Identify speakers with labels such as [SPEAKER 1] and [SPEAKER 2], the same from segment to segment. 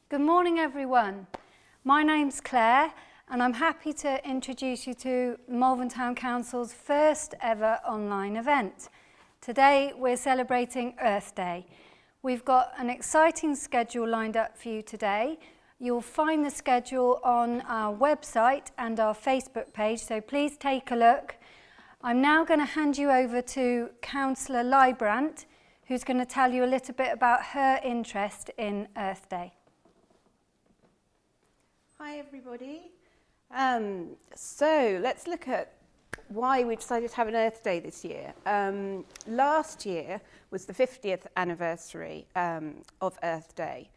[SPEAKER 1] Good morning everyone. My name's Claire and I'm happy to introduce you to Malvern Town Council's first ever online event. Today we're celebrating Earth Day. We've got an exciting schedule lined up for you today. You'll find the schedule on our website and our Facebook page, so please take a look. I'm now going to hand you over to Councillor Librant, who's going to tell you a little bit about her interest in Earth Day.
[SPEAKER 2] Hi everybody. So let's look at why we decided to have an Earth Day this year. Last year was the 50th anniversary of Earth Day,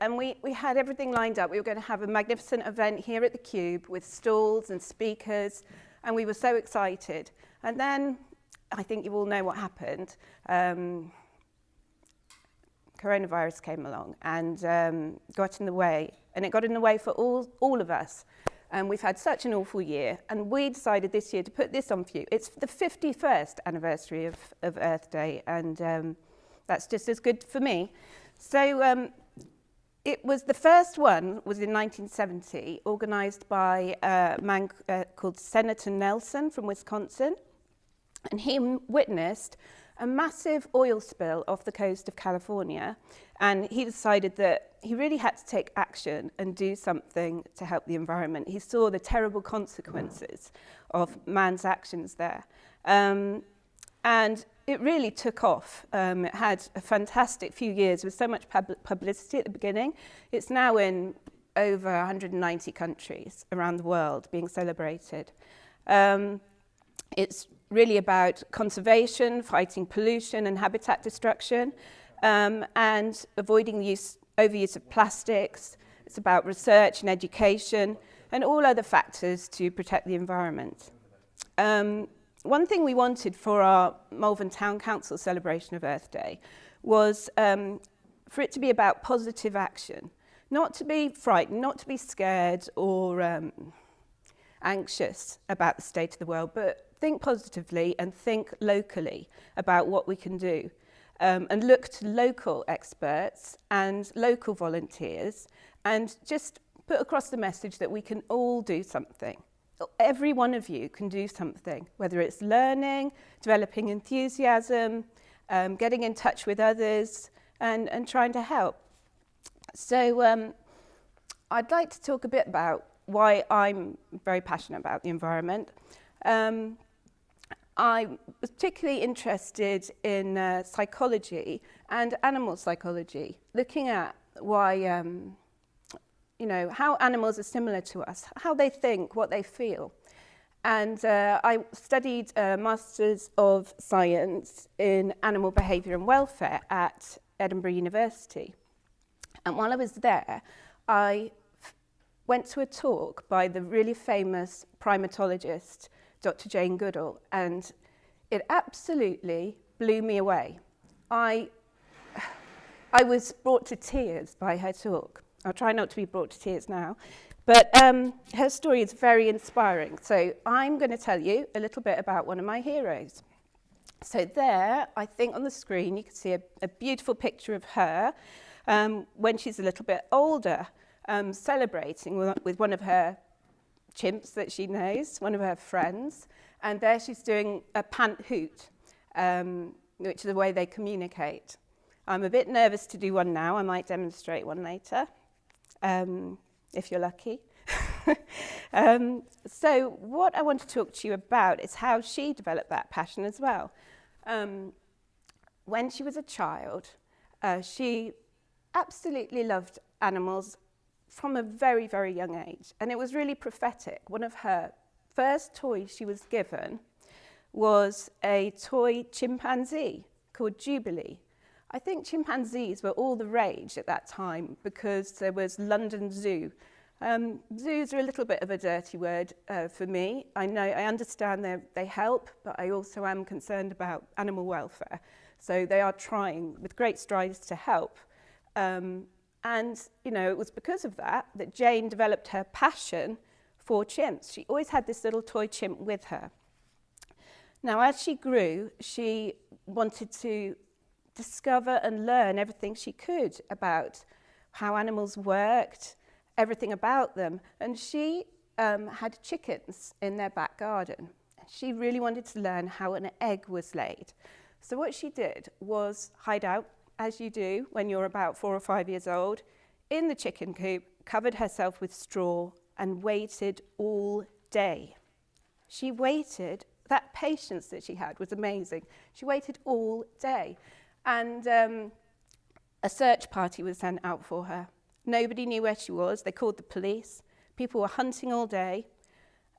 [SPEAKER 2] and we had everything lined up. We were going to have a magnificent event here at the Cube with stalls and speakers, and we were so excited. And then I think you all know what happened. Coronavirus came along and got in the way, and it got in the way for all of us. And we've had such an awful year, and we decided this year to put this on for you. It's the 51st anniversary of Earth Day, and that's just as good for me. So it was the first one was in 1970, organised by a man called Senator Nelson from Wisconsin, and he witnessed a massive oil spill off the coast of California, and he decided that he really had to take action and do something to help the environment. He saw the terrible consequences of man's actions there. And it really took off. It had a fantastic few years with so much publicity at the beginning. It's now in over 190 countries around the world being celebrated. It's really about conservation, fighting pollution and habitat destruction, and avoiding overuse of plastics. It's about research and education and all other factors to protect the environment. One thing we wanted for our Malvern Town Council celebration of Earth Day was for it to be about positive action, not to be frightened, not to be scared or anxious about the state of the world, but think positively and think locally about what we can do, and look to local experts and local volunteers and just put across the message that we can all do something. Every one of you can do something, whether it's learning, developing enthusiasm, getting in touch with others and trying to help. So I'd like to talk a bit about why I'm very passionate about the environment. I was particularly interested in psychology and animal psychology, looking at why, how animals are similar to us, how they think, what they feel. And I studied a Masters of Science in Animal Behaviour and Welfare at Edinburgh University. And while I was there, I went to a talk by the really famous primatologist, Dr. Jane Goodall, and it absolutely blew me away. I was brought to tears by her talk. I'll try not to be brought to tears now, but her story is very inspiring. So I'm going to tell you a little bit about one of my heroes. So there, I think on the screen, you can see a beautiful picture of her when she's a little bit older, celebrating with one of her chimps that she knows, one of her friends, and there she's doing a pant hoot, which is the way they communicate. I'm a bit nervous to do one now. I might demonstrate one later, if you're lucky. So what I want to talk to you about is how she developed that passion as well. When she was a child, she absolutely loved animals from a very, very young age. And it was really prophetic. One of her first toys she was given was a toy chimpanzee called Jubilee. I think chimpanzees were all the rage at that time because there was London Zoo. Zoos are a little bit of a dirty word for me. I understand they help, but I also am concerned about animal welfare. So they are trying with great strides to help. And, it was because of that Jane developed her passion for chimps. She always had this little toy chimp with her. Now, as she grew, she wanted to discover and learn everything she could about how animals worked, everything about them. And she had chickens in their back garden. She really wanted to learn how an egg was laid. So what she did was hide out, as you do when you're about 4 or 5 years old, in the chicken coop, covered herself with straw and waited all day. She waited. That patience that she had was amazing. She waited all day. And a search party was sent out for her. Nobody knew where she was. They called the police. People were hunting all day.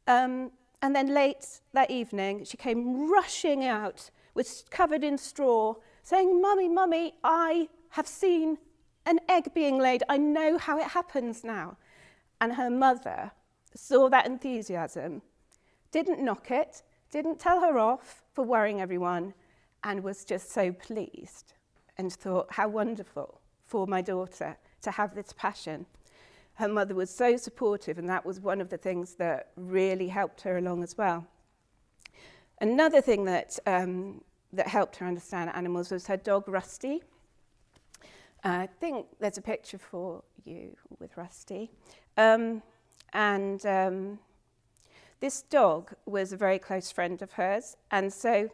[SPEAKER 2] And then late that evening, she came rushing out, was covered in straw, saying, "Mummy, Mummy, I have seen an egg being laid. I know how it happens now." And her mother saw that enthusiasm, didn't knock it, didn't tell her off for worrying everyone, and was just so pleased and thought, how wonderful for my daughter to have this passion. Her mother was so supportive, and that was one of the things that really helped her along as well. Another thing that helped her understand animals was her dog, Rusty. I think there's a picture for you with Rusty. This dog was a very close friend of hers, and so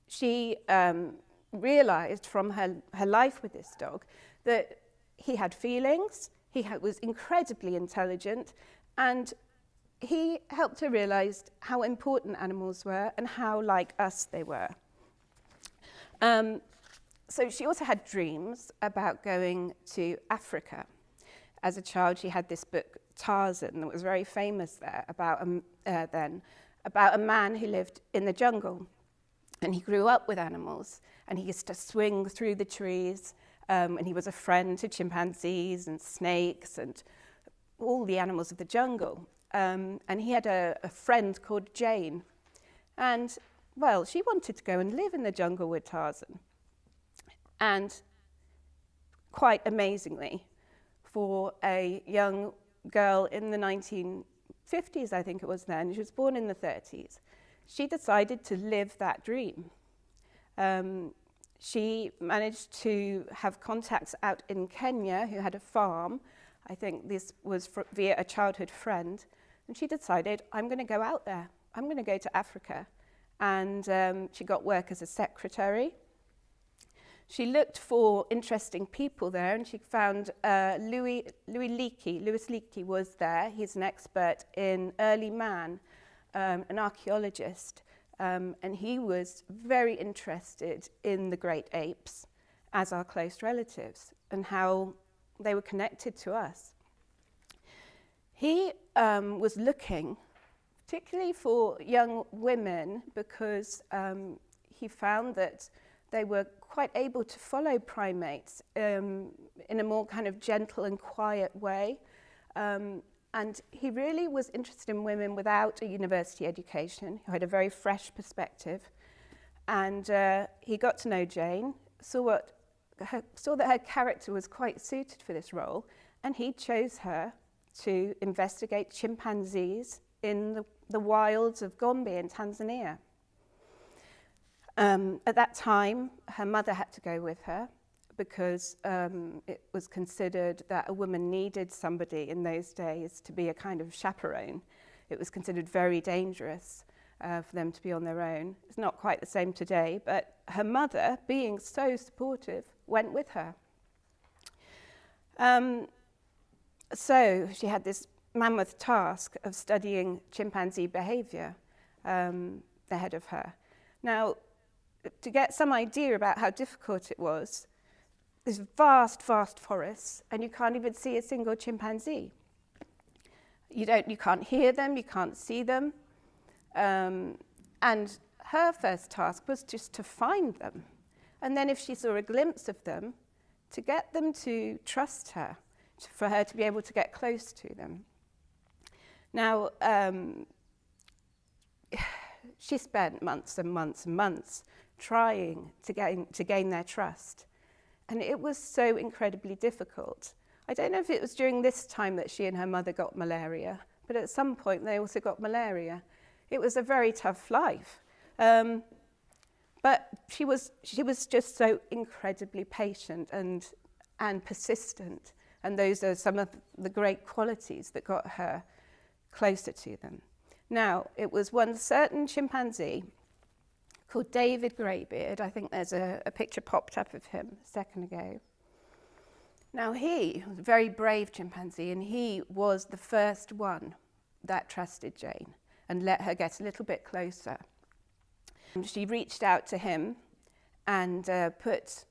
[SPEAKER 2] she realised from her life with this dog that he had feelings, was incredibly intelligent, and he helped her realise how important animals were and how like us they were. So she also had dreams about going to Africa. As a child, she had this book, Tarzan, that was very famous there about a man who lived in the jungle. And he grew up with animals, and he used to swing through the trees, and he was a friend to chimpanzees and snakes and all the animals of the jungle. And he had a friend called Jane. And, well, she wanted to go and live in the jungle with Tarzan. And quite amazingly, for a young girl in the 1950s, I think it was then, she was born in the 30s, she decided to live that dream. She managed to have contacts out in Kenya who had a farm. I think this was via a childhood friend. And she decided, I'm going to go out there. I'm going to go to Africa. And she got work as a secretary. She looked for interesting people there, and she found Louis Leakey. Louis Leakey was there. He's an expert in early man, an archaeologist. And he was very interested in the great apes as our close relatives and how they were connected to us. He was looking particularly for young women because he found that they were quite able to follow primates in a more kind of gentle and quiet way. And he really was interested in women without a university education, who had a very fresh perspective. And he got to know Jane, saw that her character was quite suited for this role, and he chose her to investigate chimpanzees in the wilds of Gombe in Tanzania. At that time, her mother had to go with her because it was considered that a woman needed somebody in those days to be a kind of chaperone. It was considered very dangerous for them to be on their own. It's not quite the same today, but her mother, being so supportive, went with her. So she had this mammoth task of studying chimpanzee behaviour ahead of her. Now, to get some idea about how difficult it was, there's vast, vast forests, and you can't even see a single chimpanzee. You can't hear them, you can't see them. And her first task was just to find them. And then if she saw a glimpse of them, to get them to trust her, for her to be able to get close to them. Now, she spent months and months and months trying to gain their trust. And it was so incredibly difficult. I don't know if it was during this time that she and her mother got malaria, but at some point they also got malaria. It was a very tough life. But she was just so incredibly patient and and persistent. And those are some of the great qualities that got her closer to them. Now, it was one certain chimpanzee called David Greybeard. I think there's a picture popped up of him a second ago. Now, he was a very brave chimpanzee, and he was the first one that trusted Jane and let her get a little bit closer. She reached out to him and put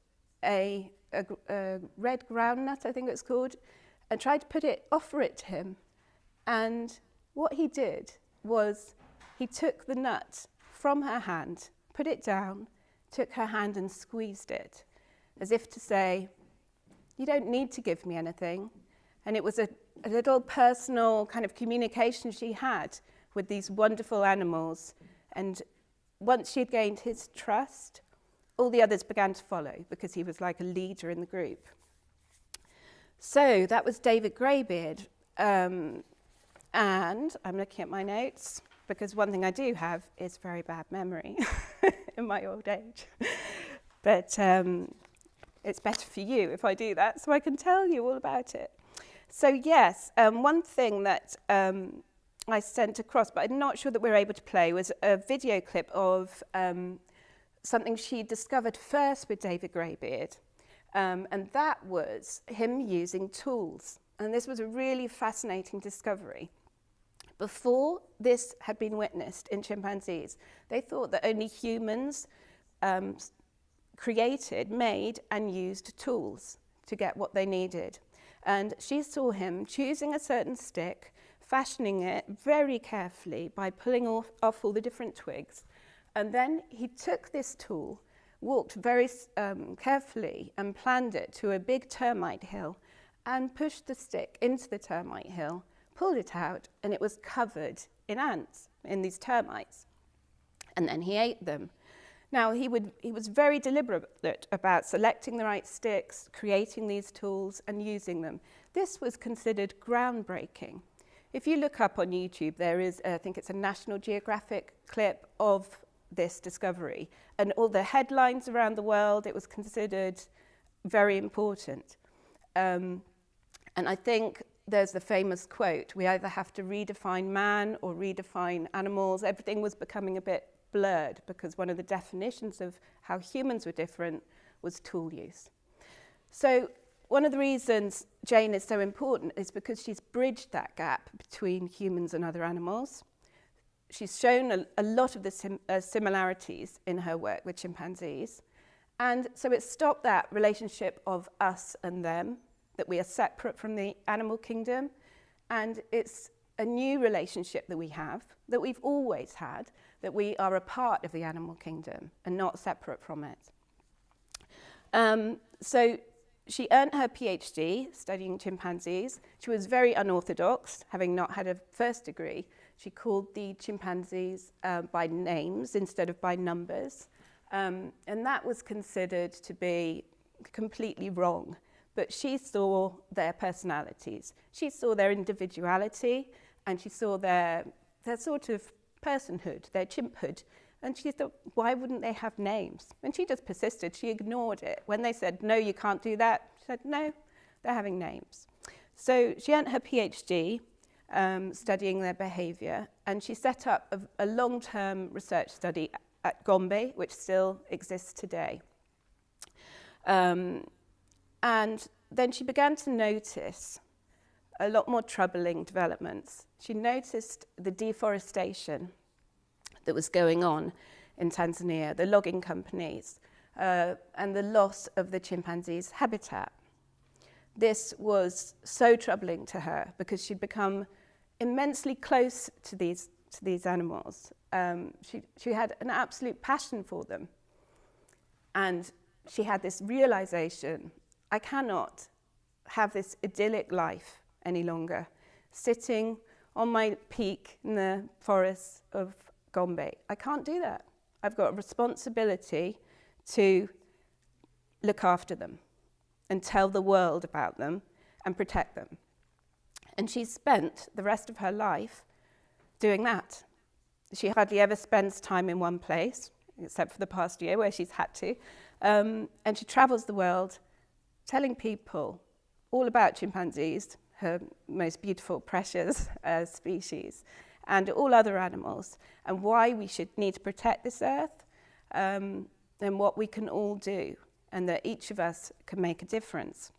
[SPEAKER 2] a red groundnut, I think it's called, and tried to offer it to him. And what he did was he took the nut from her hand, put it down, took her hand and squeezed it, as if to say, you don't need to give me anything. And it was a little personal kind of communication she had with these wonderful animals. And once she'd gained his trust, all the others began to follow because he was like a leader in the group. So that was David Greybeard. And I'm looking at my notes because one thing I do have is very bad memory in my old age. But it's better for you if I do that so I can tell you all about it. So yes, one thing that I sent across, but I'm not sure that we're able to play, was a video clip of something she discovered first with David Greybeard. And that was him using tools. And this was a really fascinating discovery. Before this had been witnessed in chimpanzees, they thought that only humans created, made, and used tools to get what they needed. And she saw him choosing a certain stick, fashioning it very carefully by pulling off all the different twigs. And then he took this tool, walked very carefully and planned it to a big termite hill and pushed the stick into the termite hill, pulled it out, and it was covered in ants, in these termites. And then he ate them. Now, he was very deliberate about selecting the right sticks, creating these tools, and using them. This was considered groundbreaking. If you look up on YouTube, there is, I think it's a National Geographic clip of this discovery. And all the headlines around the world, it was considered very important. And I think there's the famous quote, we either have to redefine man or redefine animals. Everything was becoming a bit blurred because one of the definitions of how humans were different was tool use. So one of the reasons Jane is so important is because she's bridged that gap between humans and other animals. She's shown a lot of the similarities in her work with chimpanzees. And so it stopped that relationship of us and them, that we are separate from the animal kingdom. And it's a new relationship that we have, that we've always had, that we are a part of the animal kingdom and not separate from it. So she earned her PhD studying chimpanzees. She was very unorthodox, having not had a first degree. She called the chimpanzees by names instead of by numbers. And that was considered to be completely wrong. But she saw their personalities. She saw their individuality, and she saw their sort of personhood, their chimphood. And she thought, why wouldn't they have names? And she just persisted. She ignored it. When they said, no, you can't do that, she said, no, they're having names. So she earned her PhD studying their behavior, and she set up a long-term research study at Gombe, which still exists today. And then she began to notice a lot more troubling developments. She noticed the deforestation that was going on in Tanzania, the logging companies, and the loss of the chimpanzees' habitat. This was so troubling to her because she'd become immensely close to these animals. She had an absolute passion for them. And she had this realization, I cannot have this idyllic life any longer, sitting on my peak in the forests of Gombe. I can't do that. I've got a responsibility to look after them and tell the world about them and protect them. And she spent the rest of her life doing that. She hardly ever spends time in one place, except for the past year where she's had to. And she travels the world telling people all about chimpanzees, her most beautiful, precious species, and all other animals, and why we should need to protect this earth, and what we can all do, and that each of us can make a difference.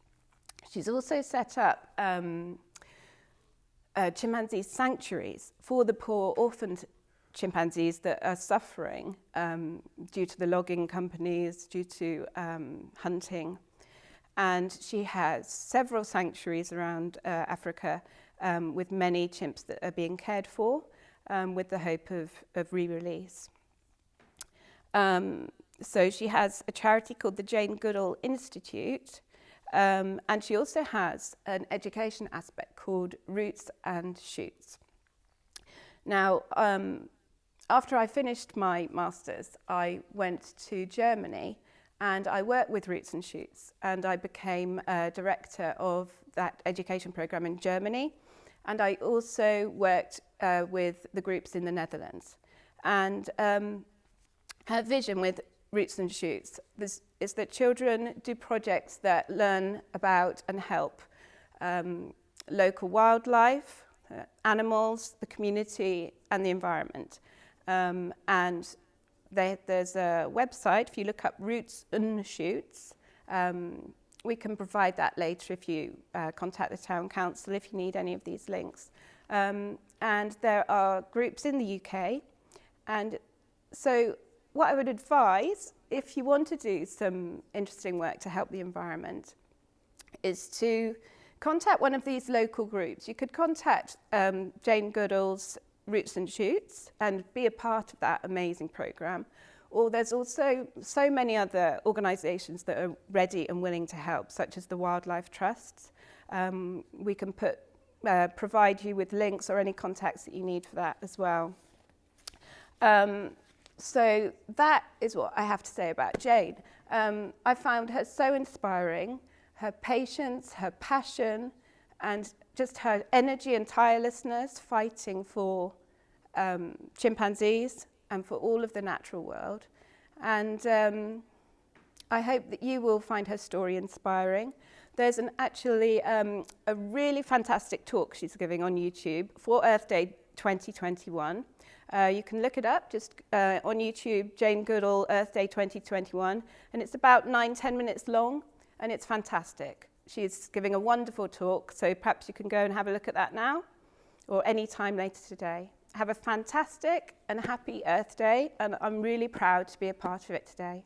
[SPEAKER 2] She's also set up chimpanzee sanctuaries for the poor orphaned chimpanzees that are suffering due to the logging companies, due to hunting. And she has several sanctuaries around Africa with many chimps that are being cared for with the hope of re-release. So she has a charity called the Jane Goodall Institute, and she also has an education aspect called Roots and Shoots. Now, after I finished my master's, I went to Germany and I worked with Roots and Shoots, and I became a director of that education program in Germany. And I also worked with the groups in the Netherlands. And her vision with Roots and Shoots is that children do projects that learn about and help local wildlife, animals, the community, and the environment. And there's a website, if you look up Roots and Shoots, we can provide that later if you contact the Town Council if you need any of these links. And there are groups in the UK. And so what I would advise, if you want to do some interesting work to help the environment, is to contact one of these local groups. You could contact Jane Goodall's Roots and Shoots and be a part of that amazing programme. Or there's also so many other organisations that are ready and willing to help, such as the Wildlife Trusts. We can provide you with links or any contacts that you need for that as well. So that is what I have to say about Jane. I found her so inspiring, her patience, her passion, and just her energy and tirelessness fighting for chimpanzees and for all of the natural world. And I hope that you will find her story inspiring. There's actually a really fantastic talk she's giving on YouTube for Earth Day 2021. You can look it up just on YouTube, Jane Goodall Earth Day 2021, and it's about 9-10 minutes long, and it's fantastic. She's giving a wonderful talk, so perhaps you can go and have a look at that now or any time later today. Have a fantastic and happy Earth Day, and I'm really proud to be a part of it today.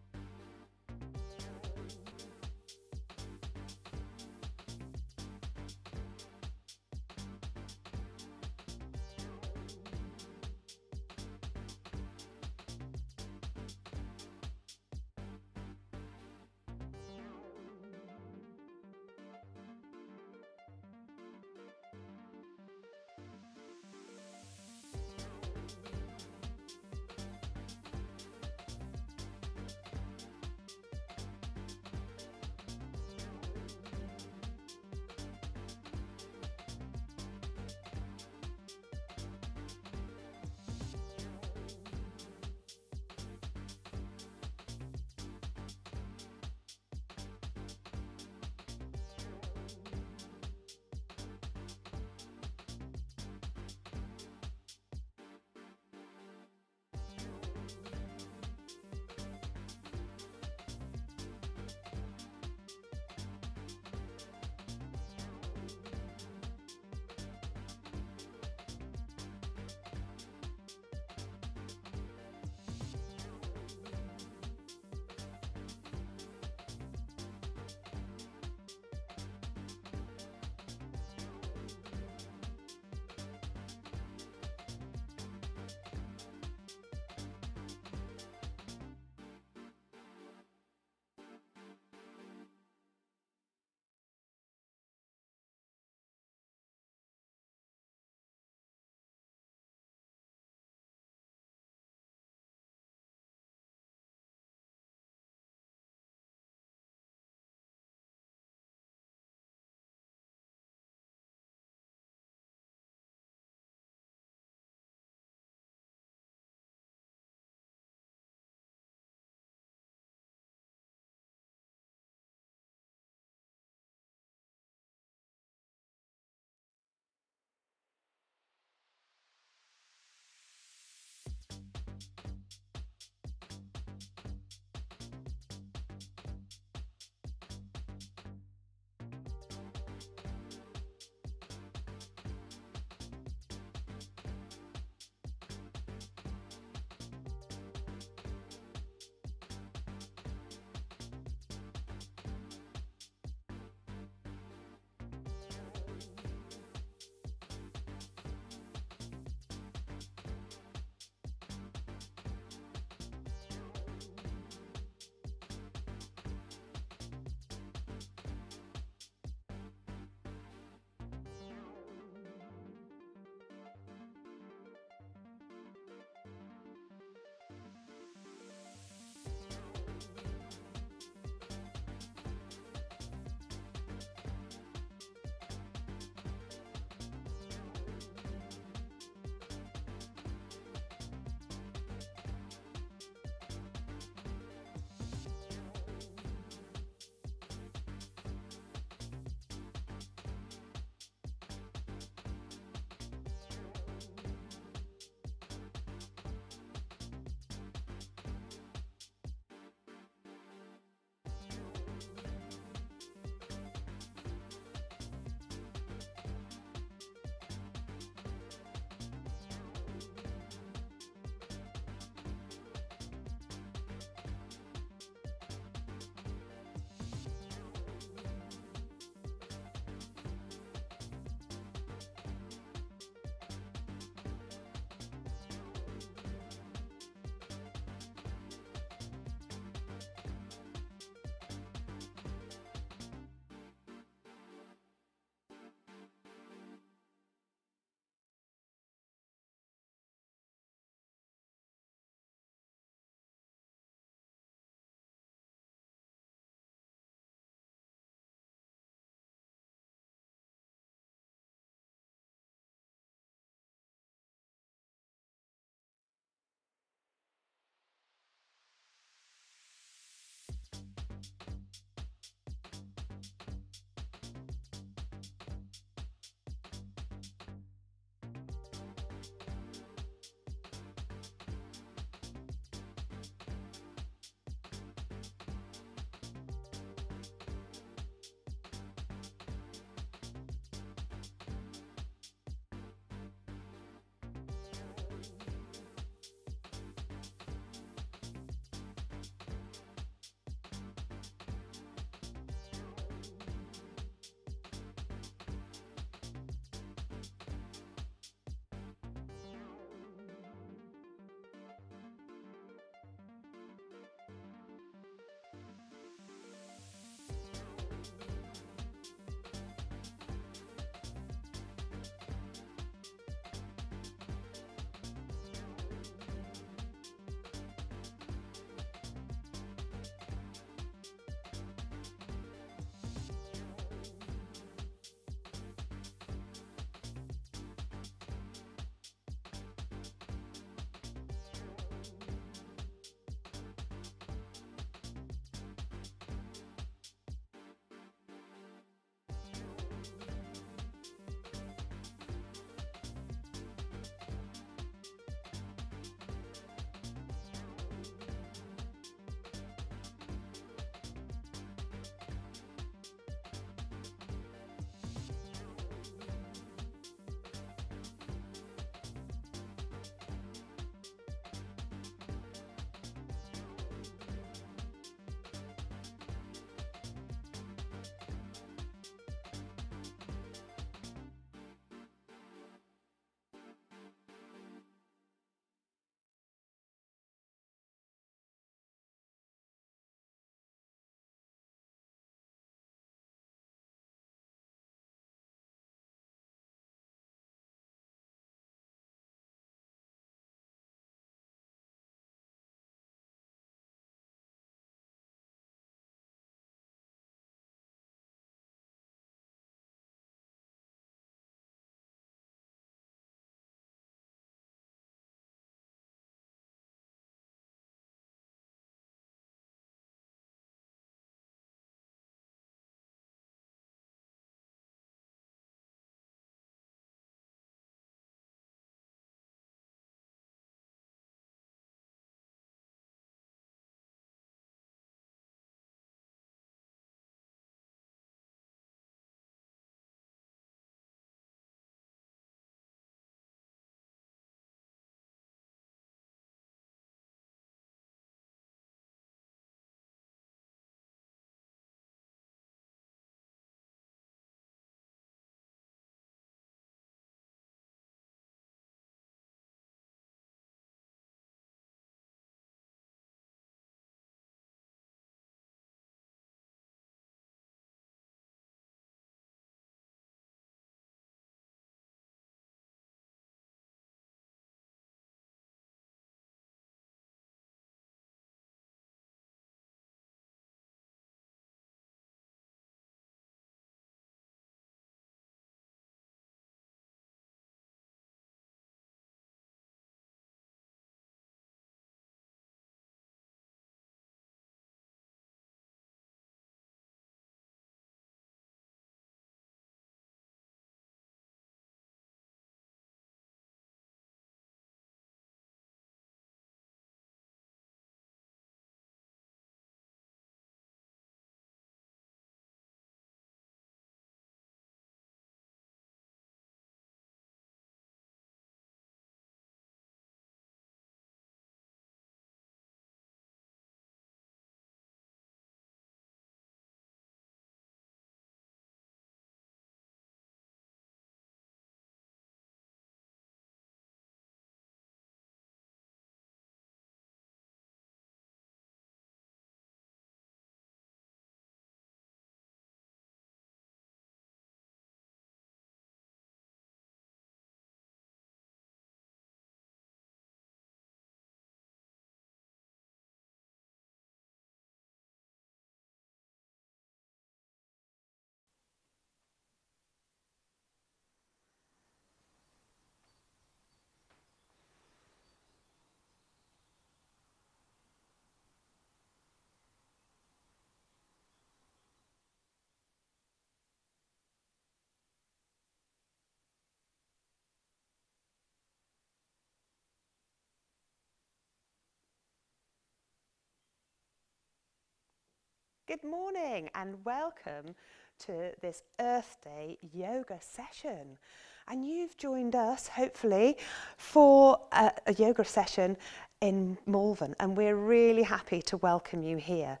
[SPEAKER 3] Good morning and welcome to this Earth Day yoga session. And you've joined us, hopefully, for a yoga session in Malvern, and we're really happy to welcome you here.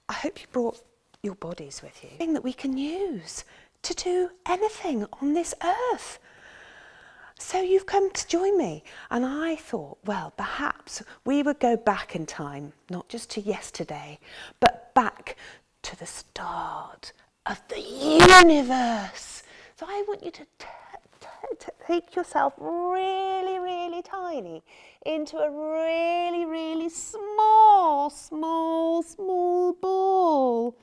[SPEAKER 3] I hope you brought your bodies with you. Thing that we can use to do anything on this earth. So you've come to join me, and I thought, well, perhaps we would go back in time, not just to yesterday, but back to the start of the universe. So I want you to take yourself really, really tiny into a really, really small ball.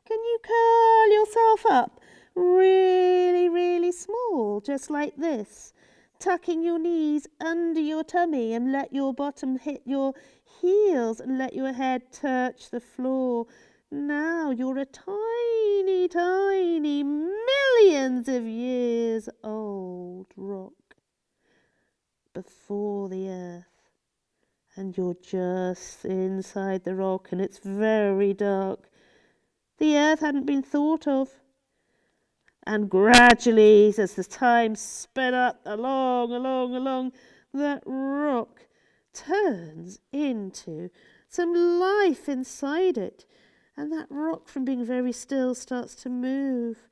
[SPEAKER 3] Can you curl yourself up really, really small, just like this? Tucking your knees under your tummy and let your bottom hit your heels and let your head touch the floor. Now you're a tiny, tiny, millions of years old rock before the earth. And you're just inside the rock and it's very dark. The earth hadn't been thought of. And gradually, as the time sped up along, that rock turns into some life inside it. And that rock, from being very still, starts to move.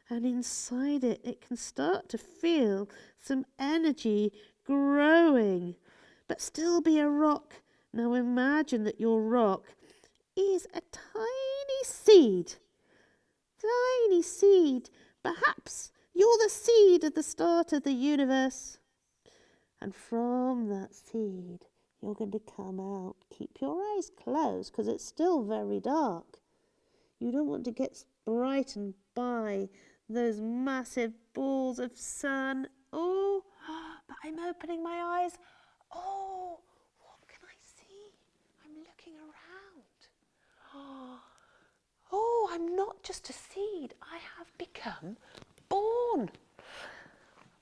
[SPEAKER 3] And inside it, it can start to feel some energy growing, but still be a rock. Now imagine that your rock is a tiny seed. Tiny seed. Perhaps you're the seed at the start of the universe. And from that seed, you're going to come out. Keep your eyes closed because it's still very dark. You don't want to get brightened by those massive balls of sun. Oh, but I'm opening my eyes. Oh, what can I see? I'm looking around. Oh, I'm not just a seed. I have become born.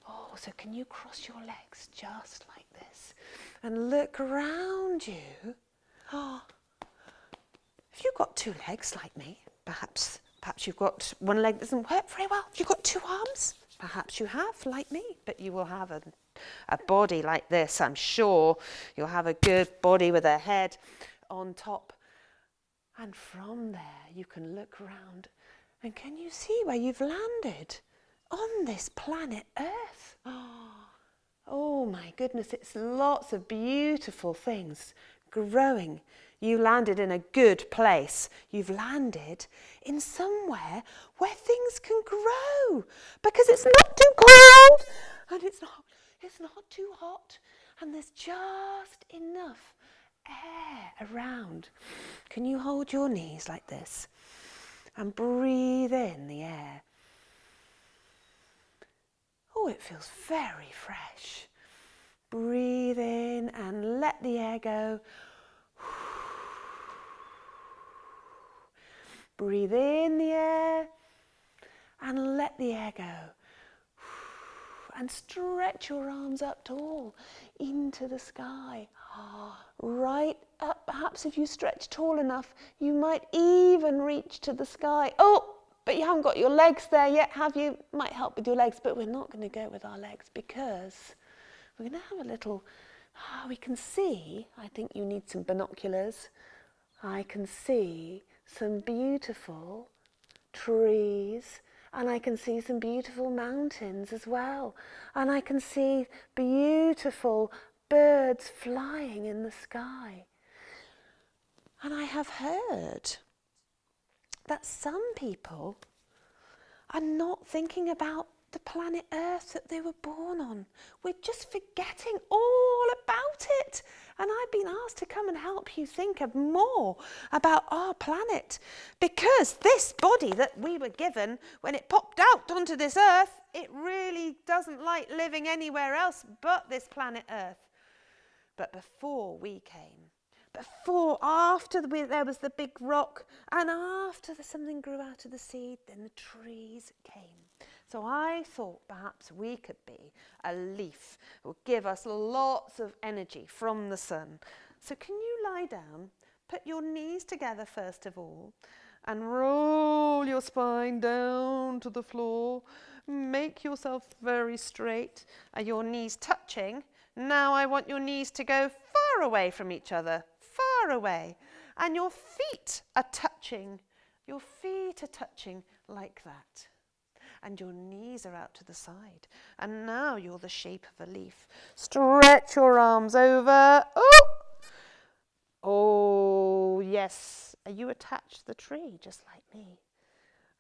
[SPEAKER 3] Oh, so can you cross your legs just like this and look around you? Oh, have you got two legs like me? Perhaps you've got one leg that doesn't work very well. Have you got two arms? Perhaps you have, like me, but you will have a body like this, I'm sure. You'll have a good body with a head on top. And from there, you can look around and can you see where you've landed? On this planet Earth. Oh my goodness, it's lots of beautiful things growing. You landed in a good place. You've landed in somewhere where things can grow because it's not too cold and it's not too hot and there's just enough air around. Can you hold your knees like this and breathe in the air? Oh, it feels very fresh. Breathe in and let the air go. Breathe in the air and let the air go. And stretch your arms up tall into the sky. Right up. Perhaps if you stretch tall enough, you might even reach to the sky. Oh, but you haven't got your legs there yet, have you? Might help with your legs, but we're not going to go with our legs because we're going to have a little, we can see, I think you need some binoculars. I can see some beautiful trees and I can see some beautiful mountains as well. And I can see beautiful birds flying in the sky. And I have heard that some people are not thinking about the planet Earth that they were born on. We're just forgetting all about it. And I've been asked to come and help you think of more about our planet, because this body that we were given when it popped out onto this Earth, it really doesn't like living anywhere else but this planet Earth. But before we came, after there was the big rock, and after something grew out of the seed, then the trees came. So I thought perhaps we could be a leaf. It will give us lots of energy from the sun. So can you lie down, put your knees together first of all, and roll your spine down to the floor. Make yourself very straight. Are your knees touching? Now I want your knees to go far away from each other, far away. And your feet are touching. Your feet are touching like that. And your knees are out to the side. And now you're the shape of a leaf. Stretch your arms over. Oh! Oh, yes. Are you attached to the tree, just like me?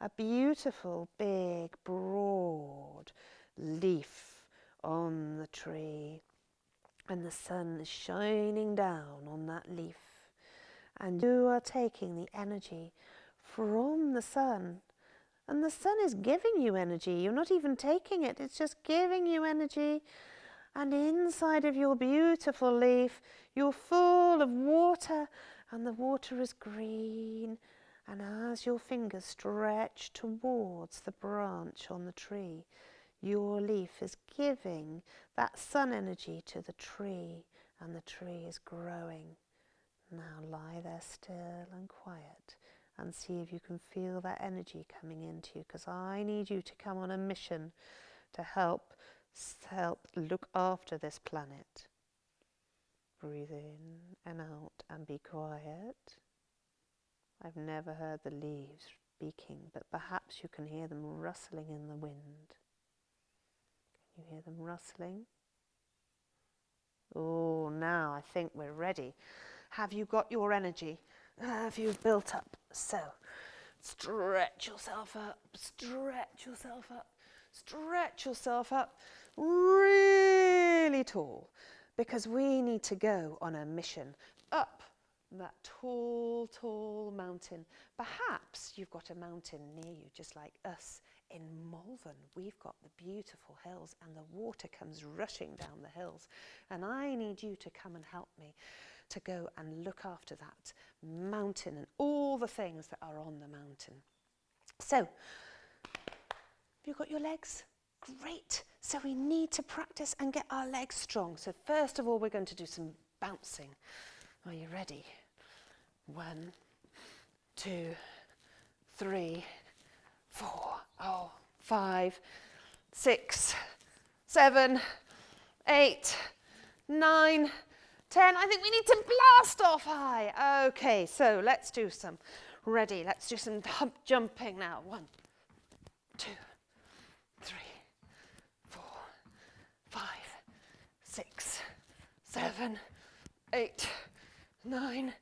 [SPEAKER 3] A beautiful, big, broad leaf on the tree. And the sun is shining down on that leaf. And you are taking the energy from the sun. And the sun is giving you energy. You're not even taking it. It's just giving you energy. And inside of your beautiful leaf, you're full of water. And the water is green. And as your fingers stretch towards the branch on the tree, your leaf is giving that sun energy to the tree. And the tree is growing. Now lie there still and quiet. And see if you can feel that energy coming into you, because I need you to come on a mission to help look after this planet. Breathe in and out and be quiet. I've never heard the leaves speaking, but perhaps you can hear them rustling in the wind. Can you hear them rustling? Oh, now I think we're ready. Have you got your energy? Have you built up? So, stretch yourself up, stretch yourself up, stretch yourself up really tall, because we need to go on a mission up that tall, tall mountain. Perhaps you've got a mountain near you, just like us in Malvern. We've got the beautiful hills and the water comes rushing down the hills. And I need you to come and help me to go and look after that mountain and all the things that are on the mountain. So, have you got your legs? Great. So we need to practice and get our legs strong. So first of all, we're going to do some bouncing. Are you ready? 1, 2, 3, 4, 5, 6, 7, 8, 9, 10. I think we need to blast off high. Okay, so let's do some. Ready, let's do some hump jumping now. 1, 2, 3, 4, 5, 6, 7, 8, 9,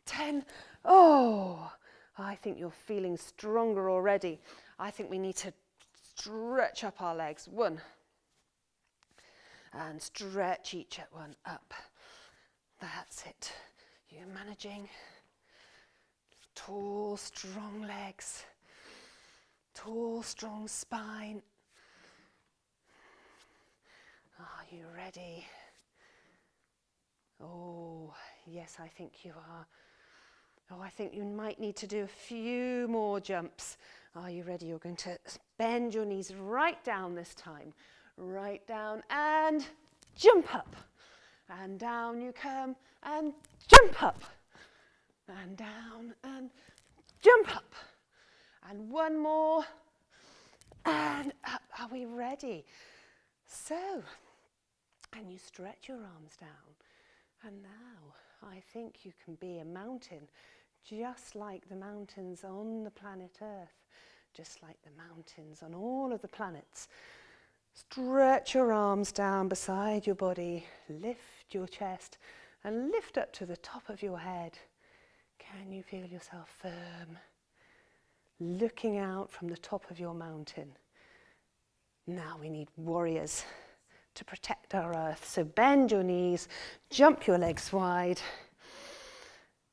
[SPEAKER 3] 10. Oh, I think you're feeling stronger already. I think we need to stretch up our legs. 1. And stretch each one up. That's it. You're managing. Tall, strong legs. Tall, strong spine. Are you ready? Oh, yes, I think you are. Oh, I think you might need to do a few more jumps. Are you ready? You're going to bend your knees right down this time. Right down and jump up. And down you come and jump up. And down and jump up. And one more. And up. Are we ready? So, and you stretch your arms down. And now I think you can be a mountain, just like the mountains on the planet Earth, just like the mountains on all of the planets. Stretch your arms down beside your body, lift your chest and lift up to the top of your head. Can you feel yourself firm? Looking out from the top of your mountain. Now we need warriors to protect our earth. So bend your knees, jump your legs wide,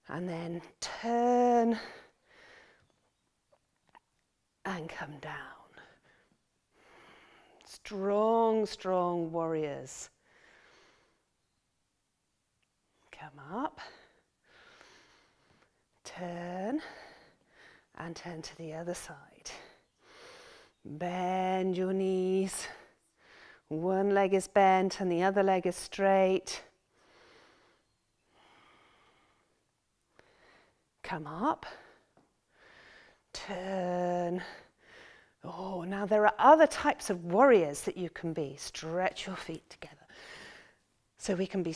[SPEAKER 3] and then turn and come down. Strong, strong warriors. Come up, turn, and turn to the other side. Bend your knees. One leg is bent and the other leg is straight. Come up, turn. Oh, now there are other types of warriors that you can be. Stretch your feet together. So we can be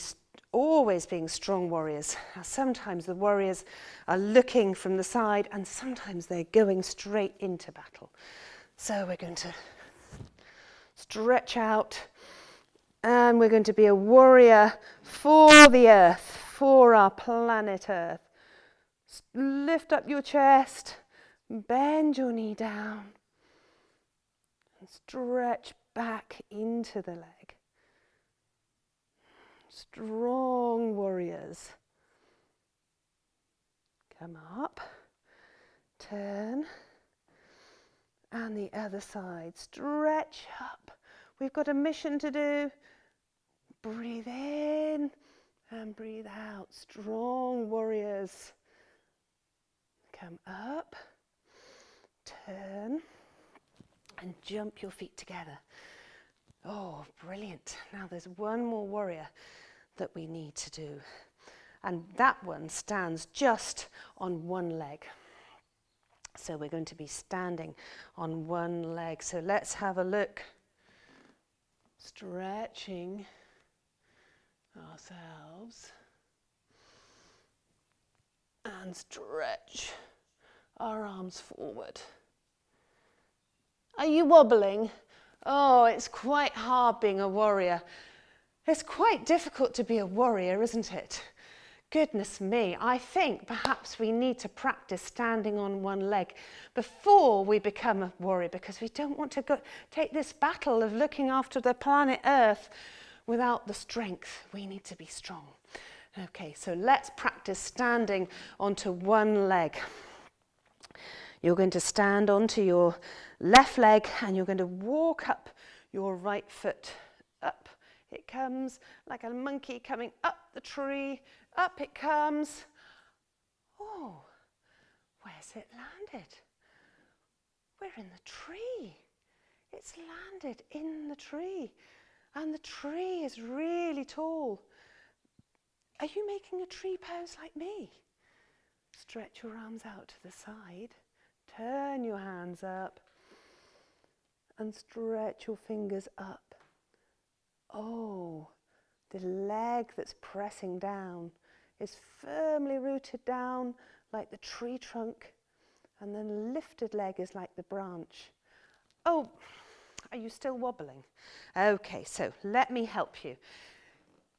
[SPEAKER 3] always being strong warriors. Now sometimes the warriors are looking from the side and sometimes they're going straight into battle. So we're going to stretch out and we're going to be a warrior for the earth, for our planet Earth. Lift up your chest, bend your knee down and stretch back into the leg. Strong warriors. Come up, turn, and the other side. Stretch up. We've got a mission to do. Breathe in and breathe out. Strong warriors. Come up, turn, and jump your feet together. Oh, brilliant. Now there's one more warrior that we need to do. And that one stands just on one leg. So we're going to be standing on one leg. So let's have a look. Stretching ourselves. And stretch our arms forward. Are you wobbling? Oh, it's quite hard being a warrior. It's quite difficult to be a warrior, isn't it? Goodness me, I think perhaps we need to practice standing on one leg before we become a warrior, because we don't want to take this battle of looking after the planet Earth without the strength. We need to be strong. Okay, so let's practice standing onto one leg. You're going to stand onto your left leg and you're going to walk up your right foot. Up it comes like a monkey coming up the tree. Up it comes. Oh, where's it landed? We're in the tree. It's landed in the tree. And the tree is really tall. Are you making a tree pose like me? Stretch your arms out to the side. Turn your hands up. And stretch your fingers up. Oh, the leg that's pressing down is firmly rooted down like the tree trunk, and then the lifted leg is like the branch. Oh, are you still wobbling? Okay, so let me help you.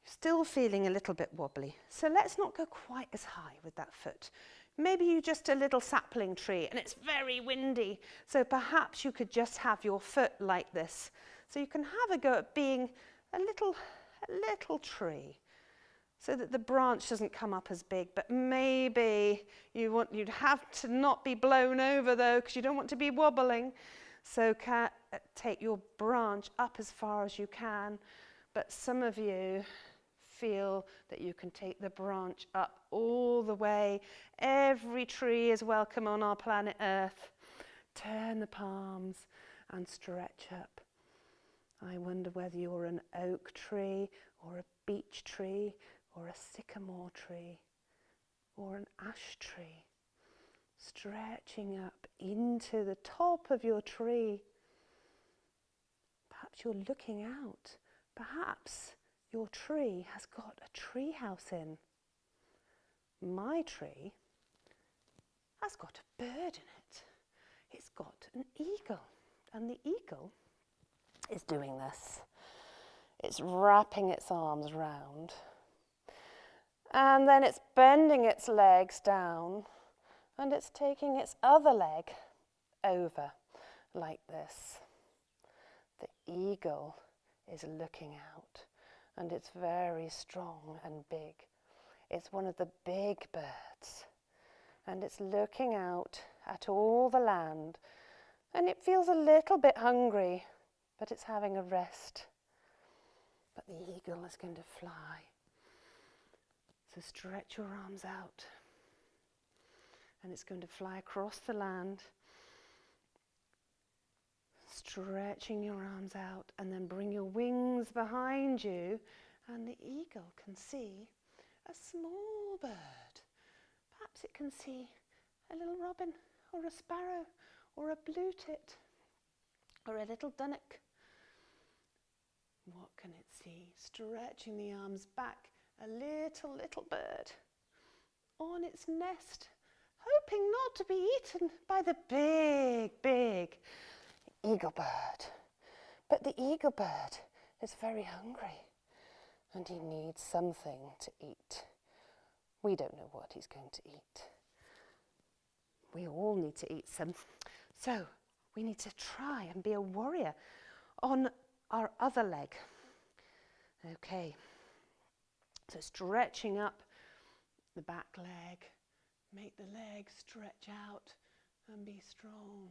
[SPEAKER 3] Still feeling a little bit wobbly, so let's not go quite as high with that foot. Maybe you're just a little sapling tree and it's very windy, so perhaps you could just have your foot like this. So you can have a go at being a little tree, so that the branch doesn't come up as big, but maybe you'd have to not be blown over though, because you don't want to be wobbling. So take your branch up as far as you can, but some of you feel that you can take the branch up all the way. Every tree is welcome on our planet Earth. Turn the palms and stretch up. I wonder whether you're an oak tree or a beech tree or a sycamore tree or an ash tree. Stretching up into the top of your tree. Perhaps you're looking out. Perhaps your tree has got a tree house in. My tree has got a bird in it. It's got an eagle, and the eagle is doing this. It's wrapping its arms round, and then it's bending its legs down, and it's taking its other leg over like this. The eagle is looking out, and it's very strong and big. It's one of the big birds, and it's looking out at all the land, and it feels a little bit hungry, but it's having a rest. But the eagle is going to fly. So stretch your arms out, and it's going to fly across the land, stretching your arms out, and then bring your wings behind you, and the eagle can see a small bird. Perhaps it can see a little robin or a sparrow, or a blue tit, or a little dunnock. What can it see? Stretching the arms back, a little bird on its nest, hoping not to be eaten by the big eagle bird. But the eagle bird is very hungry and he needs something to eat. We don't know what he's going to eat. We all need to eat some. So we need to try and be a warrior on our other leg. Okay, so stretching up the back leg, make the leg stretch out and be strong.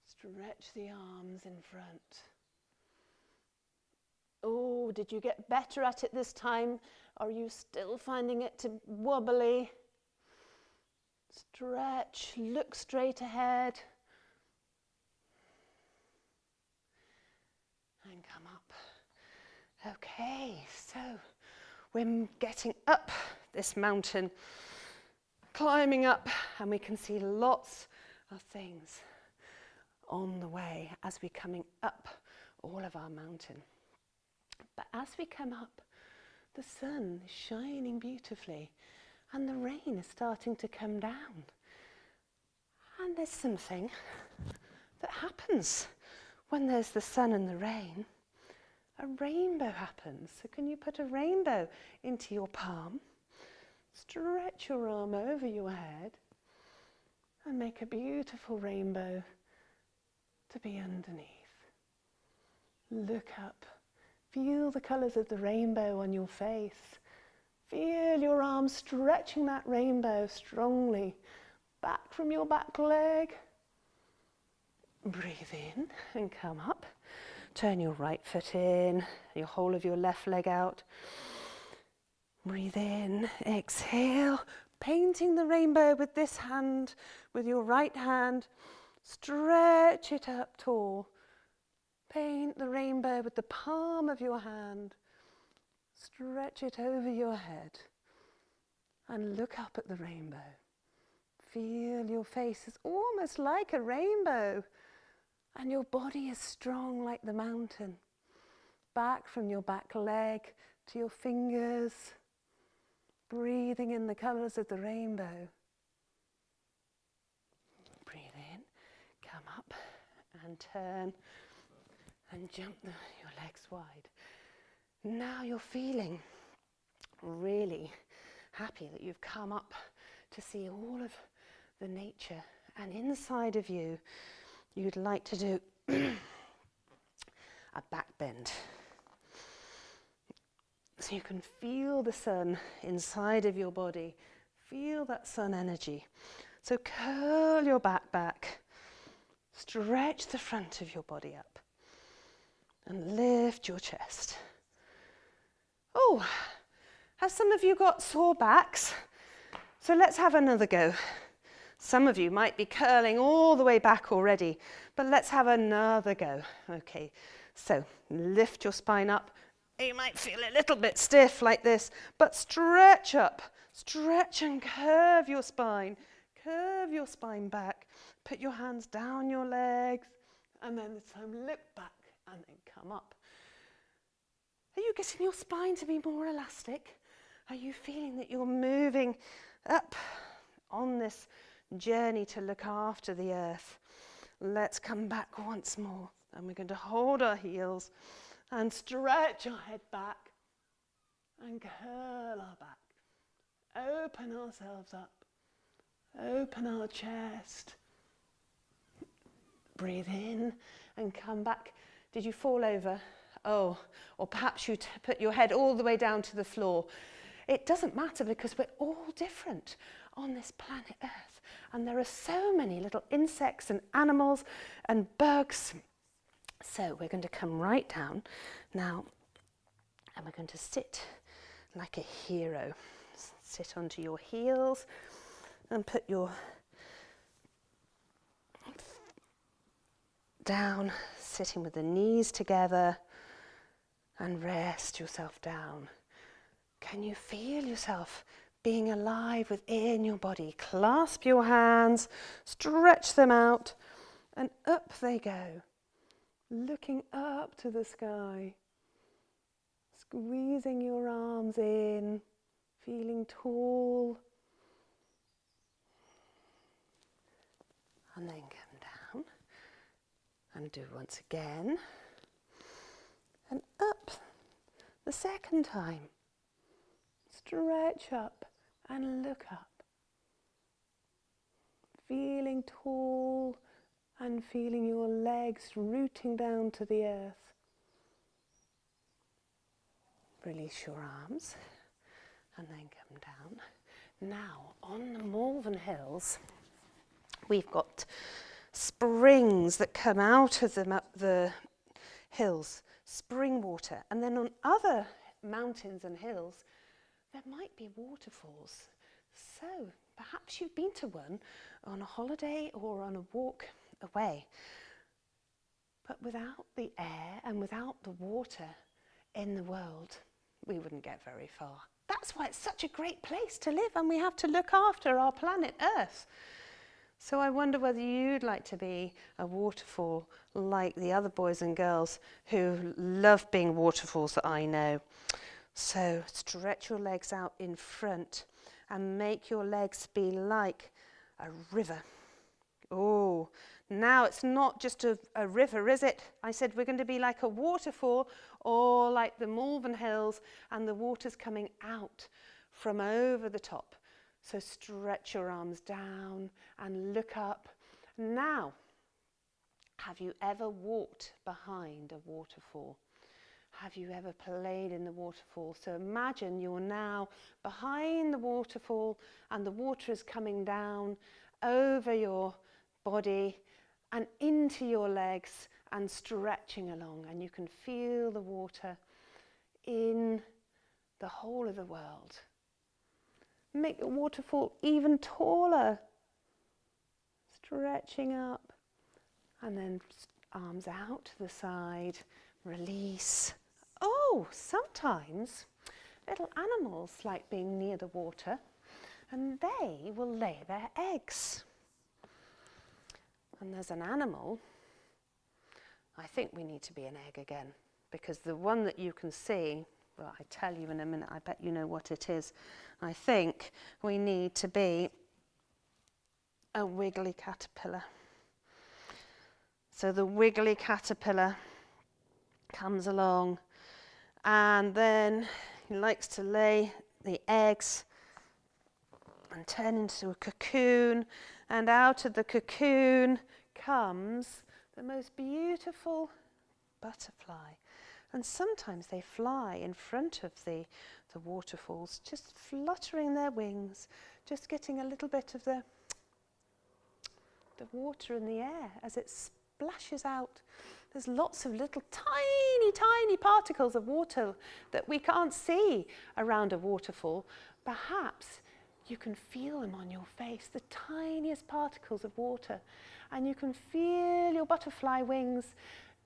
[SPEAKER 3] Stretch the arms in front. Oh, did you get better at it this time? Are you still finding it to wobbly? Stretch, look straight ahead. And come up. Okay, so we're getting up this mountain, climbing up, and we can see lots of things on the way as we're coming up all of our mountain. But as we come up, the sun is shining beautifully and the rain is starting to come down. And there's something that happens when there's the sun and the rain. A rainbow happens. So can you put a rainbow into your palm? Stretch your arm over your head and make a beautiful rainbow to be underneath. Look up. Feel the colours of the rainbow on your face. Feel your arms stretching that rainbow strongly back from your back leg. Breathe in and come up. Turn your right foot in, your whole of your left leg out. Breathe in, exhale, painting the rainbow with this hand, with your right hand. Stretch it up tall. Paint the rainbow with the palm of your hand. Stretch it over your head and look up at the rainbow. Feel your face is almost like a rainbow and your body is strong like the mountain. Back from your back leg to your fingers, breathing in the colours of the rainbow. Breathe in, come up and turn and jump your legs wide. Now you're feeling really happy that you've come up to see all of the nature, and inside of you you'd like to do a back bend. So you can feel the sun inside of your body, feel that sun energy. So curl your back, stretch the front of your body up and lift your chest. Oh, have some of you got sore backs? So let's have another go. Some of you might be curling all the way back already, but let's have another go. Okay, so lift your spine up. You might feel a little bit stiff like this, but stretch up, stretch and curve your spine back. Put your hands down your legs, and then this time look back and then come up. Are you getting your spine to be more elastic? Are you feeling that you're moving up on this journey to look after the earth? Let's come back once more, and we're going to hold our heels and stretch our head back and curl our back. Open ourselves up. Open our chest. Breathe in and come back. Did you fall over? Oh, or perhaps you put your head all the way down to the floor. It doesn't matter because we're all different on this planet Earth. And there are so many little insects and animals and bugs. So we're going to come right down now and we're going to sit like a hero. Sit onto your heels and put your down, sitting with the knees together, and rest yourself down. Can you feel yourself being alive within your body. Clasp your hands, stretch them out, and up they go, looking up to the sky, squeezing your arms in, feeling tall, and then come down and do once again, and up the second time. Stretch up and look up, feeling tall and feeling your legs rooting down to the earth. Release your arms and then come down. Now, on the Malvern Hills, we've got springs that come out of the hills, spring water, and then on other mountains and hills, there might be waterfalls. So perhaps you've been to one on a holiday or on a walk away. But without the air and without the water in the world, we wouldn't get very far. That's why it's such a great place to live, and we have to look after our planet Earth. So I wonder whether you'd like to be a waterfall like the other boys and girls who love being waterfalls that I know. So stretch your legs out in front and make your legs be like a river. Oh, now it's not just a river, is it? I said we're going to be like a waterfall, or like the Malvern Hills, and the water's coming out from over the top. So stretch your arms down and look up. Now, have you ever walked behind a waterfall? Have you ever played in the waterfall? So imagine you're now behind the waterfall and the water is coming down over your body and into your legs and stretching along, and you can feel the water in the whole of the world. Make the waterfall even taller, stretching up, and then arms out to the side, release. Oh, sometimes little animals like being near the water, and they will lay their eggs. And there's an animal, I think we need to be an egg again, because the one that you can see, well, I tell you in a minute, I bet you know what it is. I think we need to be a wiggly caterpillar. So the wiggly caterpillar comes along, and then he likes to lay the eggs and turn into a cocoon, and out of the cocoon comes the most beautiful butterfly. And sometimes they fly in front of the waterfalls, just fluttering their wings, just getting a little bit of the water in the air as it splashes out. There's lots of little tiny, tiny particles of water that we can't see around a waterfall. Perhaps you can feel them on your face, the tiniest particles of water, and you can feel your butterfly wings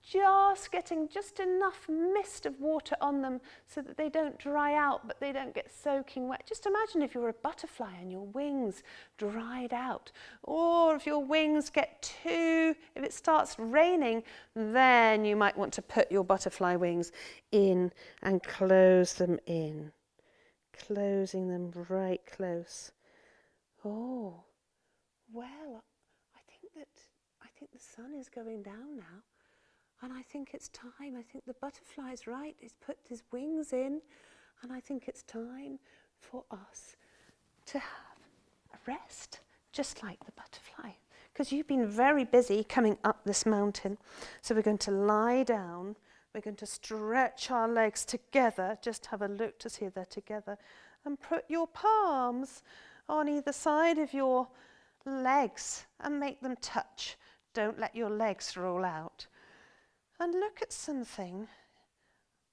[SPEAKER 3] just getting just enough mist of water on them so that they don't dry out, but they don't get soaking wet. Just imagine if you were a butterfly and your wings dried out, or if your wings if it starts raining, then you might want to put your butterfly wings in and close them in, closing them right close. Oh, well, I think the sun is going down now. And I think it's time. I think the butterfly's right. He's put his wings in, and I think it's time for us to have a rest, just like the butterfly. Because you've been very busy coming up this mountain. So we're going to lie down. We're going to stretch our legs together. Just have a look to see if they're together. And put your palms on either side of your legs and make them touch. Don't let your legs roll out. And look at something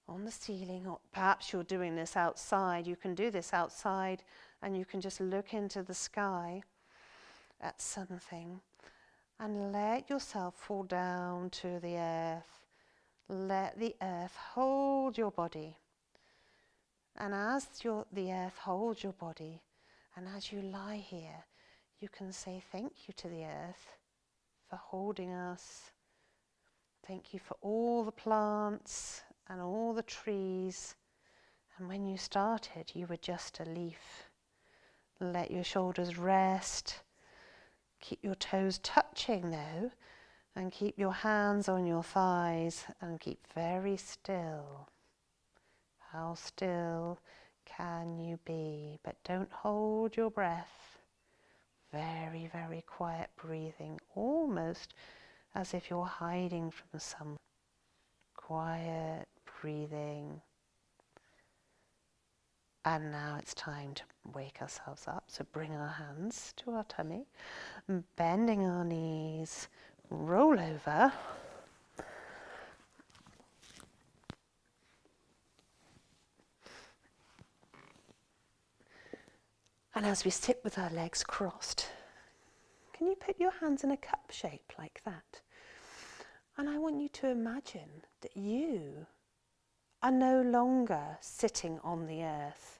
[SPEAKER 3] on the ceiling, or perhaps you're doing this outside. You can do this outside, and you can just look into the sky at something and let yourself fall down to the earth. Let the earth hold your body. And as the earth holds your body, And as you lie here, you can say thank you to the earth for holding us. Thank you for all the plants and all the trees. And when you started, you were just a leaf. Let your shoulders rest. Keep your toes touching though, and keep your hands on your thighs and keep very still. How still can you be? But don't hold your breath. Very, very quiet breathing, almost as if you're hiding from someone. Quiet breathing. And now it's time to wake ourselves up. So bring our hands to our tummy, bending our knees, roll over. And as we sit with our legs crossed, can you put your hands in a cup shape like that? And I want you to imagine that you are no longer sitting on the earth.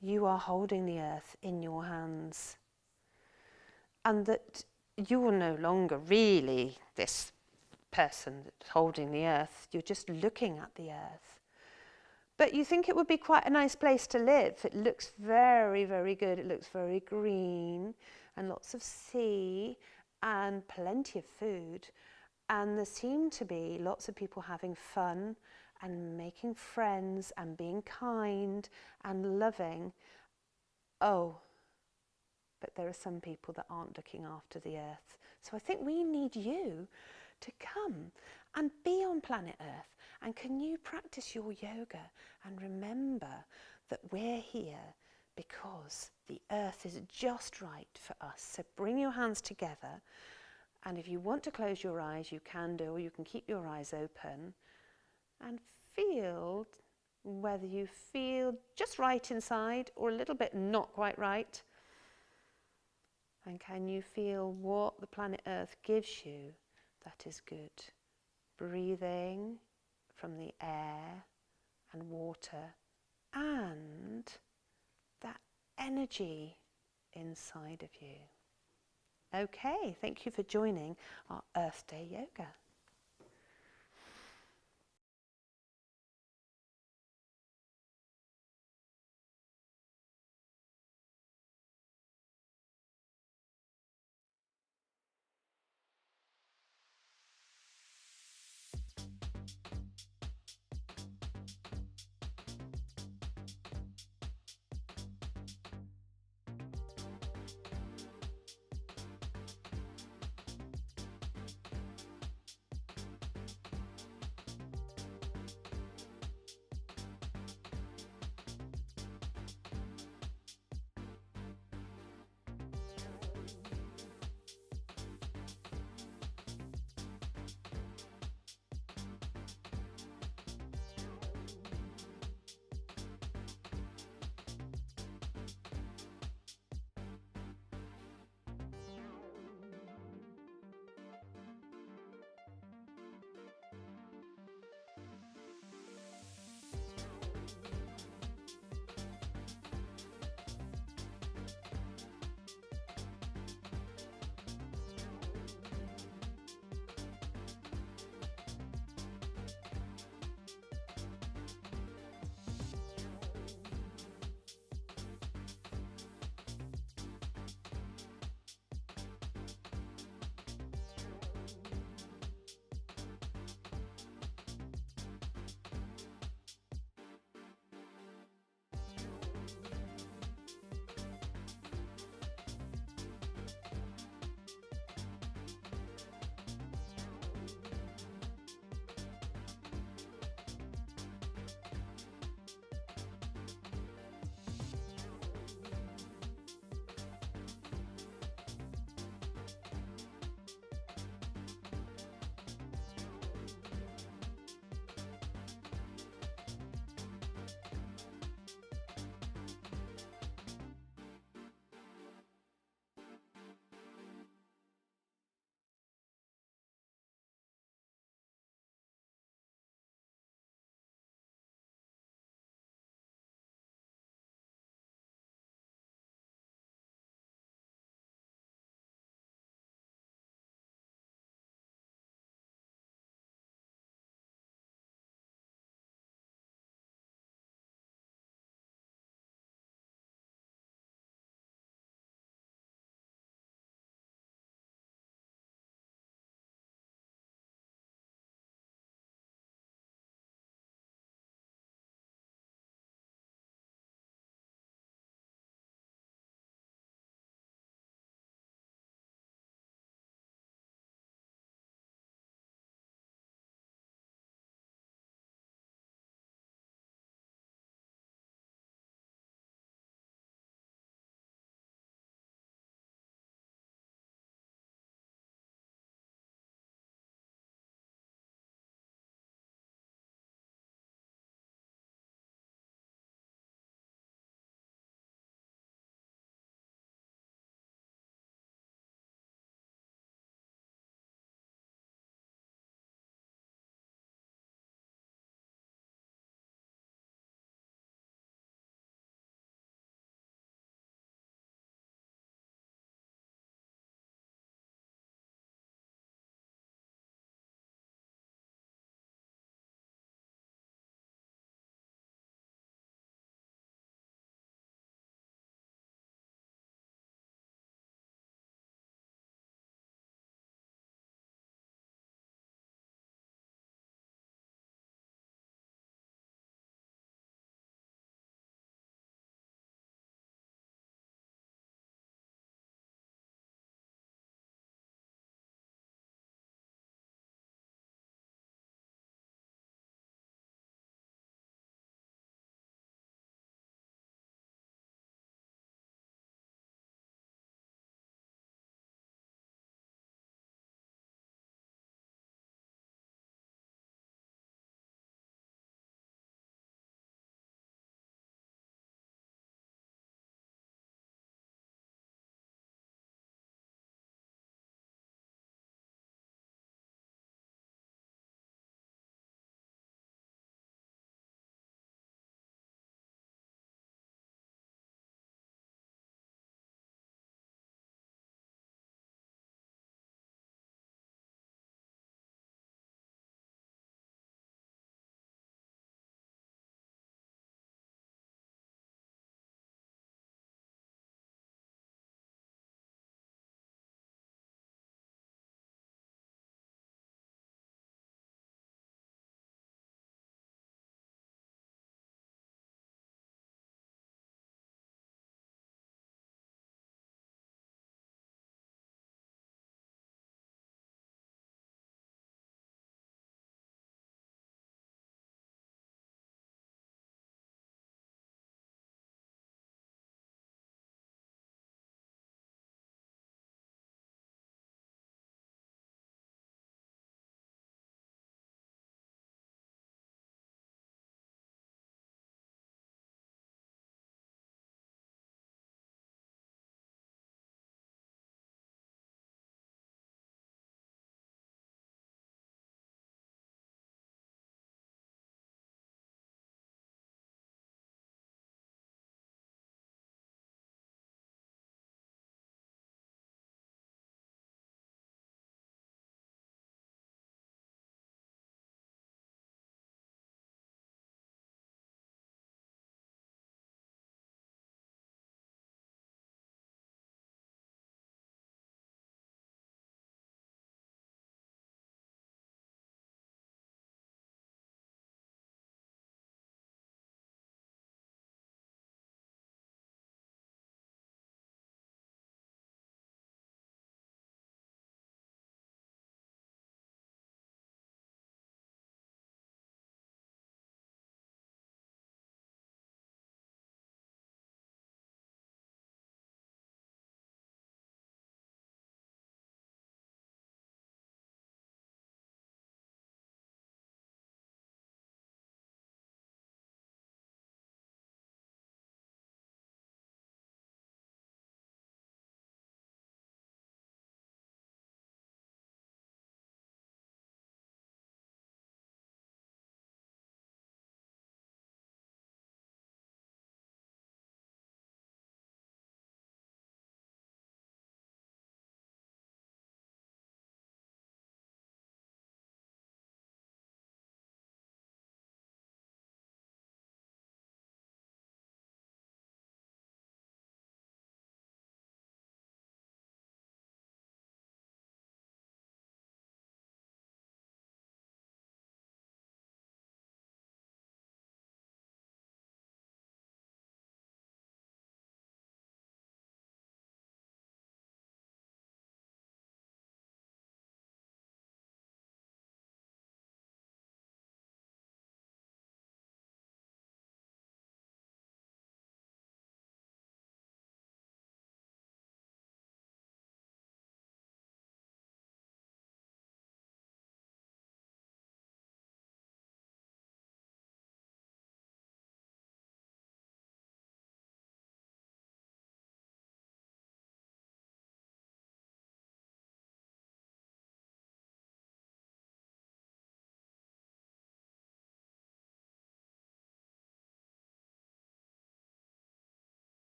[SPEAKER 3] You are holding the earth in your hands. And that you are no longer really this person that's holding the earth. You're just looking at the earth. But you think it would be quite a nice place to live. It looks very, very good. It looks very green and lots of sea and plenty of food. And there seem to be lots of people having fun and making friends and being kind and loving. Oh, but there are some people that aren't looking after the earth. So I think we need you to come and be on planet Earth. And can you practice your yoga and remember that we're here because the earth is just right for us. So bring your hands together, and if you want to close your eyes, you can do, or you can keep your eyes open and feel whether you feel just right inside or a little bit not quite right. And can you feel what the planet Earth gives you that is good? Breathing from the air and water and that energy inside of you. Okay, thank you for joining our Earth Day Yoga.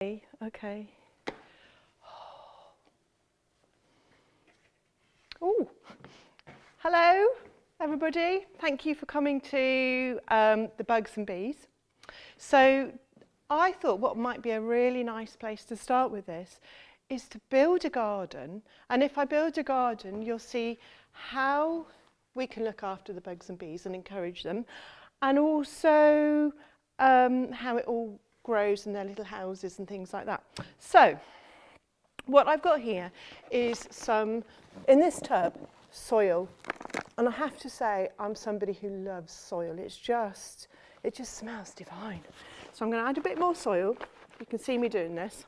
[SPEAKER 3] Okay. Oh, hello everybody. Thank you for coming to the Bugs and Bees. So I thought what might be a really nice place to start with this is to build a garden. And if I build a garden, you'll see how we can look after the bugs and bees and encourage them, and also how it all grows in their little houses and things like that. So what I've got here is some, in this tub, soil. And I have to say, I'm somebody who loves soil. It just smells divine. So I'm going to add a bit more soil. You can see me doing this.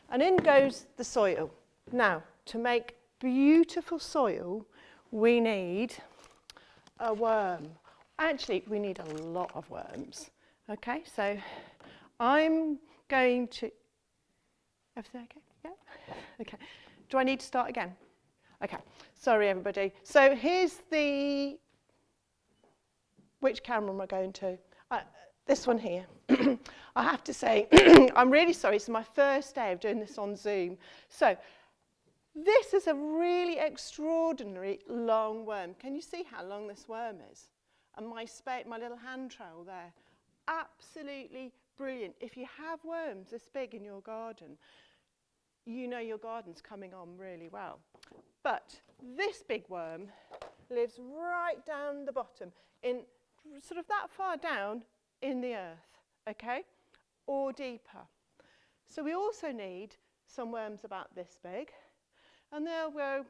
[SPEAKER 3] And in goes the soil. Now, to make beautiful soil, we need a worm. Actually, we need a lot of worms. Okay, so I'm going to... Everything okay? Yeah? Okay. Do I need to start again? Okay. Sorry, everybody. So here's the... Which camera am I going to? This one here. I have to say, I'm really sorry. It's my first day of doing this on Zoom. So this is a really extraordinary long worm. Can you see how long this worm is? And my little hand trowel there. Absolutely brilliant. If you have worms this big in your garden, you know your garden's coming on really well. But this big worm lives right down the bottom, in sort of that far down in the earth, okay, or deeper. So we also need some worms about this big, and they'll go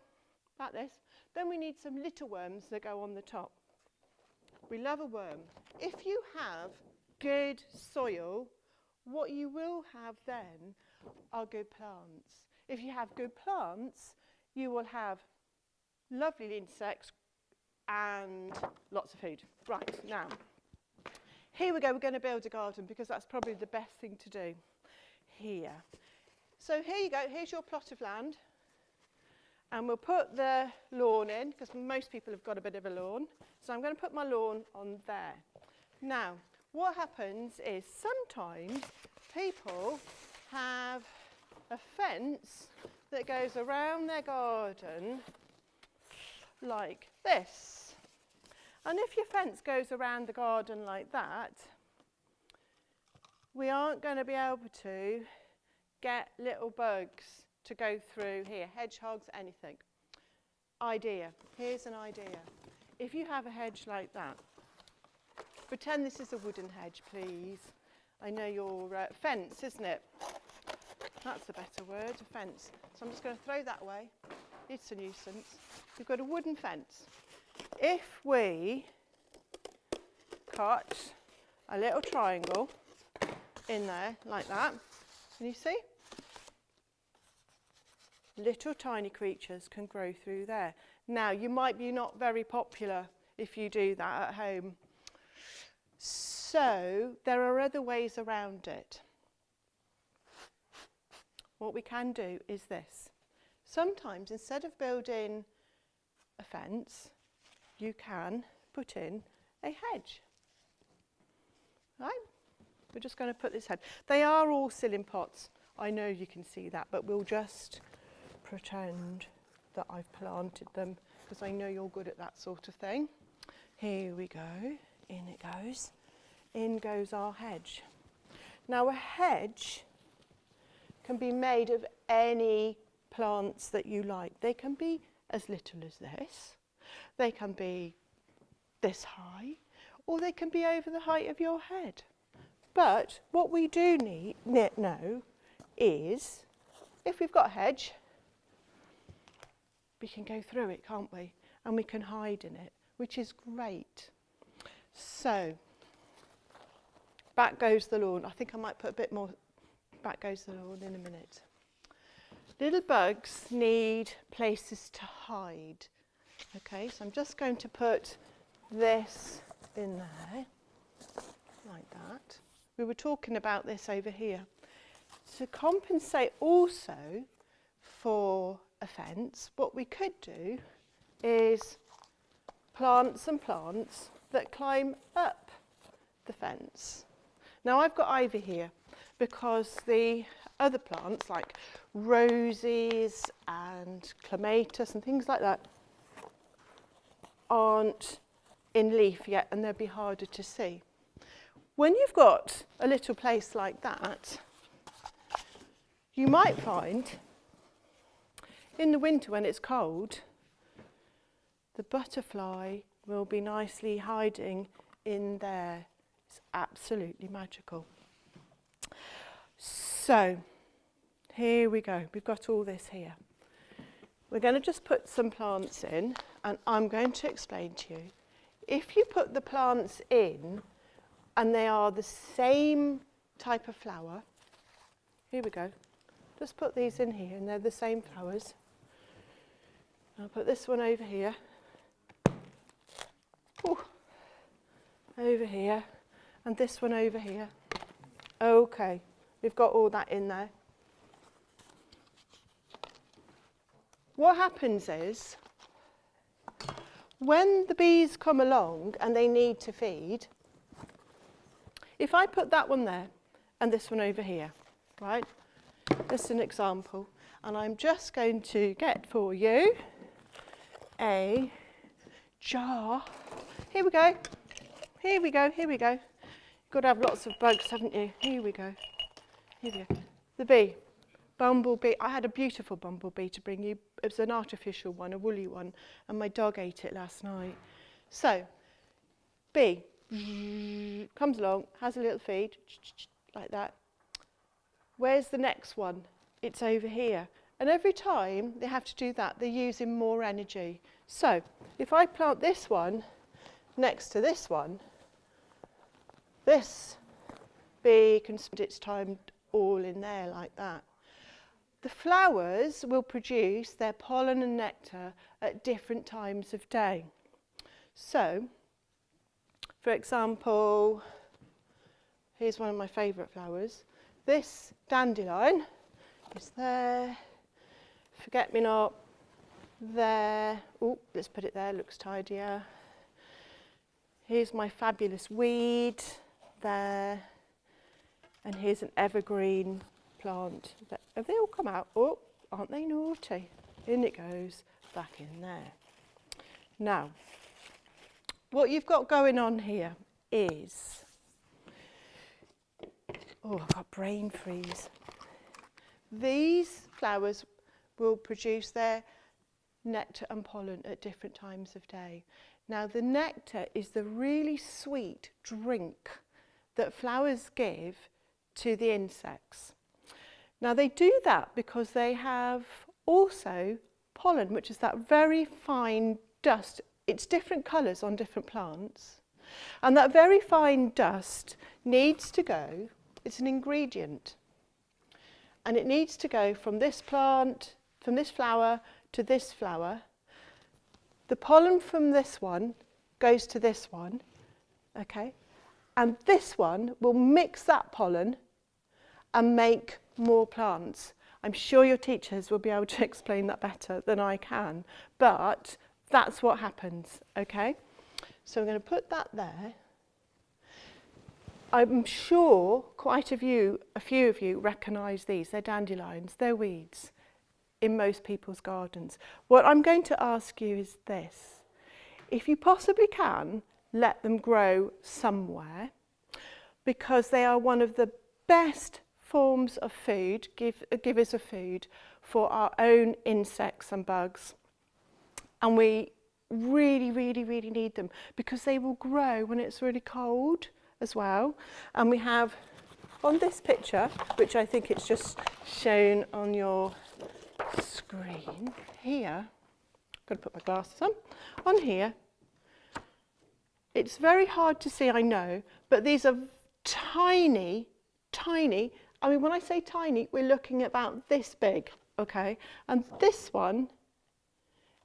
[SPEAKER 3] like this. Then we need some little worms that go on the top. We love a worm. If you have good soil, what you will have then are good plants. If you have good plants, you will have lovely insects and lots of food. Right, now, here we go. We're going to build a garden because that's probably the best thing to do here. So here you go. Here's your plot of land. And we'll put the lawn in because most people have got a bit of a lawn. So I'm going to put my lawn on there. Now, what happens is sometimes people have a fence that goes around their garden like this. And if your fence goes around the garden like that, we aren't going to be able to get little bugs to go through here, hedgehogs, anything. Idea. Here's an idea. If you have a hedge like that, pretend this is a wooden hedge, please. I know your fence, isn't it? That's a better word, a fence. So I'm just going to throw that away. It's a nuisance. We've got a wooden fence. If we cut a little triangle in there like that, can you see? Little tiny creatures can grow through there. Now, you might be not very popular if you do that at home. So there are other ways around it. What we can do is this. Sometimes, instead of building a fence, you can put in a hedge. Right? We're just going to put this hedge. They are all ceiling pots. I know you can see that, but we'll just pretend that I've planted them because I know you're good at that sort of thing. Here we go. In it goes. In goes our hedge. Now, a hedge can be made of any plants that you like. They can be as little as this. They can be this high, or they can be over the height of your head. But what we do know is, if we've got a hedge, we can go through it, can't we? And we can hide in it, which is great. So, back goes the lawn. I think I might put a bit more, back goes the lawn in a minute. Little bugs need places to hide. Okay, so I'm just going to put this in there, like that. We were talking about this over here. To compensate also for a fence, what we could do is plant some plants that climb up the fence. Now I've got ivy here, because the other plants like roses and clematis and things like that aren't in leaf yet, and they'll be harder to see. When you've got a little place like that, you might find in the winter when it's cold, the butterfly will be nicely hiding in there. It's absolutely magical. So here we go. We've got all this here. We're going to just put some plants in, and I'm going to explain to you. If you put the plants in and they are the same type of flower, here we go. Just put these in here and they're the same flowers. I'll put this one over here. Ooh. Over here, and this one over here. Okay, we've got all that in there. What happens is, when the bees come along and they need to feed, if I put that one there and this one over here, right? Just an example, and I'm just going to get for you a jar. Here we go. Here we go, here we go. You've got to have lots of bugs, haven't you? Here we go. Here we go. The bee. Bumblebee. I had a beautiful bumblebee to bring you. It was an artificial one, a woolly one, and my dog ate it last night. So, bee comes along, has a little feed, like that. Where's the next one? It's over here. And every time they have to do that, they're using more energy. So, if I plant this one next to this one, this bee can spend its time all in there like that. The flowers will produce their pollen and nectar at different times of day. So, for example, here's one of my favourite flowers. This dandelion is there, forget-me-not there. Oh, let's put it there, looks tidier. Here's my fabulous weed there, and here's an evergreen plant. Have they all come out? Oh, aren't they naughty? In it goes, back in there. Now, what you've got going on here is, oh, I've got brain freeze. These flowers will produce their nectar and pollen at different times of day. Now, the nectar is the really sweet drink that flowers give to the insects. Now, they do that because they have also pollen, which is that very fine dust. It's different colours on different plants. And that very fine dust needs to go, it's an ingredient. And it needs to go from this plant, from this flower to this flower. The pollen from this one goes to this one, okay? And this one will mix that pollen and make more plants. I'm sure your teachers will be able to explain that better than I can, but that's what happens, okay? So I'm going to put that there. I'm sure quite a few of you recognise these. They're dandelions, they're weeds in most people's gardens. What I'm going to ask you is this. If you possibly can, let them grow somewhere, because they are one of the best forms of food, givers of food for our own insects and bugs. And we really, really, really need them because they will grow when it's really cold as well. And we have on this picture, which I think it's just shown on your screen here, I'm going to put my glasses on here. It's very hard to see, I know, but these are tiny, tiny. I mean, when I say tiny, we're looking at about this big, okay? And this one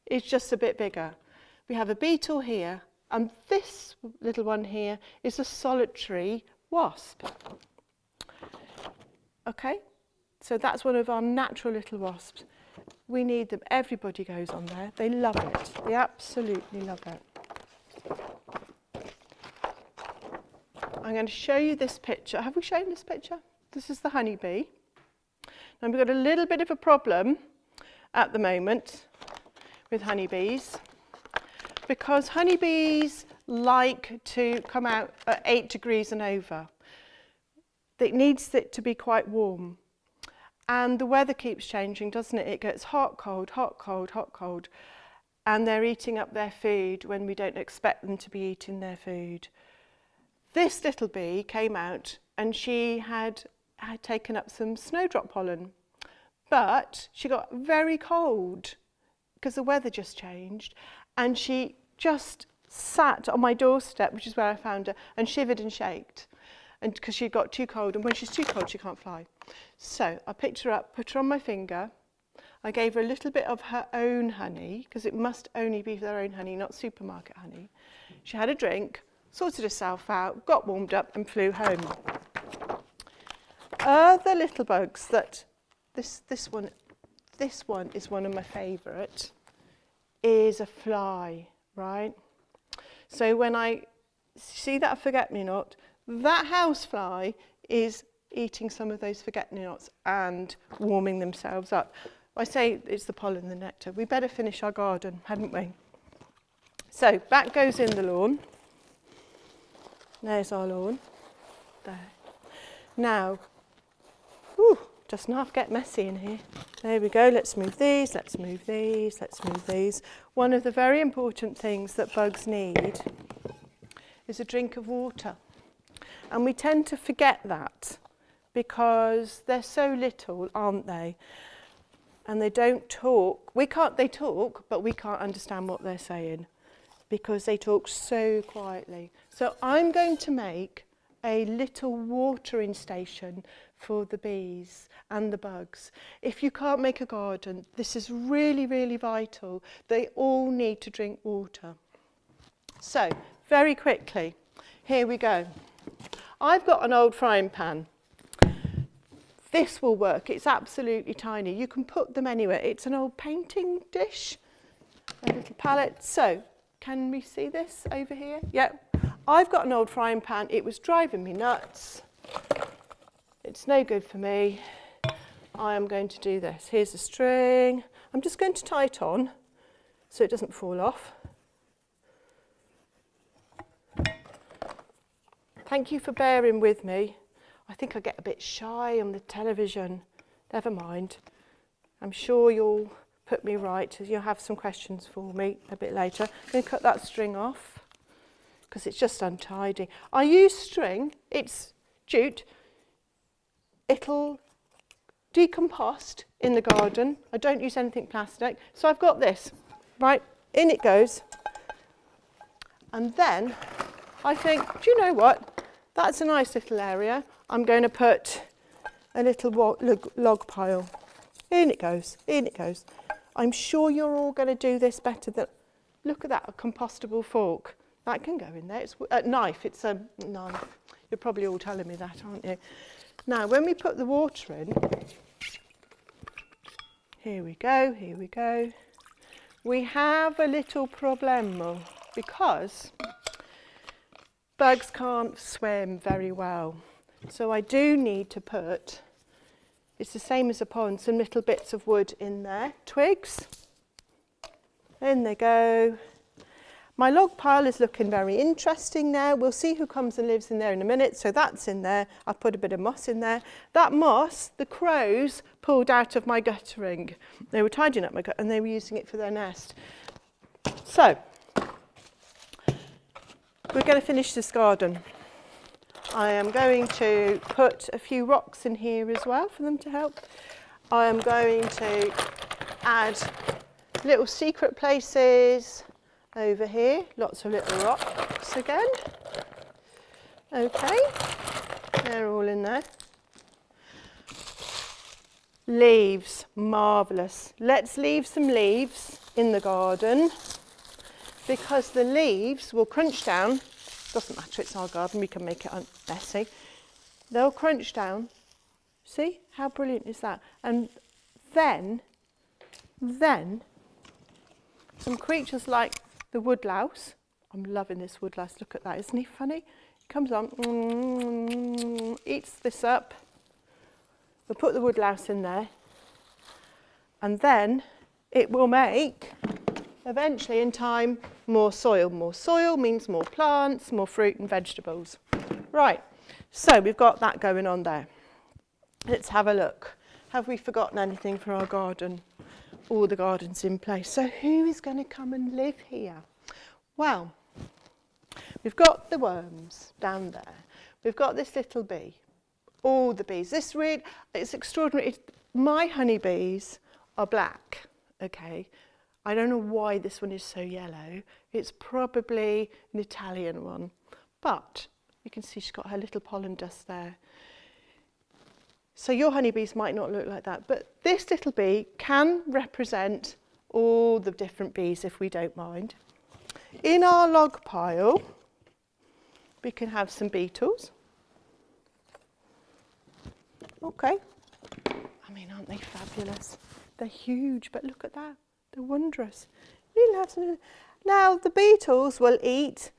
[SPEAKER 3] is just a bit bigger. We have a beetle here, and this little one here is a solitary wasp. Okay? So that's one of our natural little wasps. We need them. Everybody goes on there. They love it. They absolutely love it. I'm going to show you this picture. Have we shown this picture?
[SPEAKER 4] This is the honeybee. Now we've got a little bit of a problem at the moment with honeybees, because honeybees like to come out at 8 degrees and over. It needs it to be quite warm. And the weather keeps changing, doesn't it? It gets hot, cold, hot, cold, hot, cold. And they're eating up their food when we don't expect them to be eating their food. This little bee came out and she had taken up some snowdrop pollen. But she got very cold because the weather just changed. And she just sat on my doorstep, which is where I found her, and shivered and shaked. And because she got too cold, and when she's too cold, she can't fly. So I picked her up, put her on my finger. I gave her a little bit of her own honey, because it must only be their own honey, not supermarket honey. She had a drink, sorted herself out, got warmed up, and flew home. Other little bugs that this one is one of my favourite, is a fly, right? So when I see that forget-me-not, that housefly is eating some of those forget-me-nots and warming themselves up. I say it's the pollen, the nectar. We better finish our garden, hadn't we? So back goes in the lawn. There's our lawn. There. Now, doesn't half get messy in here. There we go. Let's move these, let's move these, let's move these. One of the very important things that bugs need is a drink of water. And we tend to forget that because they're so little, aren't they? And they don't talk. They talk, but we can't understand what they're saying because they talk so quietly. So I'm going to make a little watering station for the bees and the bugs. If you can't make a garden, this is really, really vital. They all need to drink water. So, very quickly, here we go. I've got an old frying pan. This will work. It's absolutely tiny. You can put them anywhere. It's an old painting dish, a little palette. So, can we see this over here? Yep. I've got an old frying pan. It was driving me nuts. It's no good for me. I am going to do this. Here's a string. I'm just going to tie it on so it doesn't fall off. Thank you for bearing with me. I think I get a bit shy on the television. Never mind. I'm sure you'll put me right. You'll have some questions for me a bit later. I'm going to cut that string off because it's just untidy. I use string. It's jute. It'll decompost in the garden. I don't use anything plastic. So I've got this. Right, in it goes. And then I think, do you know what? That's a nice little area. I'm going to put a little log pile. In it goes, in it goes. I'm sure you're all going to do this better than... Look at that, a compostable fork. That can go in there. It's a knife, it's a knife. You're probably all telling me that, aren't you? Now, when we put the water in, here we go, here we go. We have a little problemo because bugs can't swim very well. So I do need to put, it's the same as a pond, some little bits of wood in there. Twigs, in they go. My log pile is looking very interesting now. We'll see who comes and lives in there in a minute. So that's in there. I've put a bit of moss in there. That moss, the crows pulled out of my guttering. They were tidying up my gut and they were using it for their nest. So, we're going to finish this garden. I am going to put a few rocks in here as well for them to help. I am going to add little secret places over here, lots of little rocks again. Okay, they're all in there. Leaves, marvellous. Let's leave some leaves in the garden because the leaves will crunch down. Doesn't matter, it's our garden, we can make it messy. They'll crunch down. See, how brilliant is that? And then some creatures like the woodlouse. I'm loving this woodlouse. Look at that. Isn't he funny? He comes on, eats this up. We'll put the woodlouse in there, and then it will make, eventually in time, more soil. More soil means more plants, more fruit and vegetables. Right, so we've got that going on there. Let's have a look. Have we forgotten anything for our garden? All the gardens in place. So who is going to come and live here? Well, we've got the worms down there. We've got this little bee. All the bees. It's extraordinary. My honeybees are black, okay? I don't know why this one is so yellow. It's probably an Italian one. But you can see she's got her little pollen dust there. So your honeybees might not look like that, but this little bee can represent all the different bees if we don't mind. In our log pile, we can have some beetles. Okay. I mean, aren't they fabulous? They're huge, but look at that. They're wondrous. We'll have some. Now, the beetles will eat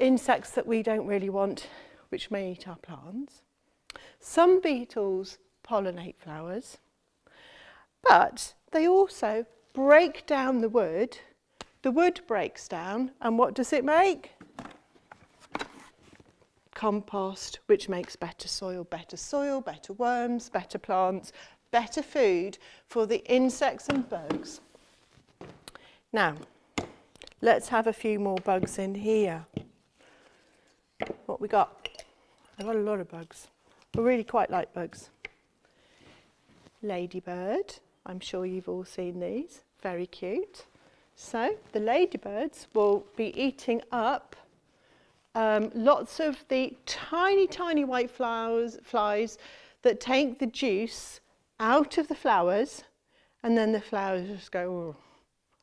[SPEAKER 4] insects that we don't really want, which may eat our plants. Some beetles pollinate flowers, but they also break down the wood. The wood breaks down, and what does it make? Compost, which makes better soil, better worms, better plants, better food for the insects and bugs. Now, let's have a few more bugs in here. What we got? I've got a lot of bugs. I really quite like bugs. Ladybird, I'm sure you've all seen these, very cute. So the ladybirds will be eating up lots of the tiny, tiny white flies that take the juice out of the flowers, and then the flowers just go,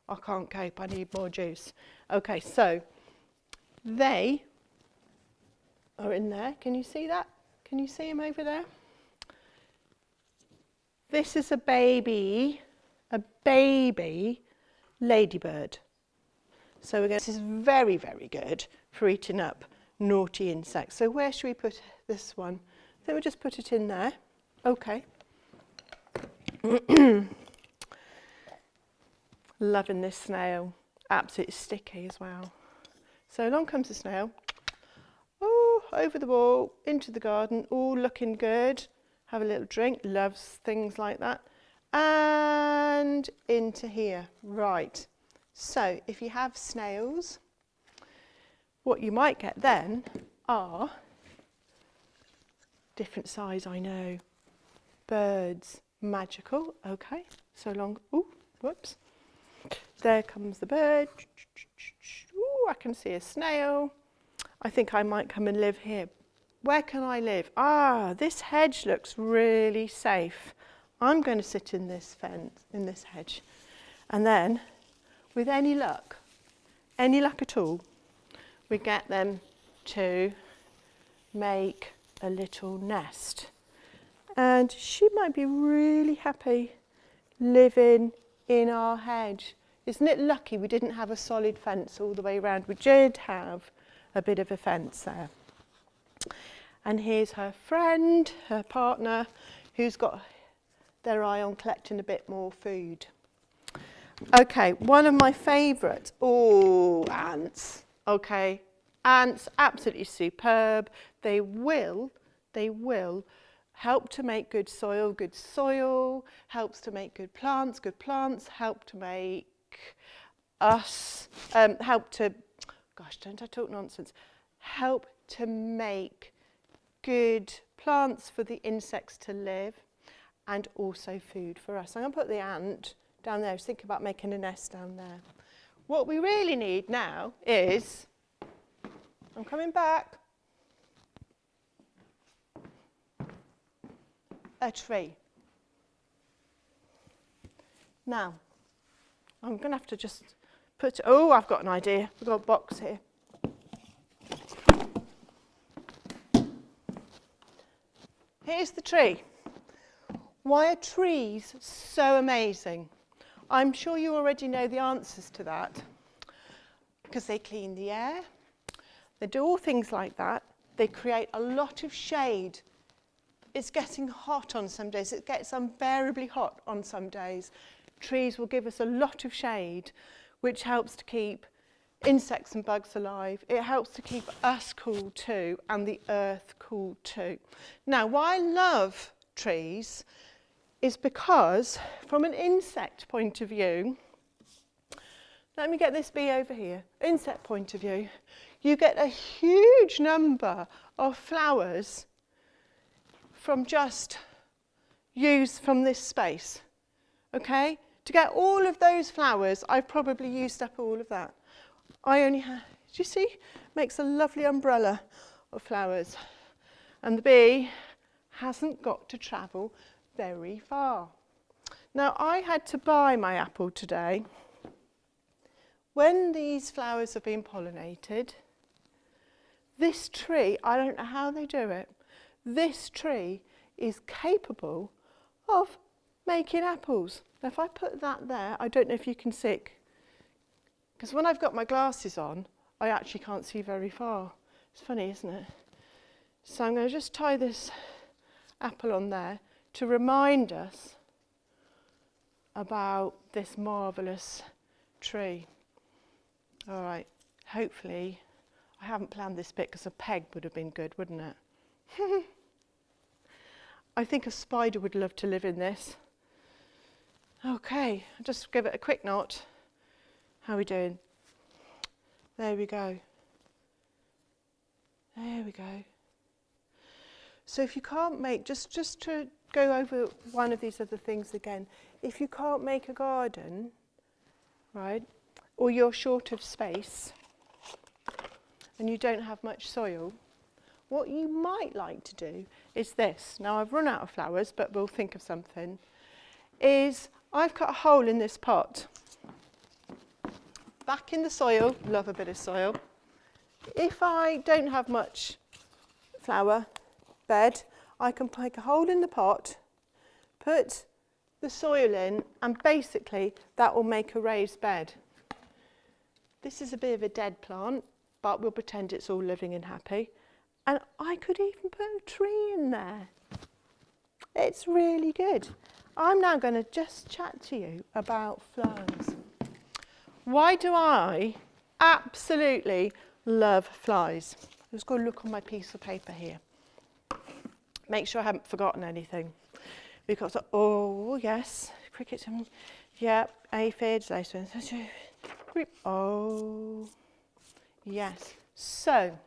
[SPEAKER 4] oh, I can't cope, I need more juice. Okay, so they are in there. Can you see that? Can you see him over there? This is a baby ladybird. So this is very, very good for eating up naughty insects. So where should we put this one? I think we'll just put it in there. Okay. Loving this snail. Absolutely sticky as well. So along comes the snail. Oh, over the wall, into the garden, all looking good. Have a little drink, loves things like that. And into here. Right. So if you have snails, what you might get then are different size, I know. Birds, magical. Okay, so long. Ooh, whoops. There comes the bird. Ooh, I can see a snail. I think I might come and live here. Where can I live? Ah, this hedge looks really safe. I'm going to sit in this fence, in this hedge. And then, with any luck at all, we get them to make a little nest. And she might be really happy living in our hedge. Isn't it lucky we didn't have a solid fence all the way around? We did have a bit of a fence there. And here's her friend, her partner, who's got their eye on collecting a bit more food. Okay, one of my favourite, ants. Okay, ants, absolutely superb. They will help to make good soil helps to make good plants help to make us, gosh, don't I talk nonsense, help to make good plants for the insects to live and also food for us. I'm going to put the ant down there. I was thinking about making a nest down there. What we really need now is, I'm coming back, a tree. Now, I'm going to have to just put, I've got an idea. We've got a box here. Here's the tree. Why are trees so amazing? I'm sure you already know the answers to that. Because they clean the air, they do all things like that. They create a lot of shade it's getting hot on some days. It gets unbearably hot on some days. Trees will give us a lot of shade, which helps to keep insects and bugs alive. It helps to keep us cool too, and the earth cool too. Now, why I love trees is because, from an insect point of view, let me get this bee over here. Insect point of view, you get a huge number of flowers from just use from this space, okay? To get all of those flowers, I've probably used up all of that. I only have, do you see? Makes a lovely umbrella of flowers. And the bee hasn't got to travel very far. Now, I had to buy my apple today. When these flowers have been pollinated, this tree, I don't know how they do it, this tree is capable of making apples. Now, if I put that there, I don't know if you can see, because when I've got my glasses on, I actually can't see very far. It's funny, isn't it? So I'm going to just tie this apple on there to remind us about this marvellous tree. All right, hopefully, I haven't planned this bit because a peg would have been good, wouldn't it? I think a spider would love to live in this. Okay, I'll just give it a quick knot. How are we doing? There we go. There we go. So if you can't make, just to go over one of these other things again, if you can't make a garden, right, or you're short of space and you don't have much soil, what you might like to do is this. Now, I've run out of flowers, but we'll think of something. Is I've cut a hole in this pot. Back in the soil, love a bit of soil. If I don't have much flower bed, I can poke a hole in the pot, put the soil in, and basically that will make a raised bed. This is a bit of a dead plant, but we'll pretend it's all living and happy. And I could even put a tree in there. It's really good. I'm now going to just chat to you about flies. Why do I absolutely love flies? I'm just going to look on my piece of paper here. Make sure I haven't forgotten anything. We've got, oh yes, crickets, yeah, aphids, lace ones. Oh, yes. So,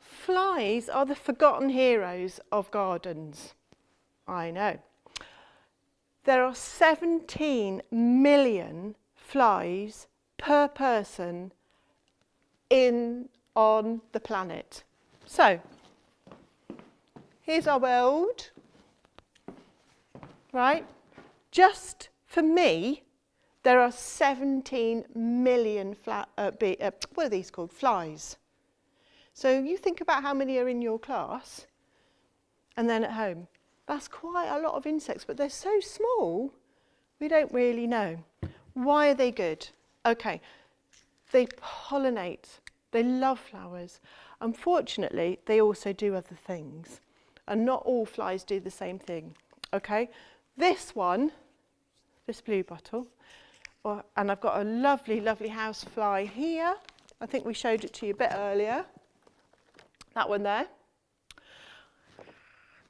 [SPEAKER 4] flies are the forgotten heroes of gardens. I know. There are 17 million flies per person on the planet. So, here's our world, right? Just for me, there are 17 million what are these called? Flies. So you think about how many are in your class and then at home. That's quite a lot of insects, but they're so small, we don't really know. Why are they good? Okay, they pollinate. They love flowers. Unfortunately, they also do other things. And not all flies do the same thing. Okay, this one, this blue bottle, and I've got a lovely, lovely house fly here. I think we showed it to you a bit earlier. That one there.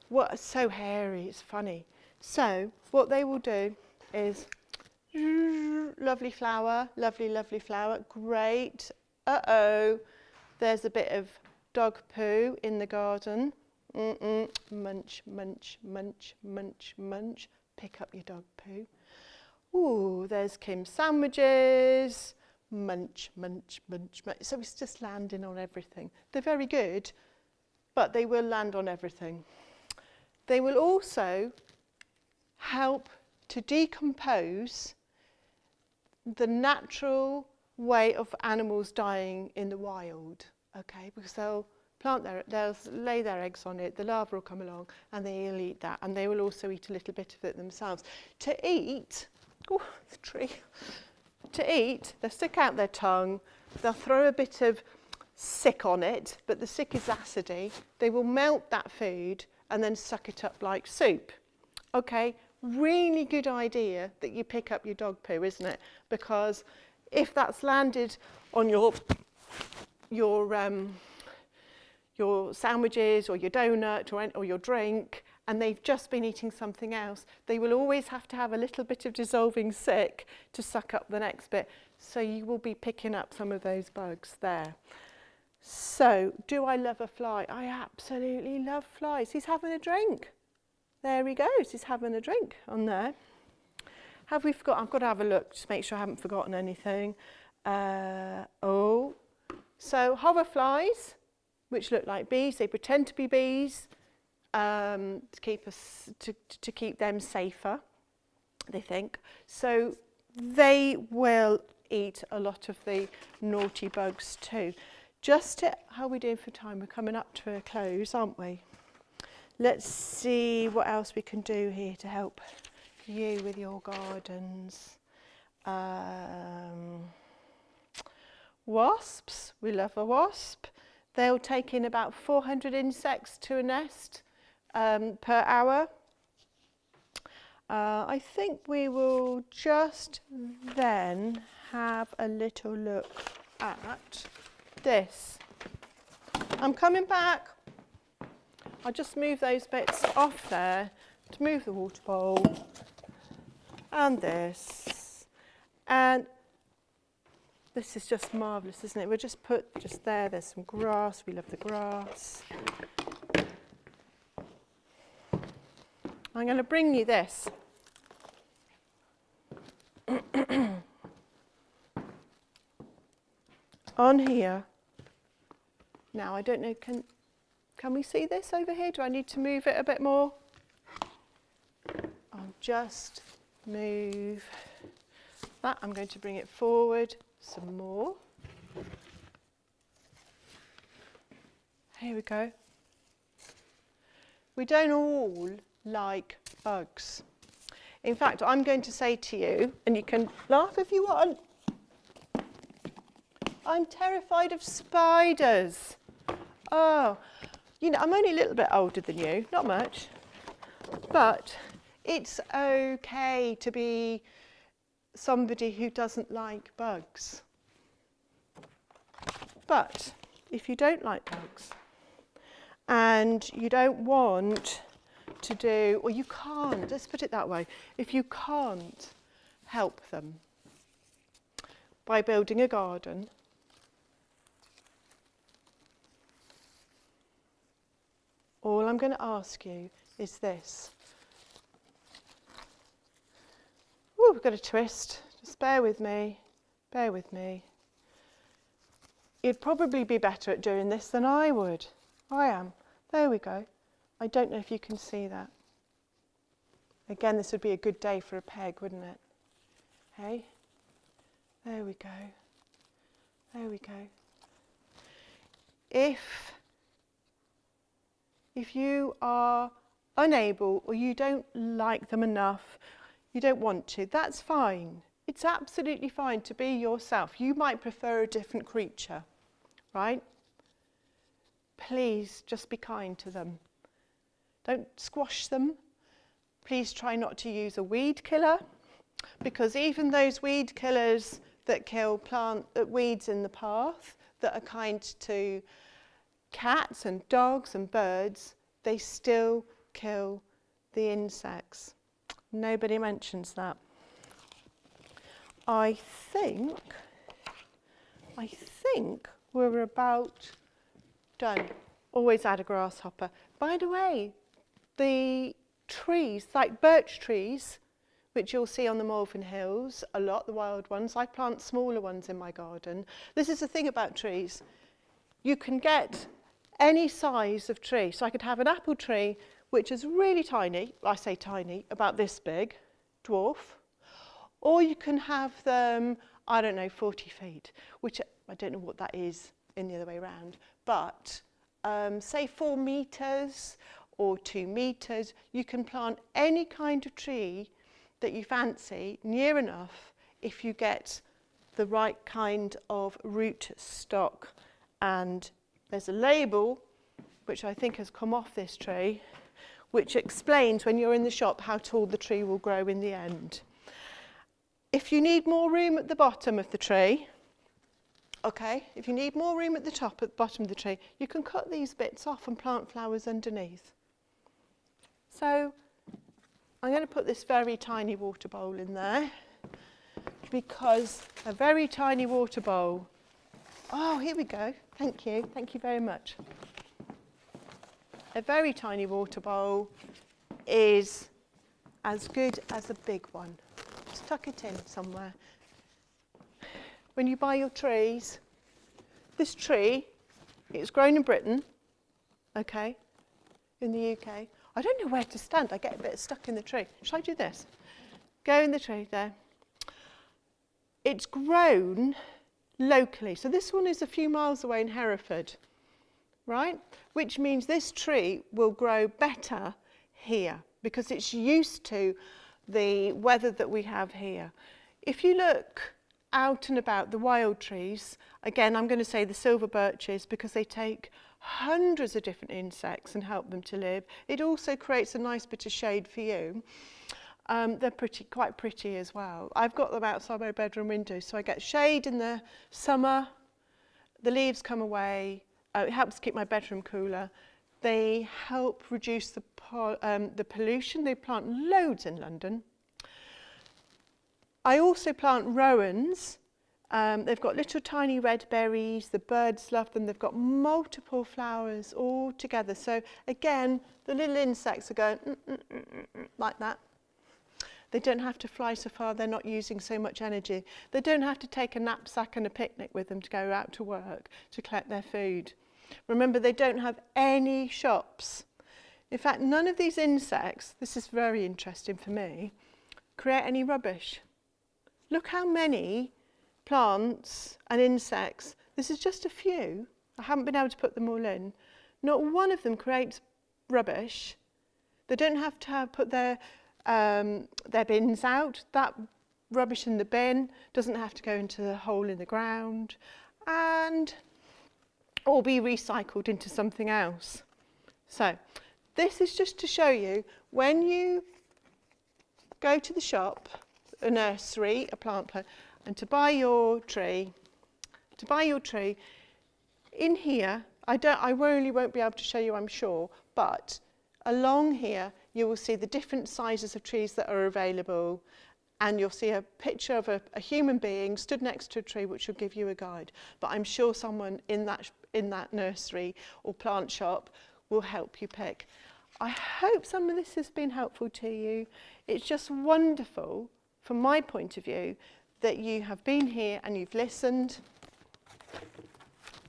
[SPEAKER 4] What, so hairy, it's funny. So what they will do is, lovely flower, lovely, lovely flower, great. Uh-oh, there's a bit of dog poo in the garden. Munch, munch, munch, munch, munch. Pick up your dog poo. Ooh, there's Kim's sandwiches. Munch, munch, munch, munch. So it's just landing on everything. They're very good, but they will land on everything. They will also help to decompose the natural way of animals dying in the wild, okay? Because they'll lay their eggs on it, the larvae will come along and they'll eat that, and they will also eat a little bit of it themselves. To eat, oh, the tree. To eat, they'll stick out their tongue, they'll throw a bit of sick on it, but the sick is acidy. They will melt that food and then suck it up like soup. Okay, really good idea that you pick up your dog poo, isn't it? Because if that's landed on your sandwiches or your donut or your drink, and they've just been eating something else, they will always have to have a little bit of dissolving sick to suck up the next bit. So you will be picking up some of those bugs there. So, do I love a fly? I absolutely love flies. He's having a drink. There he goes, he's having a drink on there. Have we forgotten? I've got to have a look to make sure I haven't forgotten anything. So hoverflies, which look like bees, they pretend to be bees to keep them safer, they think. So they will eat a lot of the naughty bugs too. How are we doing for time? We're coming up to a close, aren't we? Let's see what else we can do here to help you with your gardens. Wasps, we love a wasp. They'll take in about 400 insects to a nest per hour. I think we will just then have a little look at this. I'm coming back. I'll just move those bits off there to move the water bowl and this. And this is just marvellous, isn't it? We'll just put there's some grass. We love the grass. I'm going to bring you this. On here. Now, I don't know, can we see this over here? Do I need to move it a bit more? I'll just move that. I'm going to bring it forward some more. Here we go. We don't all like bugs. In fact, I'm going to say to you, and you can laugh if you want, I'm terrified of spiders. Oh, you know, I'm only a little bit older than you, not much, but it's okay to be somebody who doesn't like bugs. But if you don't like bugs and you don't want to do, or you can't, let's put it that way, if you can't help them by building a garden, all I'm going to ask you is this. Ooh, we've got a twist. Just bear with me. Bear with me. You'd probably be better at doing this than I would. I am. There we go. I don't know if you can see that. Again, this would be a good day for a peg, wouldn't it? Hey? There we go. There we go. If you are unable or you don't like them enough, you don't want to, that's fine. It's absolutely fine to be yourself. You might prefer a different creature, right? Please just be kind to them. Don't squash them. Please try not to use a weed killer, because even those weed killers that kill weeds in the path that are kind to cats and dogs and birds, they still kill the insects. Nobody mentions that. I think we're about done. Always add a grasshopper. By the way, the trees, like birch trees, which you'll see on the Malvern Hills, a lot, the wild ones. I plant smaller ones in my garden. This is the thing about trees. You can get any size of tree. So I could have an apple tree which is really tiny, I say tiny, about this big, dwarf, or you can have them, I don't know, 40 feet, which I don't know what that is in the other way around, but say 4 meters or 2 meters, you can plant any kind of tree that you fancy near enough if you get the right kind of root stock. And there's a label which I think has come off this tree, which explains when you're in the shop how tall the tree will grow in the end. If you need more room at the bottom of the tree, okay, if you need more room at the bottom of the tree, you can cut these bits off and plant flowers underneath. So I'm going to put this very tiny water bowl in there, because a very tiny water bowl, oh, here we go, thank you very much. A very tiny water bowl is as good as a big one. Just tuck it in somewhere. When you buy your trees, this tree, it's grown in Britain, okay, in the UK. I don't know where to stand, I get a bit stuck in the tree. Shall I do this? Go in the tree there. It's grown locally, so this one is a few miles away in Hereford, right? Which means this tree will grow better here because it's used to the weather that we have here. If you look out and about the wild trees, again, I'm going to say the silver birches because they take hundreds of different insects and help them to live. It also creates a nice bit of shade for you. They're quite pretty as well. I've got them outside my bedroom window, so I get shade in the summer, the leaves come away, it helps keep my bedroom cooler. They help reduce the pollution. They plant loads in London. I also plant rowans. They've got little tiny red berries. The birds love them. They've got multiple flowers all together. So again, the little insects are going like that. They don't have to fly so far. They're not using so much energy. They don't have to take a knapsack and a picnic with them to go out to work to collect their food. Remember, they don't have any shops. In fact, none of these insects, this is very interesting for me, create any rubbish. Look how many plants and insects, this is just a few, I haven't been able to put them all in, not one of them creates rubbish. They don't have to put their bins out. That rubbish in the bin doesn't have to go into the hole in the ground and or be recycled into something else. So this is just to show you when you go to the shop, a nursery, a plant plan, and to buy your tree, in here, I really won't be able to show you, I'm sure, but along here you will see the different sizes of trees that are available, and you'll see a picture of a human being stood next to a tree, which will give you a guide. But I'm sure someone in that nursery or plant shop will help you pick. I hope some of this has been helpful to you. It's just wonderful, from my point of view, that you have been here and you've listened.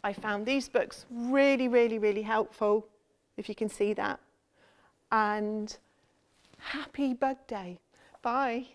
[SPEAKER 4] I found these books really, really, really helpful, if you can see that. And happy Bug Day. Bye.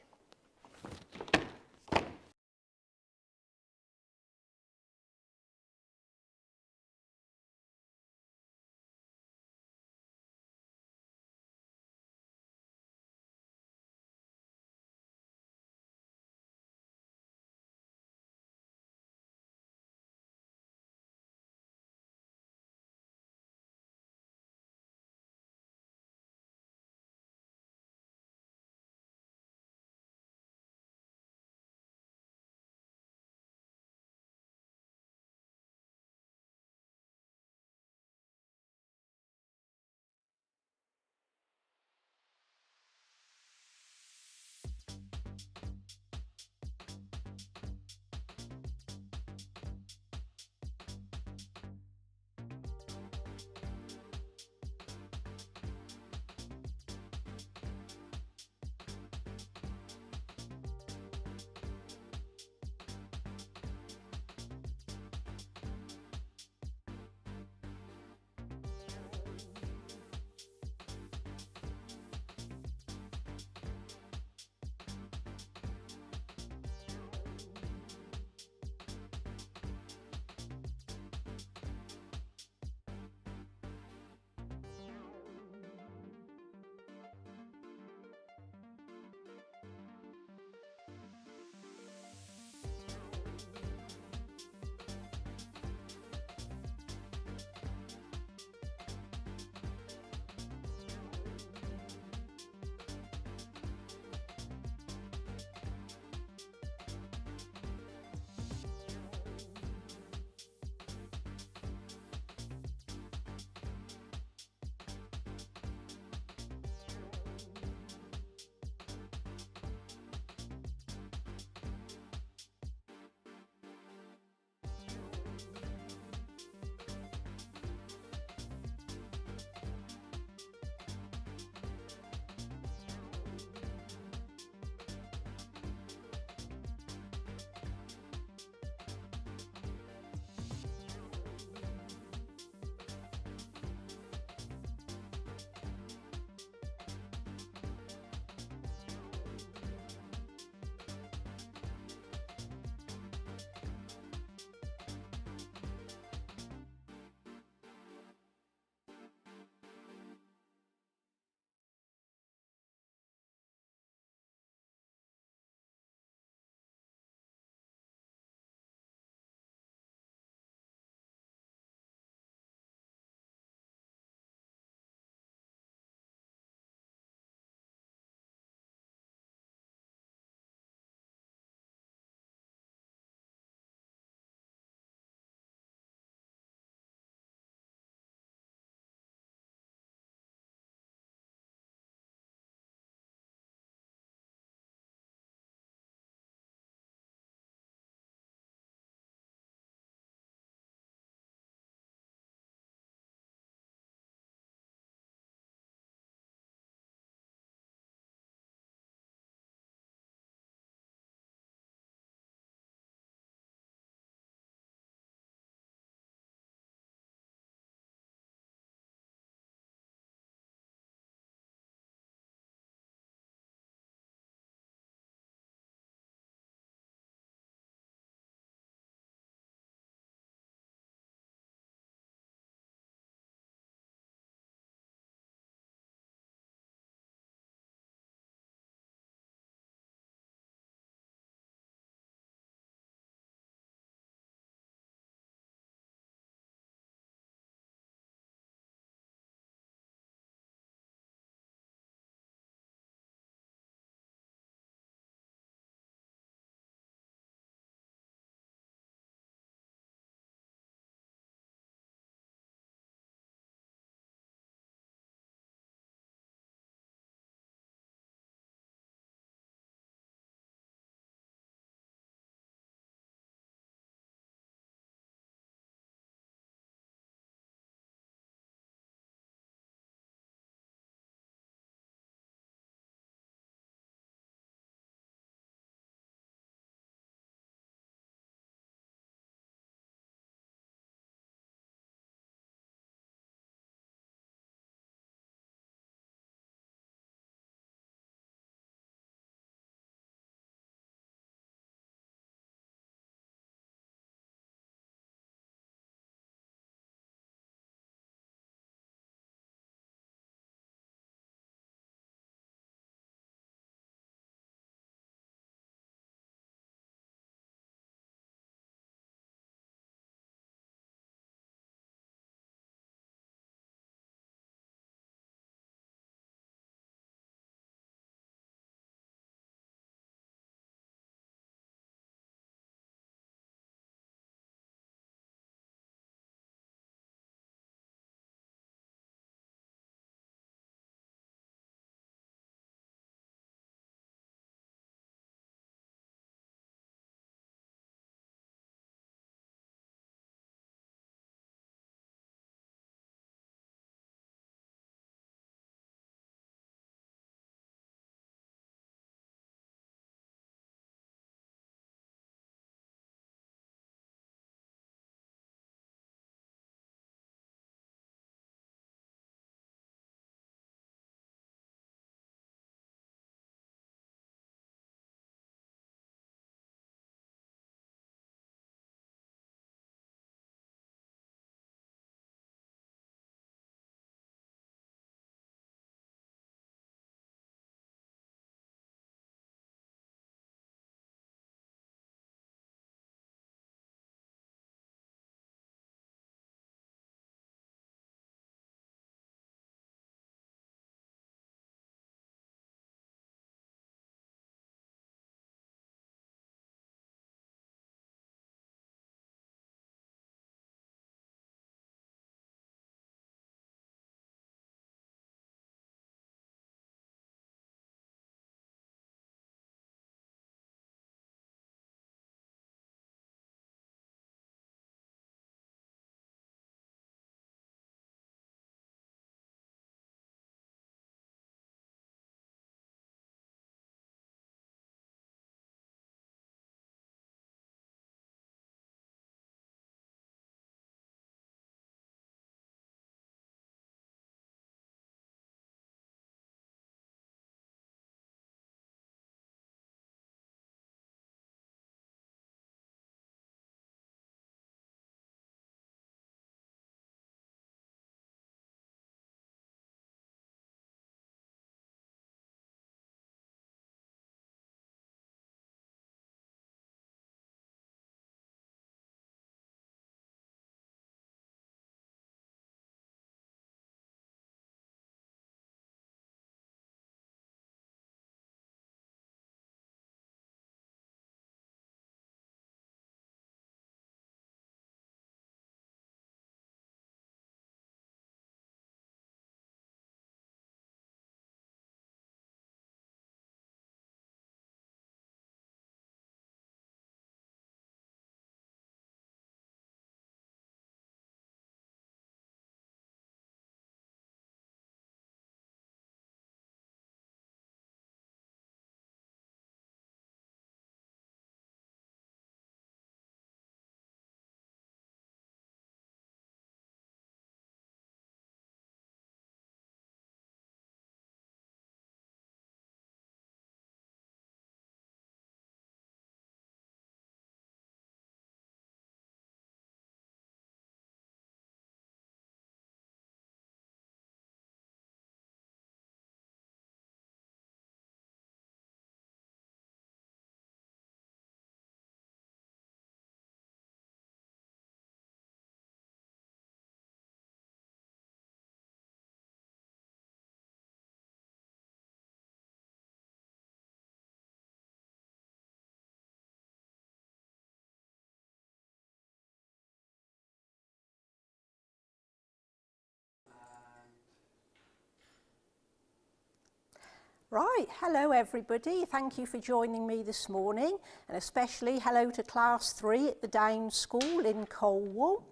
[SPEAKER 5] Right, hello everybody. Thank you for joining me this morning, and especially hello to Class 3 at the Downs School in Colwell.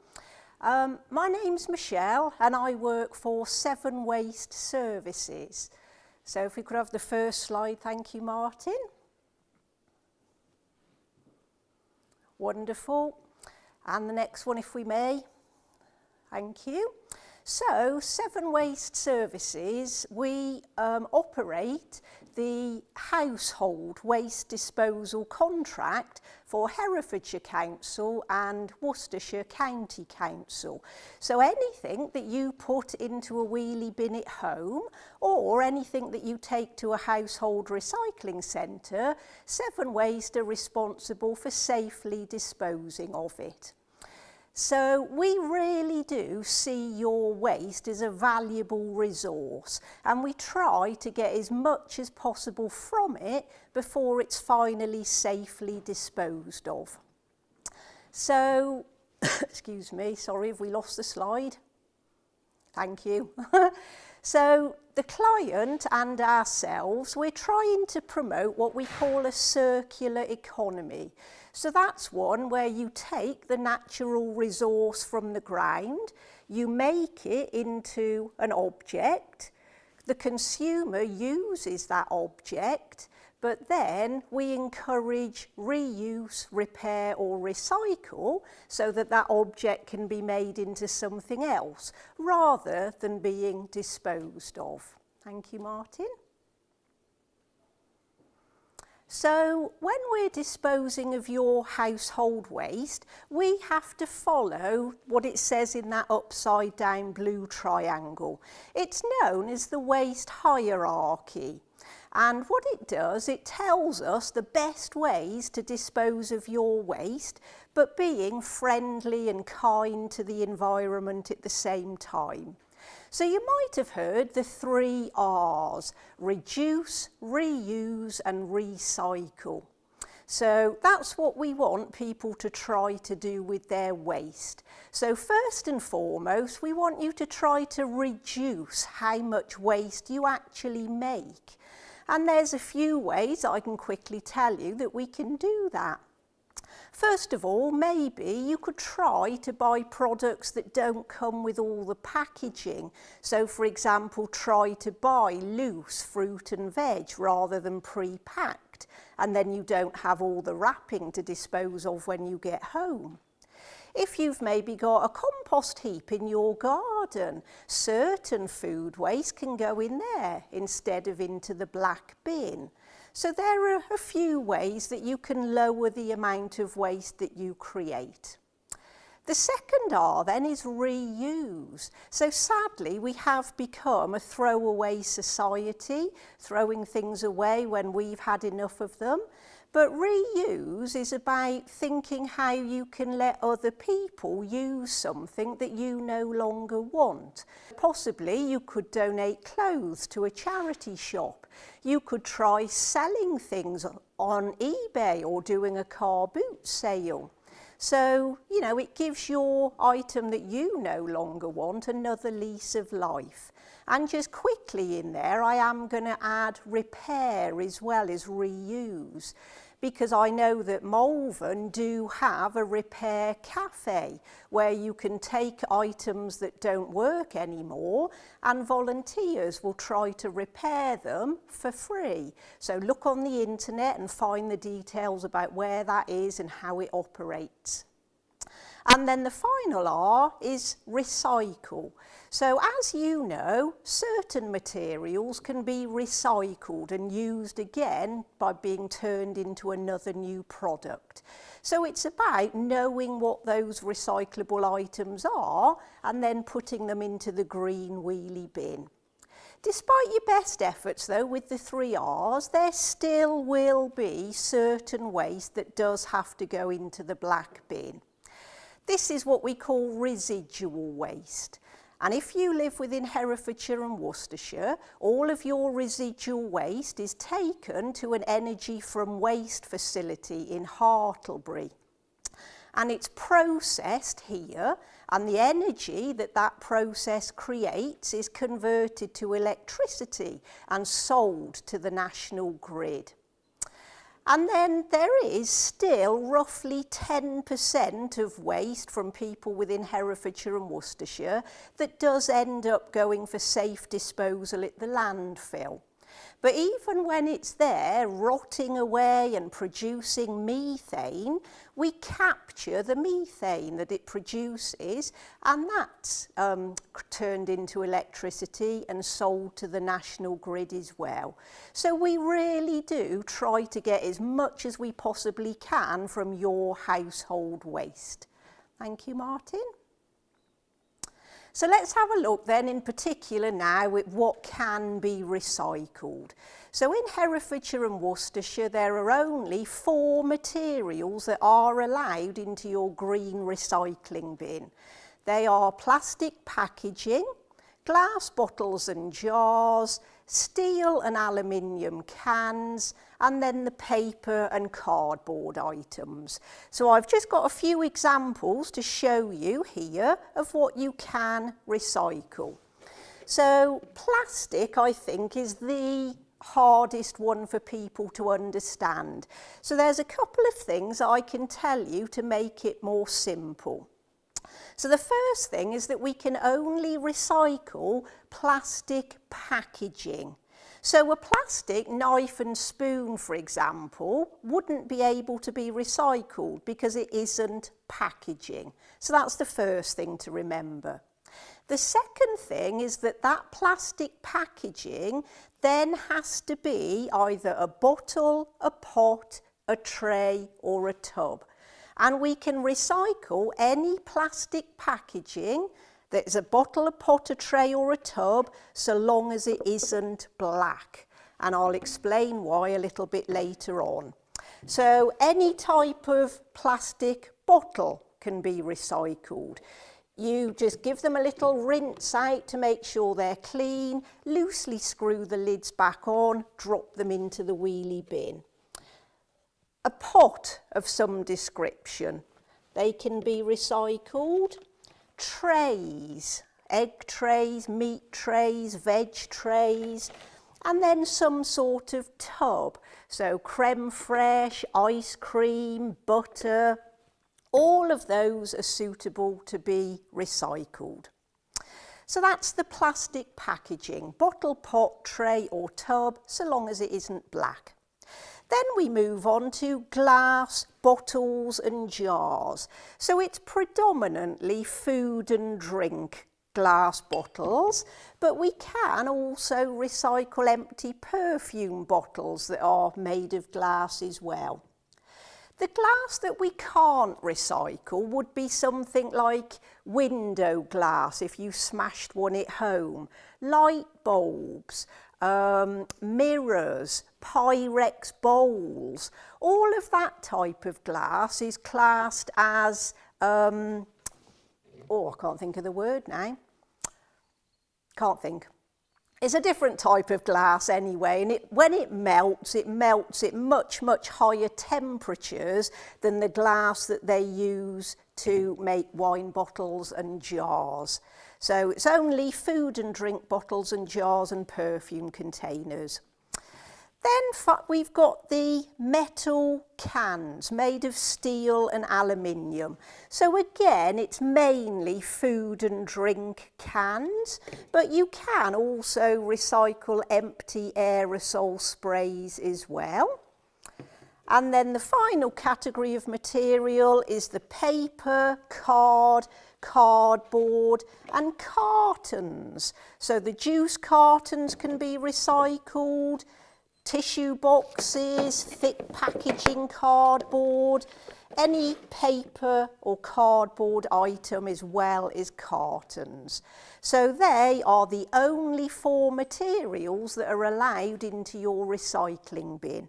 [SPEAKER 5] My name's Michelle and I work for 7 Waste Services. So if we could have the first slide, thank you, Martin. Wonderful. And the next one, if we may. Thank you. So, 7 Waste Services, we operate the household waste disposal contract for Herefordshire Council and Worcestershire County Council. So anything that you put into a wheelie bin at home or anything that you take to a household recycling centre, 7 Waste are responsible for safely disposing of it. So we really do see your waste as a valuable resource, and we try to get as much as possible from it before it's finally safely disposed of. So, excuse me, sorry, have we lost the slide? Thank you. So the client and ourselves, we're trying to promote what we call a circular economy. So that's one where you take the natural resource from the ground, you make it into an object, the consumer uses that object, but then we encourage reuse, repair or recycle so that that object can be made into something else rather than being disposed of. Thank you, Martin. So when we're disposing of your household waste, we have to follow what it says in that upside down blue triangle. It's known as the waste hierarchy. And what it does, it tells us the best ways to dispose of your waste, but being friendly and kind to the environment at the same time. So you might have heard the 3 R's: reduce, reuse and recycle. So that's what we want people to try to do with their waste. So first and foremost, we want you to try to reduce how much waste you actually make. And there's a few ways I can quickly tell you that we can do that. First of all, maybe you could try to buy products that don't come with all the packaging. So for example, try to buy loose fruit and veg rather than pre-packed, and then you don't have all the wrapping to dispose of when you get home. If you've maybe got a compost heap in your garden, certain food waste can go in there instead of into the black bin. So there are a few ways that you can lower the amount of waste that you create. The second R then is reuse. So sadly, we have become a throwaway society, throwing things away when we've had enough of them. But reuse is about thinking how you can let other people use something that you no longer want. Possibly you could donate clothes to a charity shop. You could try selling things on eBay or doing a car boot sale. So, you know, it gives your item that you no longer want another lease of life. And just quickly in there, I am going to add repair as well as reuse, because I know that Malvern do have a repair cafe where you can take items that don't work anymore and volunteers will try to repair them for free. So look on the internet and find the details about where that is and how it operates. And then the final R is recycle. So as you know, certain materials can be recycled and used again by being turned into another new product. So it's about knowing what those recyclable items are and then putting them into the green wheelie bin. Despite your best efforts though with the 3 R's, there still will be certain waste that does have to go into the black bin. This is what we call residual waste. And if you live within Herefordshire and Worcestershire, all of your residual waste is taken to an energy from waste facility in Hartlebury. and it's processed here, and the energy that that process creates is converted to electricity and sold to the national grid. And then there is still roughly 10% of waste from people within Herefordshire and Worcestershire that does end up going for safe disposal at the landfill. But even when it's there, rotting away and producing methane, we capture the methane that it produces, and that's turned into electricity and sold to the national grid as well. So we really do try to get as much as we possibly can from your household waste. Thank you, Martin. So let's have a look then in particular now at what can be recycled. So in Herefordshire and Worcestershire there are only 4 materials that are allowed into your green recycling bin. They are plastic packaging, glass bottles and jars, steel and aluminium cans, and then the paper and cardboard items. So I've just got a few examples to show you here of what you can recycle. So plastic, I think, is the hardest one for people to understand. So there's a couple of things I can tell you to make it more simple. So the first thing is that we can only recycle plastic packaging. So a plastic knife and spoon, for example, wouldn't be able to be recycled because it isn't packaging. So that's the first thing to remember. The second thing is that that plastic packaging then has to be either a bottle, a pot, a tray or a tub. And we can recycle any plastic packaging that's a bottle, a pot, a tray or a tub, so long as it isn't black. And I'll explain why a little bit later on. So any type of plastic bottle can be recycled. You just give them a little rinse out to make sure they're clean, loosely screw the lids back on, drop them into the wheelie bin. A pot of some description, they can be recycled. Trays, egg trays, meat trays, veg trays, and then some sort of tub. So creme fraiche, ice cream, butter, all of those are suitable to be recycled. So that's the plastic packaging, bottle, pot, tray or tub, so long as it isn't black. Then we move on to glass, bottles and jars. So it's predominantly food and drink glass bottles, but we can also recycle empty perfume bottles that are made of glass as well. The glass that we can't recycle would be something like window glass if you smashed one at home, light bulbs, mirrors, Pyrex bowls. All of that type of glass is classed as, I can't think of the word now. Can't think. It's a different type of glass anyway, and when it melts at much, much higher temperatures than the glass that they use to make wine bottles and jars. So it's only food and drink bottles and jars and perfume containers. Then we've got the metal cans made of steel and aluminium. So again, it's mainly food and drink cans, but you can also recycle empty aerosol sprays as well. And then the final category of material is the paper, cardboard and cartons. So the juice cartons can be recycled, tissue boxes, thick packaging cardboard, any paper or cardboard item as well as cartons. So they are the only 4 materials that are allowed into your recycling bin.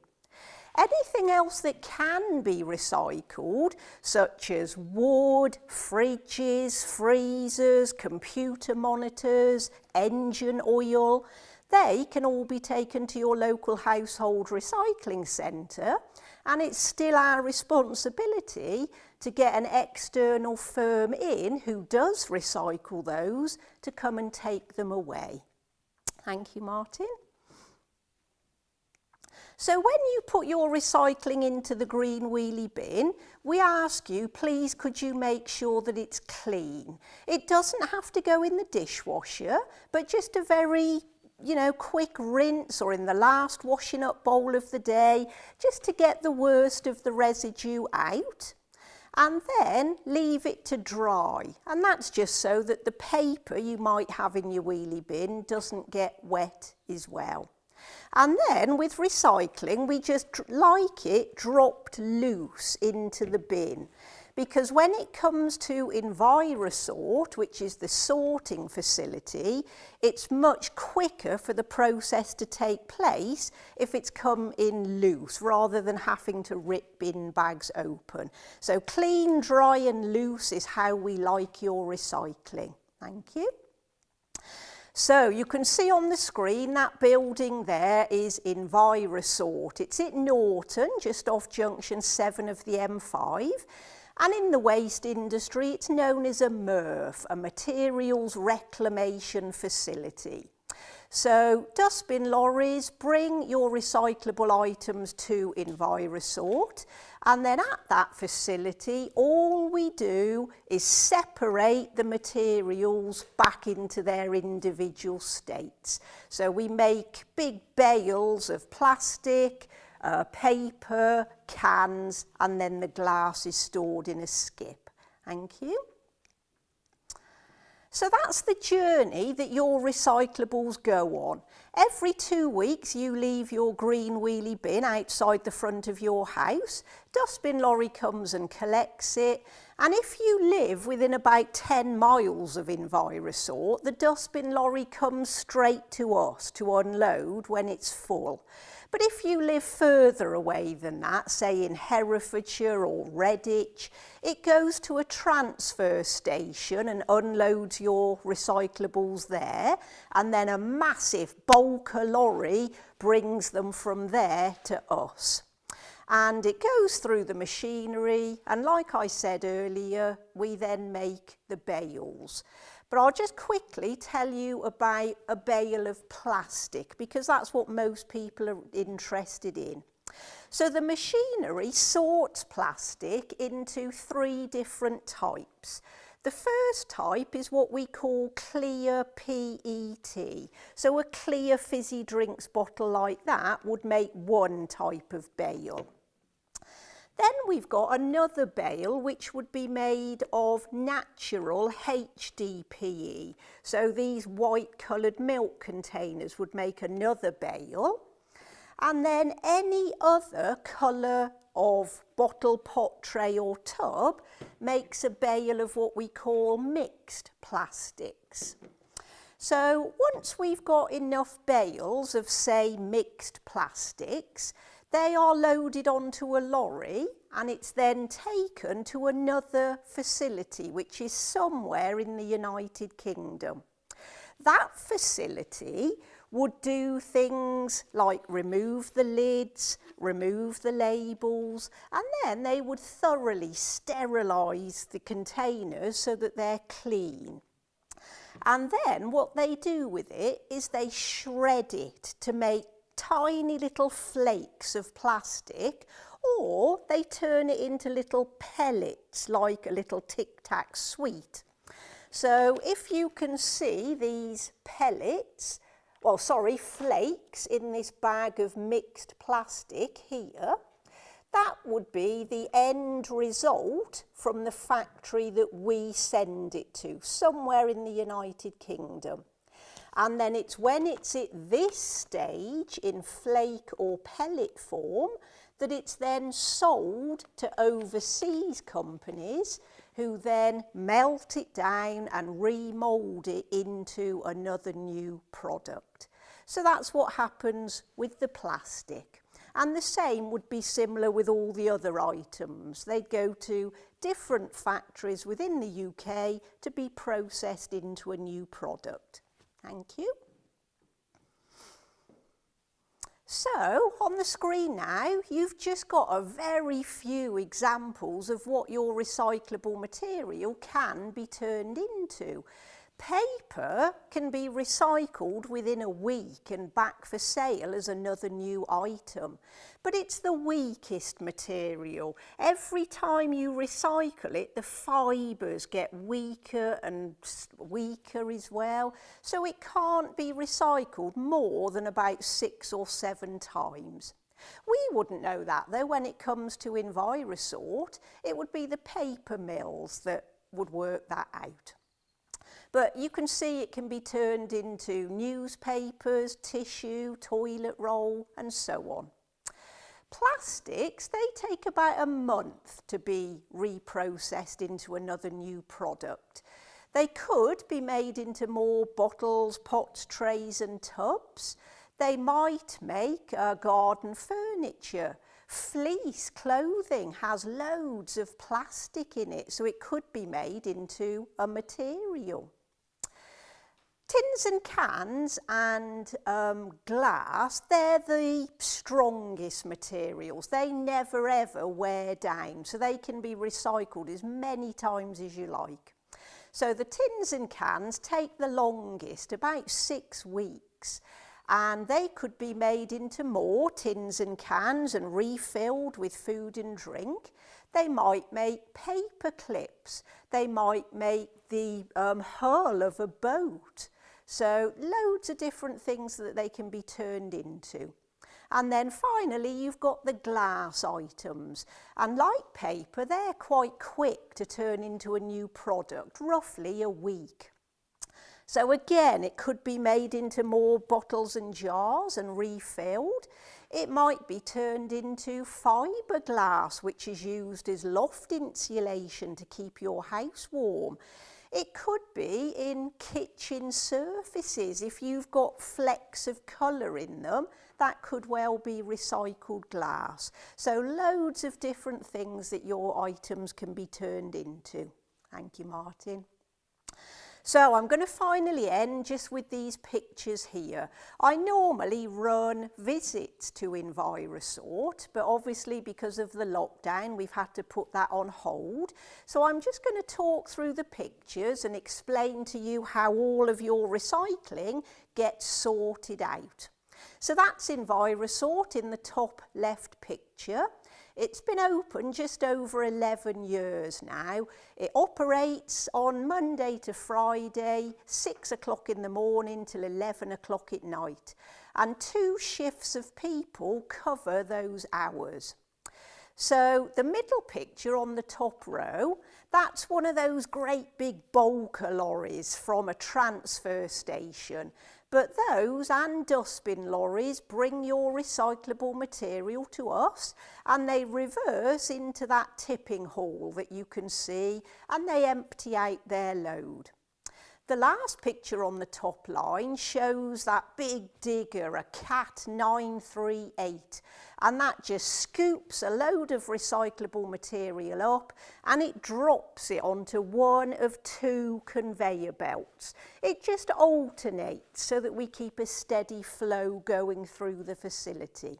[SPEAKER 5] Anything else that can be recycled, such as wood, fridges, freezers, computer monitors, engine oil, they can all be taken to your local household recycling centre, and it's still our responsibility to get an external firm in who does recycle those to come and take them away. Thank you, Martin. So when you put your recycling into the green wheelie bin, we ask you, please could you make sure that it's clean? It doesn't have to go in the dishwasher, but just a very, quick rinse or in the last washing up bowl of the day, just to get the worst of the residue out. And then leave it to dry. And that's just so that the paper you might have in your wheelie bin doesn't get wet as well. And then with recycling, we just like it dropped loose into the bin. Because when it comes to EnviroSort, which is the sorting facility, it's much quicker for the process to take place if it's come in loose, rather than having to rip bin bags open. So clean, dry and loose is how we like your recycling. Thank you. So you can see on the screen that building there is EnviroSort. It's at Norton, just off junction 7 of the M5. And in the waste industry, it's known as a MRF, a materials reclamation facility. So dustbin lorries bring your recyclable items to EnviroSort, and then at that facility, all we do is separate the materials back into their individual states. So we make big bales of plastic, paper, cans, and then the glass is stored in a skip. Thank you. So that's the journey that your recyclables go on. Every 2 weeks you leave your green wheelie bin outside the front of your house. Dustbin lorry comes and collects it. And if you live within about 10 miles of EnviroSort, the dustbin lorry comes straight to us to unload when it's full. But if you live further away than that, say in Herefordshire or Redditch, it goes to a transfer station and unloads your recyclables there, and then a massive bulker lorry brings them from there to us. And it goes through the machinery, and like I said earlier, we then make the bales. But I'll just quickly tell you about a bale of plastic, because that's what most people are interested in. So the machinery sorts plastic into 3 different types. The first type is what we call clear PET. So a clear fizzy drinks bottle like that would make one type of bale. Then we've got another bale which would be made of natural HDPE. So these white coloured milk containers would make another bale. And then any other colour of bottle, pot, tray or tub makes a bale of what we call mixed plastics. So once we've got enough bales of, say, mixed plastics, they are loaded onto a lorry and it's then taken to another facility, which is somewhere in the United Kingdom. That facility would do things like remove the lids, remove the labels, and then they would thoroughly sterilise the containers so that they're clean. And then what they do with it is they shred it to make tiny little flakes of plastic, or they turn it into little pellets like a little Tic Tac sweet. So if you can see these pellets, flakes in this bag of mixed plastic here, that would be the end result from the factory that we send it to, somewhere in the United Kingdom. And then it's when it's at this stage in flake or pellet form that it's then sold to overseas companies who then melt it down and remould it into another new product. So that's what happens with the plastic. And the same would be similar with all the other items. They'd go to different factories within the UK to be processed into a new product. Thank you. So on the screen now, you've just got a very few examples of what your recyclable material can be turned into. Paper can be recycled within a week and back for sale as another new item. But it's the weakest material. Every time you recycle it, the fibres get weaker and weaker as well. So it can't be recycled more than about 6 or 7 times. We wouldn't know that though when it comes to Envirosort. It would be the paper mills that would work that out. But you can see it can be turned into newspapers, tissue, toilet roll, and so on. Plastics, they take about a month to be reprocessed into another new product. They could be made into more bottles, pots, trays and tubs. They might make garden furniture. Fleece clothing has loads of plastic in it, so it could be made into a material. Tins and cans and glass, they're the strongest materials. They never ever wear down, so they can be recycled as many times as you like. So the tins and cans take the longest, about 6 weeks. And they could be made into more tins and cans and refilled with food and drink. They might make paper clips. They might make the hull of a boat. So loads of different things that they can be turned into. And then finally you've got the glass items. And like paper, they're quite quick to turn into a new product, roughly a week. So again, it could be made into more bottles and jars and refilled. It might be turned into fiberglass, which is used as loft insulation to keep your house warm. It could be in kitchen surfaces. If you've got flecks of colour in them, that could well be recycled glass. So loads of different things that your items can be turned into. Thank you, Martin. So I'm going to finally end just with these pictures here. I normally run visits to Envirosort, but obviously because of the lockdown, we've had to put that on hold. So I'm just going to talk through the pictures and explain to you how all of your recycling gets sorted out. So that's Envirosort in the top left picture. It's been open just over 11 years now. It operates on Monday to Friday, 6 o'clock in the morning till 11 o'clock at night. And 2 shifts of people cover those hours. So the middle picture on the top row, that's one of those great big bulker lorries from a transfer station. But those and dustbin lorries bring your recyclable material to us and they reverse into that tipping hall that you can see and they empty out their load. The last picture on the top line shows that big digger, a Cat 938, and that just scoops a load of recyclable material up and it drops it onto one of 2 conveyor belts. It just alternates so that we keep a steady flow going through the facility.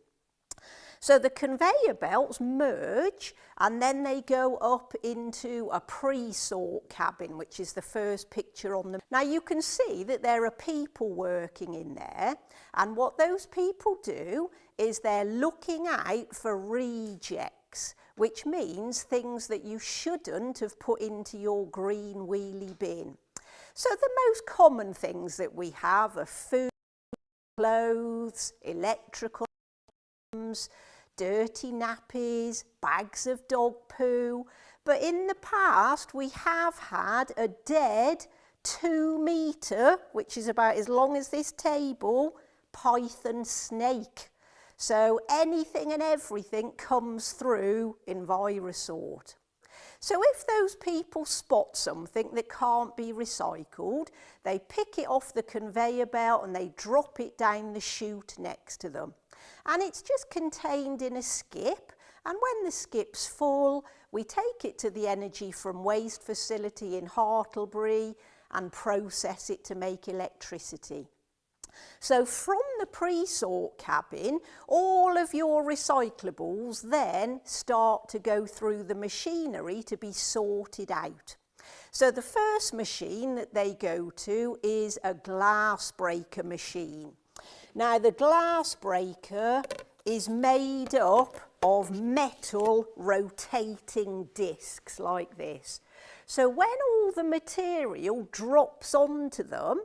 [SPEAKER 5] So the conveyor belts merge and then they go up into a pre-sort cabin, which is the first picture on them. Now you can see that there are people working in there, and what those people do is they're looking out for rejects, which means things that you shouldn't have put into your green wheelie bin. So the most common things that we have are food, clothes, electrical items, dirty nappies, bags of dog poo. But in the past, we have had a dead 2 metre, which is about as long as this table, python snake. So anything and everything comes through Envirosort. So if those people spot something that can't be recycled, they pick it off the conveyor belt and they drop it down the chute next to them. And it's just contained in a skip, and when the skip's full, we take it to the energy from waste facility in Hartlebury and process it to make electricity. So from the pre-sort cabin, all of your recyclables then start to go through the machinery to be sorted out. So the first machine that they go to is a glass breaker machine. Now the glass breaker is made up of metal rotating discs like this. So when all the material drops onto them,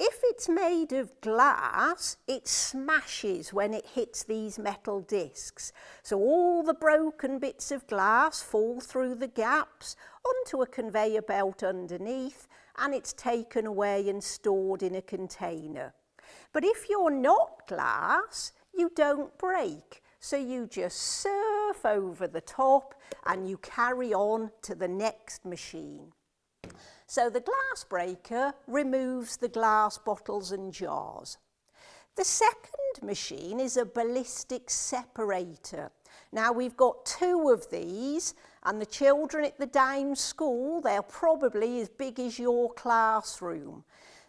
[SPEAKER 5] if it's made of glass, it smashes when it hits these metal discs. So all the broken bits of glass fall through the gaps onto a conveyor belt underneath, and it's taken away and stored in a container. But if you're not glass, you don't break. So you just surf over the top and you carry on to the next machine. So the glass breaker removes the glass bottles and jars. The second machine is a ballistic separator. Now we've got 2 of these, and the children at the Downs school, they're probably as big as your classroom.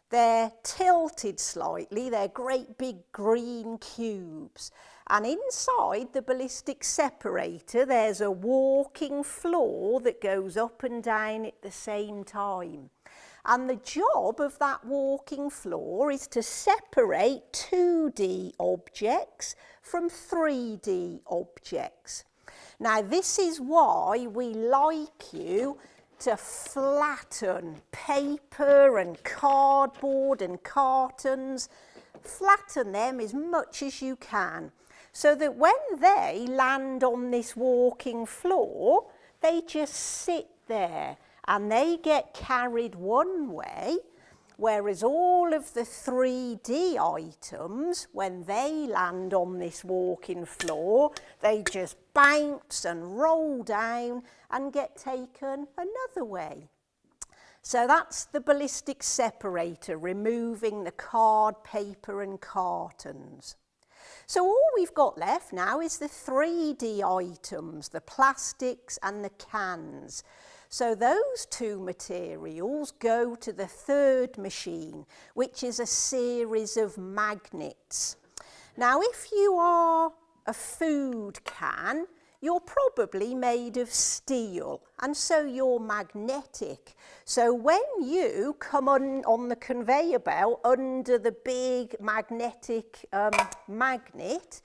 [SPEAKER 5] They're tilted slightly, they're great big green cubes. And inside the ballistic separator, there's a walking floor that goes up and down at the same time. And the job of that walking floor is to separate 2D objects from 3D objects. Now, this is why we like you to flatten paper and cardboard and cartons. Flatten them as much as you can, so that when they land on this walking floor, they just sit there and they get carried one way, whereas all of the 3D items, when they land on this walking floor, they just bounce and roll down and get taken another way. So that's the ballistic separator, removing the card, paper and cartons. So all we've got left now is the 3D items, the plastics and the cans. So those 2 materials go to the third machine, which is a series of magnets. Now, if you are a food can, you're probably made of steel, and so you're magnetic. So when you come on the conveyor belt under the big magnetic magnet,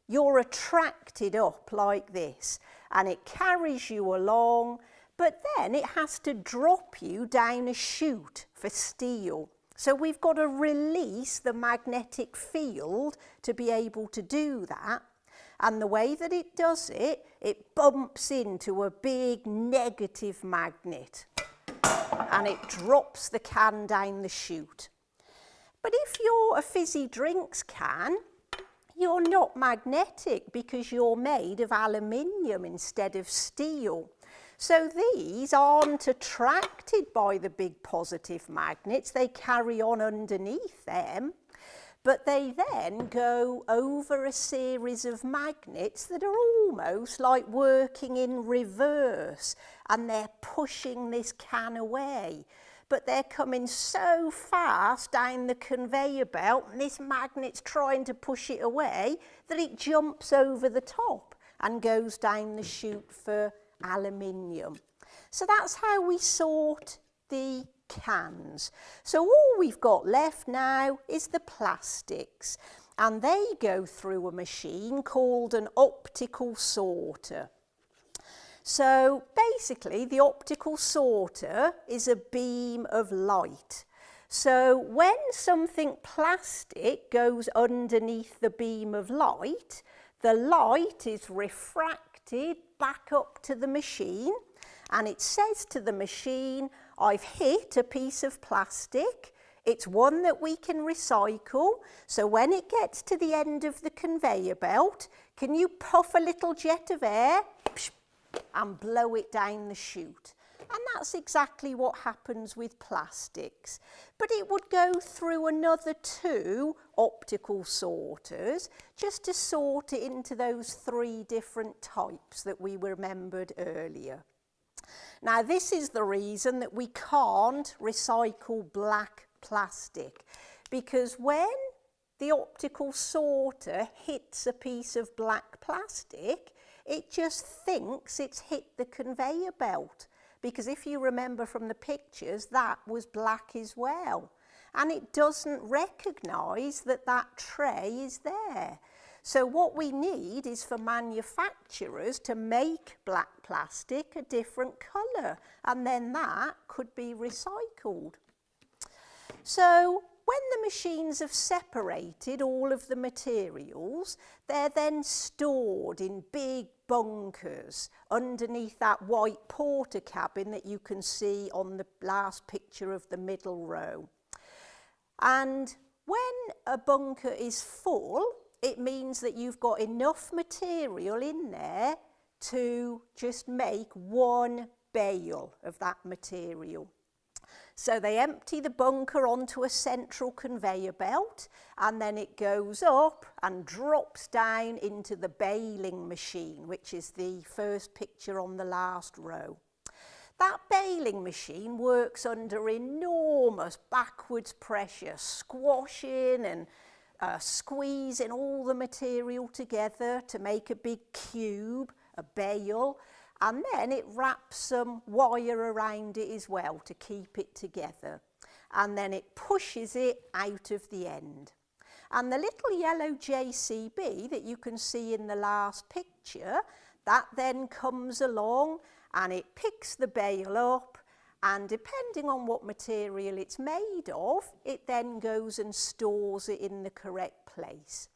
[SPEAKER 5] you're attracted up like this, and it carries you along, but then it has to drop you down a chute for steel. So we've got to release the magnetic field to be able to do that. And the way that it does it, it bumps into a big negative magnet and it drops the can down the chute. But if you're a fizzy drinks can, you're not magnetic because you're made of aluminium instead of steel. So these aren't attracted by the big positive magnets, they carry on underneath them. But they then go over a series of magnets that are almost like working in reverse, and they're pushing this can away. But they're coming so fast down the conveyor belt, and this magnet's trying to push it away, that it jumps over the top and goes down the chute for aluminium. So that's how we sort the cans. So all we've got left now is the plastics, and they go through a machine called an optical sorter. So basically the optical sorter is a beam of light. So when something plastic goes underneath the beam of light, the light is refracted back up to the machine, and it says to the machine, I've hit a piece of plastic, it's one that we can recycle, so when it gets to the end of the conveyor belt, can you puff a little jet of air and blow it down the chute? And that's exactly what happens with plastics. But it would go through another 2 optical sorters just to sort it into those 3 different types that we remembered earlier. Now, this is the reason that we can't recycle black plastic, because when the optical sorter hits a piece of black plastic, it just thinks it's hit the conveyor belt. Because if you remember from the pictures, that was black as well. And it doesn't recognise that that tray is there. So what we need is for manufacturers to make black plastic a different colour, and then that could be recycled. So when the machines have separated all of the materials, they're then stored in big bunkers underneath that white porter cabin that you can see on the last picture of the middle row. And when a bunker is full, it means that you've got enough material in there to just make one bale of that material. So they empty the bunker onto a central conveyor belt, and then it goes up and drops down into the baling machine, which is the first picture on the last row. That baling machine works under enormous backwards pressure, squashing and squeezing all the material together to make a big cube, a bale, and then it wraps some wire around it as well to keep it together. And then it pushes it out of the end. And the little yellow JCB that you can see in the last picture, that then comes along and it picks the bale up, and depending on what material it's made of, it then goes and stores it in the correct place.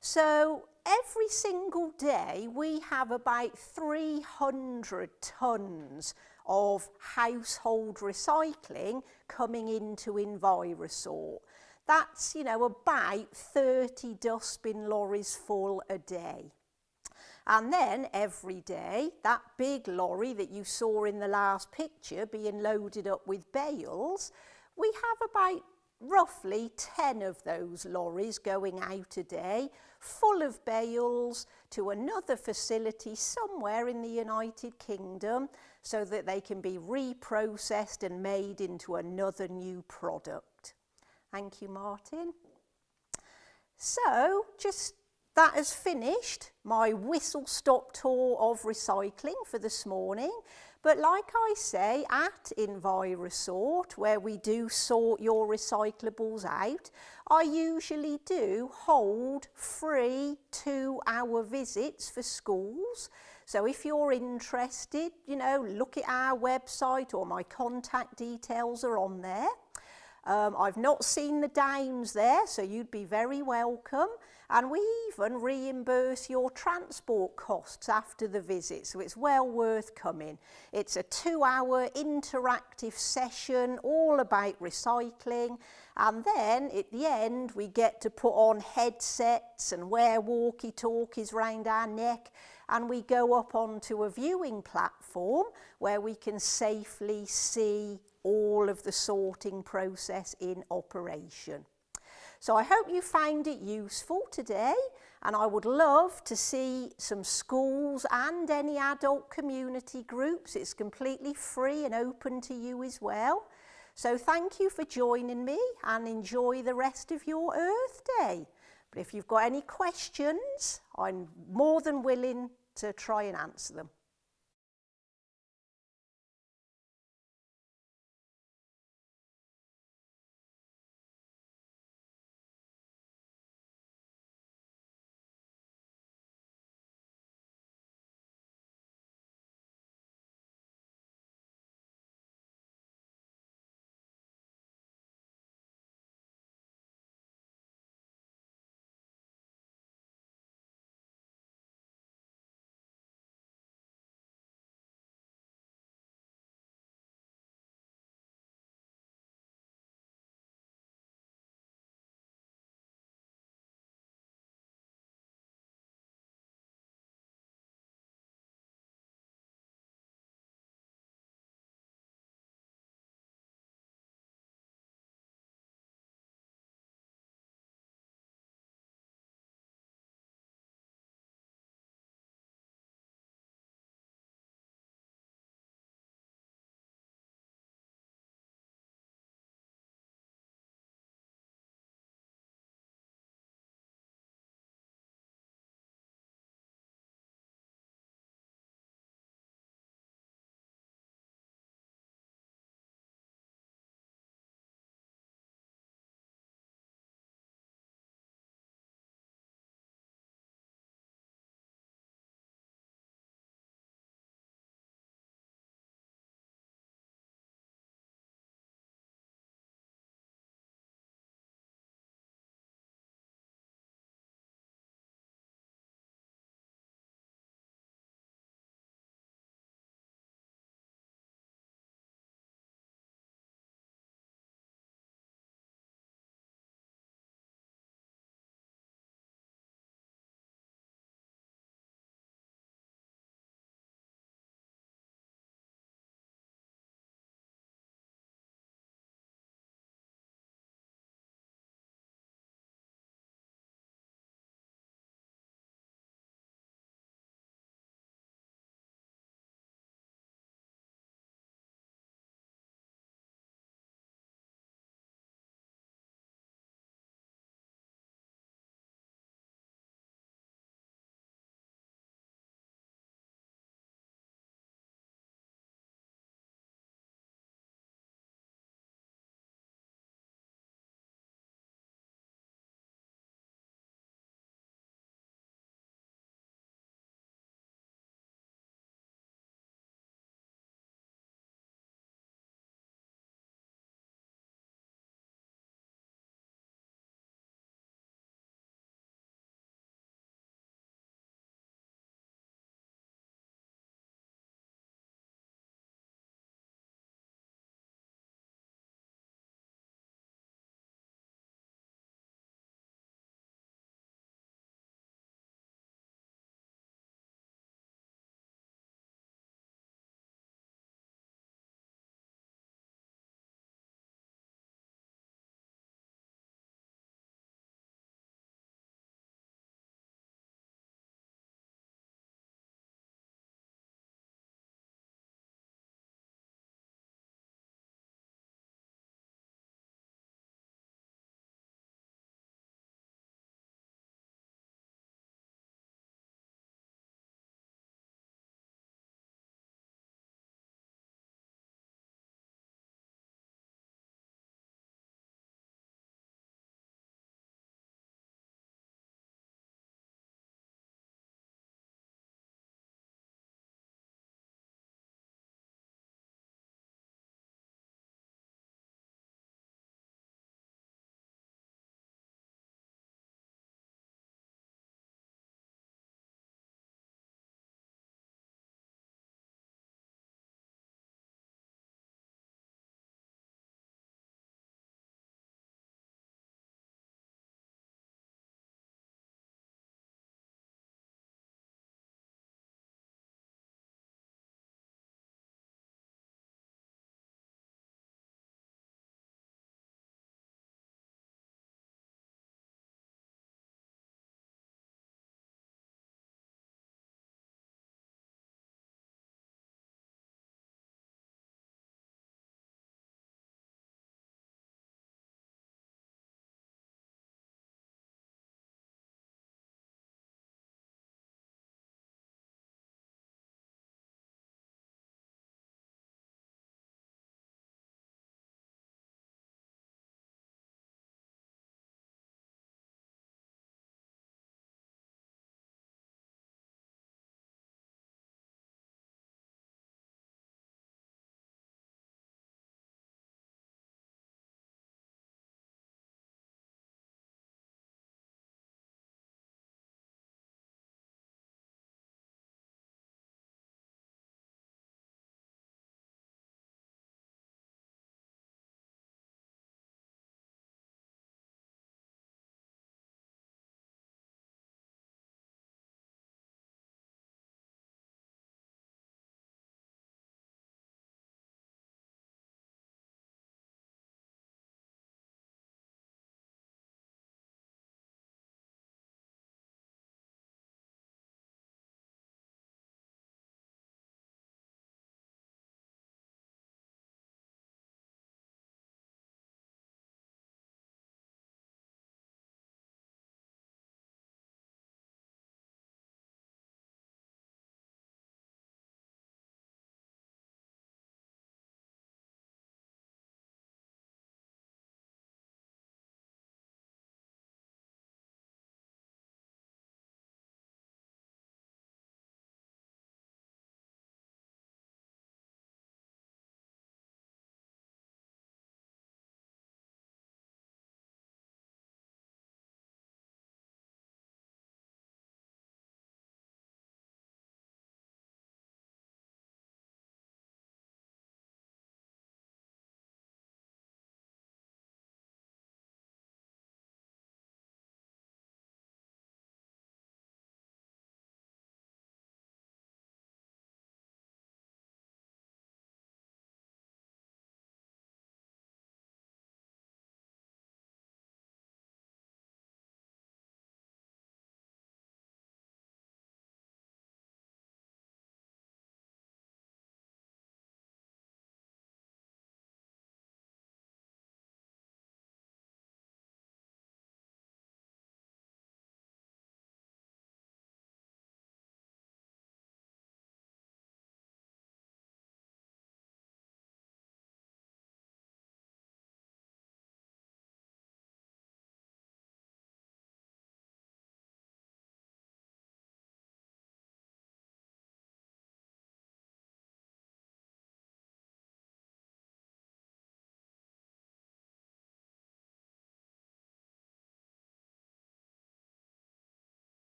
[SPEAKER 5] So every single day we have about 300 tonnes of household recycling coming into Envirosort. That's, about 30 dustbin lorries full a day. And then every day, that big lorry that you saw in the last picture being loaded up with bales, we have about roughly 10 of those lorries going out a day, full of bales to another facility somewhere in the United Kingdom so that they can be reprocessed and made into another new product. Thank you, Martin. So, that has finished my whistle-stop tour of recycling for this morning. But like I say, at Envirosort, where we do sort your recyclables out, I usually do hold free 2-hour visits for schools. So if you're interested, look at our website, or my contact details are on there. I've not seen the Downs there, so you'd be very welcome. And we even reimburse your transport costs after the visit, so it's well worth coming. It's a 2-hour interactive session all about recycling, and then at the end we get to put on headsets and wear walkie-talkies round our neck, and we go up onto a viewing platform where we can safely see all of the sorting process in operation. So I hope you found it useful today, and I would love to see some schools and any adult community groups. It's completely free and open to you as well. So thank you for joining me, and enjoy the rest of your Earth Day. But if you've got any questions, I'm more than willing to try and answer them.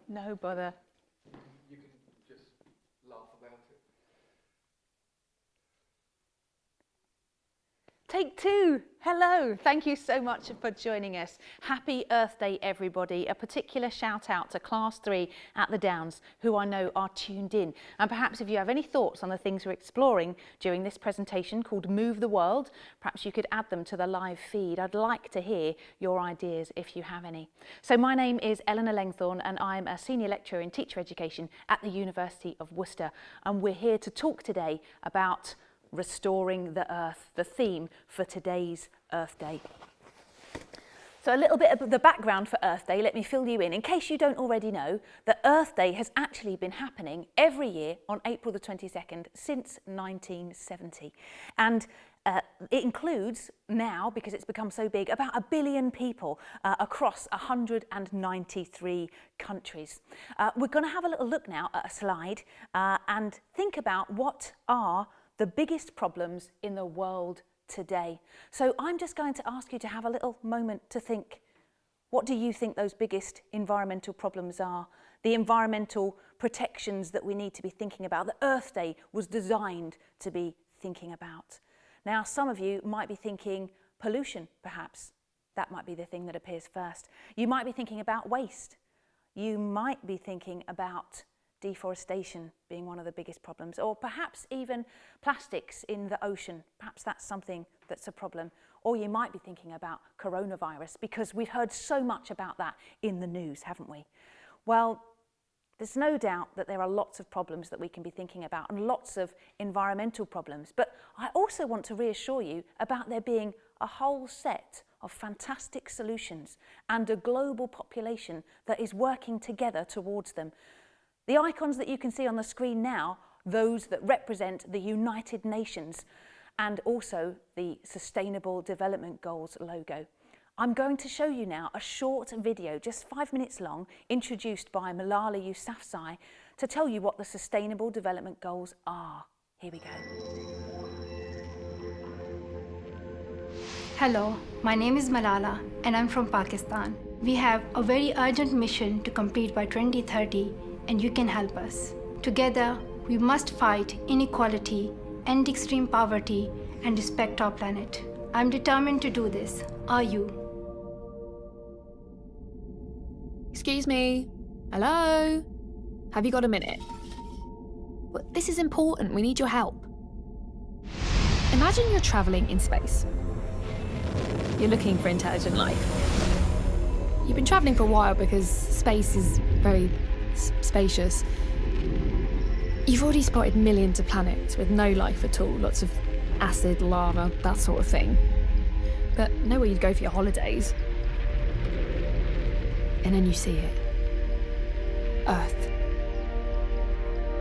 [SPEAKER 3] No bother.
[SPEAKER 6] You can just laugh about it.
[SPEAKER 3] Take two. Hello. Thank you so much for joining us. Happy Earth Day, everybody. A particular shout out to Class 3 at the Downs, who I know are tuned in. And perhaps if you have any thoughts on the things we're exploring during this presentation called Move the World, perhaps you could add them to the live feed. I'd like to hear your ideas if you have any. So my name is Eleanor Langthorne and I'm a senior lecturer in teacher education at the University of Worcester. And we're here to talk today about restoring the earth, the theme for today's Earth Day. So a little bit of the background for Earth Day, let me fill you in case you don't already know that Earth Day has actually been happening every year on April the 22nd since 1970. And it includes now, because it's become so big, about 1 billion people across 193 countries. We're going to have a little look now at a slide and think about what are the biggest problems in the world today. So I'm just going to ask you to have a little moment to think. What do you think those biggest environmental problems are? The environmental protections that we need to be thinking about, that Earth Day was designed to be thinking about. Now, some of you might be thinking pollution, perhaps. That might be the thing that appears first. You might be thinking about waste. You might be thinking about deforestation being one of the biggest problems, or perhaps even plastics in the ocean. Perhaps that's something that's a problem. Or you might be thinking about coronavirus, because we've heard so much about that in the news, haven't we? Well, there's no doubt that there are lots of problems that we can be thinking about and lots of environmental problems. But I also want to reassure you about there being a whole set of fantastic solutions and a global population that is working together towards them. The icons that you can see on the screen now, those that represent the United Nations and also the Sustainable Development Goals logo. I'm going to show you now a short video, just 5 minutes long, introduced by Malala Yousafzai to tell you what the Sustainable Development Goals are. Here we go.
[SPEAKER 7] Hello, my name is Malala and I'm from Pakistan. We have a very urgent mission to complete by 2030 and you can help us. Together, we must fight inequality, end extreme poverty and respect our planet. I'm determined to do this. Are you?
[SPEAKER 8] Excuse me. Hello? Have you got a minute? Well, this is important. We need your help. Imagine you're traveling in space. You're looking for intelligent life. You've been traveling for a while because space is very spacious. You've already spotted millions of planets with no life at all, lots of acid, lava, that sort of thing. But nowhere you'd go for your holidays. And then you see it. Earth.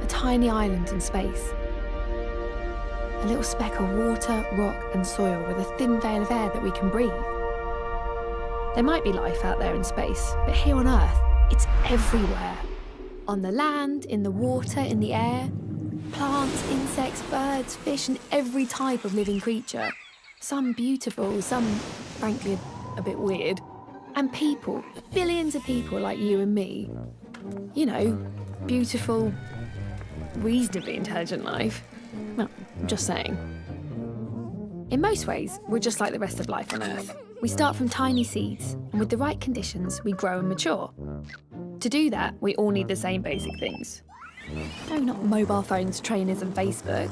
[SPEAKER 8] A tiny island in space. A little speck of water, rock and soil with a thin veil of air that we can breathe. There might be life out there in space, but here on Earth, it's everywhere. On the land, in the water, in the air. Plants, insects, birds, fish, and every type of living creature. Some beautiful, some, frankly, a bit weird. And people, billions of people like you and me. You know, beautiful, reasonably intelligent life. Well, I'm just saying. In most ways, we're just like the rest of life on Earth. We start from tiny seeds, and with the right conditions, we grow and mature. To do that, we all need the same basic things. No, not mobile phones, trainers and Facebook,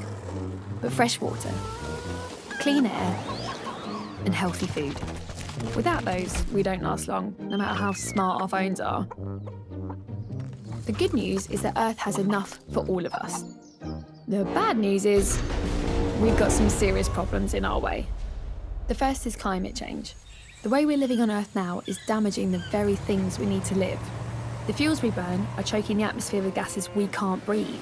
[SPEAKER 8] but fresh water, clean air, and healthy food. Without those, we don't last long, no matter how smart our phones are. The good news is that Earth has enough for all of us. The bad news is we've got some serious problems in our way. The first is climate change. The way we're living on Earth now is damaging the very things we need to live. The fuels we burn are choking the atmosphere with gases we can't breathe.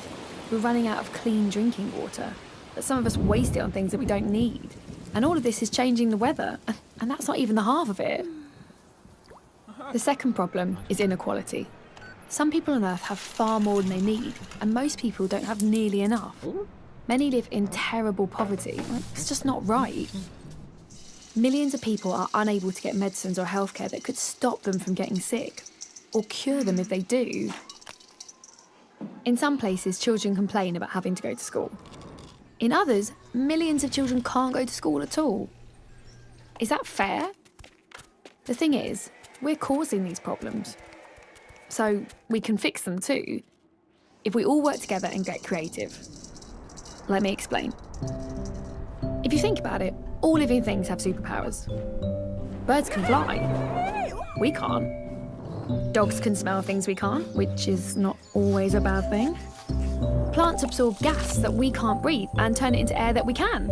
[SPEAKER 8] We're running out of clean drinking water, but some of us waste it on things that we don't need. And all of this is changing the weather, and that's not even the half of it. The second problem is inequality. Some people on Earth have far more than they need, and most people don't have nearly enough. Many live in terrible poverty. It's just not right. Millions of people are unable to get medicines or healthcare that could stop them from getting sick. or cure them if they do. In some places, children complain about having to go to school. In others, millions of children can't go to school at all. Is that fair? The thing is, we're causing these problems. So we can fix them too, if we all work together and get creative. Let me explain. If you think about it, all living things have superpowers. Birds can fly. We can't. Dogs can smell things we can't, which is not always a bad thing. Plants absorb gas that we can't breathe and turn it into air that we can.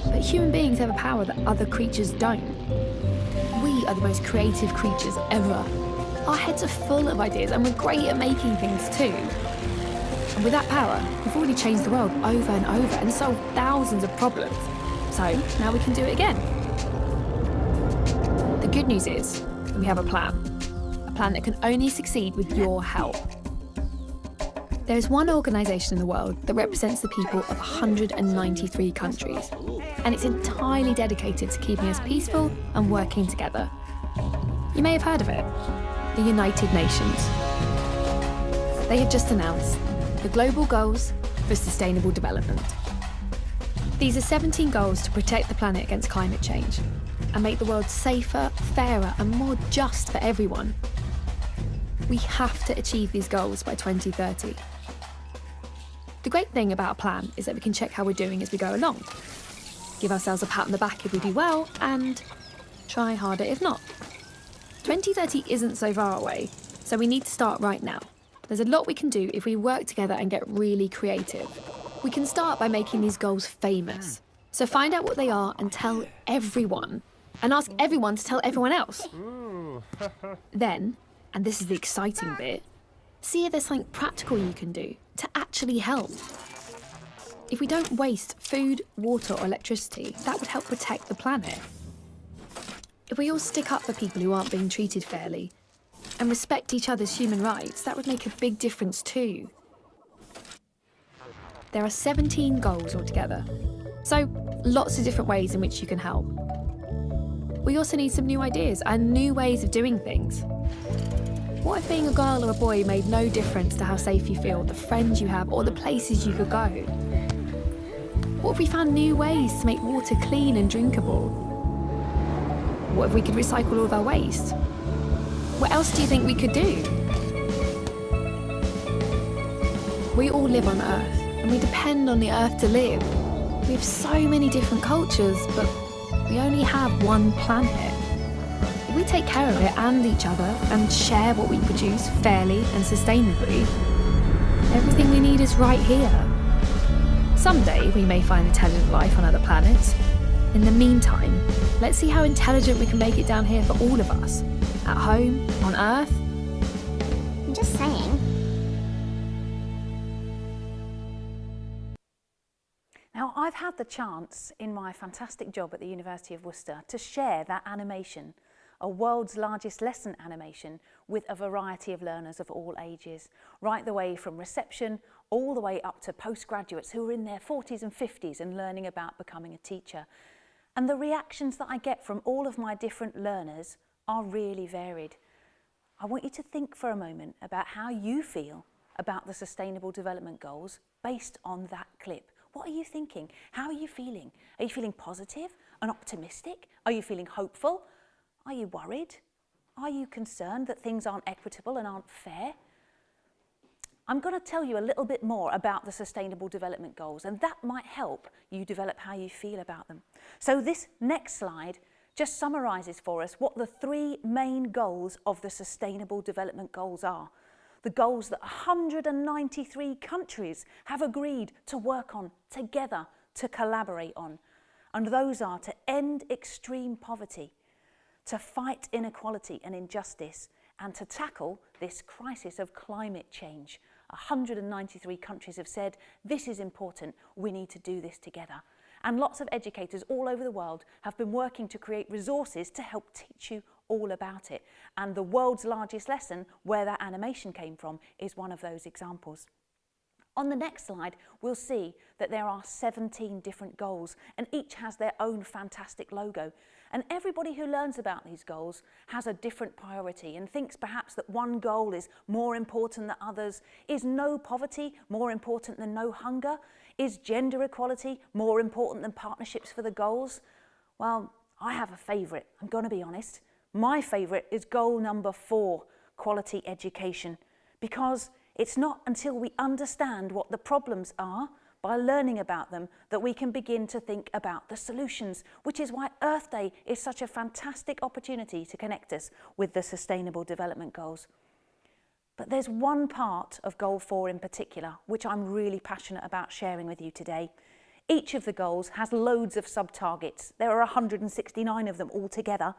[SPEAKER 8] But human beings have a power that other creatures don't. We are the most creative creatures ever. Our heads are full of ideas and we're great at making things too. And with that power, we've already changed the world over and over and solved thousands of problems. So now we can do it again. The good news is we have a plan that can only succeed with your help. There is one organisation in the world that represents the people of 193 countries, and it's entirely dedicated to keeping us peaceful and working together. You may have heard of it, the United Nations. They have just announced the Global Goals for Sustainable Development. These are 17 goals to protect the planet against climate change and make the world safer, fairer and more just for everyone. We have to achieve these goals by 2030. The great thing about a plan is that we can check how we're doing as we go along, give ourselves a pat on the back if we do well, and try harder if not. 2030 isn't so far away, so we need to start right now. There's a lot we can do if we work together and get really creative. We can start by making these goals famous. So find out what they are and tell everyone, and ask everyone to tell everyone else. Then, and this is the exciting bit, see if there's something practical you can do to actually help. If we don't waste food, water or electricity, that would help protect the planet. If we all stick up for people who aren't being treated fairly and respect each other's human rights, that would make a big difference too. There are 17 goals altogether, so lots of different ways in which you can help. We also need some new ideas and new ways of doing things. What if being a girl or a boy made no difference to how safe you feel, the friends you have, or the places you could go? What if we found new ways to make water clean and drinkable? What if we could recycle all of our waste? What else do you think we could do? We all live on Earth, and we depend on the Earth to live. We have so many different cultures, but we only have one planet. If we take care of it and each other and share what we produce fairly and sustainably, everything we need is right here. Someday we may find intelligent life on other planets. In the meantime, let's see how intelligent we can make it down here for all of us. At home, on Earth.
[SPEAKER 9] I'm just saying.
[SPEAKER 10] Now, I've had the chance in my fantastic job at the University of Worcester to share that animation, a world's largest lesson animation, with a variety of learners of all ages, right the way from reception all the way up to postgraduates who are in their 40s and 50s and learning about becoming a teacher. And the reactions that I get from all of my different learners are really varied. I want you to think for a moment about how you feel about the Sustainable Development Goals based on that clip. What are you thinking? How are you feeling? Are you feeling positive and optimistic? Are you feeling hopeful? Are you worried? Are you concerned that things aren't equitable and aren't fair? I'm going to tell you a little bit more about the Sustainable Development Goals, and that might help you develop how you feel about them. So this next slide just summarises for us what the three main goals of the Sustainable Development Goals are. The goals that 193 countries have agreed to work on together, to collaborate on. And those are to end extreme poverty, to fight inequality and injustice, and to tackle this crisis of climate change. 193 countries have said, this is important, we need to do this together. And lots of educators all over the world have been working to create resources to help teach you all about it. And the world's largest lesson, where that animation came from, is one of those examples. On the next slide, we'll see that there are 17 different goals and each has their own fantastic logo. And everybody who learns about these goals has a different priority and thinks perhaps that one goal is more important than others. Is no poverty more important than no hunger? Is gender equality more important than partnerships for the goals? Well, I have a favourite, I'm going to be honest. My favourite is goal number 4, quality education, because it's not until we understand what the problems are by learning about them that we can begin to think about the solutions, which is why Earth Day is such a fantastic opportunity to connect us with the Sustainable Development Goals. But there's one part of Goal 4 in particular, which I'm really passionate about sharing with you today. Each of the goals has loads of sub-targets. There are 169 of them altogether.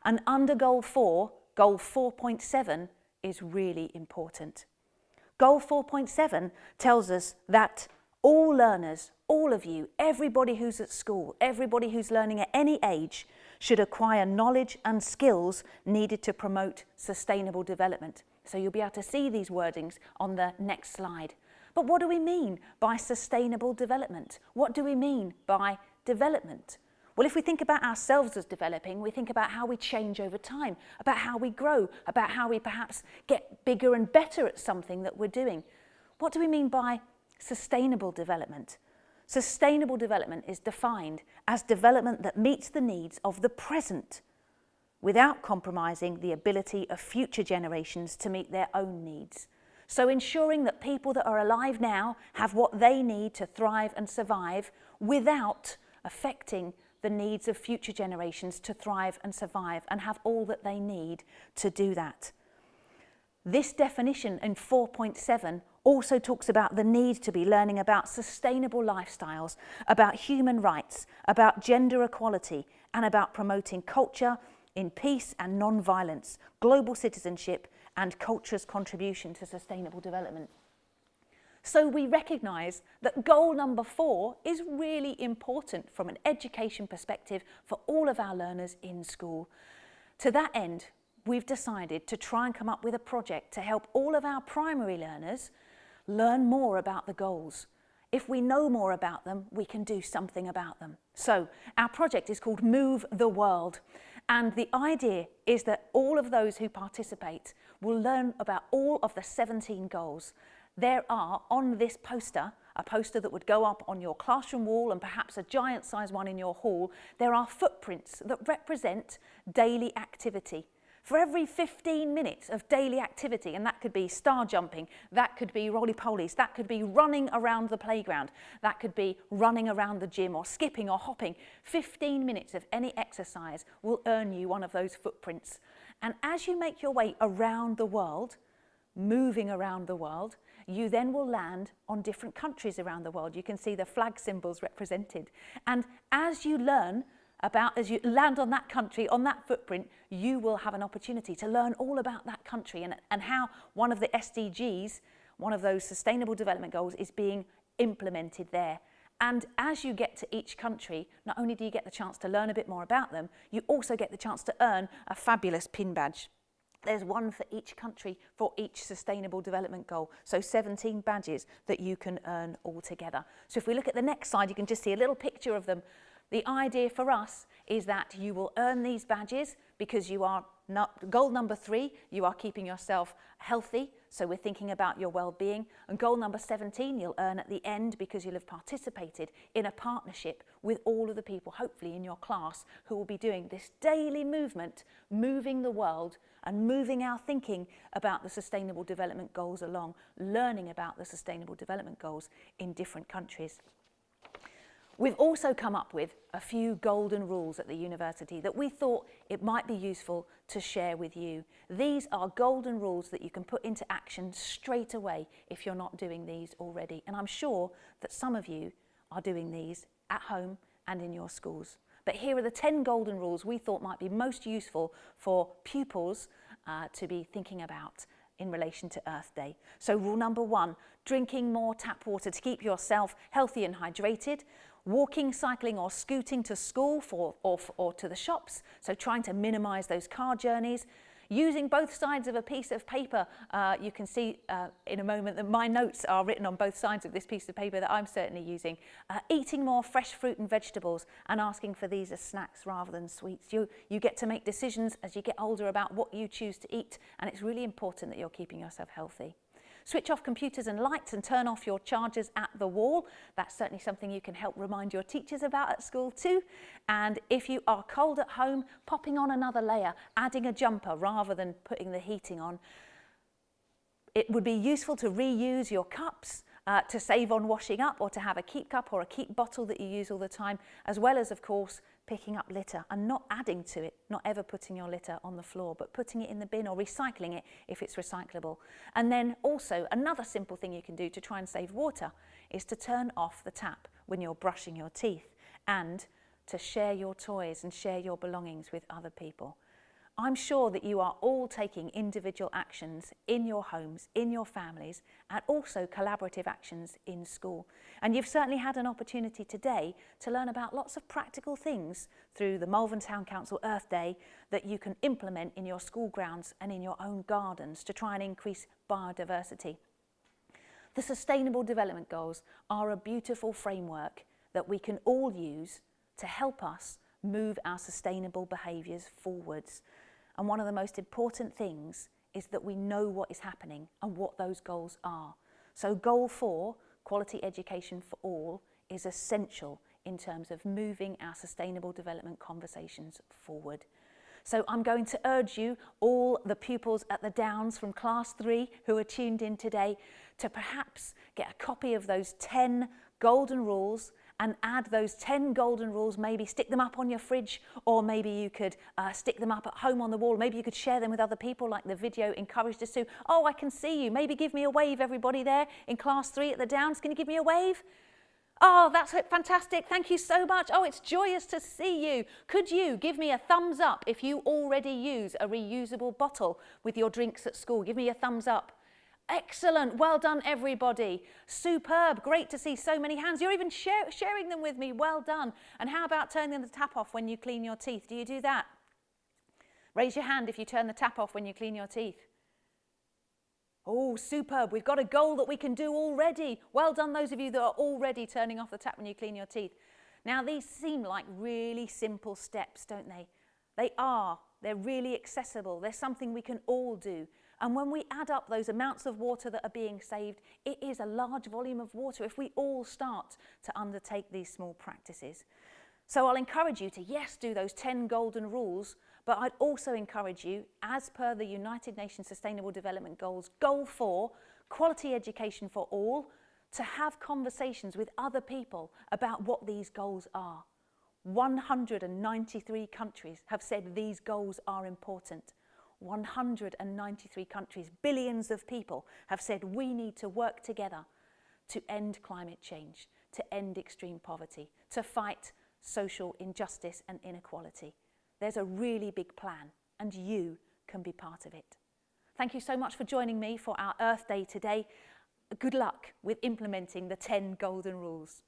[SPEAKER 10] And under Goal 4, Goal 4.7 is really important. Goal 4.7 tells us that all learners, all of you, everybody who's at school, everybody who's learning at any age should acquire knowledge and skills needed to promote sustainable development. So you'll be able to see these wordings on the next slide. But what do we mean by sustainable development? What do we mean by development? Well, if we think about ourselves as developing, we think about how we change over time, about how we grow, about how we perhaps get bigger and better at something that we're doing. What do we mean by sustainable development? Sustainable development is defined as development that meets the needs of the present without compromising the ability of future generations to meet their own needs. So ensuring that people that are alive now have what they need to thrive and survive without affecting the needs of future generations to thrive and survive and have all that they need to do that. This definition in 4.7 also talks about the need to be learning about sustainable lifestyles, about human rights, about gender equality, and about promoting culture in peace and non-violence, global citizenship, and culture's contribution to sustainable development. So we recognise that goal number 4 is really important from an education perspective for all of our learners in school. To that end, we've decided to try and come up with a project to help all of our primary learners learn more about the goals. If we know more about them, we can do something about them. So our project is called Move the World. And the idea is that all of those who participate will learn about all of the 17 goals. There are on this poster, a poster that would go up on your classroom wall and perhaps a giant size one in your hall, there are footprints that represent daily activity. For every 15 minutes of daily activity, and that could be star jumping, that could be roly-polies, that could be running around the playground, that could be running around the gym or skipping or hopping, 15 minutes of any exercise will earn you one of those footprints. And as you make your way around the world, moving around the world, you then will land on different countries around the world. You can see the flag symbols represented. And as you learn about, as you land on that country, on that footprint, you will have an opportunity to learn all about that country and how one of the SDGs, one of those sustainable development goals, is being implemented there. And as you get to each country, not only do you get the chance to learn a bit more about them, you also get the chance to earn a fabulous pin badge. There's one for each country for each sustainable development goal. So 17 badges that you can earn all together. So if we look at the next slide, you can just see a little picture of them. The idea for us is that you will earn these badges because you are goal number 3, you are keeping yourself healthy. So we're thinking about your well-being. And goal number 17, you'll earn at the end because you'll have participated in a partnership with all of the people, hopefully in your class, who will be doing this daily movement, moving the world and moving our thinking about the Sustainable Development Goals along, learning about the Sustainable Development Goals in different countries. We've also come up with a few golden rules at the university that we thought it might be useful to share with you. These are golden rules that you can put into action straight away if you're not doing these already. And I'm sure that some of you are doing these at home and in your schools. But here are the 10 golden rules we thought might be most useful for pupils to be thinking about in relation to Earth Day. So rule number 1, drinking more tap water to keep yourself healthy and hydrated. Walking, cycling or scooting to school or to the shops, so trying to minimise those car journeys. Using both sides of a piece of paper, you can see in a moment that my notes are written on both sides of this piece of paper that I'm certainly using. Eating more fresh fruit and vegetables and asking for these as snacks rather than sweets. You get to make decisions as you get older about what you choose to eat, and it's really important that you're keeping yourself healthy. Switch off computers and lights and turn off your chargers at the wall. That's certainly something you can help remind your teachers about at school too. And if you are cold at home, popping on another layer, adding a jumper rather than putting the heating on. It would be useful to reuse your cups, to save on washing up, or to have a keep cup or a keep bottle that you use all the time, as well as, of course, picking up litter and not adding to it, not ever putting your litter on the floor, but putting it in the bin or recycling it if it's recyclable. And then also another simple thing you can do to try and save water is to turn off the tap when you're brushing your teeth and to share your toys and share your belongings with other people. I'm sure that you are all taking individual actions in your homes, in your families, and also collaborative actions in school. And you've certainly had an opportunity today to learn about lots of practical things through the Malvern Town Council Earth Day that you can implement in your school grounds and in your own gardens to try and increase biodiversity. The Sustainable Development Goals are a beautiful framework that we can all use to help us move our sustainable behaviours forwards. And one of the most important things is that we know what is happening and what those goals are. So Goal 4, Quality Education for All, is essential in terms of moving our sustainable development conversations forward. So I'm going to urge you, all the pupils at the Downs from Class 3 who are tuned in today, to perhaps get a copy of those 10 golden rules and add those 10 golden rules, maybe stick them up on your fridge, or maybe you could stick them up at home on the wall. Maybe you could share them with other people like the video encouraged us to. Oh, I can see you. Maybe give me a wave, everybody there in Class 3 at the Downs. Can you give me a wave? Oh, that's fantastic. Thank you so much. Oh, it's joyous to see you. Could you give me a thumbs up if you already use a reusable bottle with your drinks at school? Give me a thumbs up. Excellent. Well done, everybody. Superb. Great to see so many hands. You're even sharing them with me. Well done. And how about turning the tap off when you clean your teeth? Do you do that? Raise your hand if you turn the tap off when you clean your teeth. Oh, superb. We've got a goal that we can do already. Well done, those of you that are already turning off the tap when you clean your teeth. Now, these seem like really simple steps, don't they? They are. They're really accessible. They're something we can all do. And when we add up those amounts of water that are being saved, it is a large volume of water if we all start to undertake these small practices. So I'll encourage you to, yes, do those 10 golden rules, but I'd also encourage you, as per the United Nations Sustainable Development Goals, Goal 4, Quality Education for All, to have conversations with other people about what these goals are. 193 countries have said these goals are important. 193 countries, billions of people have said we need to work together to end climate change, to end extreme poverty, to fight social injustice and inequality. There's a really big plan and you can be part of it. Thank you so much for joining me for our Earth Day today. Good luck with implementing the 10 golden rules.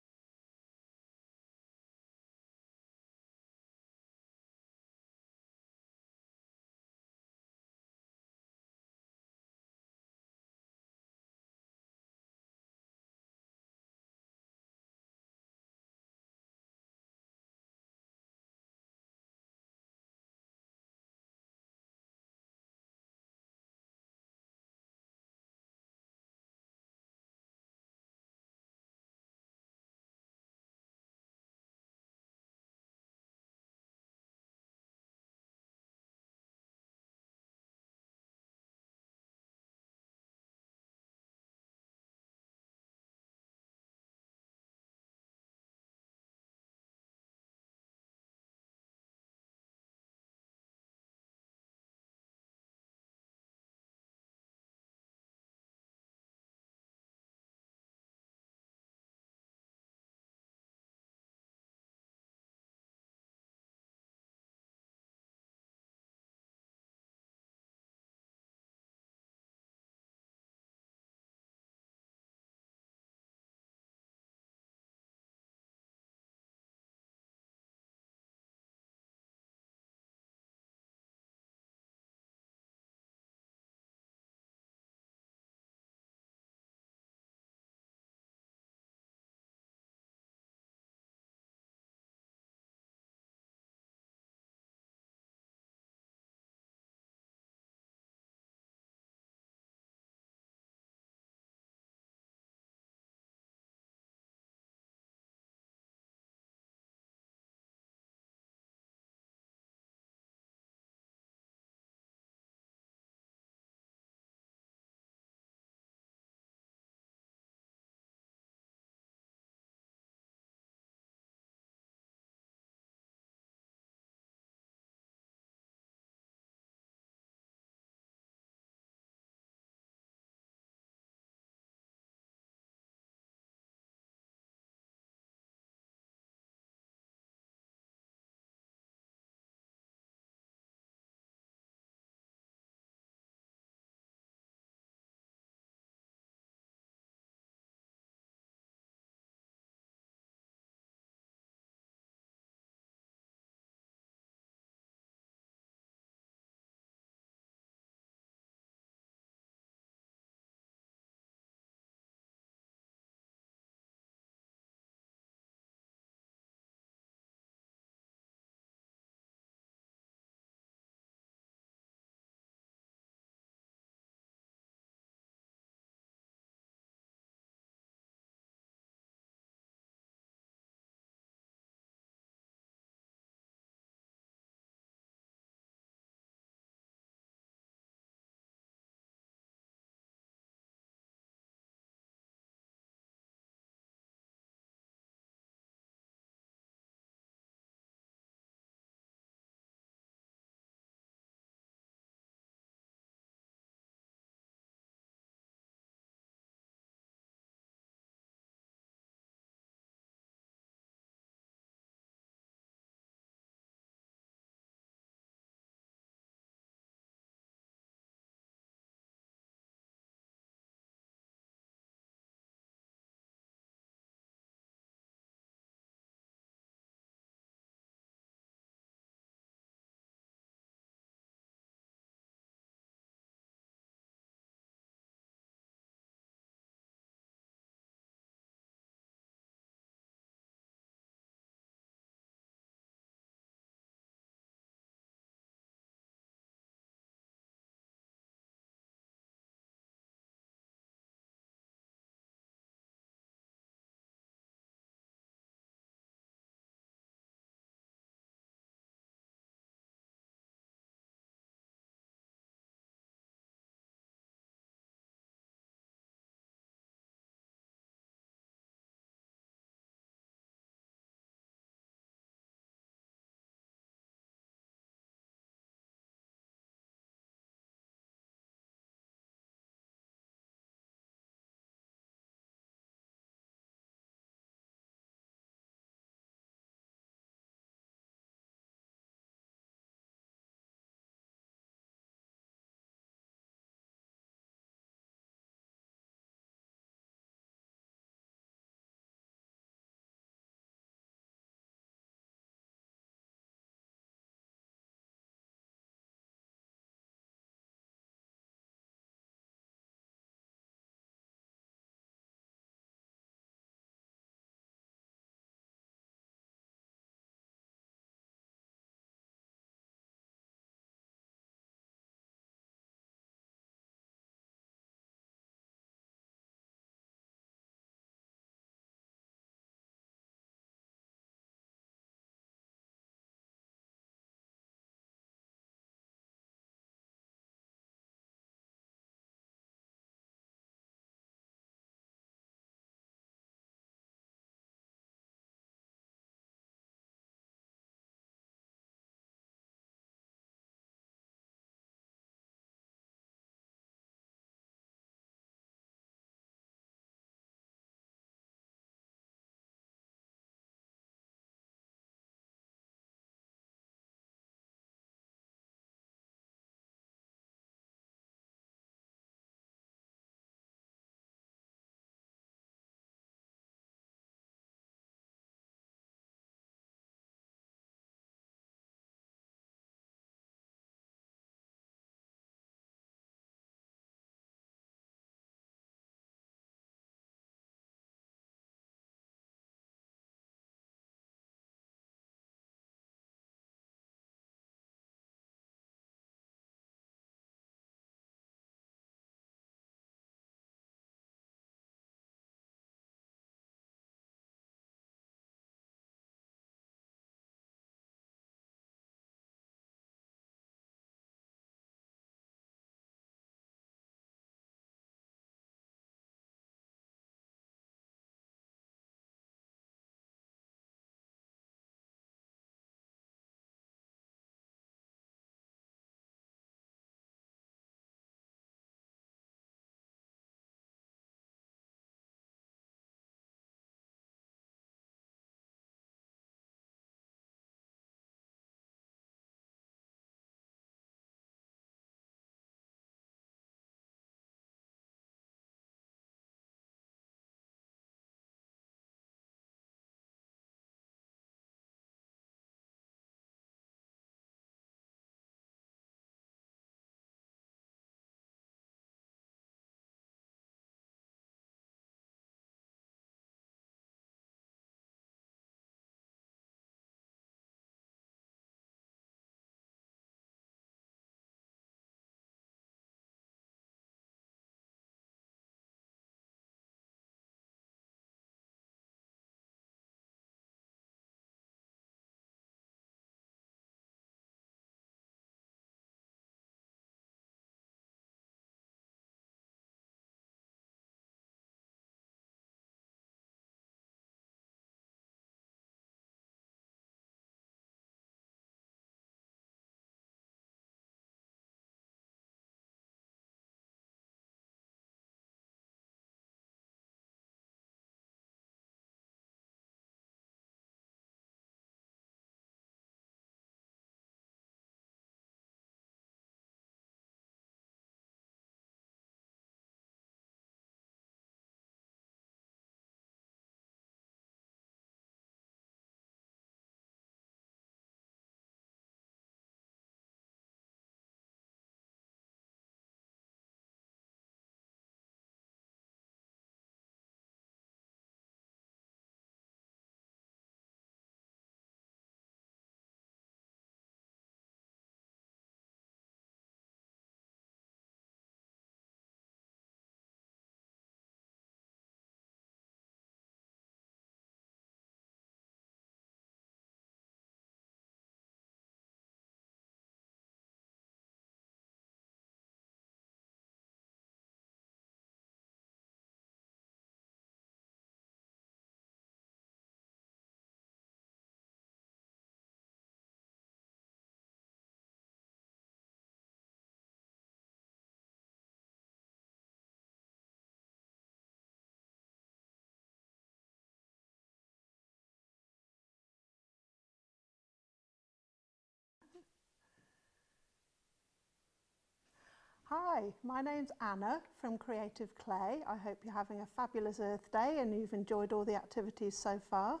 [SPEAKER 4] Hi, my name's Anna from Creative Clay. I hope you're having a fabulous Earth Day and you've enjoyed all the activities so far.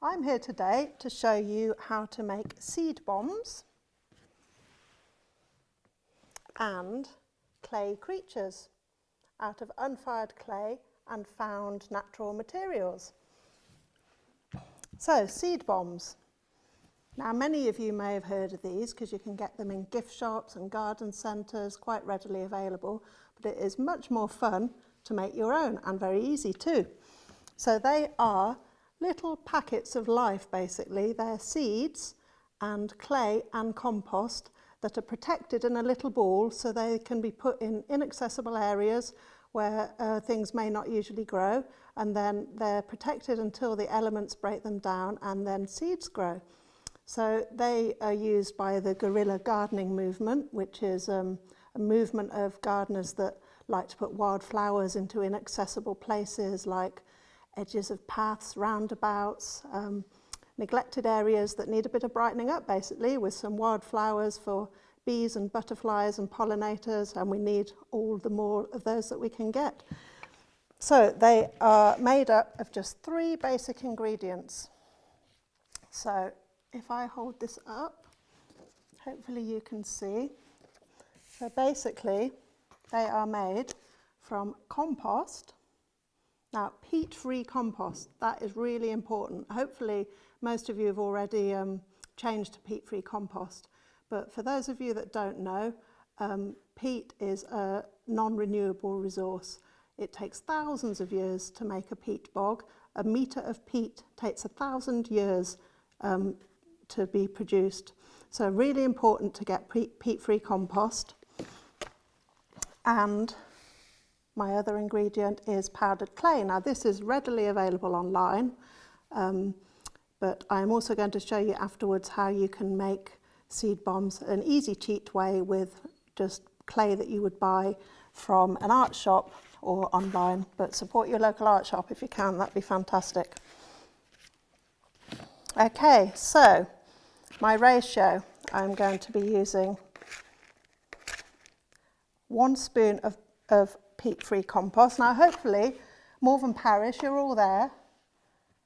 [SPEAKER 4] I'm here today to show you how to make seed bombs and clay creatures out of unfired clay and found natural materials. So, seed bombs. Now, many of you may have heard of these because you can get them in gift shops and garden centres, quite readily available, but it is much more fun to make your own and very easy too. So they are little packets of life basically. They're seeds and clay and compost that are protected in a little ball so they can be put in inaccessible areas where things may not usually grow, and then they're protected until the elements break them down and then seeds grow. So they are used by the guerrilla gardening movement, which is a movement of gardeners that like to put wildflowers into inaccessible places like edges of paths, roundabouts, neglected areas that need a bit of brightening up basically with some wildflowers for bees and butterflies and pollinators, and we need all the more of those that we can get. So they are made up of just 3 basic ingredients. So if I hold this up, hopefully you can see. So basically, they are made from compost. Now, peat-free compost, that is really important. Hopefully, most of you have already changed to peat-free compost. But for those of you that don't know, peat is a non-renewable resource. It takes thousands of years to make a peat bog. A metre of peat takes 1,000 years to be produced. So really important to get peat-free compost. And my other ingredient is powdered clay. Now this is readily available online, but I'm also going to show you afterwards how you can make seed bombs an easy cheat way with just clay that you would buy from an art shop or online, but support your local art shop if you can, that'd be fantastic. Okay, so my ratio, I'm going to be using 1 spoon of peat-free compost. Now hopefully, Malvern Parish, you're all there.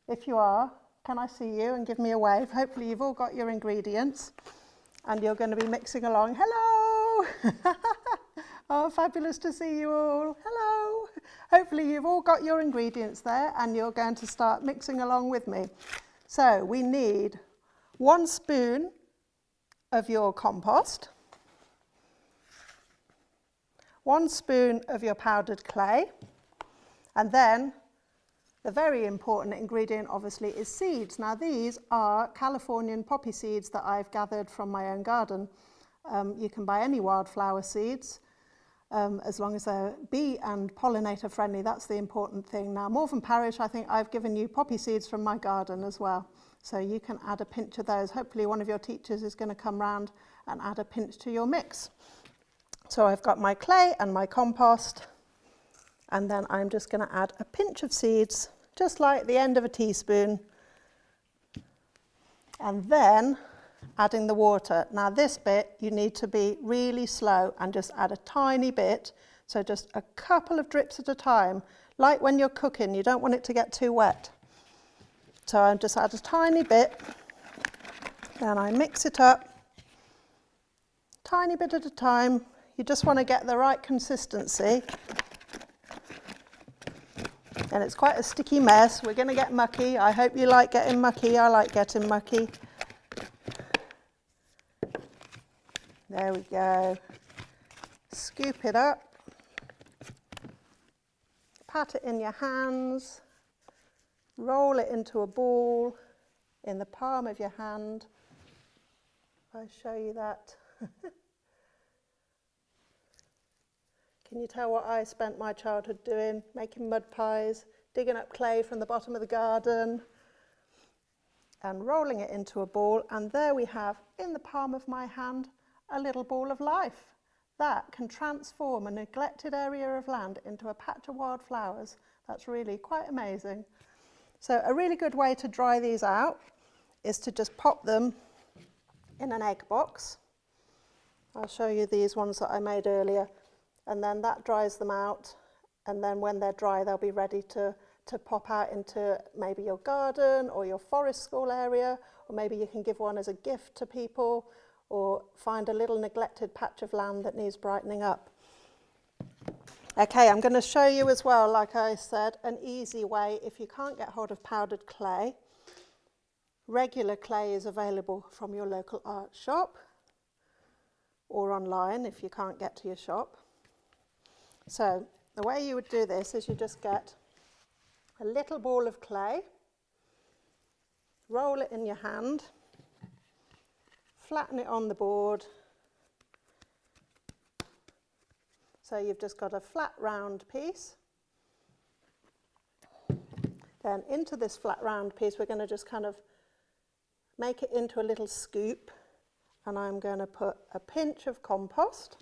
[SPEAKER 4] If you are, can I see you and give me a wave? Hopefully you've all got your ingredients and you're going to be mixing along. Hello! Oh, fabulous to see you all. Hello! Hopefully you've all got your ingredients there and you're going to start mixing along with me. So we need 1 spoon of your compost, 1 spoon of your powdered clay, and then the very important ingredient obviously is seeds. Now these are Californian poppy seeds that I've gathered from my own garden. You can buy any wildflower seeds as long as they're bee and pollinator friendly. That's the important thing. Now Malvern Parish, I think I've given you poppy seeds from my garden as well. So you can add a pinch of those. Hopefully one of your teachers is going to come round and add a pinch to your mix. So I've got my clay and my compost, and then I'm just going to add a pinch of seeds, just like the end of a teaspoon, and then adding the water. Now this bit you need to be really slow and just add a tiny bit, so just a couple of drips at a time, like when you're cooking, you don't want it to get too wet. So I just add a tiny bit, then I mix it up, tiny bit at a time. You just want to get the right consistency. And it's quite a sticky mess. We're going to get mucky. I hope you like getting mucky. I like getting mucky. There we go. Scoop it up. Pat it in your hands. Roll it into a ball in the palm of your hand. If I show you that. Can you tell what I spent my childhood doing? Making mud pies, digging up clay from the bottom of the garden, and rolling it into a ball. And there we have, in the palm of my hand, a little ball of life. That can transform a neglected area of land into a patch of wildflowers. That's really quite amazing. So a really good way to dry these out is to just pop them in an egg box. I'll show you these ones that I made earlier. and then that dries them out, and then when they're dry they'll be ready to pop out into maybe your garden or your forest school area, or maybe you can give one as a gift to people, or find a little neglected patch of land that needs brightening up. Okay, I'm going to show you as well, like I said, an easy way if you can't get hold of powdered clay. Regular clay is available from your local art shop or online if you can't get to your shop. So the way you would do this is you just get a little ball of clay, roll it in your hand, flatten it on the board. So you've just got a flat round piece. Then into this flat round piece we're going to just kind of make it into a little scoop, and I'm going to put a pinch of compost,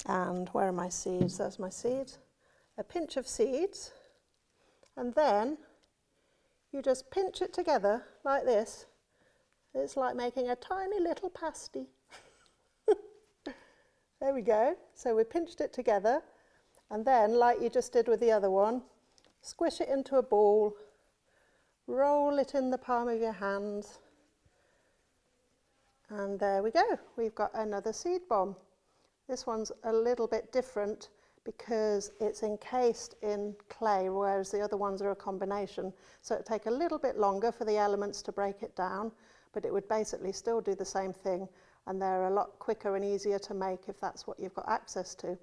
[SPEAKER 4] and where are my seeds? There's my seeds. A pinch of seeds, and then you just pinch it together like this. It's like making a tiny little pasty. There we go. So we pinched it together, and then, like you just did with the other one, squish it into a ball, roll it in the palm of your hands, and there we go. We've got another seed bomb. This one's a little bit different because it's encased in clay, whereas the other ones are a combination. So it'd take a little bit longer for the elements to break it down, but it would basically still do the same thing, and they're a lot quicker and easier to make if that's what you've got access to.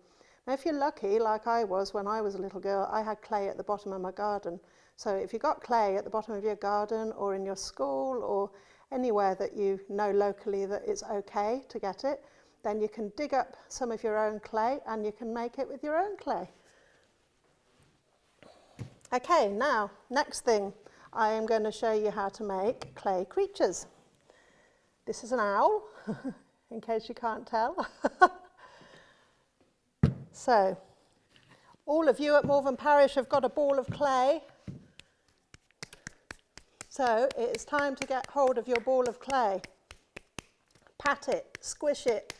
[SPEAKER 4] Now, if you're lucky, like I was when I was a little girl, I had clay at the bottom of my garden. So if you've got clay at the bottom of your garden or in your school or anywhere that you know locally that it's okay to get it, then you can dig up some of your own clay and you can make it with your own clay. Okay, now, next thing, I am going to show you how to make clay creatures. This is an owl, in case you can't tell. So, all of you at Malvern Parish have got a ball of clay. So, it's time to get hold of your ball of clay. Pat it, squish it.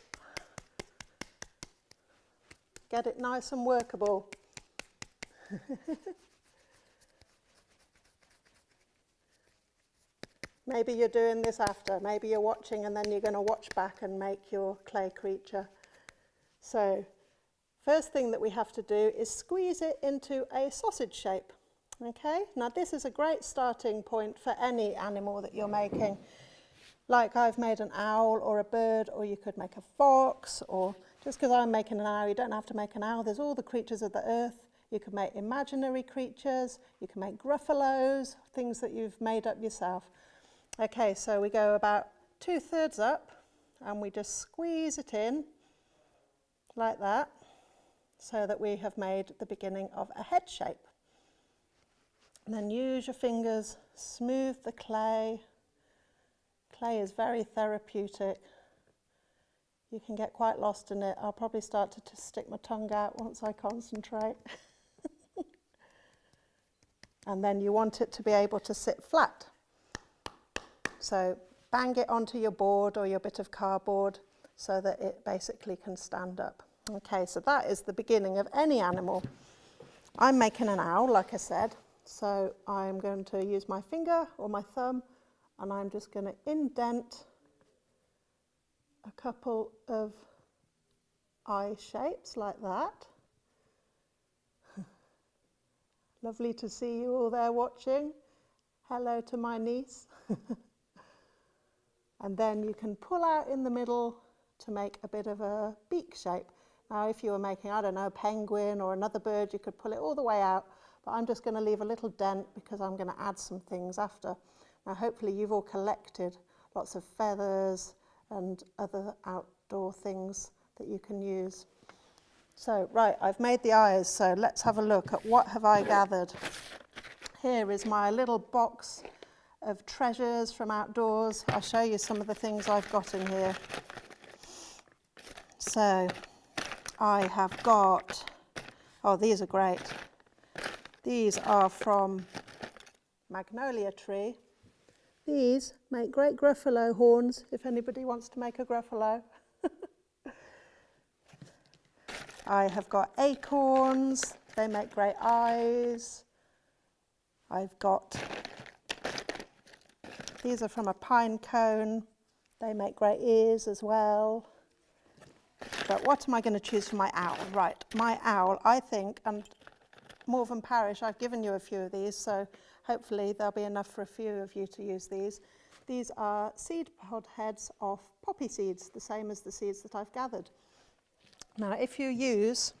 [SPEAKER 4] Get it nice and workable. Maybe you're doing this after. Maybe you're watching and then you're going to watch back and make your clay creature. So, first thing that we have to do is squeeze it into a sausage shape. Okay, now this is a great starting point for any animal that you're making. Like I've made an owl or a bird, or you could make a fox, or just because I'm making an owl, you don't have to make an owl. There's all the creatures of the earth. You can make imaginary creatures, you can make gruffalos, things that you've made up yourself. Okay, so we go about 2/3 up and we just squeeze it in like that so that we have made the beginning of a head shape. And then use your fingers, smooth the clay. Clay is very therapeutic. You can get quite lost in it. I'll probably start to stick my tongue out once I concentrate. And then you want it to be able to sit flat. So bang it onto your board or your bit of cardboard so that it basically can stand up. Okay, so that is the beginning of any animal. I'm making an owl, like I said, so I'm going to use my finger or my thumb, and I'm just going to indent a couple of eye shapes like that. Lovely to see you all there watching. Hello to my niece. And then you can pull out in the middle to make a bit of a beak shape. Now, if you were making, I don't know, a penguin or another bird, you could pull it all the way out, but I'm just going to leave a little dent because I'm going to add some things after. Now, hopefully you've all collected lots of feathers and other outdoor things that you can use. So, right, I've made the eyes, so let's have a look at what have I gathered. Here is my little box of treasures from outdoors. I'll show you some of the things I've got in here. So, I have got, oh, these are great. These are from Magnolia Tree. These make great gruffalo horns, if anybody wants to make a gruffalo. I have got acorns, they make great eyes. I've got, these are from a pine cone, they make great ears as well. But what am I going to choose for my owl? Right, my owl, I think, and Malvern Parish, I've given you a few of these, so hopefully there'll be enough for a few of you to use these. These are seed pod heads of poppy seeds, the same as the seeds that I've gathered. Now, if you use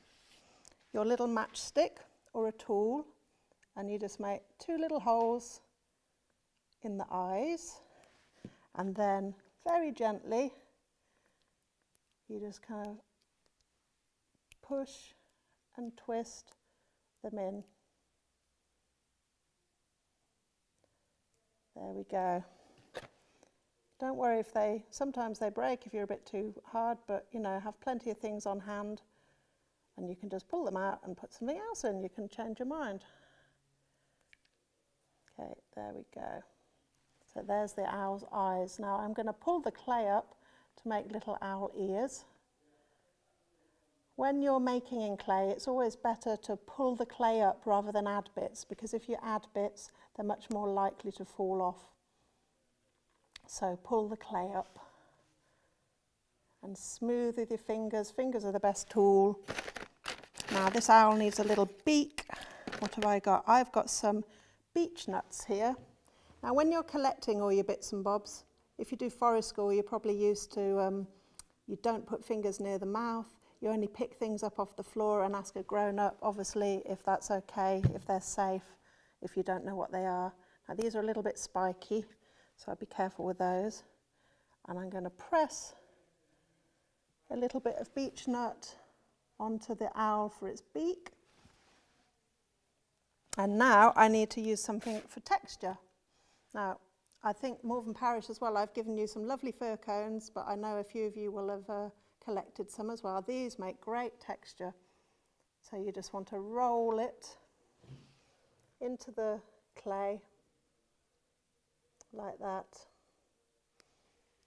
[SPEAKER 4] your little matchstick or a tool, and you just make 2 little holes in the eyes, and then very gently, you just kind of push and twist them in. There we go. Don't worry if sometimes they break if you're a bit too hard, but you know, have plenty of things on hand and you can just pull them out and put something else in. You can change your mind. Okay, there we go. So there's the owl's eyes. Now I'm going to pull the clay up to make little owl ears. When you're making in clay, it's always better to pull the clay up rather than add bits, because if you add bits, they're much more likely to fall off. So pull the clay up and smooth with your fingers. Fingers are the best tool. Now this owl needs a little beak. What have I got? I've got some beech nuts here. Now when you're collecting all your bits and bobs, if you do forest school, you're probably used to, you don't put fingers near the mouth. You only pick things up off the floor and ask a grown-up, obviously, if that's okay, if they're safe, if you don't know what they are. Now these are a little bit spiky, so be careful with those. And I'm going to press a little bit of beech nut onto the owl for its beak. And now I need to use something for texture. Now, I think Malvern Parish as well, I've given you some lovely fir cones, but I know a few of you will have collected some as well. These make great texture. So you just want to roll it into the clay like that.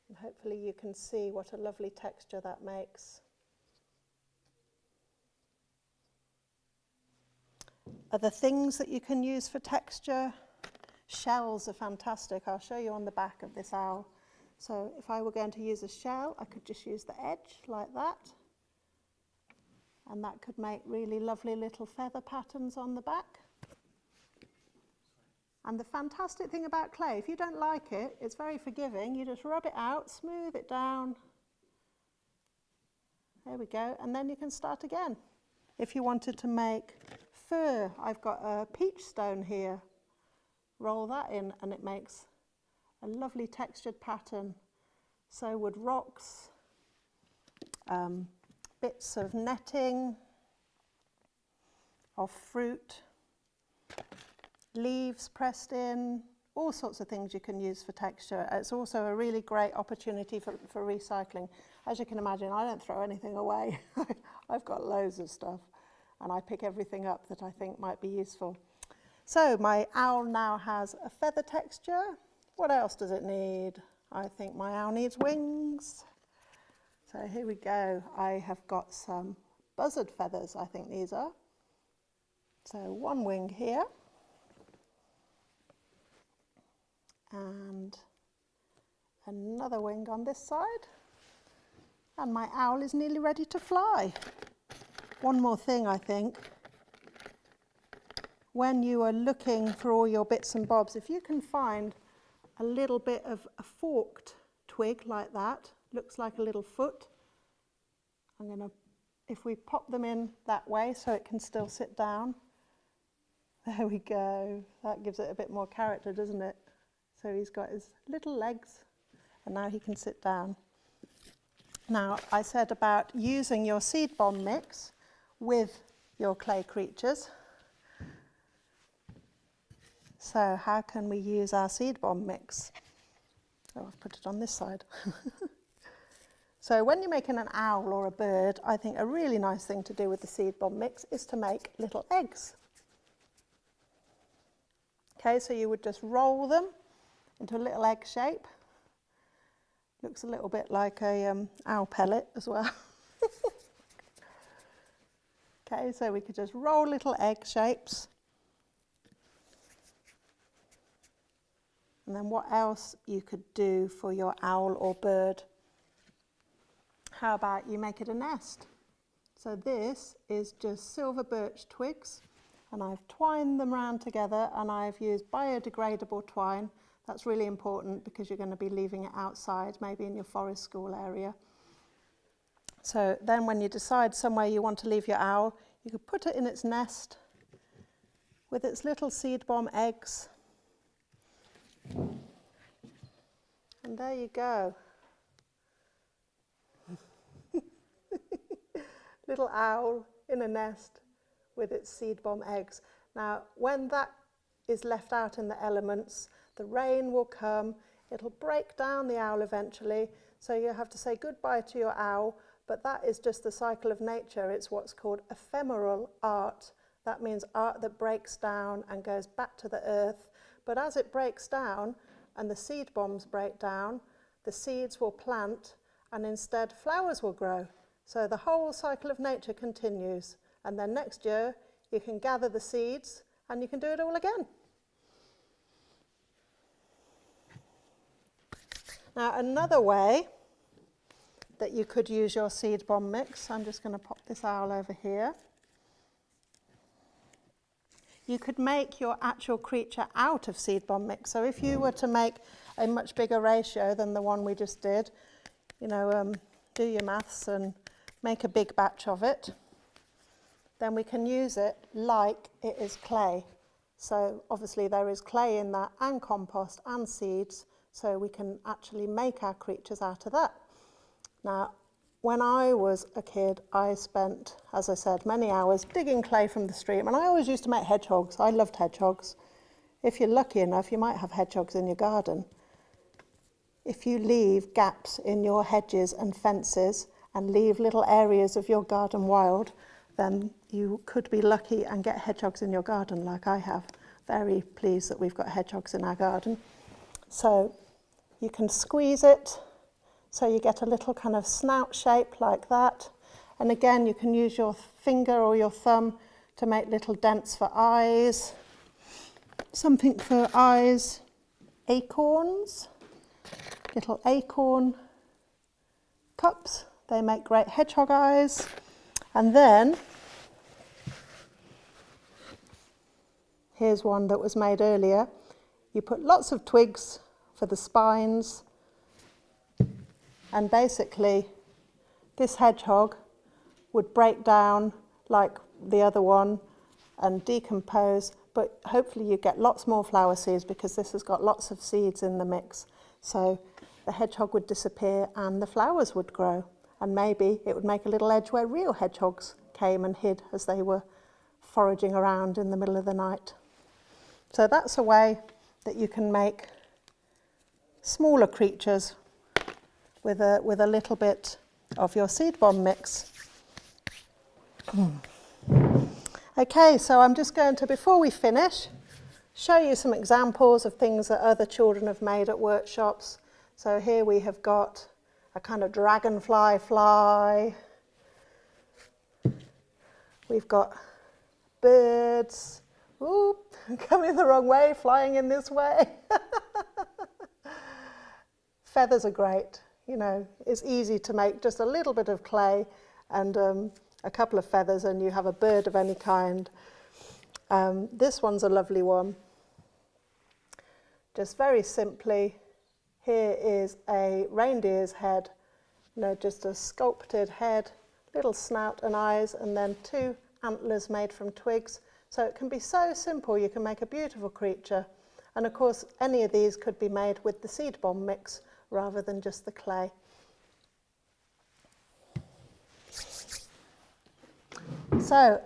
[SPEAKER 4] And hopefully you can see what a lovely texture that makes. Other things that you can use for texture, shells are fantastic. I'll show you on the back of this owl. So if I were going to use a shell, I could just use the edge like that. And that could make really lovely little feather patterns on the back. And the fantastic thing about clay, if you don't like it, it's very forgiving. You just rub it out, smooth it down. There we go. And then you can start again. If you wanted to make fur, I've got a peach stone here. Roll that in and it makes a lovely textured pattern. So would rocks, bits of netting, of fruit, leaves pressed in, all sorts of things you can use for texture. It's also a really great opportunity for recycling. As you can imagine, I don't throw anything away. I've got loads of stuff and I pick everything up that I think might be useful. So my owl now has a feather texture. What else does it need? I think my owl needs wings. So here we go. I have got some buzzard feathers, I think these are. So one wing here. And another wing on this side. And my owl is nearly ready to fly. One more thing, I think. When you are looking for all your bits and bobs, if you can find a little bit of a forked twig like that, looks like a little foot. I'm going to, if we pop them in that way so it can still sit down. There we go. That gives it a bit more character, doesn't it? So he's got his little legs and now he can sit down. Now, I said about using your seed bomb mix with your clay creatures. So how can we use our seed bomb mix? Oh, I've put it on this side. So when you're making an owl or a bird, I think a really nice thing to do with the seed bomb mix is to make little eggs. Okay, so you would just roll them into a little egg shape. Looks a little bit like a owl pellet as well. Okay, so we could just roll little egg shapes. And then what else you could do for your owl or bird? How about you make it a nest? So this is just silver birch twigs, and I've twined them round together, and I've used biodegradable twine. That's really important because you're going to be leaving it outside, maybe in your forest school area. So then when you decide somewhere you want to leave your owl, you could put it in its nest with its little seed bomb eggs. And there you go. Little owl in a nest with its seed bomb eggs. Now, when that is left out in the elements, the rain will come, it'll break down the owl eventually, so you have to say goodbye to your owl, but that is just the cycle of nature. It's what's called ephemeral art. That means art that breaks down and goes back to the earth. But as it breaks down and the seed bombs break down, the seeds will plant and instead flowers will grow. So the whole cycle of nature continues. And then next year you can gather the seeds and you can do it all again. Now another way that you could use your seed bomb mix, I'm just going to pop this owl over here. You could make your actual creature out of seed bomb mix. So if you were to make a much bigger ratio than the one we just did, you know, do your maths and make a big batch of it, then we can use it like it is clay. So obviously there is clay in that and compost and seeds, so we can actually make our creatures out of that. Now, when I was a kid, I spent, as I said, many hours digging clay from the stream, and I always used to make hedgehogs. I loved hedgehogs. If you're lucky enough, you might have hedgehogs in your garden. If you leave gaps in your hedges and fences and leave little areas of your garden wild, then you could be lucky and get hedgehogs in your garden like I have. Very pleased that we've got hedgehogs in our garden. So you can squeeze it so you get a little kind of snout shape like that. And again, you can use your finger or your thumb to make little dents for eyes. Something for eyes, acorns, little acorn cups. They make great hedgehog eyes. And then, here's one that was made earlier. You put lots of twigs for the spines, and basically this hedgehog would break down like the other one and decompose, but hopefully you get lots more flower seeds because this has got lots of seeds in the mix. So the hedgehog would disappear and the flowers would grow, and maybe it would make a little edge where real hedgehogs came and hid as they were foraging around in the middle of the night. So that's a way that you can make smaller creatures with a little bit of your seed bomb mix. Okay, so I'm just going to, before we finish, show you some examples of things that other children have made at workshops. So here we have got a kind of dragonfly fly. We've got birds, oop, coming the wrong way, flying in this way. Feathers are great. You know, it's easy to make just a little bit of clay and a couple of feathers and you have a bird of any kind. This one's a lovely one. Just very simply, here is a reindeer's head, you know, just a sculpted head, little snout and eyes, and then 2 antlers made from twigs. So it can be so simple, you can make a beautiful creature. And of course, any of these could be made with the seed bomb mix rather than just the clay. So,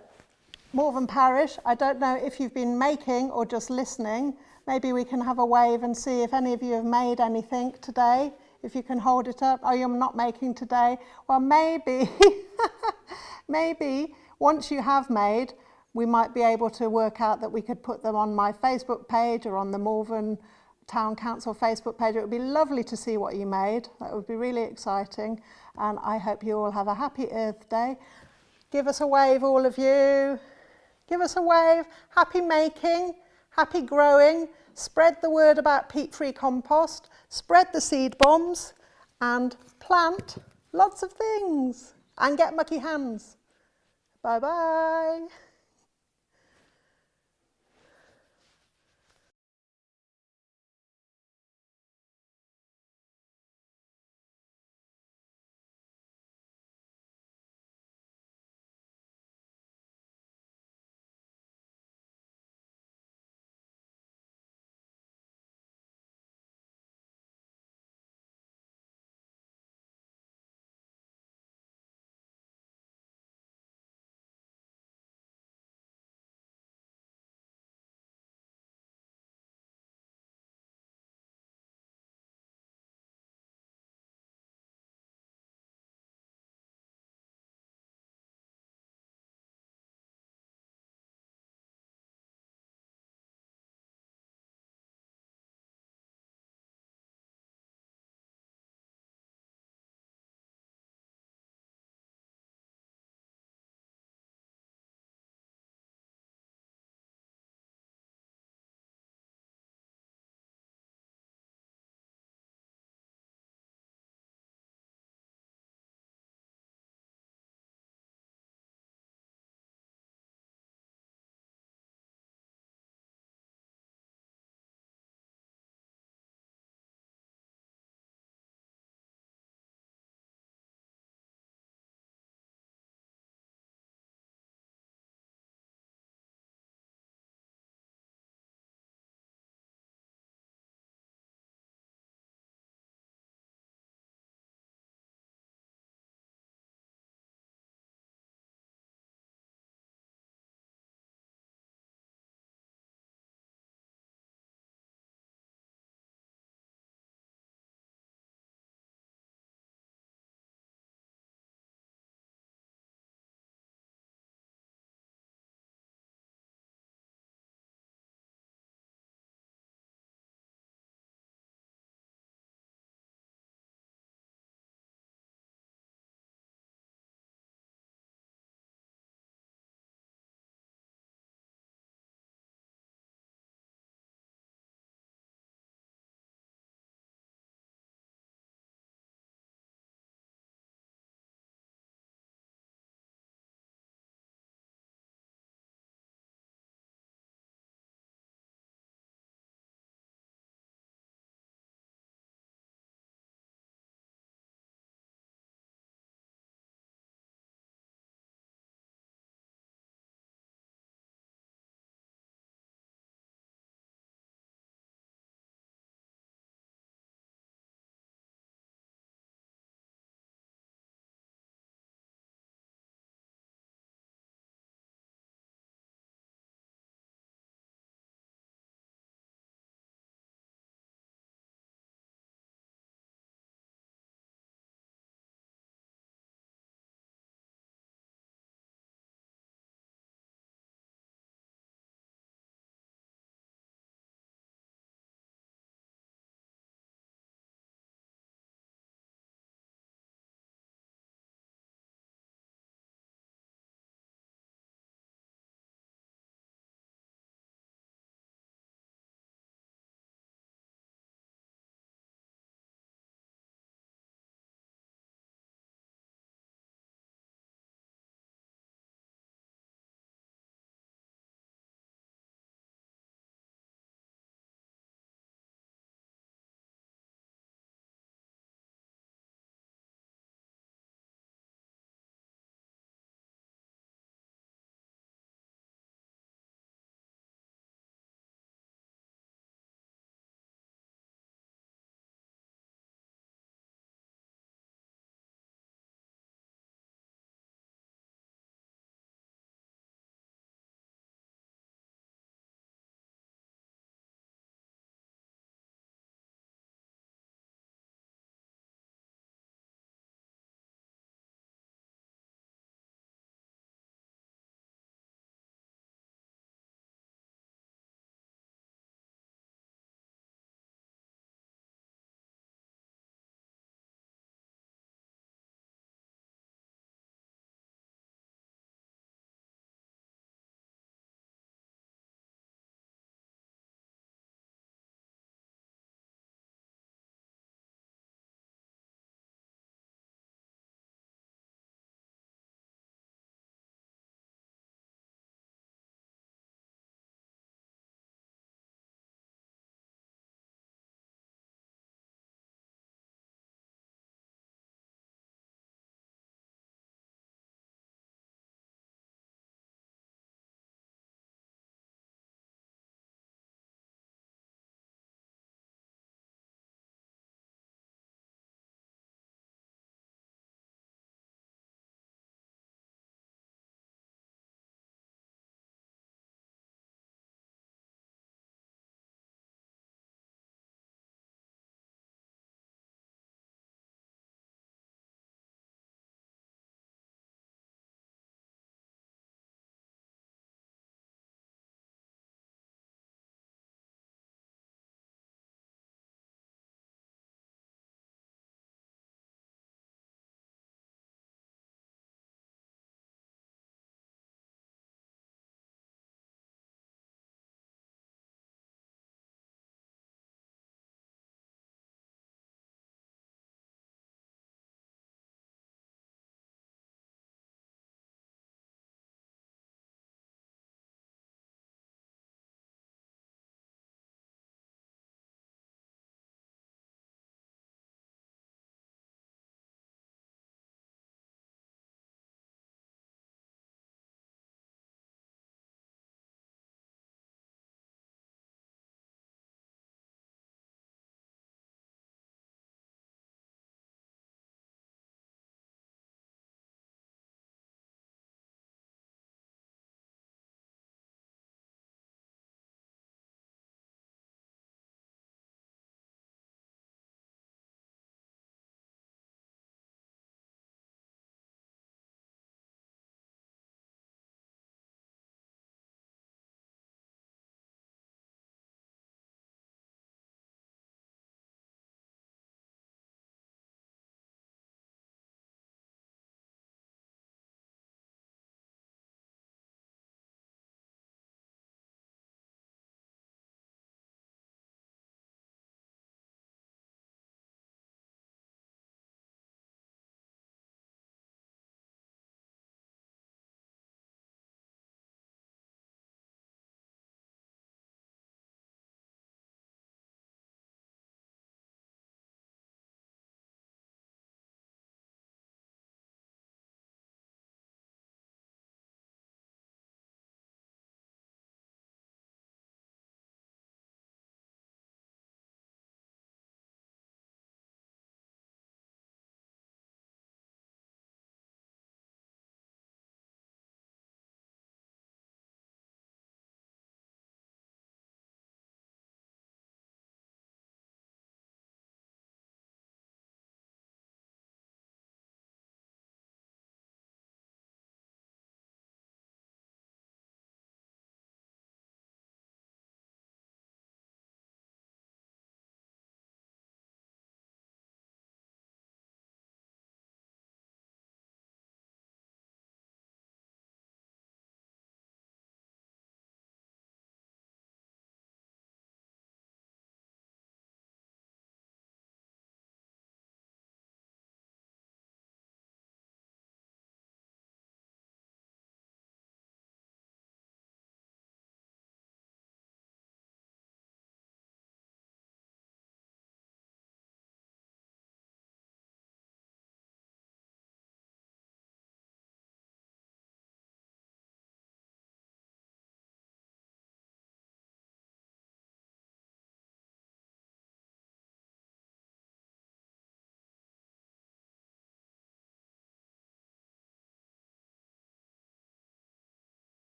[SPEAKER 4] Malvern Parish, I don't know if you've been making or just listening. Maybe we can have a wave and see if any of you have made anything today. If you can hold it up. Oh, you're not making today? Well, maybe, maybe once you have made, we might be able to work out that we could put them on my Facebook page or on the Malvern Town Council Facebook page. It would be lovely to see what you made. That would be really exciting. And I hope you all have a happy Earth Day.
[SPEAKER 11] Give us a wave, all of you. Give us a wave. Happy making, happy growing. Spread the word about peat-free compost. Spread the seed bombs and plant lots of things and get mucky hands. Bye-bye.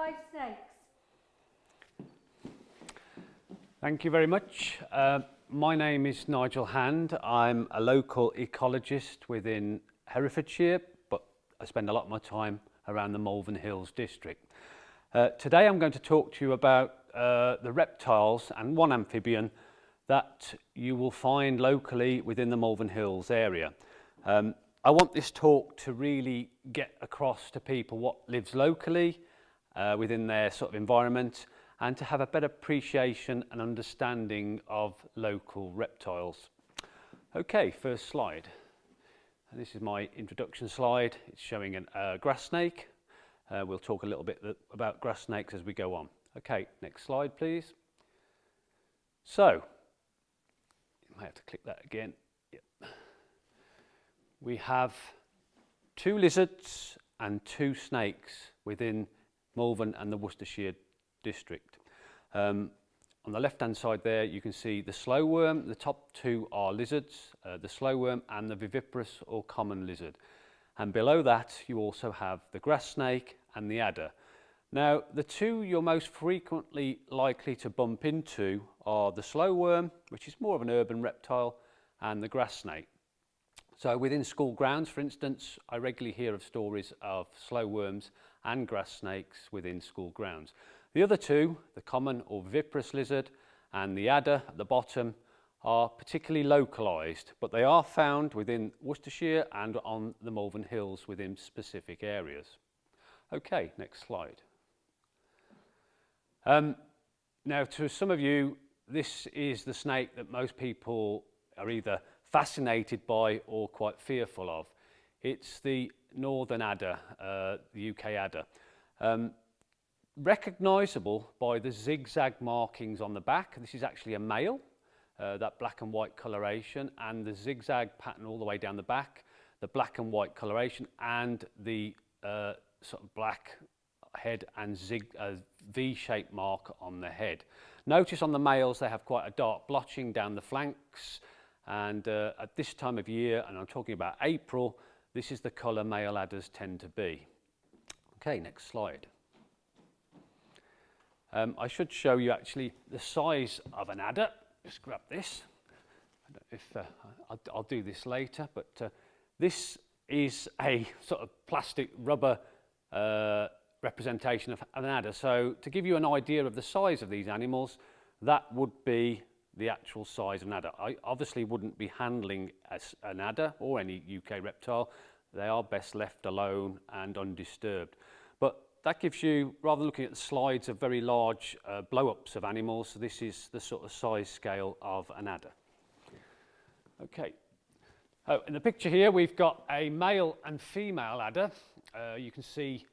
[SPEAKER 1] live snakes.
[SPEAKER 12] Thank you very much. My name is Nigel Hand. I'm a local ecologist within Herefordshire, but I spend a lot of my time around the Malvern Hills district. Today I'm going to talk to you about the reptiles and one amphibian that you will find locally within the Malvern Hills area. I want this talk to really get across to people what lives locally within their sort of environment, and to have a better appreciation and understanding of local reptiles. Okay, first slide. And this is my introduction slide. It's showing a grass snake. We'll talk a little bit about grass snakes as we go on. Okay, next slide, please. So, you might have to click that again. Yep. We have 2 lizards and 2 snakes within Malvern and the Worcestershire district. On the left hand side there you can see the slow worm. The top 2 are lizards, the slow worm and the viviparous or common lizard, and below that you also have the grass snake and the adder. Now the 2 you're most frequently likely to bump into are the slow worm, which is more of an urban reptile, and the grass snake. So within school grounds, for instance, I regularly hear of stories of slow worms and grass snakes within school grounds. The other 2, the common or viviparous lizard and the adder at the bottom, are particularly localised, but they are found within Worcestershire and on the Malvern Hills within specific areas. Okay, next slide. Now to some of you, this is the snake that most people are either fascinated by or quite fearful of. It's the northern adder, the UK adder. Recognisable by the zigzag markings on the back. This is actually a male, that black and white coloration, and the zigzag pattern all the way down the back, the black and white coloration, and the sort of black head and V-shaped mark on the head. Notice on the males they have quite a dark blotching down the flanks, and at this time of year, and I'm talking about April, this is the colour male adders tend to be. Okay, next slide. I should show you actually the size of an adder. Just grab this. I don't know if I'll do this later, but this is a sort of plastic rubber representation of an adder. So to give you an idea of the size of these animals, that would be the actual size of an adder. I obviously wouldn't be handling an adder or any UK reptile. They are best left alone and undisturbed. But that gives you, rather than looking at the slides of very large blow-ups of animals, this is the sort of size scale of an adder. Okay. Oh, in the picture here we've got a male and female adder. You can see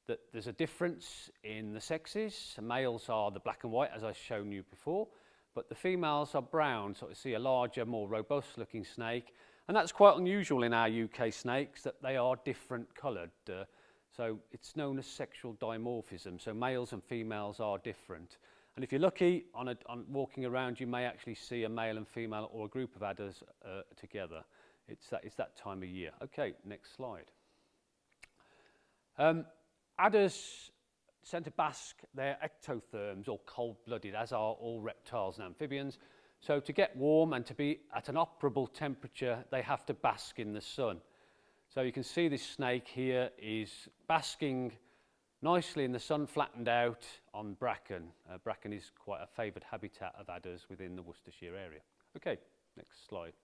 [SPEAKER 12] that there's a difference in the sexes. The males are the black and white, as I've shown you before, but the females are brown, so you see a larger, more robust looking snake. And that's quite unusual in our UK snakes, that they are different coloured. So it's known as sexual dimorphism, so males and females are different. And if you're lucky, on walking around, you may actually see a male and female or a group of adders together. It's that time of year. Okay, next slide. Adders tend to bask, they're ectotherms or cold-blooded, as are all reptiles and amphibians. So to get warm and to be at an operable temperature, they have to bask in the sun. So you can see this snake here is basking nicely in the sun, flattened out on bracken. Bracken is quite a favoured habitat of adders within the Worcestershire area. Okay, next slide.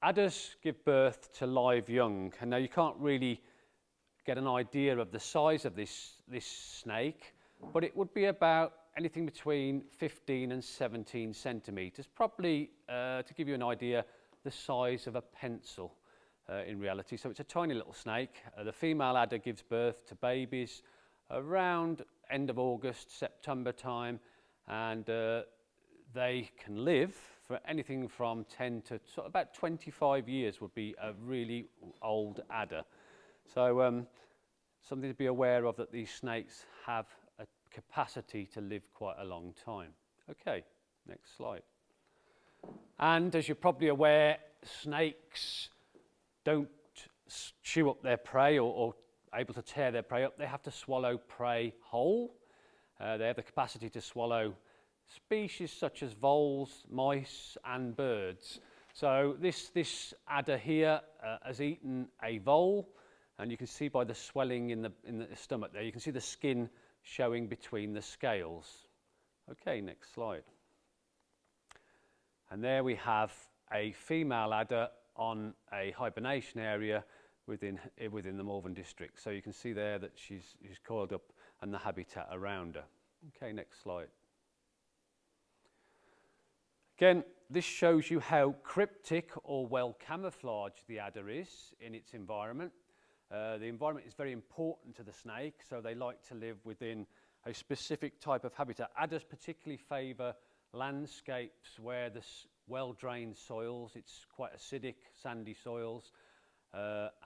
[SPEAKER 12] Adders give birth to live young, and now you can't really get an idea of the size of this snake, but it would be about anything between 15 and 17 centimetres, probably, to give you an idea, the size of a pencil in reality. So it's a tiny little snake. The female adder gives birth to babies around end of August, September time, and they can live for anything from 10 to sort of about 25 years would be a really old adder. So something to be aware of, that these snakes have a capacity to live quite a long time. Okay, next slide. And as you're probably aware, snakes don't chew up their prey or able to tear their prey up. They have to swallow prey whole. They have the capacity to swallow species such as voles, mice and birds. So this adder here has eaten a vole, and you can see by the swelling in the stomach there, you can see the skin showing between the scales. Okay, next slide. And there we have a female adder on a hibernation area within the Malvern district. So you can see there that she's coiled up and the habitat around her. Okay, next slide. Again, this shows you how cryptic or well camouflaged the adder is in its environment. The environment is very important to the snake, so they like to live within a specific type of habitat. Adders particularly favour landscapes where there's well-drained soils, it's quite acidic, sandy soils,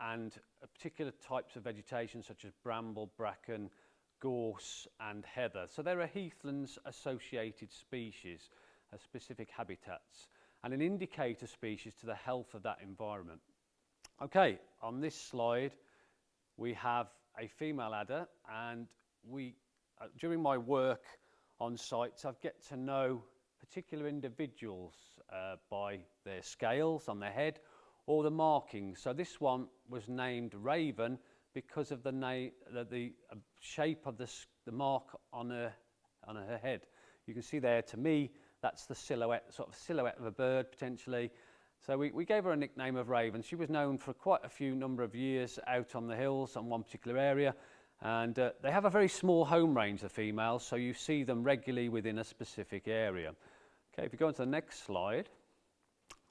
[SPEAKER 12] and particular types of vegetation such as bramble, bracken, gorse and heather. So there are heathlands associated species, specific habitats, and an indicator species to the health of that environment. Okay, on this slide we have a female adder, and during my work on sites I get to know particular individuals by their scales on their head or the markings. So this one was named Raven because of the shape of the mark on her head. You can see there, to me, that's the silhouette, sort of silhouette of a bird potentially. So we gave her a nickname of Raven. She was known for quite a number of years out on the hills on one particular area, and they have a very small home range, the females, so you see them regularly within a specific area. Okay, if you go on to the next slide,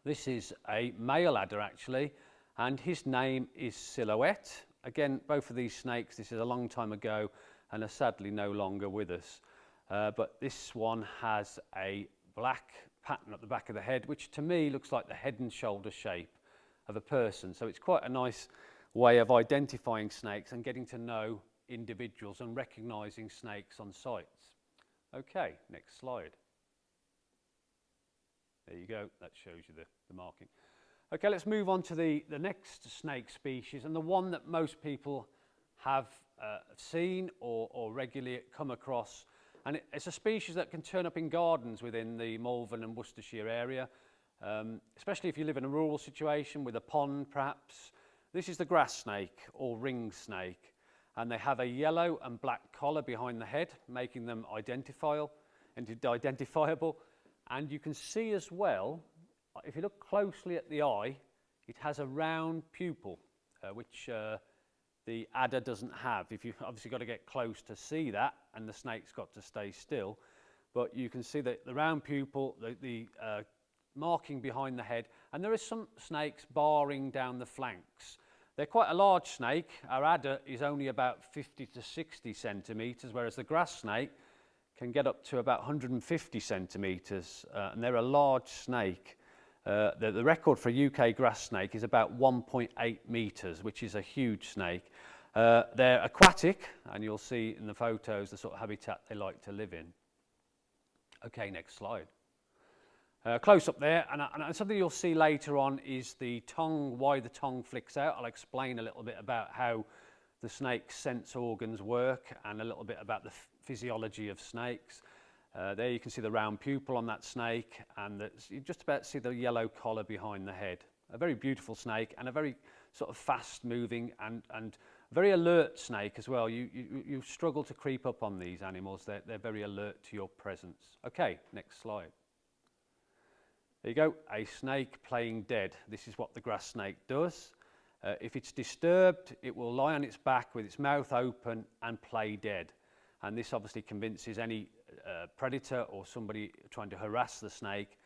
[SPEAKER 12] this is a male adder actually, and his name is Silhouette. Again, both of these snakes, this is a long time ago and are sadly no longer with us. But this one has a black pattern at the back of the head, which to me looks like the head and shoulder shape of a person. So it's quite a nice way of identifying snakes and getting to know individuals and recognising snakes on sites. Okay, next slide. There you go, that shows you the marking. Okay, let's move on to the next snake species, and the one that most people have seen or regularly come across. And it's a species that can turn up in gardens within the Malvern and Worcestershire area, especially if you live in a rural situation with a pond perhaps. This is the grass snake or ring snake, and they have a yellow and black collar behind the head, making them identifiable. And you can see as well, if you look closely at the eye, it has a round pupil, which the adder doesn't have. If you've obviously got to get close to see that, and the snake's got to stay still. But you can see that the round pupil, the marking behind the head, and there are some snakes barring down the flanks. They're quite a large snake. Our adder is only about 50 to 60 centimetres, whereas the grass snake can get up to about 150 centimetres, and they're a large snake. The record for a UK grass snake is about 1.8 metres, which is a huge snake. They're aquatic, and you'll see in the photos the sort of habitat they like to live in. Okay, next slide. Close up there, and something you'll see later on is the tongue, why the tongue flicks out. I'll explain a little bit about how the snake's sense organs work and a little bit about the physiology of snakes. There you can see the round pupil on that snake, and you just about see the yellow collar behind the head. A very beautiful snake, and a very sort of fast moving and very alert snake as well. You struggle to creep up on these animals. They're very alert to your presence. Okay, next slide. There you go, a snake playing dead. This is what the grass snake does. If it's disturbed, it will lie on its back with its mouth open and play dead. And this obviously convinces any predator or somebody trying to harass the snake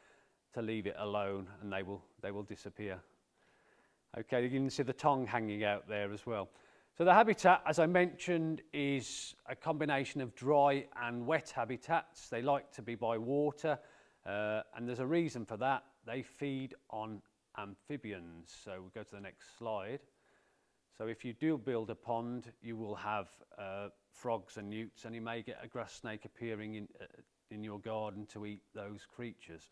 [SPEAKER 12] to leave it alone, and they will disappear. Okay, you can see the tongue hanging out there as well. So the habitat, as I mentioned, is a combination of dry and wet habitats. They like to be by water, and there's a reason for that. They feed on amphibians. So we'll go to the next slide. So if you do build a pond, you will have frogs and newts, and you may get a grass snake appearing in your garden to eat those creatures.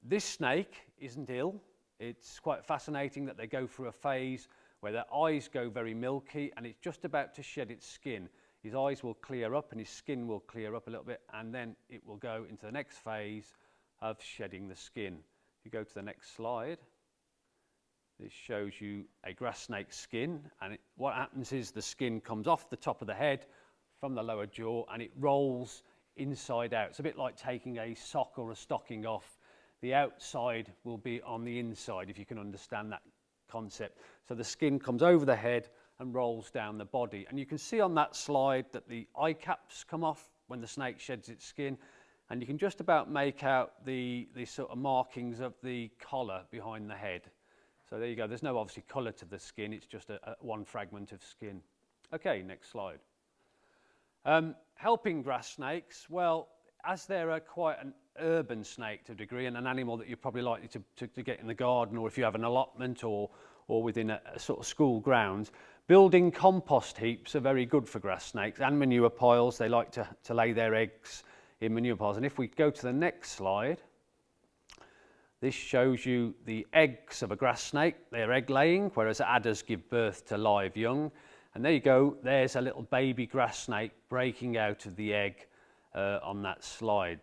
[SPEAKER 12] This snake isn't ill. It's quite fascinating that they go through a phase where their eyes go very milky and it's just about to shed its skin. His eyes will clear up and his skin will clear up a little bit, and then it will go into the next phase of shedding the skin. If you go to the next slide, this shows you a grass snake's skin, and what happens is the skin comes off the top of the head from the lower jaw and it rolls inside out. It's a bit like taking a sock or a stocking off. The outside will be on the inside, if you can understand that concept. So the skin comes over the head and rolls down the body. And you can see on that slide that the eye caps come off when the snake sheds its skin, and you can just about make out the sort of markings of the collar behind the head. So there you go. There's no obviously colour to the skin, it's just one fragment of skin. Okay, next slide. Helping grass snakes, well, as they're quite an urban snake to a degree, and an animal that you're probably likely to get in the garden, or if you have an allotment or within a sort of school grounds, building compost heaps are very good for grass snakes, and manure piles. They like to lay their eggs in manure piles. And if we go to the next slide, this shows you the eggs of a grass snake. They're egg laying, whereas adders give birth to live young. And there you go, there's a little baby grass snake breaking out of the egg on that slide.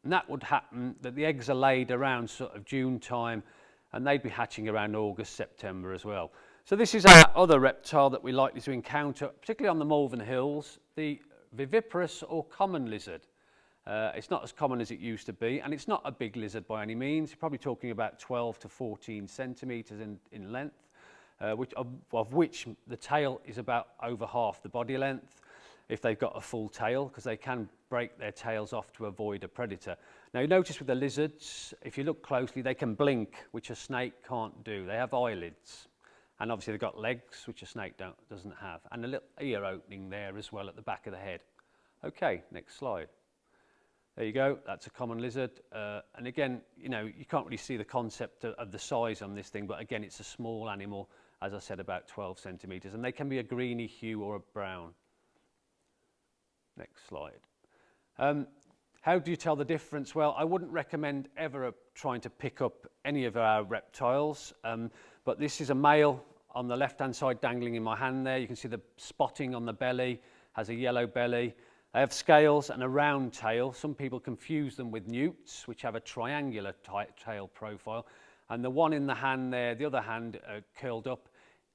[SPEAKER 12] And that would happen, that the eggs are laid around sort of June time, and they'd be hatching around August, September as well. So this is our other reptile that we're likely to encounter, particularly on the Malvern Hills, the viviparous or common lizard. It's not as common as it used to be, and it's not a big lizard by any means. You're probably talking about 12 to 14 centimetres in length, of which the tail is about over half the body length, if they've got a full tail, because they can break their tails off to avoid a predator. Now you notice with the lizards, if you look closely, they can blink, which a snake can't do. They have eyelids, and obviously they've got legs, which a snake doesn't have, and a little ear opening there as well at the back of the head. Okay, next slide. There you go, that's a common lizard. And again, you know, you can't really see the concept of the size on this thing, but again, it's a small animal, as I said, about 12 centimetres, and they can be a greeny hue or a brown. Next slide. How do you tell the difference? Well, I wouldn't recommend ever trying to pick up any of our reptiles, but this is a male on the left-hand side dangling in my hand there. You can see the spotting on the belly, has a yellow belly. They have scales and a round tail. Some people confuse them with newts, which have a triangular tail profile. And the one in the hand there, the other hand curled up,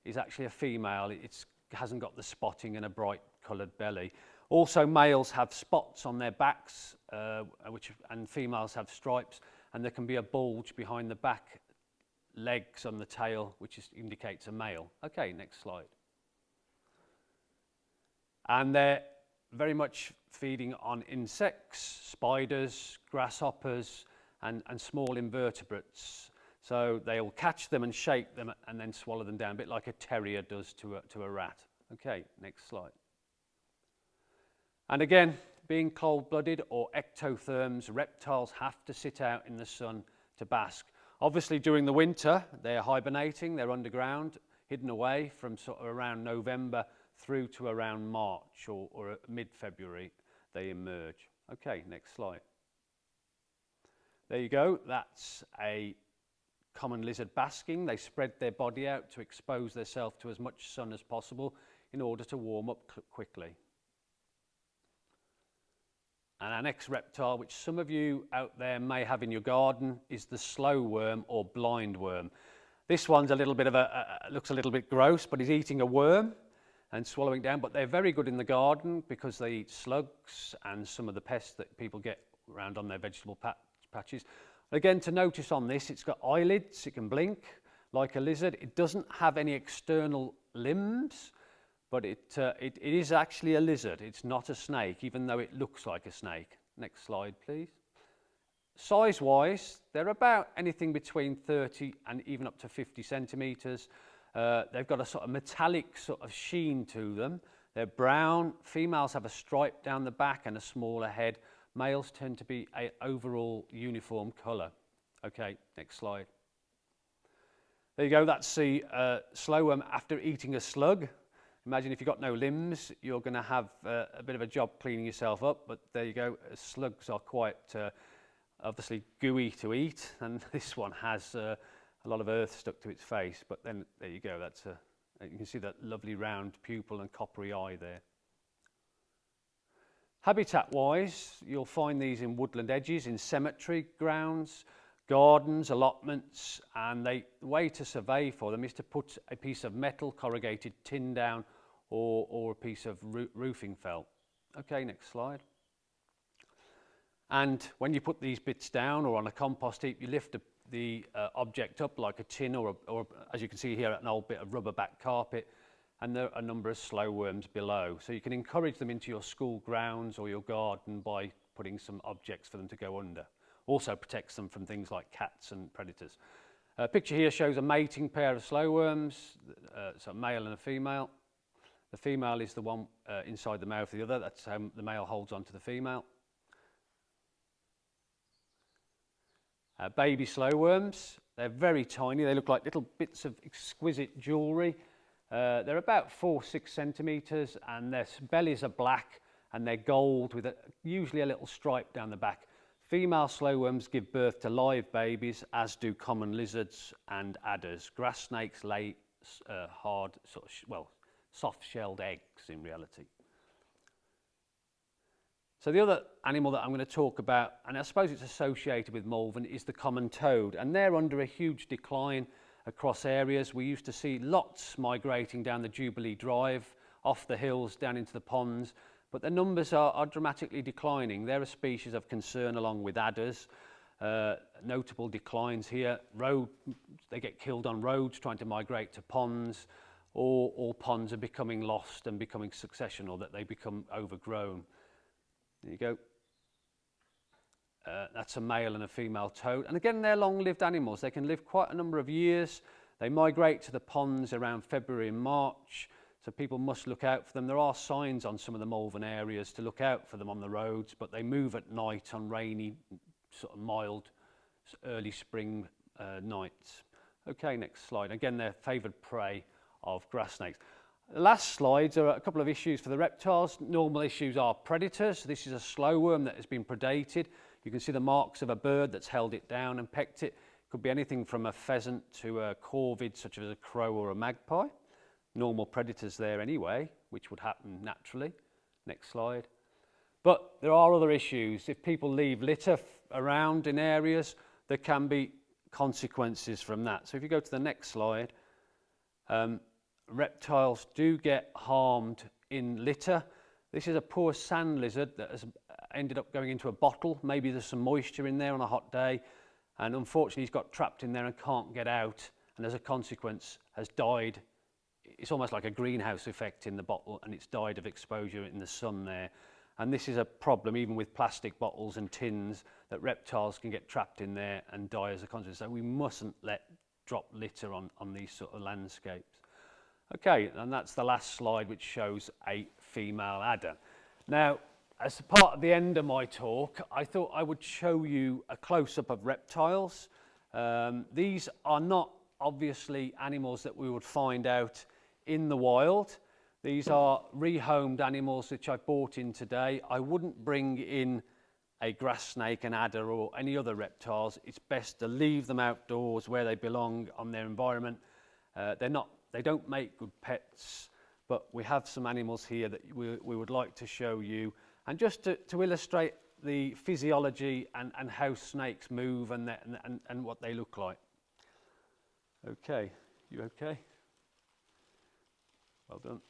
[SPEAKER 12] is actually a female. It hasn't got the spotting and a bright coloured belly. Also, males have spots on their backs, and females have stripes, and there can be a bulge behind the back legs on the tail, which indicates a male. Okay, next slide. And they're very much feeding on insects, spiders, grasshoppers, and small invertebrates. So they'll catch them and shake them and then swallow them down, a bit like a terrier does to a rat. Okay, next slide. And again, being cold-blooded or ectotherms, reptiles have to sit out in the sun to bask. Obviously, during the winter, they're hibernating, they're underground, hidden away from sort of around November through to around March or mid-February, they emerge. Okay, next slide. There you go, that's a common lizard basking. They spread their body out to expose themselves to as much sun as possible in order to warm up quickly. And our next reptile, which some of you out there may have in your garden, is the slow worm or blind worm. This one's a little bit of looks a little bit gross, but he's eating a worm and swallowing down. But they're very good in the garden because they eat slugs and some of the pests that people get around on their vegetable patches. Again, to notice on this, it's got eyelids, it can blink like a lizard. It doesn't have any external limbs, but it is actually a lizard. It's not a snake, even though it looks like a snake. Next slide, please. Size-wise, they're about anything between 30 and even up to 50 centimetres. They've got a sort of metallic sort of sheen to them. They're brown. Females have a stripe down the back and a smaller head. Males tend to be an overall uniform colour. Okay, next slide. There you go, that's the slow worm after eating a slug. Imagine if you've got no limbs, you're going to have a bit of a job cleaning yourself up, but there you go. Slugs are quite obviously gooey to eat, and this one has a lot of earth stuck to its face, but then there you go, that's you can see that lovely round pupil and coppery eye there. Habitat-wise, you'll find these in woodland edges, in cemetery grounds, gardens, allotments, and the way to survey for them is to put a piece of metal corrugated tin down or a piece of roofing felt. Okay, next slide. And when you put these bits down or on a compost heap, you lift the object up like a tin or as you can see here, an old bit of rubber back carpet, and there are a number of slow worms below. So you can encourage them into your school grounds or your garden by putting some objects for them to go under. Also protects them from things like cats and predators. A picture here shows a mating pair of slow worms, so a male and a female. The female is the one inside the mouth of the other. That's how the male holds on to the female. Baby slow worms, they're very tiny. They look like little bits of exquisite jewellery. They're about 4-6 centimetres, and their bellies are black and they're gold with usually a little stripe down the back. Female slow worms give birth to live babies, as do common lizards and adders. Grass snakes lay hard, soft-shelled eggs in reality. So the other animal that I'm going to talk about, and I suppose it's associated with Malvern, is the common toad. And they're under a huge decline across areas. We used to see lots migrating down the Jubilee Drive, off the hills, down into the ponds. But the numbers are dramatically declining. They're a species of concern along with adders. Notable declines here. They get killed on roads trying to migrate to ponds, or all ponds are becoming lost and becoming successional, that they become overgrown. There you go. That's a male and a female toad. And again, they're long-lived animals. They can live quite a number of years. They migrate to the ponds around February and March, so people must look out for them. There are signs on some of the Malvern areas to look out for them on the roads, but they move at night on rainy, sort of mild, early spring nights. Okay, next slide. Again, they're favoured prey of grass snakes. The last slides are a couple of issues for the reptiles. Normal issues are predators. This is a slow worm that has been predated. You can see the marks of a bird that's held it down and pecked it. Could be anything from a pheasant to a corvid, such as a crow or a magpie. Normal predators there anyway, which would happen naturally. Next slide. But there are other issues. If people leave litter around in areas, there can be consequences from that. So if you go to the next slide, reptiles do get harmed in litter. This is a poor sand lizard that has ended up going into a bottle. Maybe there's some moisture in there on a hot day, and unfortunately he's got trapped in there and can't get out, and as a consequence has died. It's almost like a greenhouse effect in the bottle, and it's died of exposure in the sun there. And this is a problem even with plastic bottles and tins, that reptiles can get trapped in there and die as a consequence. So we mustn't let drop litter on these sort of landscapes. Okay, and that's the last slide, which shows a female adder. Now, as a part of the end of my talk, I thought I would show you a close-up of reptiles. These are not obviously animals that we would find out in the wild. These are rehomed animals which I bought in today. I wouldn't bring in a grass snake, an adder, or any other reptiles. It's best to leave them outdoors where they belong on their environment. They don't make good pets, but we have some animals here that we would like to show you. And just to illustrate the physiology and how snakes move and what they look like. Okay, you okay? Well done.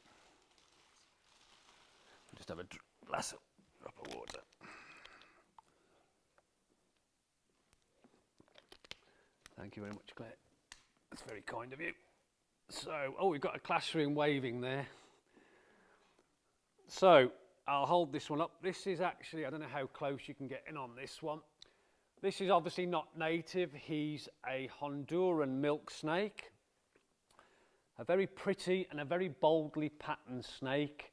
[SPEAKER 12] Just have a drop of water. Thank you very much, Claire. That's very kind of you. So, we've got a classroom waving there. So, I'll hold this one up. This is actually, I don't know how close you can get in on this one. This is obviously not native. He's a Honduran milk snake. A very pretty and a very boldly patterned snake,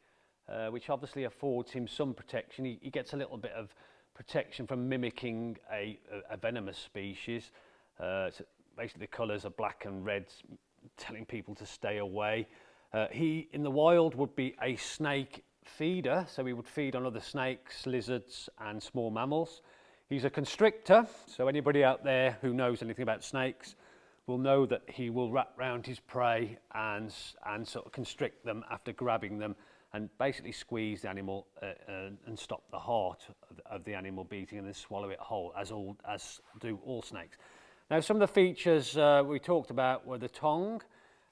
[SPEAKER 12] which obviously affords him some protection. He gets a little bit of protection from mimicking a venomous species. So basically the colours are black and red, telling people to stay away. He, in the wild, would be a snake feeder, so he would feed on other snakes, lizards and small mammals. He's a constrictor, so anybody out there who knows anything about snakes will know that he will wrap round his prey and sort of constrict them after grabbing them, and basically squeeze the animal and stop the heart of the animal beating, and then swallow it whole, as do all snakes. Now, some of the features we talked about were the tongue.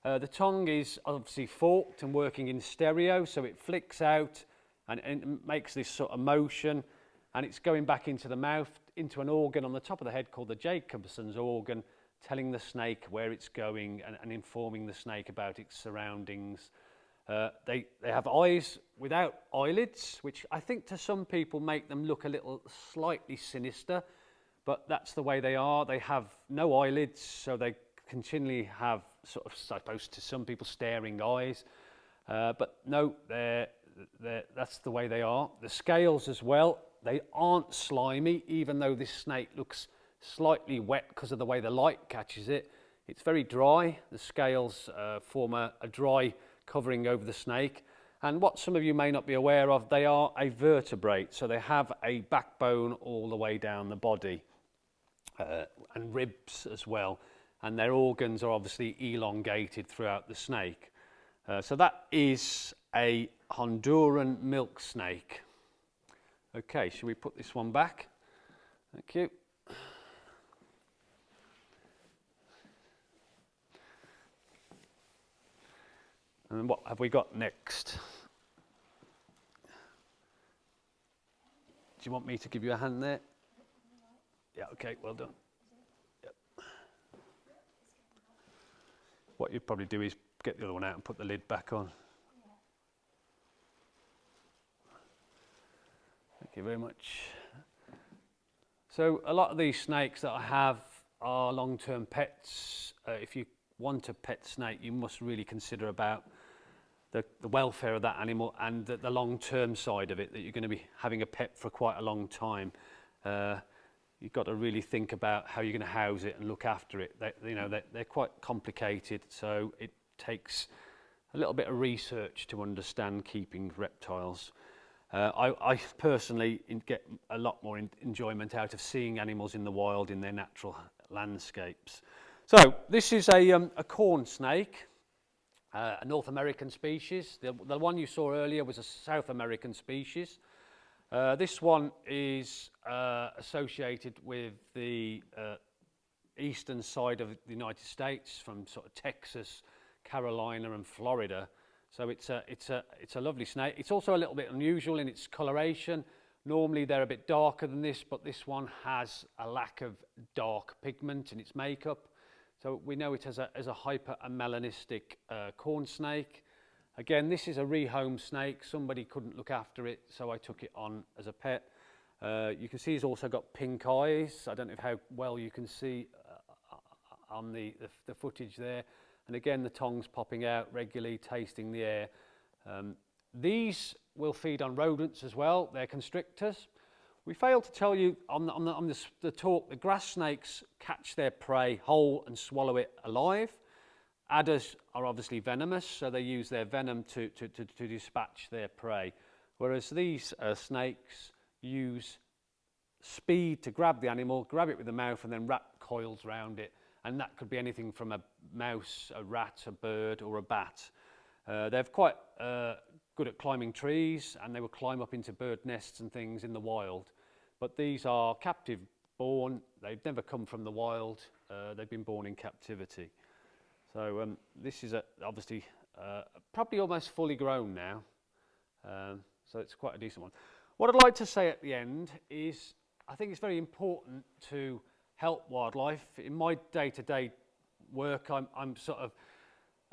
[SPEAKER 12] The tongue is obviously forked and working in stereo, so it flicks out and makes this sort of motion, and it's going back into the mouth, into an organ on the top of the head called the Jacobson's organ, telling the snake where it's going and informing the snake about its surroundings. They have eyes without eyelids, which I think to some people make them look a little slightly sinister, but that's the way they are. They have no eyelids, so they continually have sort of, supposed to some people, staring eyes. But no, that's the way they are. The scales as well, they aren't slimy, even though this snake looks slightly wet because of the way the light catches it. It's very dry. The scales form a dry covering over the snake. And what some of you may not be aware of, they are a vertebrate, so they have a backbone all the way down the body, and ribs as well, and their organs are obviously elongated throughout the snake. So that is a Honduran milk snake. Okay, shall we put this one back? Thank you. And what have we got next? Do you want me to give you a hand there? Yeah, okay, well done. Yep. What you'd probably do is get the other one out and put the lid back on. Thank you very much. So a lot of these snakes that I have are long-term pets. If you want a pet snake, you must really consider about the welfare of that animal and the long-term side of it, that you're going to be having a pet for quite a long time. You've got to really think about how you're going to house it and look after it. They're quite complicated, so it takes a little bit of research to understand keeping reptiles. I personally get a lot more enjoyment out of seeing animals in the wild in their natural landscapes. So this is a corn snake, a North American species. The one you saw earlier was a South American species. This one is associated with the eastern side of the United States, from sort of Texas, Carolina and Florida. So it's a lovely snake. It's also a little bit unusual in its coloration. Normally they're a bit darker than this, but this one has a lack of dark pigment in its makeup. So we know it as a hyper-melanistic corn snake. Again, this is a rehome snake. Somebody couldn't look after it, so I took it on as a pet. You can see he's also got pink eyes. I don't know how well you can see on the footage there. And again, the tongue's popping out regularly, tasting the air. These will feed on rodents as well. They're constrictors. We failed to tell you on the talk, the grass snakes catch their prey whole and swallow it alive. Adders are obviously venomous, so they use their venom to dispatch their prey. Whereas these snakes use speed to grab the animal, grab it with the mouth, and then wrap coils around it. And that could be anything from a mouse, a rat, a bird, or a bat. They're quite good at climbing trees, and they will climb up into bird nests and things in the wild. But these are captive born. They've never come from the wild. They've been born in captivity. So this is obviously probably almost fully grown now. So it's quite a decent one. What I'd like to say at the end is I think it's very important to help wildlife. In my day-to-day work, I'm sort of,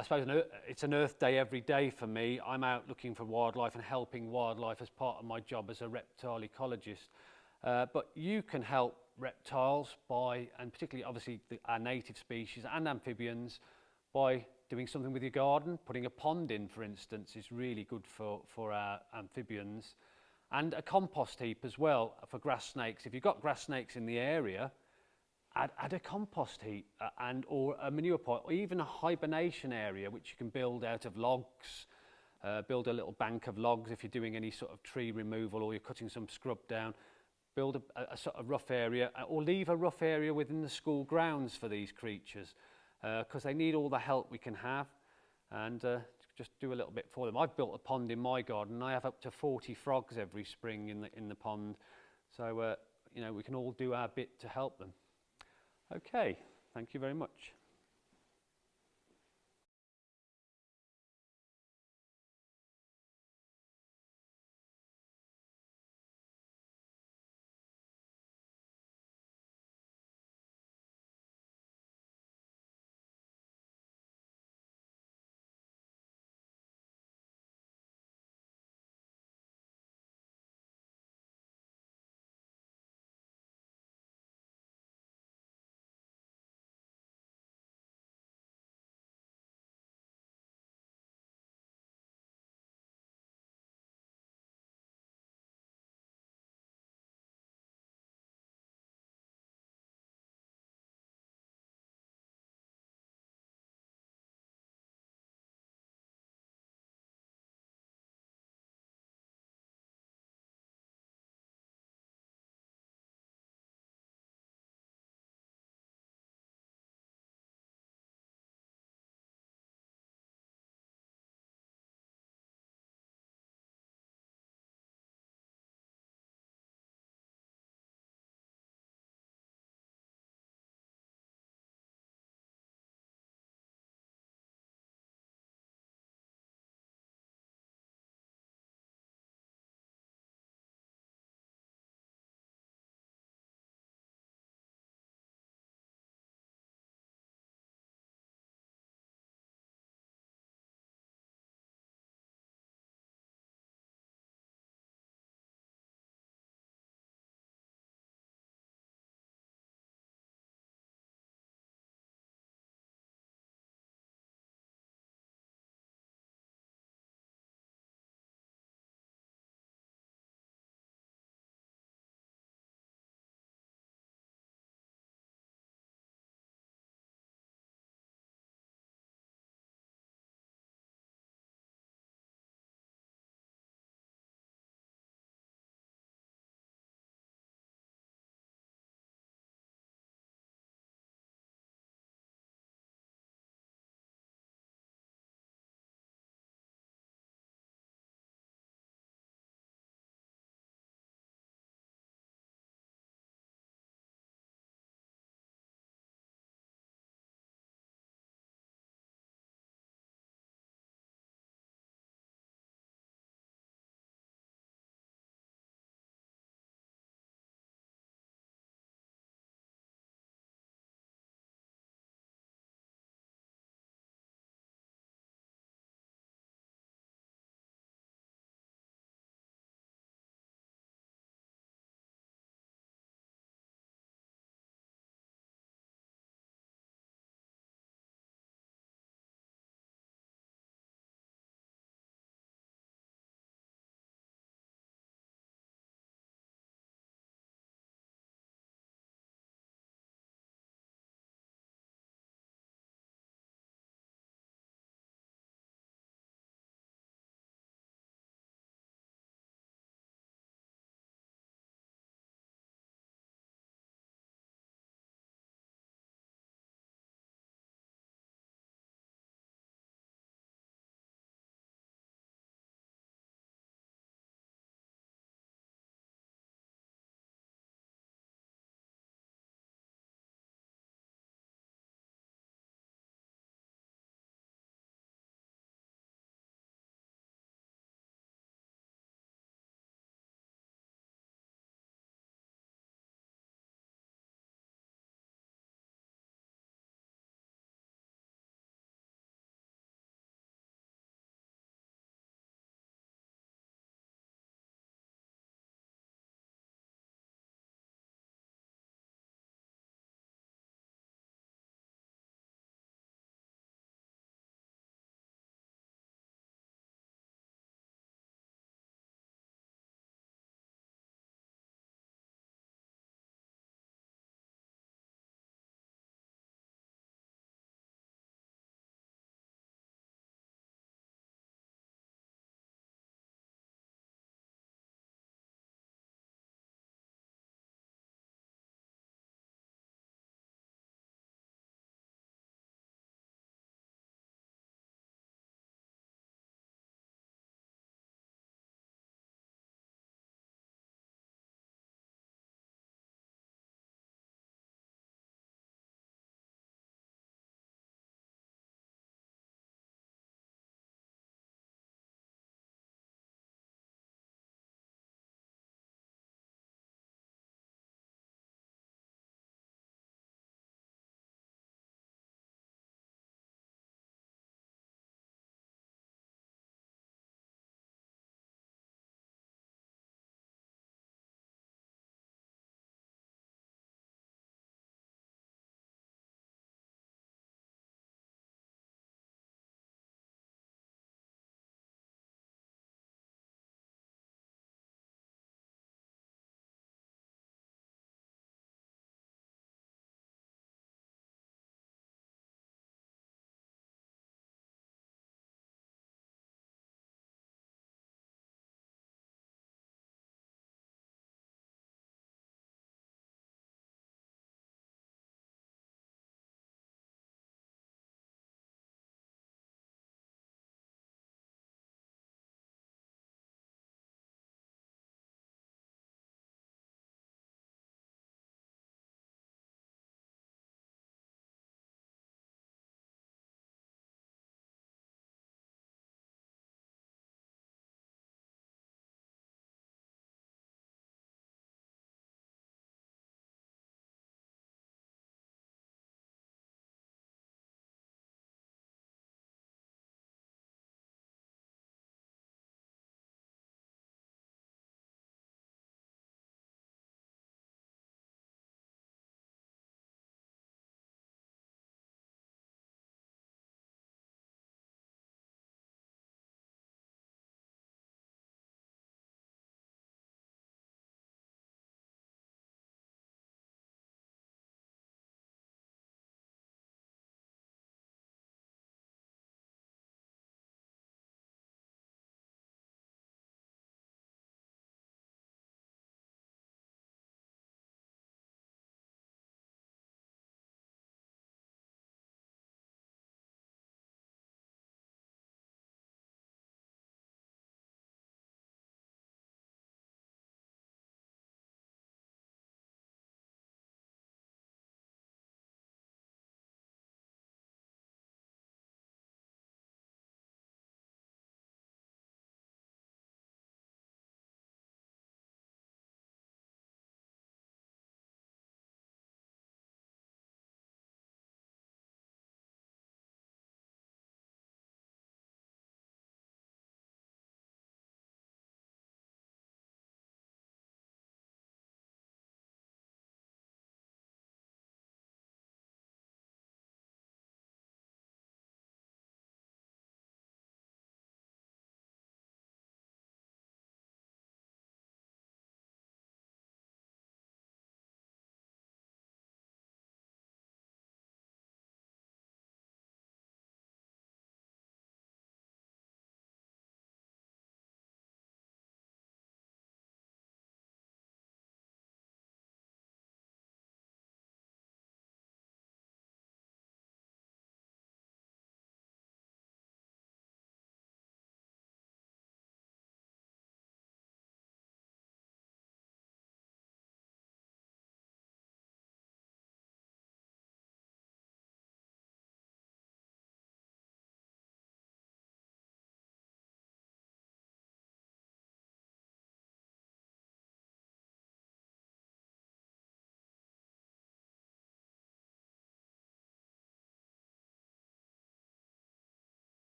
[SPEAKER 12] I suppose it's an Earth Day every day for me. I'm out looking for wildlife and helping wildlife as part of my job as a reptile ecologist. But you can help reptiles by, and particularly obviously our native species and amphibians, by doing something with your garden. Putting a pond in, for instance, is really good for our amphibians. And a compost heap as well for grass snakes. If you've got grass snakes in the area, add a compost heap or a manure pile, or even a hibernation area which you can build out of logs. Build a little bank of logs if you're doing any sort of tree removal or you're cutting some scrub down. Build a sort of rough area, or leave a rough area within the school grounds for these creatures. because they need all the help we can have, and just do a little bit for them. I've built a pond in my garden, and I have up to 40 frogs every spring in the pond, so you know, we can all do our bit to help them. Okay, thank you very much.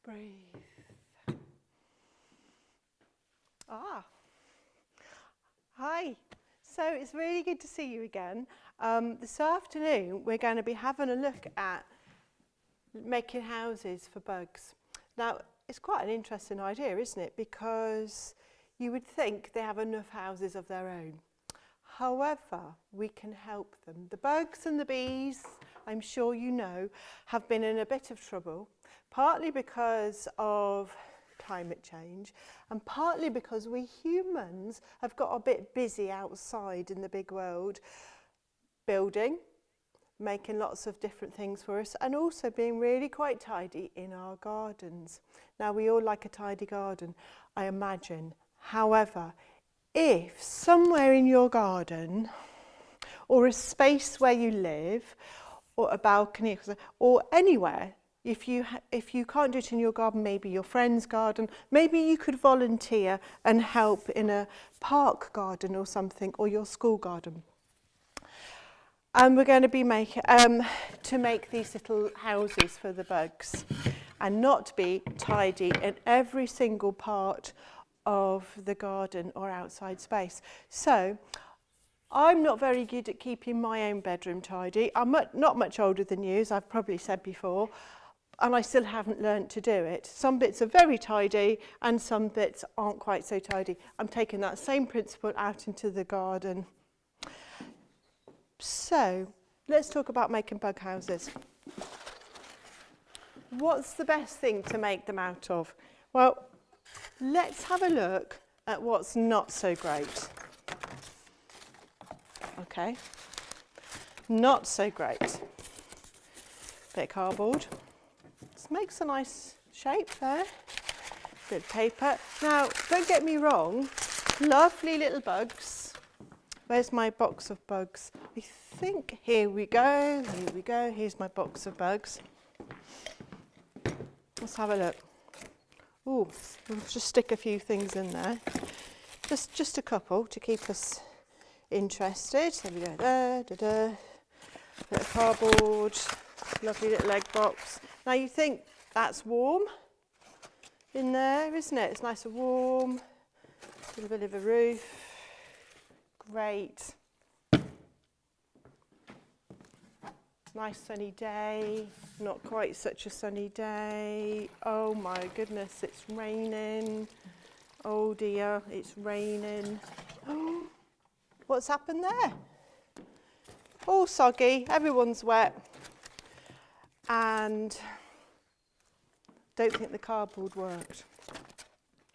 [SPEAKER 4] Breathe. Hi. So it's really good to see you again. This afternoon we're going to be having a look at making houses for bugs. Now it's quite an interesting idea, isn't it? Because you would think they have enough houses of their own. However, we can help them. The bugs and the bees, I'm sure you know, have been in a bit of trouble, partly because of climate change and partly because we humans have got a bit busy outside in the big world, building, making lots of different things for us, and also being really quite tidy in our gardens. Now, we all like a tidy garden, I imagine. However, if somewhere in your garden or a space where you live or a balcony or anywhere, if you can't do it in your garden, maybe your friend's garden, maybe you could volunteer and help in a park garden or something, or your school garden. And we're going to be make these little houses for the bugs and not be tidy in every single part of the garden or outside space. So I'm not very good at keeping my own bedroom tidy. I'm not much older than you, as I've probably said before, and I still haven't learnt to do it. Some bits are very tidy and some bits aren't quite so tidy. I'm taking that same principle out into the garden. So let's talk about making bug houses. What's the best thing to make them out of? Well, let's have a look at what's not so great. Okay, not so great. Bit of cardboard. This makes a nice shape there. Bit of paper. Now, don't get me wrong, lovely little bugs. Where's my box of bugs? I think, here we go, here's my box of bugs. Let's have a look. Ooh, we'll just stick a few things in there. Just a couple to keep us interested. There we go, there, bit of cardboard, lovely little egg box. Now you think that's warm in there, isn't it? It's nice and warm, a little bit of a roof. Great. Nice sunny day, not quite such a sunny day. Oh my goodness, it's raining. Oh dear, it's raining. Oh, what's happened there? All soggy, everyone's wet. And don't think the cardboard worked.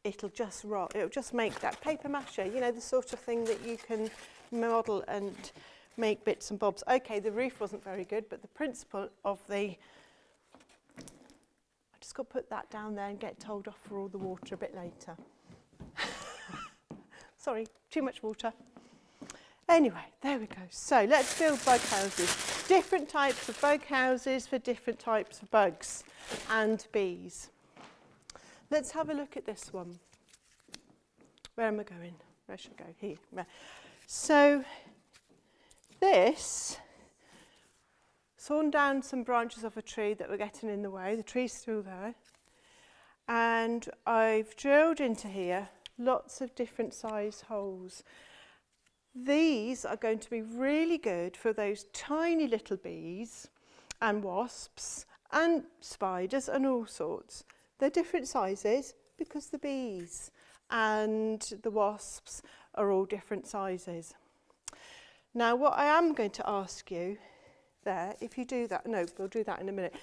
[SPEAKER 4] It'll just rot. It'll just make that paper mache, you know, the sort of thing that you can model and make bits and bobs. Okay, the roof wasn't very good, but the principle of I just got to put that down there and get told off for all the water a bit later. Sorry, too much water. Anyway, there we go. So let's build bug houses. Different types of bug houses for different types of bugs and bees. Let's have a look at this one. Where am I going? Where should I go? Here. So this, sawn down some branches of a tree that were getting in the way. The tree's still there. And I've drilled into here lots of different size holes. These are going to be really good for those tiny little bees and wasps and spiders and all sorts. They're different sizes because the bees and the wasps are all different sizes. Now, what I am going to ask you there, if you do that, no, we'll do that in a minute.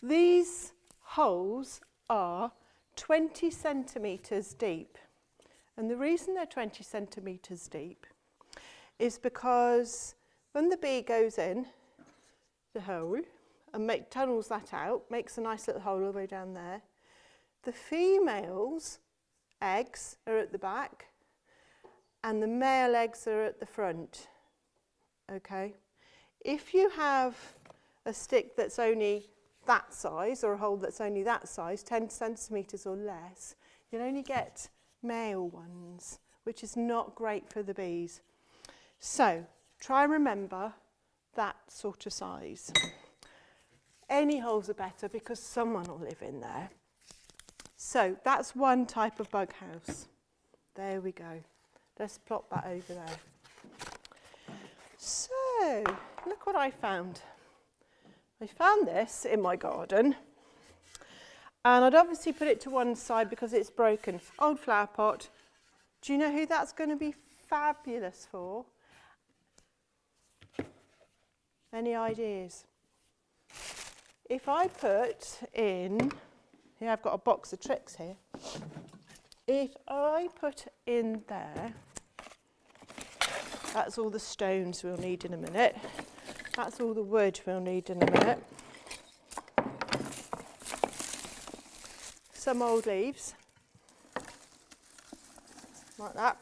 [SPEAKER 4] These holes are 20 centimetres deep. And the reason they're 20 centimetres deep is because when the bee goes in the hole and tunnels that out, makes a nice little hole all the way down there, the female's eggs are at the back and the male eggs are at the front. Okay? If you have a stick that's only that size or a hole that's only that size, 10 centimetres or less, you'll only get male ones, which is not great for the bees. So try and remember that sort of size. Any holes are better because someone will live in there. So that's one type of bug house. There we go. Let's plop that over there. So, look what I found. I found this in my garden, and I'd obviously put it to one side because it's broken. Old flower pot. Do you know who that's going to be fabulous for? Any ideas? If I put in, here I've got a box of tricks here. If I put in there, that's all the stones we'll need in a minute. That's all the wood we'll need in a minute. Some old leaves, like that.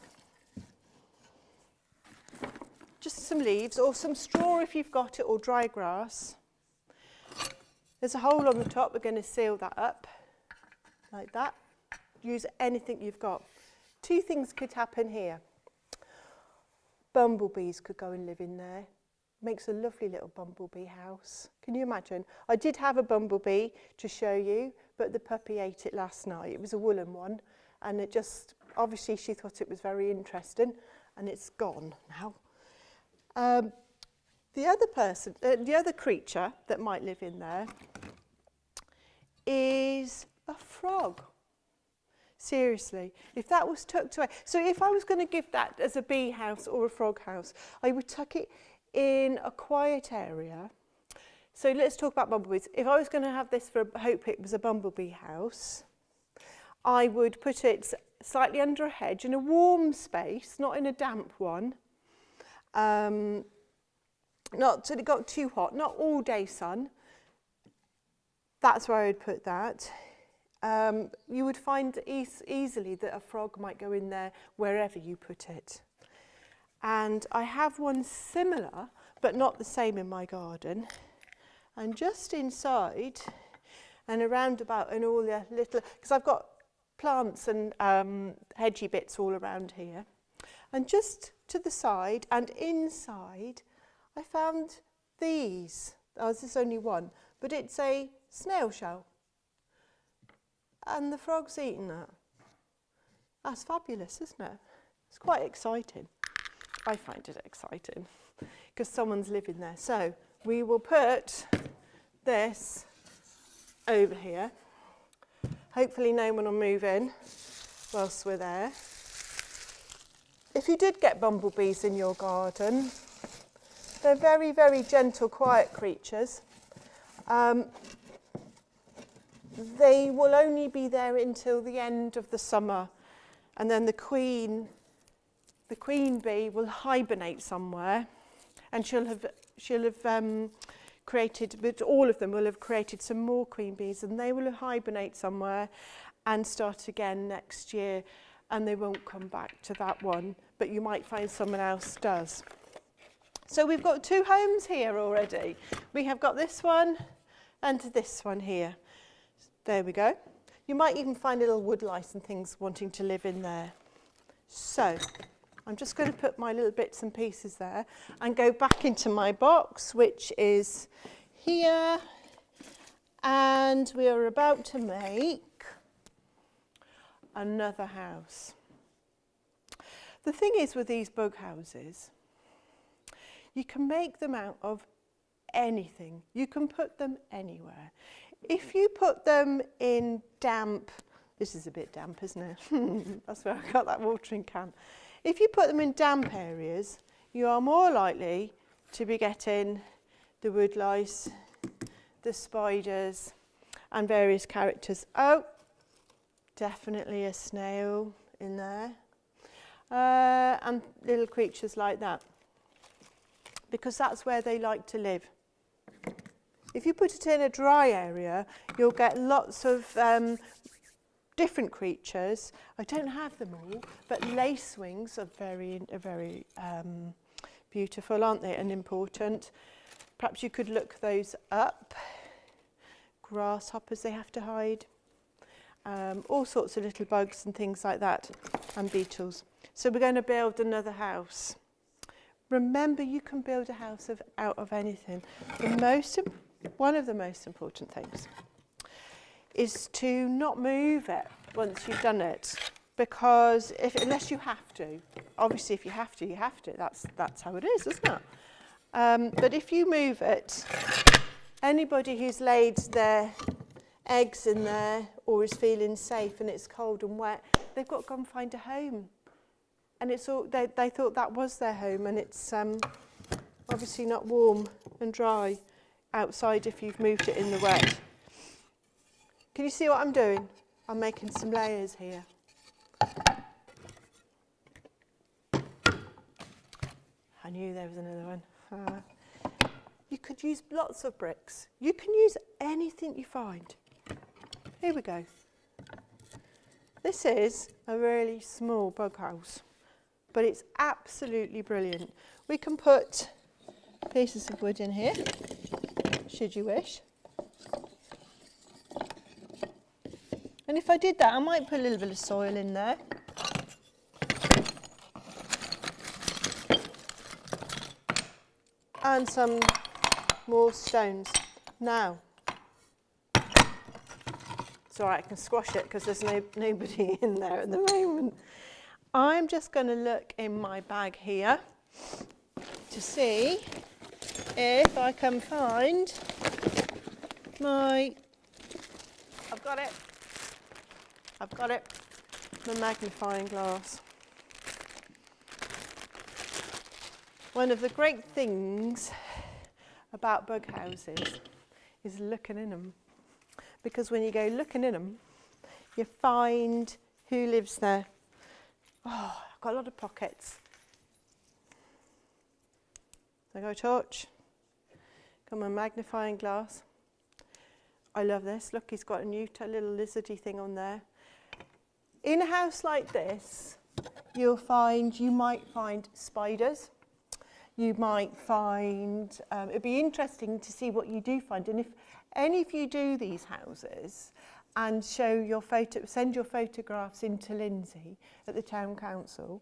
[SPEAKER 4] Just some leaves or some straw if you've got it, or dry grass. There's a hole on the top, we're going to seal that up, like that. Use anything you've got. Two things could happen here. Bumblebees could go and live in there. Makes a lovely little bumblebee house. Can you imagine? I did have a bumblebee to show you, but the puppy ate it last night. It was a woolen one, and it just, obviously she thought it was very interesting, and it's gone now. The other creature that might live in there is a frog. Seriously, if that was tucked away. So if I was going to give that as a bee house or a frog house, I would tuck it in a quiet area. So let's talk about bumblebees. If I was going to have this for, hope it was a bumblebee house, I would put it slightly under a hedge in a warm space, not in a damp one. Not till it got too hot, not all day sun. That's where I would put that. You would find easily that a frog might go in there wherever you put it. And I have one similar, but not the same in my garden. And just inside and around about and all the little, because I've got plants and hedgy bits all around here. And just to the side and inside, I found these. Oh, this is only one, but it's a snail shell. And the frog's eating that. That's fabulous, isn't it? It's quite exciting. I find it exciting because someone's living there. So we will put this over here. Hopefully no one will move in whilst we're there. If you did get bumblebees in your garden, they're very, very gentle, quiet creatures. They will only be there until the end of the summer, and then the queen bee will hibernate somewhere, and she'll have created, but all of them will have created some more queen bees, and they will hibernate somewhere and start again next year, and they won't come back to that one, but you might find someone else does. So we've got two homes here already. We have got this one and this one here. There we go. You might even find little wood lice and things wanting to live in there. So I'm just going to put my little bits and pieces there and go back into my box, which is here. And we are about to make another house. The thing is with these bug houses, you can make them out of anything. You can put them anywhere. If you put them in damp, this is a bit damp, isn't it? That's where I got that watering can. If you put them in damp areas, you are more likely to be getting the wood lice, the spiders, and various characters. Oh, definitely a snail in there. And little creatures like that, because that's where they like to live. If you put it in a dry area, you'll get lots of different creatures. I don't have them all, but lacewings are very beautiful, aren't they, and important. Perhaps you could look those up. Grasshoppers they have to hide. All sorts of little bugs and things like that, and beetles. So we're going to build another house. Remember, you can build a house out of anything. One of the most important things is to not move it once you've done it, because unless you have to. Obviously, if you have to, you have to. That's how it is, isn't it? But if you move it, anybody who's laid their eggs in there or is feeling safe and it's cold and wet, they've got to go and find a home. And it's all they thought that was their home, and it's obviously not warm and dry outside if you've moved it in the wet. Can you see what I'm doing? I'm making some layers here. I knew there was another one. You could use lots of bricks. You can use anything you find. Here we go. This is a really small bug house, but it's absolutely brilliant. We can put pieces of wood in here, should you wish. And if I did that, I might put a little bit of soil in there. And some more stones. Now, it's all right, I can squash it because there's nobody in there at the moment. I'm just going to look in my bag here to see if I can find my, I've got it, my magnifying glass. One of the great things about bug houses is looking in them, because when you go looking in them, you find who lives there. Oh, I've got a lot of pockets. I got a torch, got my magnifying glass. I love this. Look, he's got a new little lizardy thing on there. In a house like this, you might find spiders. You might find, it'd be interesting to see what you do find. And if any of you do these houses and send your photographs into Lindsay at the Town Council,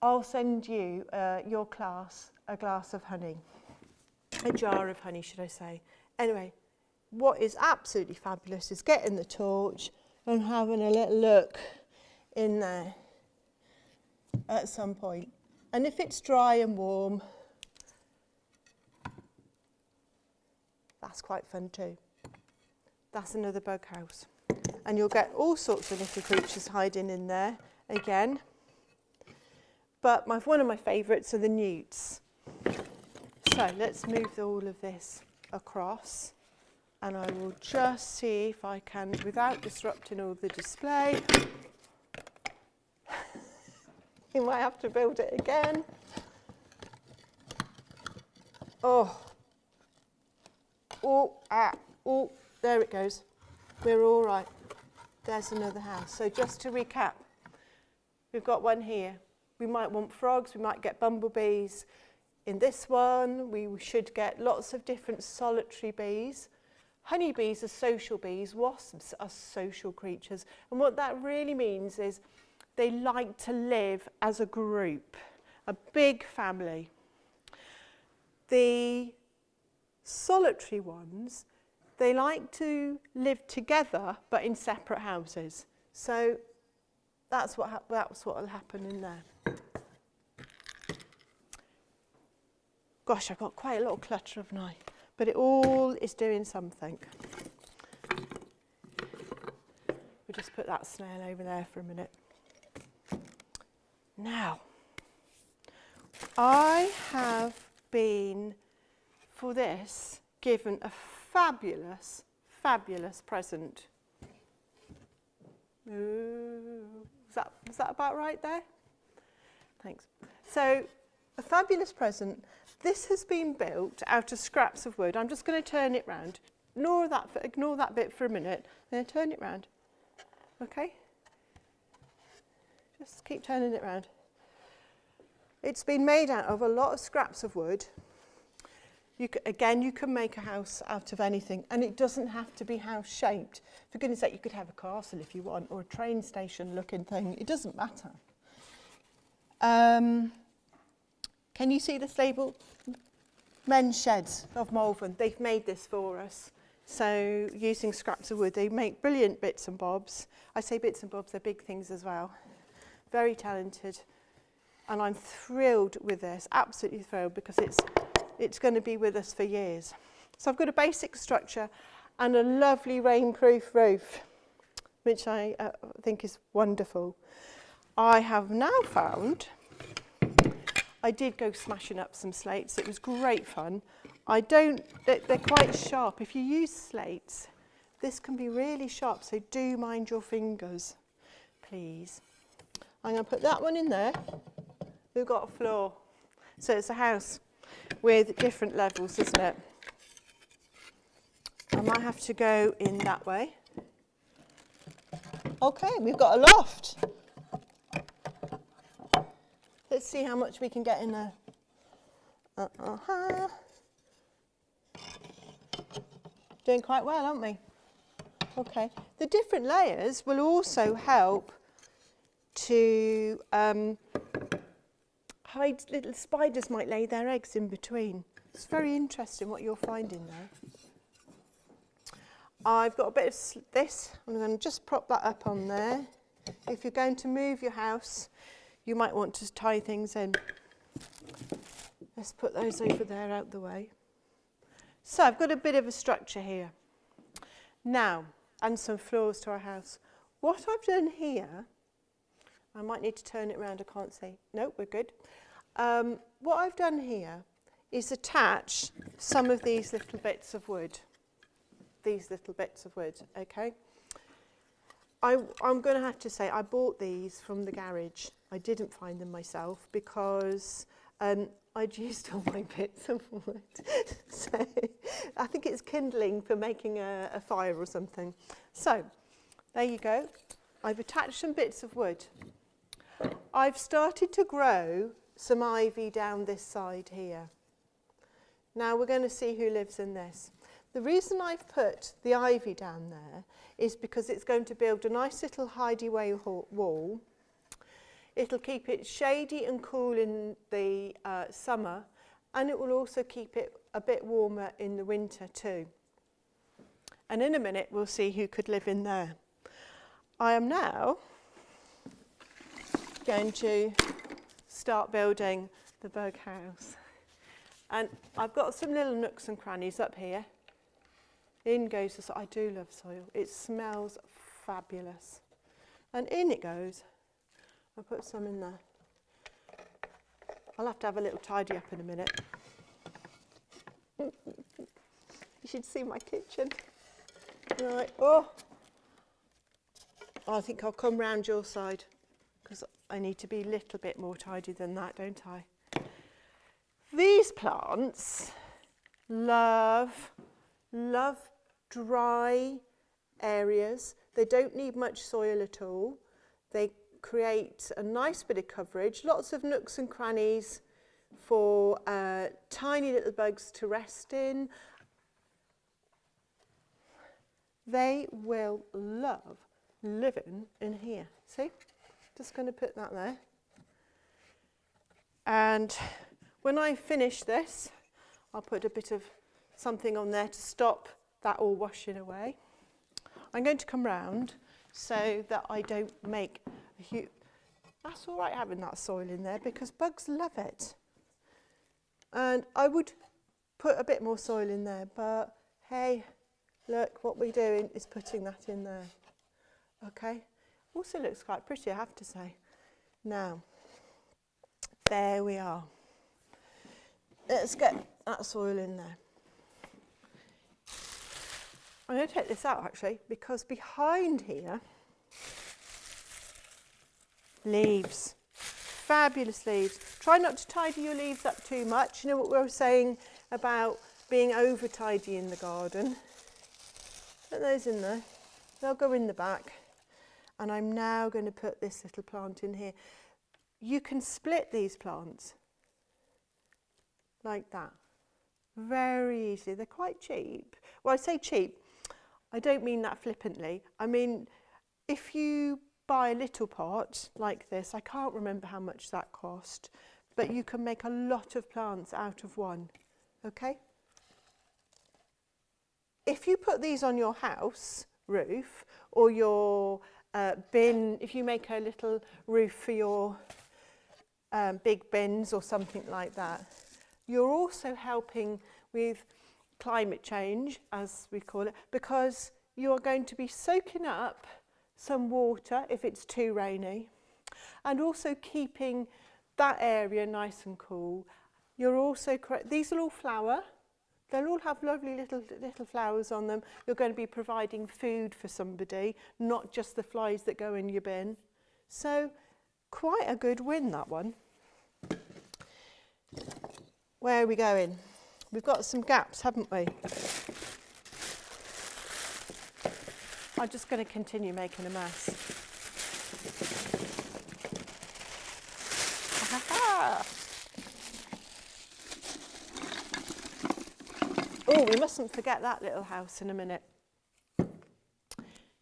[SPEAKER 4] I'll send you, your class, a glass of honey. A jar of honey, should I say. Anyway, what is absolutely fabulous is getting the torch and having a little look in there at some point. And if it's dry and warm, that's quite fun too. That's another bug house. And you'll get all sorts of little creatures hiding in there again. But one of my favourites are the newts. So let's move all of this across. And I will just see if I can, without disrupting all the display. You might have to build it again. Oh, there it goes. We're all right. There's another house. So just to recap, we've got one here. We might want frogs, we might get bumblebees. In this one, we should get lots of different solitary bees. Honeybees are social bees, wasps are social creatures. And what that really means is they like to live as a group, a big family. The solitary ones, they like to live together but in separate houses. So that's what will happen in there. Gosh, I've got quite a lot of clutter, haven't I? But it all is doing something. We'll just put that snail over there for a minute. Now, I have been, for this, given a fabulous, fabulous present. Ooh, is that about right there? Thanks. So, a fabulous present. This has been built out of scraps of wood. I'm just going to turn it round. Ignore that bit for a minute. Then turn it round. Okay? Just keep turning it round. It's been made out of a lot of scraps of wood. You can make a house out of anything, and it doesn't have to be house shaped. For goodness sake, you could have a castle if you want, or a train station looking thing. It doesn't matter. Can you see this label? Men's Sheds of Malvern. They've made this for us. So using scraps of wood, they make brilliant bits and bobs. I say bits and bobs, they're big things as well. Very talented. And I'm thrilled with this, absolutely thrilled, because it's going to be with us for years. So I've got a basic structure and a lovely rainproof roof, which I think is wonderful. I have now found, I did go smashing up some slates. It was great fun. They're quite sharp. If you use slates, this can be really sharp, so do mind your fingers, please. I'm going to put that one in there. We've got a floor. So it's a house with different levels, isn't it? I might have to go in that way. Okay, we've got a loft. Let's see how much we can get in there. Doing quite well, aren't we? Okay. The different layers will also help to hide. Little spiders might lay their eggs in between. It's very interesting what you'll find in there. I've got a bit of this. I'm going to just prop that up on there. If you're going to move your house, you might want to tie things in. Let's put those over there out the way. So I've got a bit of a structure here. Now, and some floors to our house. What I've done here, I might need to turn it around, I can't see. No, we're good. What I've done here is attach some of these little bits of wood. Okay? I'm going to have to say I bought these from the garage. I didn't find them myself because I'd used all my bits of wood. So I think it's kindling for making a fire or something. So there you go. I've attached some bits of wood. I've started to grow some ivy down this side here. Now we're going to see who lives in this. The reason I've put the ivy down there is because it's going to build a nice little hideaway wall. It'll keep it shady and cool in the summer, and it will also keep it a bit warmer in the winter too. And in a minute we'll see who could live in there. I am now going to start building the bug house. And I've got some little nooks and crannies up here. In goes the soil. I do love soil. It smells fabulous. And in it goes. I'll put some in there. I'll have to have a little tidy up in a minute. You should see my kitchen. Right. Oh, I think I'll come round your side because I need to be a little bit more tidy than that, don't I? These plants love dry areas. They don't need much soil at all. They create a nice bit of coverage, lots of nooks and crannies for tiny little bugs to rest in. They will love living in here. See? Just going to put that there. And when I finish this, I'll put a bit of something on there to stop that all washing away. I'm going to come round so that I don't make a huge... That's all right having that soil in there because bugs love it. And I would put a bit more soil in there, but hey, look, what we're doing is putting that in there. Okay? Also looks quite pretty, I have to say. Now, there we are. Let's get that soil in there. I'm going to take this out actually because behind here, leaves, fabulous leaves. Try not to tidy your leaves up too much. You know what we were saying about being over tidy in the garden? Put those in there. They'll go in the back. And I'm now going to put this little plant in here. You can split these plants like that. Very easily. They're quite cheap. Well, I say cheap. I don't mean that flippantly. I mean, if you buy a little pot like this, I can't remember how much that cost, but you can make a lot of plants out of one. Okay? if you put these on your house roof or your bin, if you make a little roof for your big bins or something like that, you're also helping with climate change, as we call it, because you are going to be soaking up some water if it's too rainy, and also keeping that area nice and cool. You're also these will all flower. They'll all have lovely little flowers on them. You're going to be providing food for somebody, not just the flies that go in your bin. So quite a good win, that one. Where are we going? We've got some gaps, haven't we? I'm just going to continue making a mess. Oh, we mustn't forget that little house in a minute.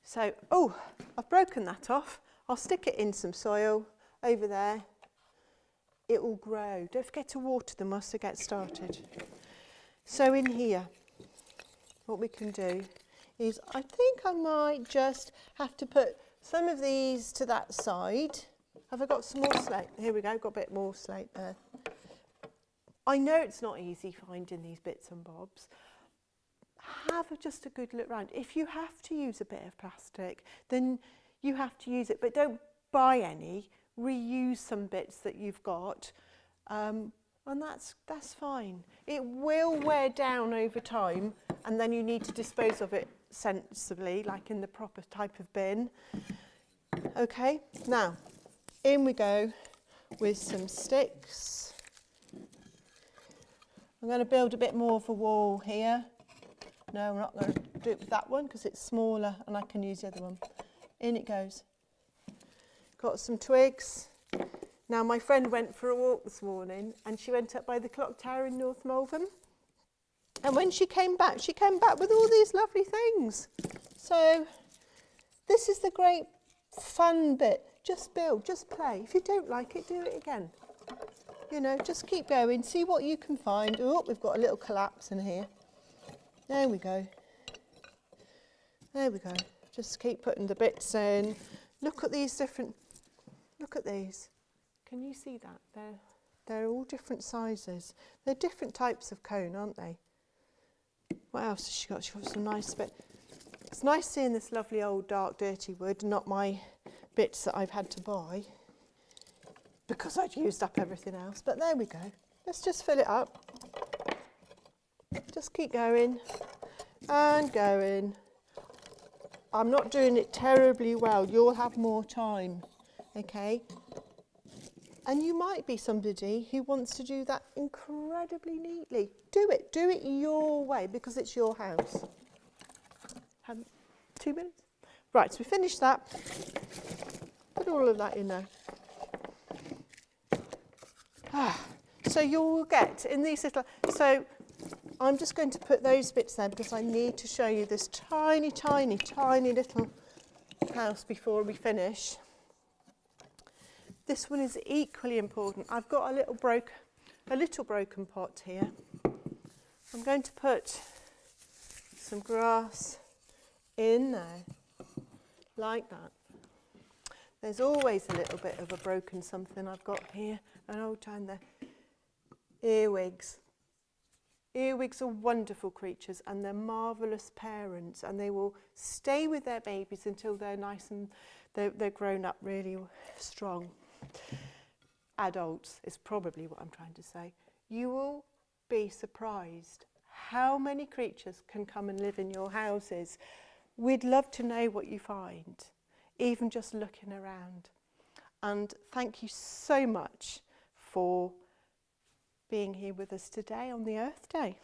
[SPEAKER 4] So, oh, I've broken that off. I'll stick it in some soil over there. It will grow. Don't forget to water them once they get started. So in here, what we can do is, I think I might just have to put some of these to that side. Have I got some more slate? Here we go, got a bit more slate there. I know it's not easy finding these bits and bobs. Have just a good look around. If you have to use a bit of plastic, then you have to use it, but don't buy any. Reuse some bits that you've got, and that's fine. It will wear down over time, and then you need to dispose of it sensibly, like in the proper type of bin. Okay, now in we go with some sticks. I'm going to build a bit more of a wall here. No, I'm not going to do it with that one because it's smaller and I can use the other one. In it goes. Got some twigs. Now my friend went for a walk this morning and she went up by the clock tower in North Malvern. And when she came back with all these lovely things. So this is the great fun bit. Just build, just play. If you don't like it, do it again. You know, just keep going, see what you can find. Oh, we've got a little collapse in here. There we go. There we go. Just keep putting the bits in. Look at these different, look at these. Can you see that? They're all different sizes. They're different types of cone, aren't they? What else has she got? She's got some nice bit. It's nice seeing this lovely old dark dirty wood, not my bits that I've had to buy because I'd used up everything else. But there we go. Let's just fill it up. Just keep going and going. I'm not doing it terribly well. You'll have more time, okay? And you might be somebody who wants to do that incredibly neatly. Do it your way because it's your house. Have 2 minutes? Right, so we finished that. Put all of that in there. So you'll get in these little, so I'm just going to put those bits there because I need to show you this tiny, tiny, tiny little house before we finish. This one is equally important. I've got a little broken pot here. I'm going to put some grass in there, like that. There's always a little bit of a broken something I've got here, an old time there. Earwigs. Earwigs are wonderful creatures and they're marvellous parents, and they will stay with their babies until they're nice and they're grown up really strong. Adults is probably what I'm trying to say. You will be surprised how many creatures can come and live in your houses. We'd love to know what you find, even just looking around. And thank you so much for being here with us today on the Earth Day.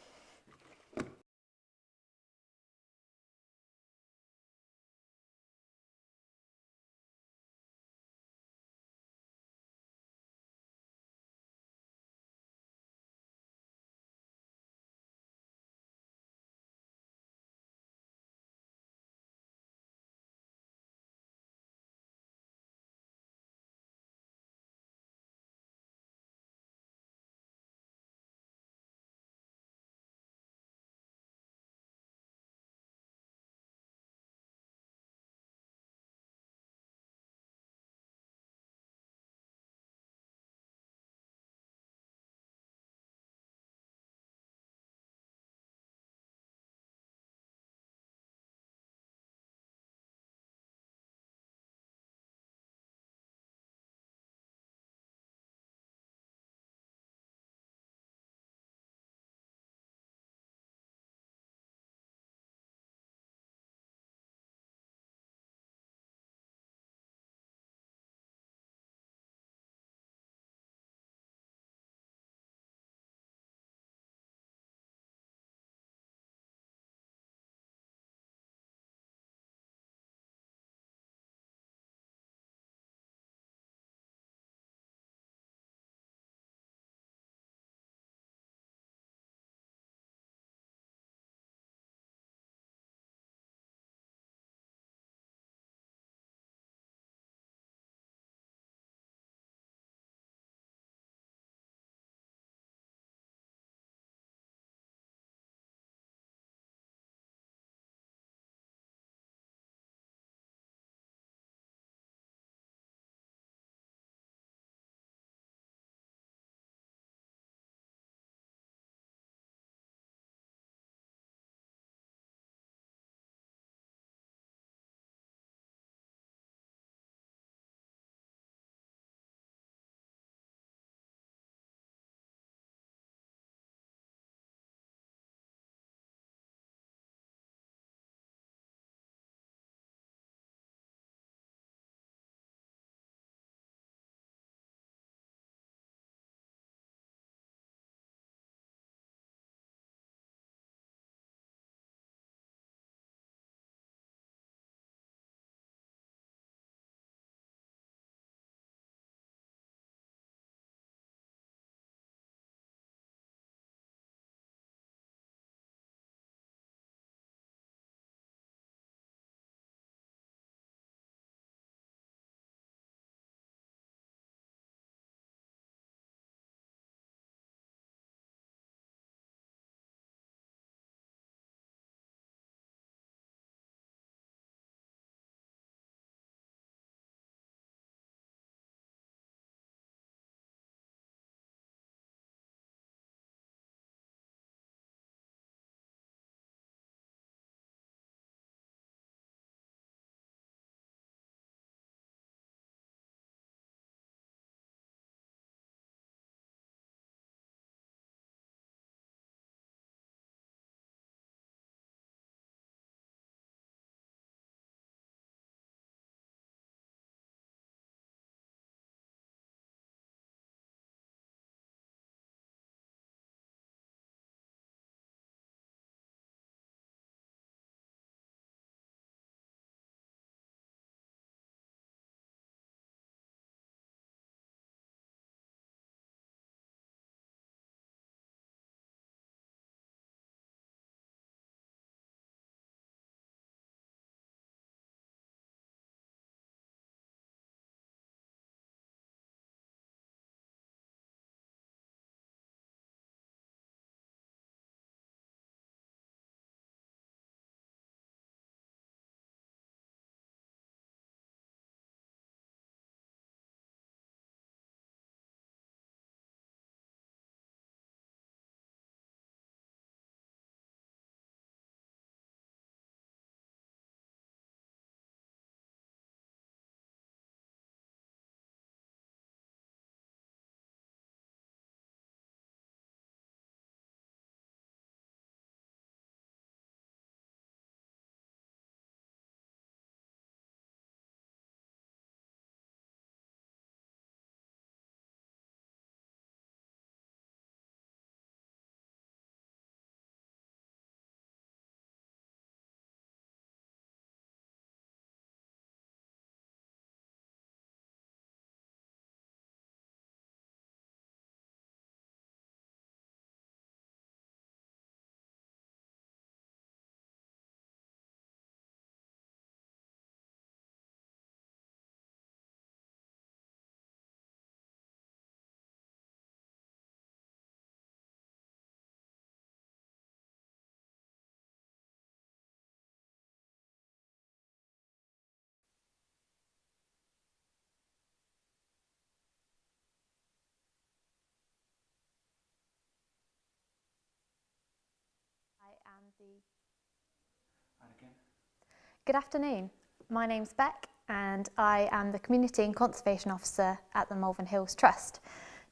[SPEAKER 13] Good afternoon. My name's Beck and I am the Community and Conservation Officer at the Malvern Hills Trust.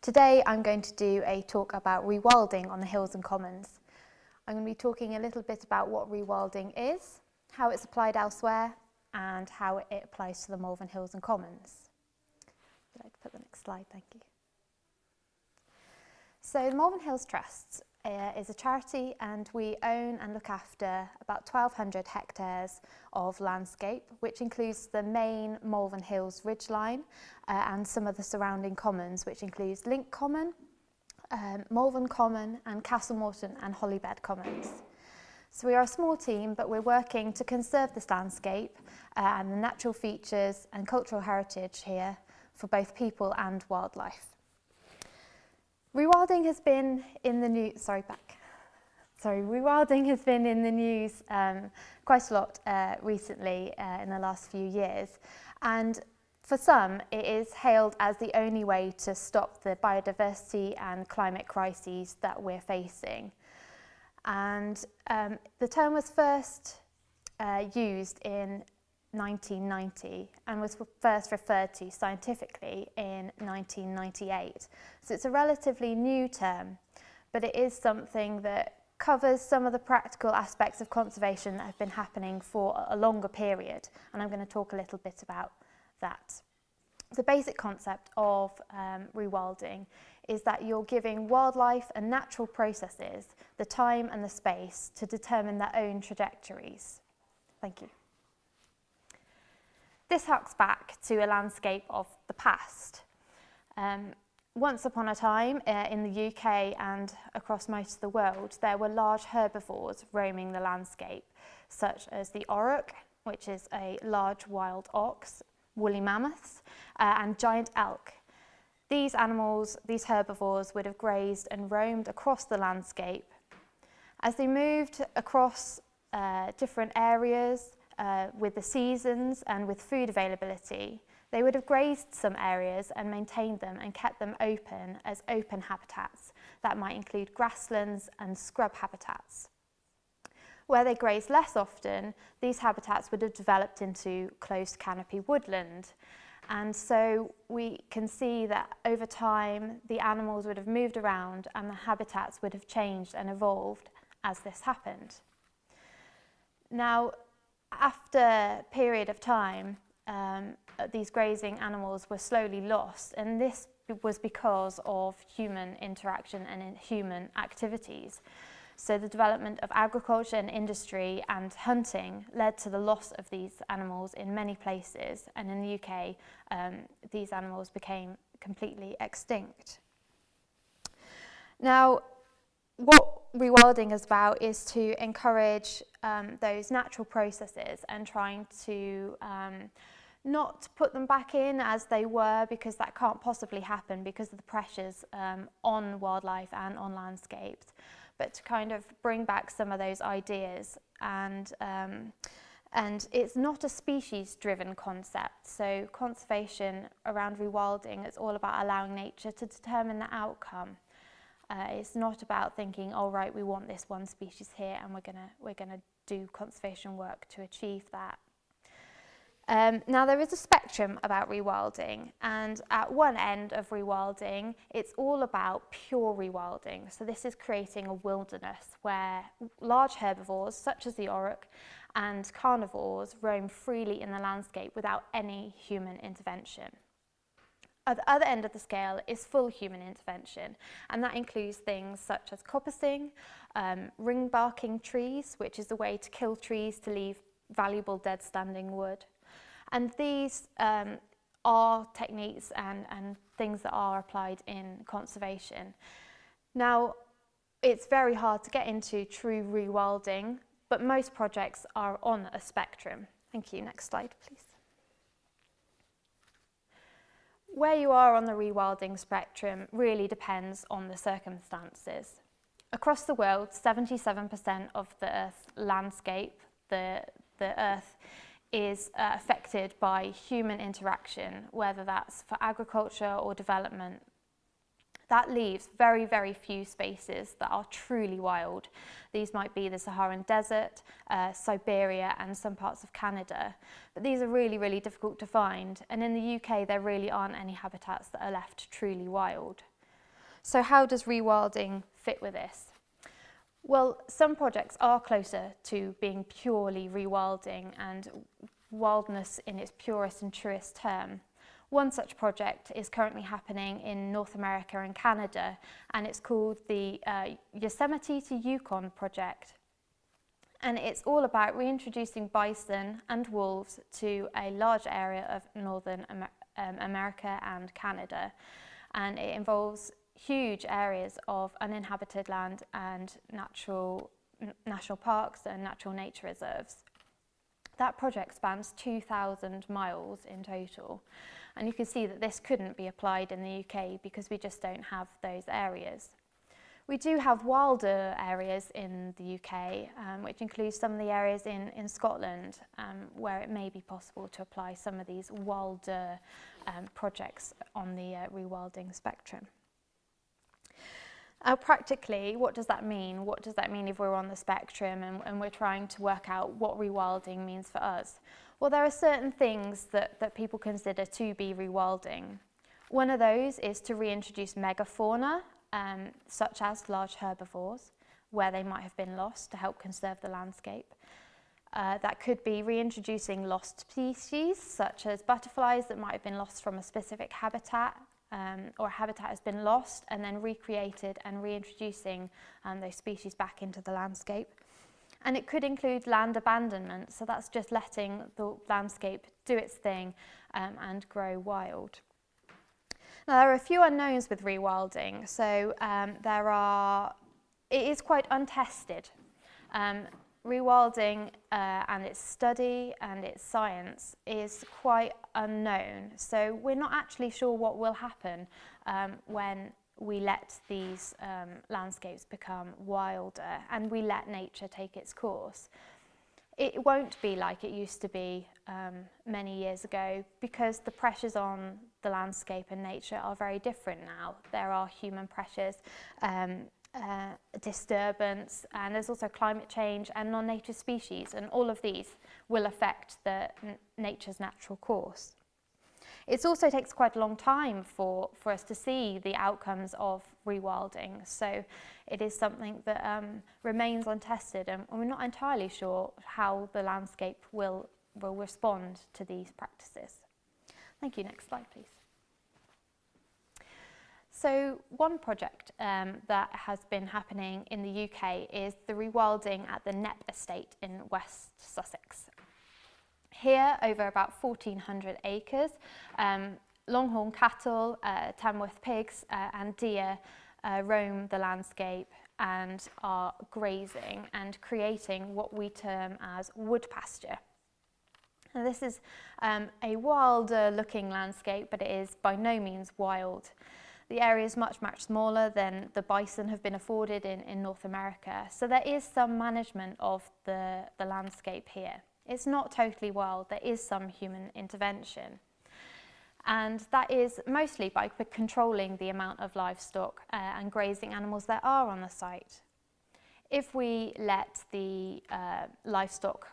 [SPEAKER 13] Today I'm going to do a talk about rewilding on the hills and commons. I'm going to be talking a little bit about what rewilding is, how it's applied elsewhere and how it applies to the Malvern Hills and Commons. Would you like to put the next slide? Thank you. So the Malvern Hills Trust is a charity and we own and look after about 1,200 hectares of landscape, which includes the main Malvern Hills ridgeline and some of the surrounding commons, which includes Link Common, Malvern Common and Castle Morton and Hollybed Commons. So we are a small team, but we're working to conserve this landscape and the natural features and cultural heritage here for both people and wildlife. Rewilding has been in the news. Rewilding has been in the news quite a lot recently in the last few years, and for some it is hailed as the only way to stop the biodiversity and climate crises that we're facing. And the term was first used in 1990 and was first referred to scientifically in 1998. So it's a relatively new term, but it is something that covers some of the practical aspects of conservation that have been happening for a longer period, and I'm going to talk a little bit about that. The basic concept of rewilding is that you're giving wildlife and natural processes the time and the space to determine their own trajectories. Thank you. This harks back to a landscape of the past. Once upon a time in the UK and across most of the world, there were large herbivores roaming the landscape, such as the auroch, which is a large wild ox, woolly mammoths, and giant elk. These animals, these herbivores, would have grazed and roamed across the landscape. As they moved across different areas, with the seasons and with food availability, they would have grazed some areas and maintained them and kept them open as open habitats. That might include grasslands and scrub habitats. Where they grazed less often, these habitats would have developed into closed canopy woodland. And so we can see that over time, the animals would have moved around and the habitats would have changed and evolved as this happened. Now, after a period of time, these grazing animals were slowly lost, and this was because of human interaction and human activities. So the development of agriculture and industry and hunting led to the loss of these animals in many places, and in the UK these animals became completely extinct. Now, what rewilding is about is to encourage those natural processes and trying to not put them back in as they were, because that can't possibly happen because of the pressures on wildlife and on landscapes, but to kind of bring back some of those ideas. And it's not a species-driven concept, so conservation around rewilding is all about allowing nature to determine the outcome. It's not about thinking, oh right, we want this one species here and we're gonna do conservation work to achieve that. Now there is a spectrum about rewilding, and at one end of rewilding it's all about pure rewilding. So this is creating a wilderness where large herbivores such as the auroch and carnivores roam freely in the landscape without any human intervention. At the other end of the scale is full human intervention, and that includes things such as coppicing, ring barking trees, which is a way to kill trees to leave valuable dead standing wood. And these are techniques and things that are applied in conservation. Now, it's very hard to get into true rewilding, but most projects are on a spectrum. Thank you. Next slide, please. Where you are on the rewilding spectrum really depends on the circumstances. Across the world, 77% of the Earth's landscape, the Earth, is affected by human interaction, whether that's for agriculture or development. That leaves very, very few spaces that are truly wild. These might be the Saharan Desert, Siberia and some parts of Canada. But these are really, really difficult to find. And in the UK, there really aren't any habitats that are left truly wild. So how does rewilding fit with this? Well, some projects are closer to being purely rewilding and wildness in its purest and truest term. One such project is currently happening in North America and Canada, and it's called the Yosemite to Yukon project. And it's all about reintroducing bison and wolves to a large area of Northern America and Canada. And it involves huge areas of uninhabited land and national parks and natural nature reserves. That project spans 2,000 miles in total. And you can see that this couldn't be applied in the UK because we just don't have those areas. We do have wilder areas in the UK, which includes some of the areas in Scotland, where it may be possible to apply some of these wilder projects on the rewilding spectrum. Practically, what does that mean? What does that mean if we're on the spectrum and we're trying to work out what rewilding means for us? Well, there are certain things that people consider to be rewilding. One of those is to reintroduce megafauna, such as large herbivores, where they might have been lost to help conserve the landscape. That could be reintroducing lost species, such as butterflies that might have been lost from a specific habitat, or a habitat has been lost and then recreated and reintroducing those species back into the landscape. And it could include land abandonment, so that's just letting the landscape do its thing and grow wild. Now, there are a few unknowns with rewilding, so it is quite untested. Rewilding and its study and its science is quite unknown, so we're not actually sure what will happen when we let these landscapes become wilder and we let nature take its course. It won't be like it used to be many years ago, because the pressures on the landscape and nature are very different now. There are human pressures, disturbance, and there's also climate change and non-native species, and all of these will affect nature's natural course. It also takes quite a long time for us to see the outcomes of rewilding, so it is something that remains untested, and we're not entirely sure how the landscape will respond to these practices. Thank you. Next slide, please. So one project that has been happening in the UK is the rewilding at the Knepp estate in West Sussex. Here, over about 1,400 acres, longhorn cattle, Tamworth pigs and deer roam the landscape and are grazing and creating what we term as wood pasture. And this is a wilder looking landscape, but it is by no means wild. The area is much, much smaller than the bison have been afforded in North America, so there is some management of the landscape here. It's not totally wild, there is some human intervention. And that is mostly by controlling the amount of livestock and grazing animals there are on the site. If we let the livestock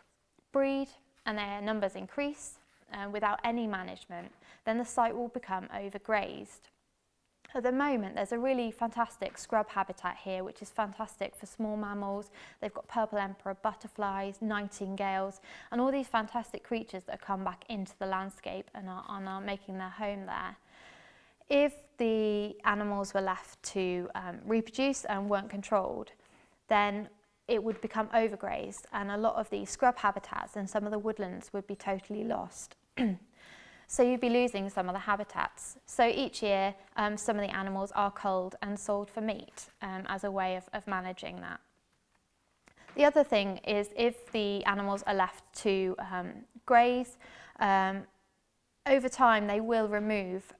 [SPEAKER 13] breed and their numbers increase without any management, then the site will become overgrazed. At the moment, there's a really fantastic scrub habitat here, which is fantastic for small mammals. They've got purple emperor butterflies, nightingales, and all these fantastic creatures that come back into the landscape and are making their home there. If the animals were left to reproduce and weren't controlled, then it would become overgrazed, and a lot of the scrub habitats and some of the woodlands would be totally lost. So you'd be losing some of the habitats. So each year, some of the animals are culled and sold for meat as a way of managing that. The other thing is, if the animals are left to graze, over time they will remove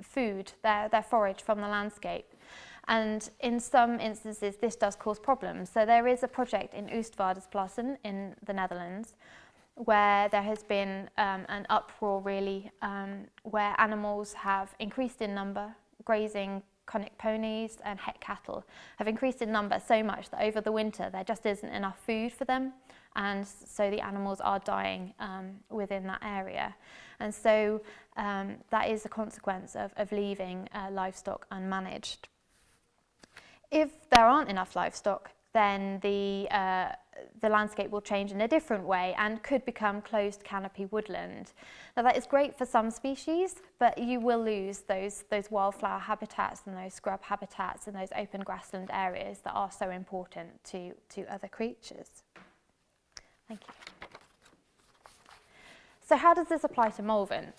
[SPEAKER 13] food, their forage from the landscape. And in some instances, this does cause problems. So there is a project in Oostvaardersplassen in the Netherlands, where there has been an uproar really, where animals have increased in number, grazing conic ponies and het cattle have increased in number so much that over the winter there just isn't enough food for them, and so the animals are dying within that area. And so that is a consequence of leaving livestock unmanaged. If there aren't enough livestock, then the landscape will change in a different way and could become closed canopy woodland. Now that is great for some species, but you will lose those wildflower habitats and those scrub habitats and those open grassland areas that are so important to other creatures. Thank you. So how does this apply to Malvern?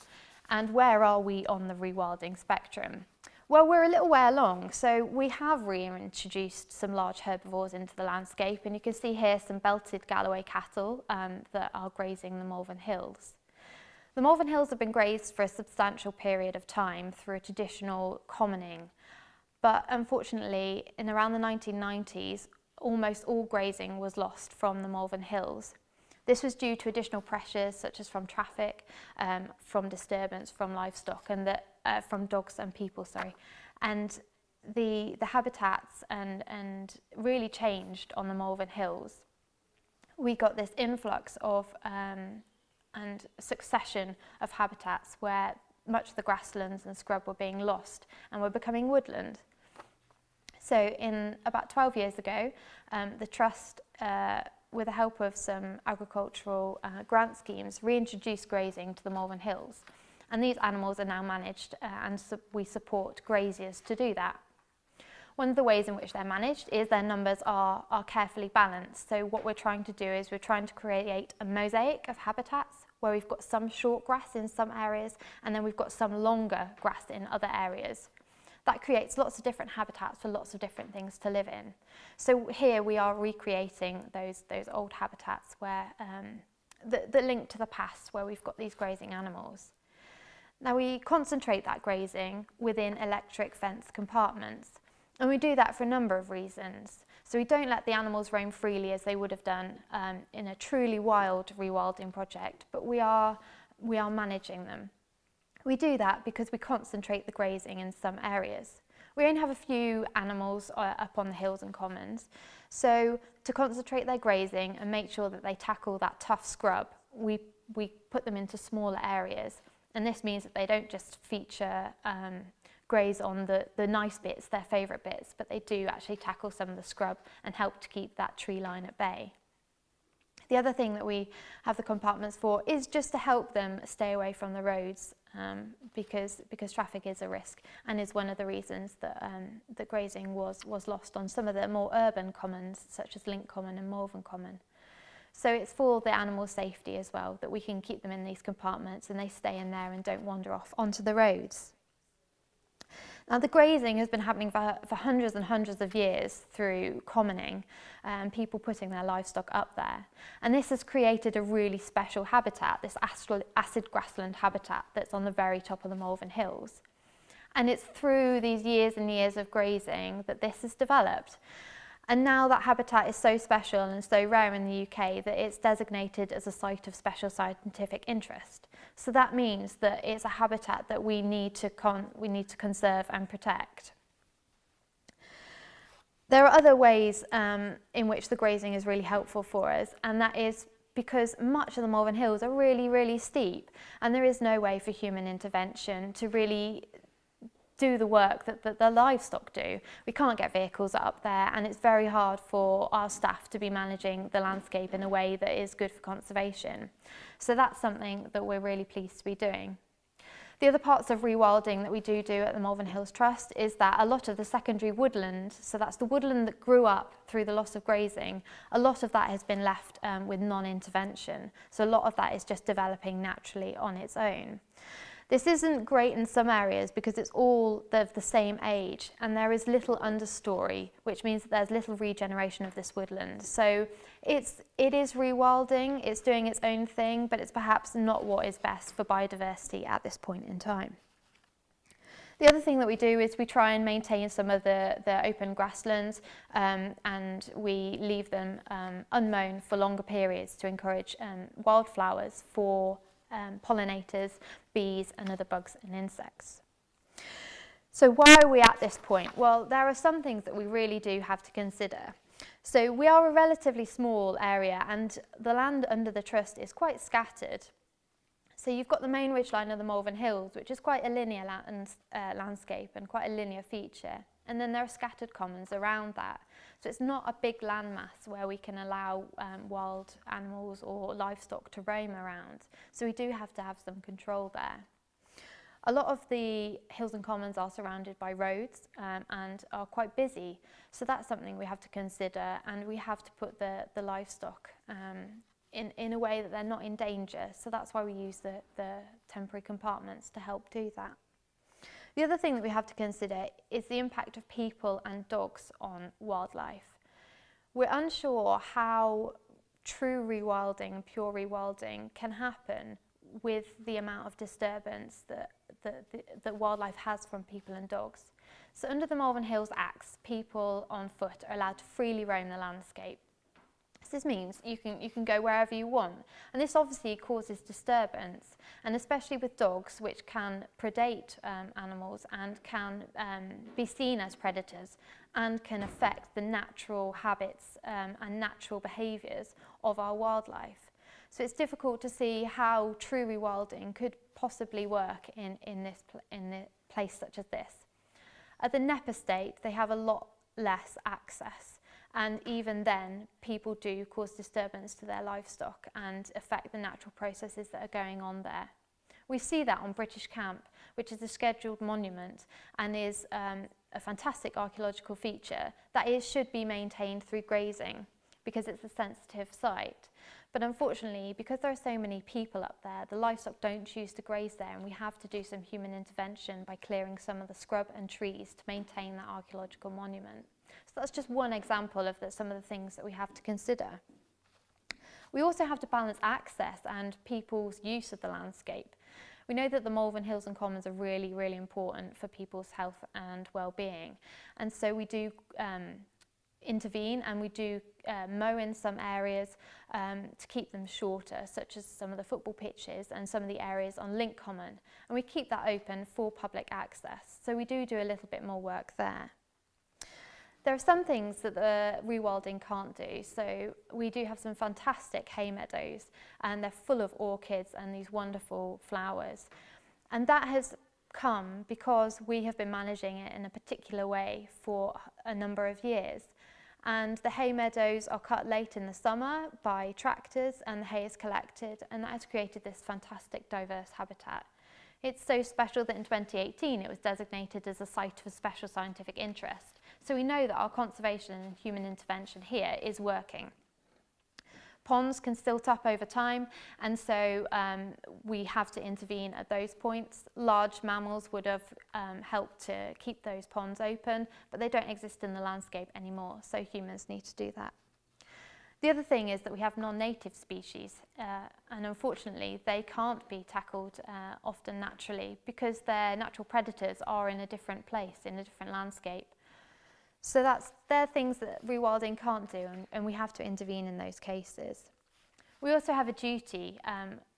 [SPEAKER 13] And where are we on the rewilding spectrum? Well, we're a little way along, so we have reintroduced some large herbivores into the landscape, and you can see here some belted Galloway cattle that are grazing the Malvern Hills. The Malvern Hills have been grazed for a substantial period of time through a traditional commoning, but unfortunately in around the 1990s almost all grazing was lost from the Malvern Hills. This was due to additional pressures such as from traffic, from disturbance, from livestock, and from dogs and people, and the habitats and really changed on the Malvern Hills. We got this influx of and succession of habitats where much of the grasslands and scrub were being lost and were becoming woodland. So in about 12 years ago, the Trust, with the help of some agricultural grant schemes, reintroduced grazing to the Malvern Hills. And these animals are now managed and we support graziers to do that. One of the ways in which they're managed is their numbers are carefully balanced. So what we're trying to do is we're trying to create a mosaic of habitats where we've got some short grass in some areas and then we've got some longer grass in other areas. That creates lots of different habitats for lots of different things to live in. So here we are recreating those old habitats where that link to the past, where we've got these grazing animals. Now we concentrate that grazing within electric fence compartments, and we do that for a number of reasons. So we don't let the animals roam freely as they would have done in a truly wild rewilding project, but we are managing them. We do that because we concentrate the grazing in some areas. We only have a few animals up on the hills and commons, so to concentrate their grazing and make sure that they tackle that tough scrub, we put them into smaller areas. And this means that they don't just feature graze on the nice bits, their favourite bits, but they do actually tackle some of the scrub and help to keep that tree line at bay. The other thing that we have the compartments for is just to help them stay away from the roads, because traffic is a risk and is one of the reasons that that grazing was lost on some of the more urban commons such as Link Common and Malvern Common. So it's for the animal safety as well that we can keep them in these compartments and they stay in there and don't wander off onto the roads. Now the grazing has been happening for hundreds and hundreds of years through commoning and people putting their livestock up there. And this has created a really special habitat, this acid grassland habitat that's on the very top of the Malvern Hills. And it's through these years and years of grazing that this has developed. And now that habitat is so special and so rare in the UK that it's designated as a site of special scientific interest. So that means that it's a habitat that we need to conserve and protect. There are other ways in which the grazing is really helpful for us, and that is because much of the Malvern Hills are really, really steep, and there is no way for human intervention to really do the work that the livestock do. We can't get vehicles up there, and it's very hard for our staff to be managing the landscape in a way that is good for conservation. So that's something that we're really pleased to be doing. The other parts of rewilding that we do at the Malvern Hills Trust is that a lot of the secondary woodland, so that's the woodland that grew up through the loss of grazing, a lot of that has been left with non-intervention. So a lot of that is just developing naturally on its own. This isn't great in some areas because it's all of the same age and there is little understory, which means that there's little regeneration of this woodland. So it is rewilding, it's doing its own thing, but it's perhaps not what is best for biodiversity at this point in time. The other thing that we do is we try and maintain some of the open grasslands and we leave them unmown for longer periods to encourage wildflowers for pollinators, bees and other bugs and insects. So why are we at this point? Well, there are some things that we really do have to consider. So we are a relatively small area and the land under the trust is quite scattered. So you've got the main ridgeline of the Malvern Hills, which is quite a linear landscape and quite a linear feature. And then there are scattered commons around that. So it's not a big landmass where we can allow wild animals or livestock to roam around. So we do have to have some control there. A lot of the hills and commons are surrounded by roads and are quite busy. So that's something we have to consider, and we have to put the livestock in a way that they're not in danger. So that's why we use the temporary compartments to help do that. The other thing that we have to consider is the impact of people and dogs on wildlife. We're unsure how true rewilding, pure rewilding can happen with the amount of disturbance that wildlife has from people and dogs. So under the Malvern Hills Acts, people on foot are allowed to freely roam the landscape. So this means you can go wherever you want, and this obviously causes disturbance, and especially with dogs, which can predate animals and can be seen as predators and can affect the natural habits and natural behaviours of our wildlife. So it's difficult to see how true rewilding could possibly work in a place such as this. At the Knepp estate, they have a lot less access, and even then people do cause disturbance to their livestock and affect the natural processes that are going on there. We see that on British Camp, which is a scheduled monument and is a fantastic archaeological feature that should be maintained through grazing because it's a sensitive site. But unfortunately, because there are so many people up there, the livestock don't choose to graze there, and we have to do some human intervention by clearing some of the scrub and trees to maintain that archaeological monument. So that's just one example of some of the things that we have to consider. We also have to balance access and people's use of the landscape. We know that the Malvern Hills and Commons are really, really important for people's health and well-being, and so we do intervene, and we do mow in some areas to keep them shorter, such as some of the football pitches and some of the areas on Link Common, and we keep that open for public access. So we do a little bit more work there. There are some things that the rewilding can't do. So we do have some fantastic hay meadows, and they're full of orchids and these wonderful flowers. And that has come because we have been managing it in a particular way for a number of years. And the hay meadows are cut late in the summer by tractors, and the hay is collected, and that has created this fantastic diverse habitat. It's so special that in 2018 it was designated as a site of special scientific interest. So we know that our conservation and human intervention here is working. Ponds can silt up over time, and so we have to intervene at those points. Large mammals would have helped to keep those ponds open, but they don't exist in the landscape anymore, so humans need to do that. The other thing is that we have non-native species, and unfortunately they can't be tackled often naturally because their natural predators are in a different place, in a different landscape. So they're things that rewilding can't do, and we have to intervene in those cases. We also have a duty.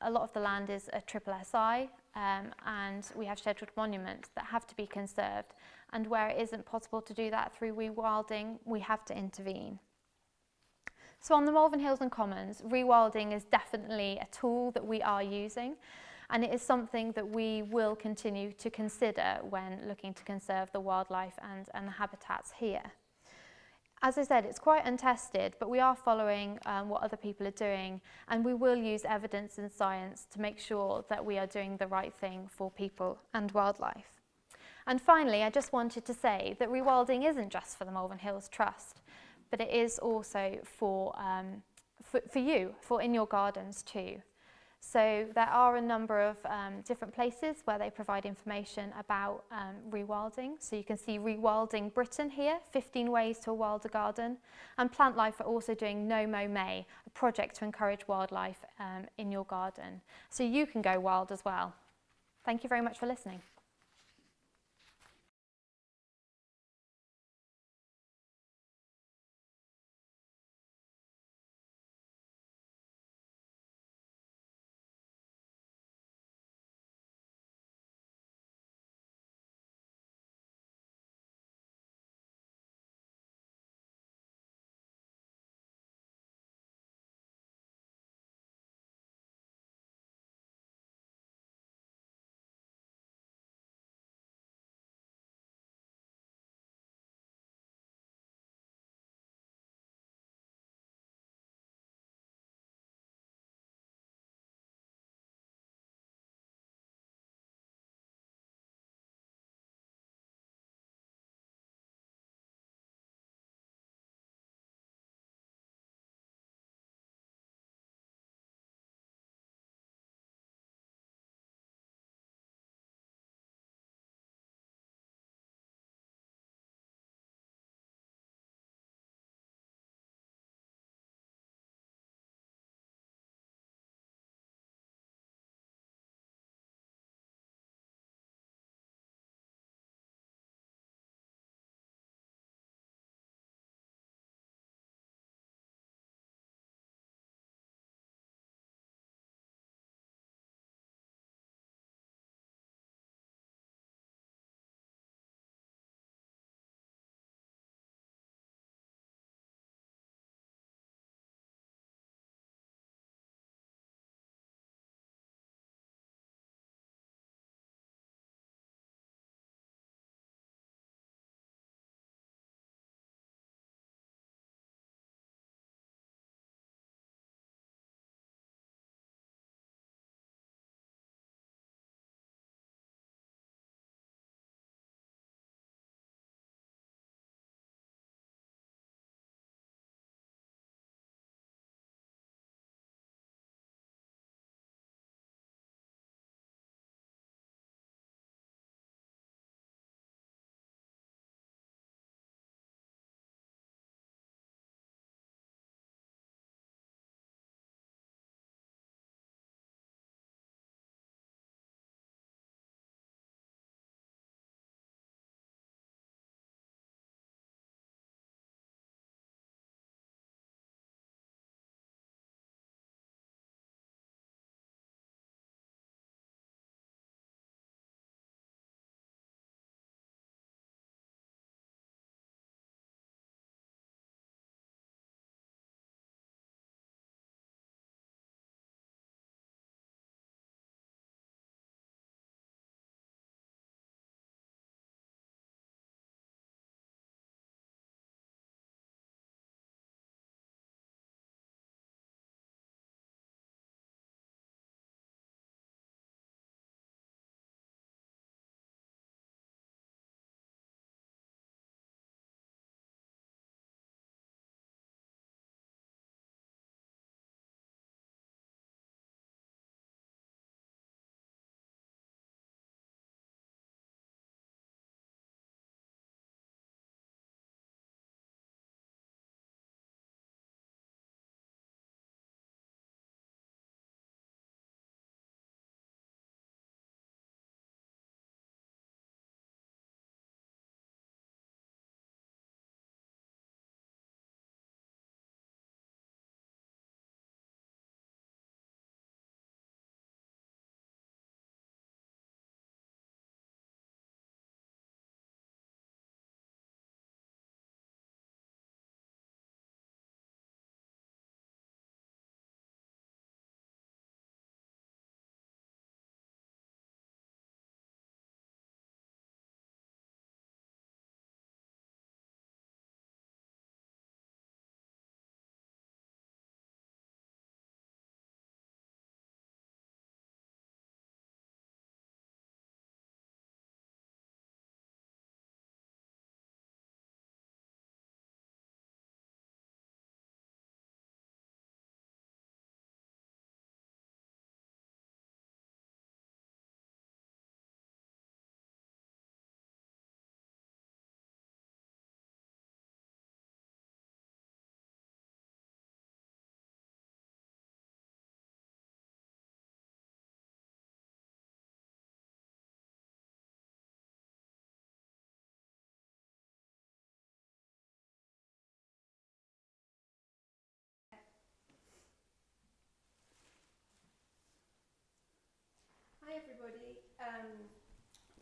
[SPEAKER 13] A lot of the land is a triple SI, and we have scheduled monuments that have to be conserved, and where it isn't possible to do that through rewilding, we have to intervene. So on the Malvern Hills and Commons, rewilding is definitely a tool that we are using, and it is something that we will continue to consider when looking to conserve the wildlife and the habitats here. As I said, it's quite untested, but we are following what other people are doing, and we will use evidence and science to make sure that we are doing the right thing for people and wildlife. And finally, I just wanted to say that rewilding isn't just for the Malvern Hills Trust, but it is also for you, for in your gardens too. So there are a number of different places where they provide information about rewilding. So you can see Rewilding Britain here, 15 ways to a wilder garden. And Plant Life are also doing No Mow May, a project to encourage wildlife in your garden. So you can go wild as well. Thank you very much for listening.
[SPEAKER 2] everybody.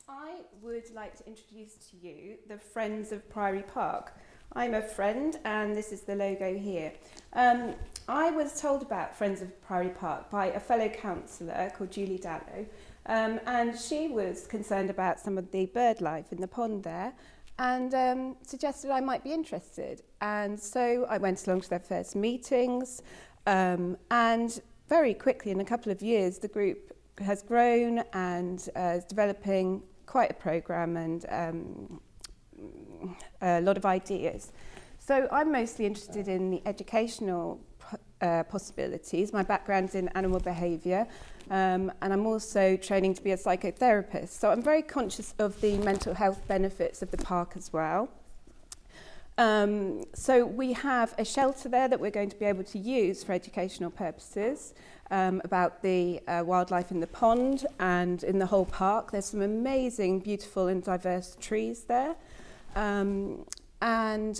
[SPEAKER 2] I would like to introduce to you the Friends of Priory Park. I'm a friend and this is the logo here. I was told about Friends of Priory Park by a fellow councillor called Julie Dallow, and she was concerned about some of the bird life in the pond there and suggested I might be interested. And so I went along to their first meetings, and very quickly, in a couple of years, the group has grown and is developing quite a programme and a lot of ideas. So I'm mostly interested in the educational possibilities. My background's in animal behaviour, and I'm also training to be a psychotherapist. So I'm very conscious of the mental health benefits of the park as well. So we have a shelter there that we're going to be able to use for educational purposes about the wildlife in the pond and in the whole park. There's some amazing, beautiful and diverse trees there. And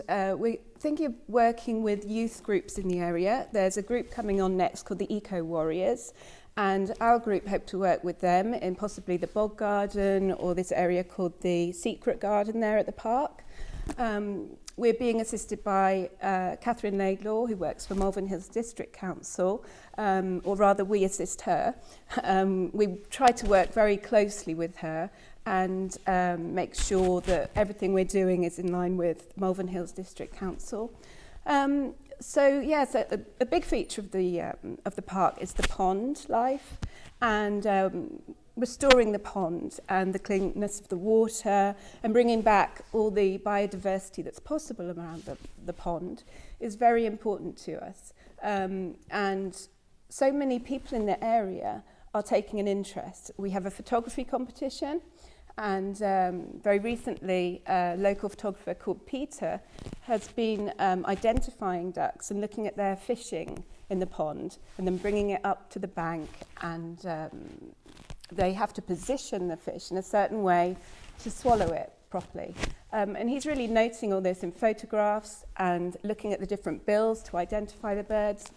[SPEAKER 2] we're thinking of working with youth groups in the area. There's a group coming on next called the Eco Warriors, and our group hope to work with them in possibly the Bog Garden or this area called the Secret Garden there at the park. We're being assisted by Catherine Laidlaw, who works for Malvern Hills District Council, or rather we assist her. We try to work very closely with her and make sure that everything we're doing is in line with Malvern Hills District Council. So yes, a big feature of the park is the pond life and restoring the pond and the cleanness of the water and bringing back all the biodiversity that's possible around the pond is very important to us. And so many people in the area are taking an interest. We have a photography competition, and very recently a local photographer called Peter has been identifying ducks and looking at their fishing in the pond and then bringing it up to the bank, and they have to position the fish in a certain way to swallow it properly. And he's really noticing all this in photographs and looking at the different bills to identify the birds.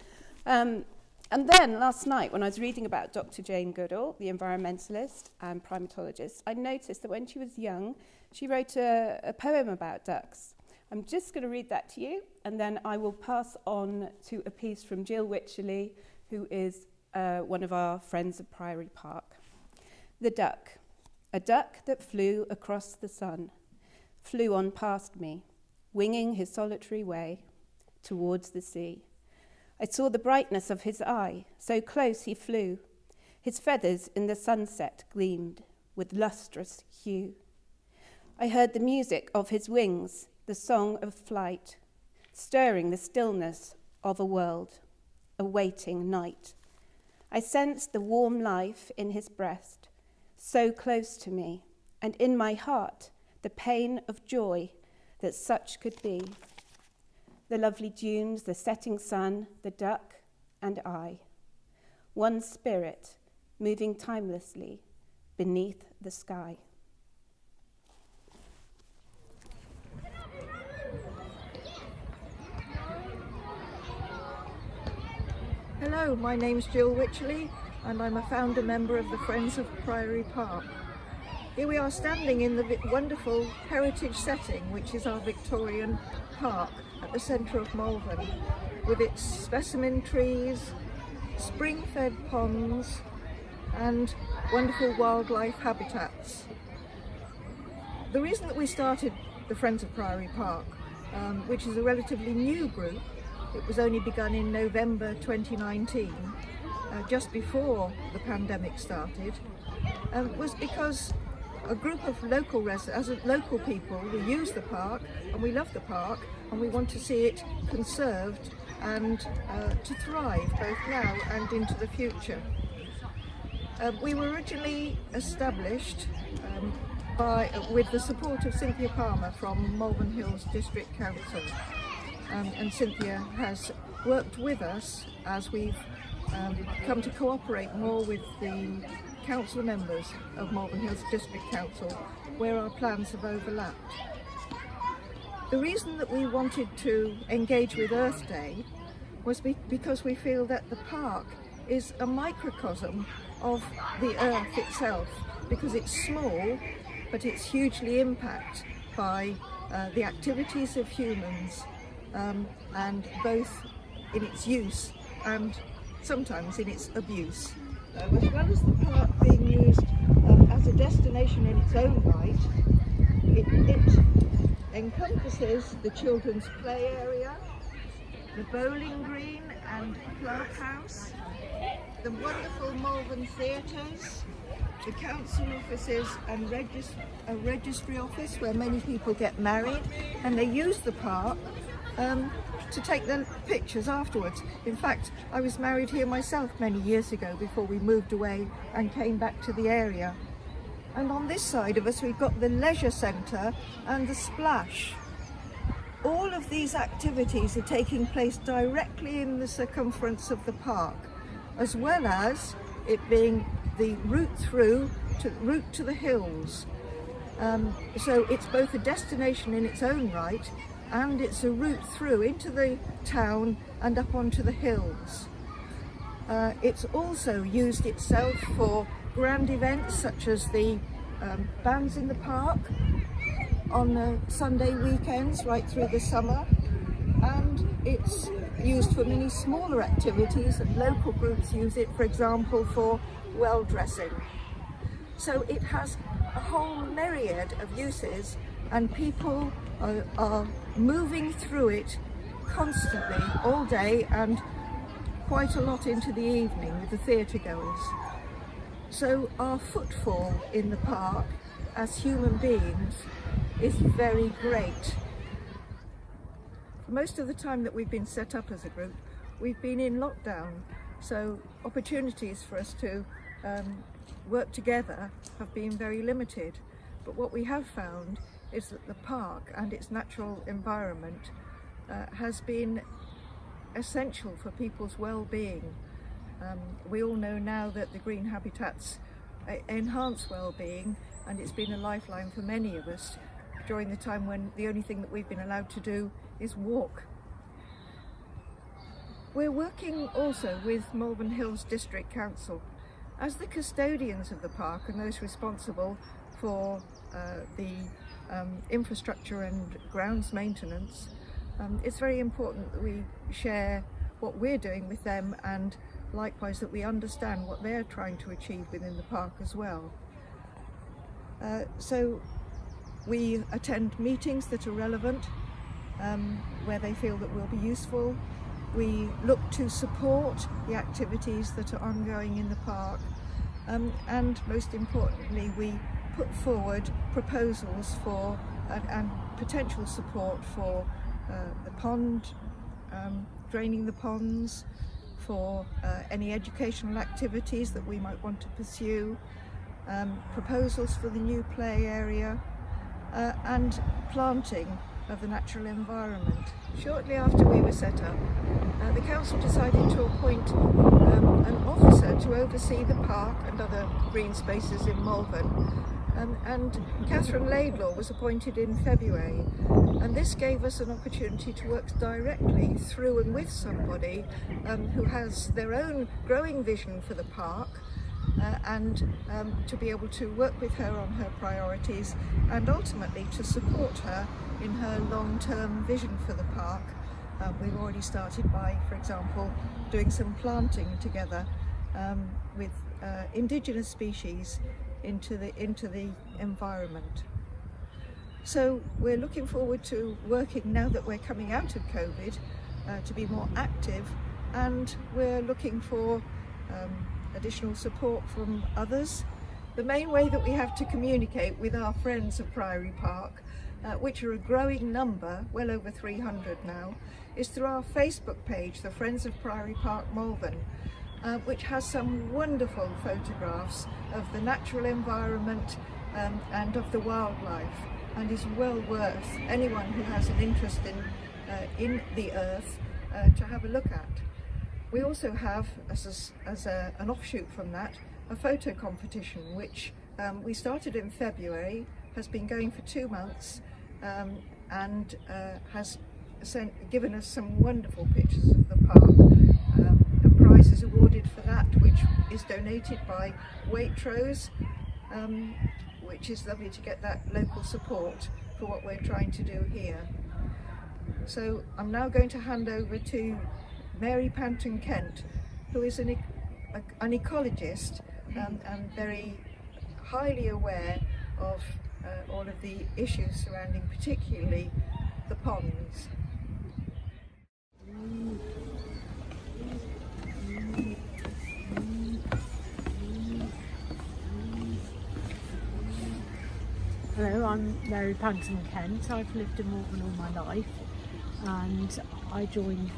[SPEAKER 2] And then last night, when I was reading about Dr. Jane Goodall, the environmentalist and primatologist, I noticed that when she was young, she wrote a poem about ducks. I'm just going to read that to you, and then I will pass on to a piece from Jill Wycherley, who is one of our friends of Priory Park. The duck, a duck that flew across the sun, flew on past me, winging his solitary way towards the sea. I saw the brightness of his eye, so close he flew. His feathers in the sunset gleamed with lustrous hue. I heard the music of his wings, the song of flight, stirring the stillness of a world, awaiting night. I sensed the warm life in his breast, so close to me, and in my heart, the pain of joy that such could be. The lovely dunes, the setting sun, the duck, and I. One spirit, moving timelessly beneath the sky.
[SPEAKER 14] Hello, my name's Jill Wycherley and I'm a founder member of the Friends of Priory Park. Here we are standing in the wonderful heritage setting, which is our Victorian park at the centre of Malvern, with its specimen trees, spring-fed ponds and wonderful wildlife habitats. The reason that we started the Friends of Priory Park, which is a relatively new group, it was only begun in November 2019, just before the pandemic started, was because a group of local people, we use the park and we love the park and we want to see it conserved and to thrive both now and into the future. We were originally established with the support of Cynthia Palmer from Malvern Hills District Council, and Cynthia has worked with us as we've come to cooperate more with the council members of Malvern Hills District Council, where our plans have overlapped. The reason that we wanted to engage with Earth Day was because we feel that the park is a microcosm of the earth itself, because it's small, but it's hugely impacted by the activities of humans, and both in its use and sometimes in its abuse. As well as the park being used as a destination in its own right, it encompasses the children's play area, the bowling green and clubhouse, the wonderful Malvern theatres, the council offices and a registry office where many people get married, and they use the park to take their pictures afterwards. In fact, I was married here myself many years ago before we moved away and came back to the area. And on this side of us we've got the leisure centre and the splash. All of these activities are taking place directly in the circumference of the park, as well as it being the route to the hills. So it's both a destination in its own right, and it's a route through into the town and up onto the hills. It's also used itself for grand events such as the bands in the park on Sunday weekends right through the summer, and it's used for many smaller activities, and local groups use it, for example, for well dressing. So it has a whole myriad of uses, and people are moving through it constantly all day and quite a lot into the evening with the theatre goers. So our footfall in the park as human beings is very great. For most of the time that we've been set up as a group, we've been in lockdown, so opportunities for us to work together have been very limited. But what we have found is that the park and its natural environment has been essential for people's well-being. We all know now that the green habitats enhance well-being, and it's been a lifeline for many of us during the time when the only thing that we've been allowed to do is walk. We're working also with Malvern Hills District Council as the custodians of the park and those responsible for the infrastructure and grounds maintenance. It's very important that we share what we're doing with them, and likewise that we understand what they're trying to achieve within the park as well. So we attend meetings that are relevant, where they feel that we'll be useful. We look to support the activities that are ongoing in the park, and most importantly we put forward proposals for and potential support for the pond, draining the ponds, for any educational activities that we might want to pursue, proposals for the new play area, and planting of the natural environment. Shortly after we were set up, the council decided to appoint an officer to oversee the park and other green spaces in Malvern. And Catherine Laidlaw was appointed in February, and this gave us an opportunity to work directly through and with somebody who has their own growing vision for the park, and to be able to work with her on her priorities and ultimately to support her in her long-term vision for the park. We've already started by, for example, doing some planting together with indigenous species into the environment. So we're looking forward to working, now that we're coming out of COVID, to be more active, and we're looking for additional support from others. The main way that we have to communicate with our friends of Priory Park, which are a growing number, well over 300 now, is through our Facebook page, the Friends of Priory Park Malvern, which has some wonderful photographs of the natural environment and of the wildlife, and is well worth anyone who has an interest in the earth to have a look at. We also have, as an offshoot from that, a photo competition which we started in February, has been going for 2 months, and has given us some wonderful pictures of the park. A prize is awarded for that, which is donated by Waitrose, which is lovely to get that local support for what we're trying to do here. So I'm now going to hand over to Mary Panton Kent, who is an ecologist and very highly aware of all of the issues surrounding particularly the ponds.
[SPEAKER 15] Hello, I'm Mary Panton Kent. I've lived in Malvern all my life, and I joined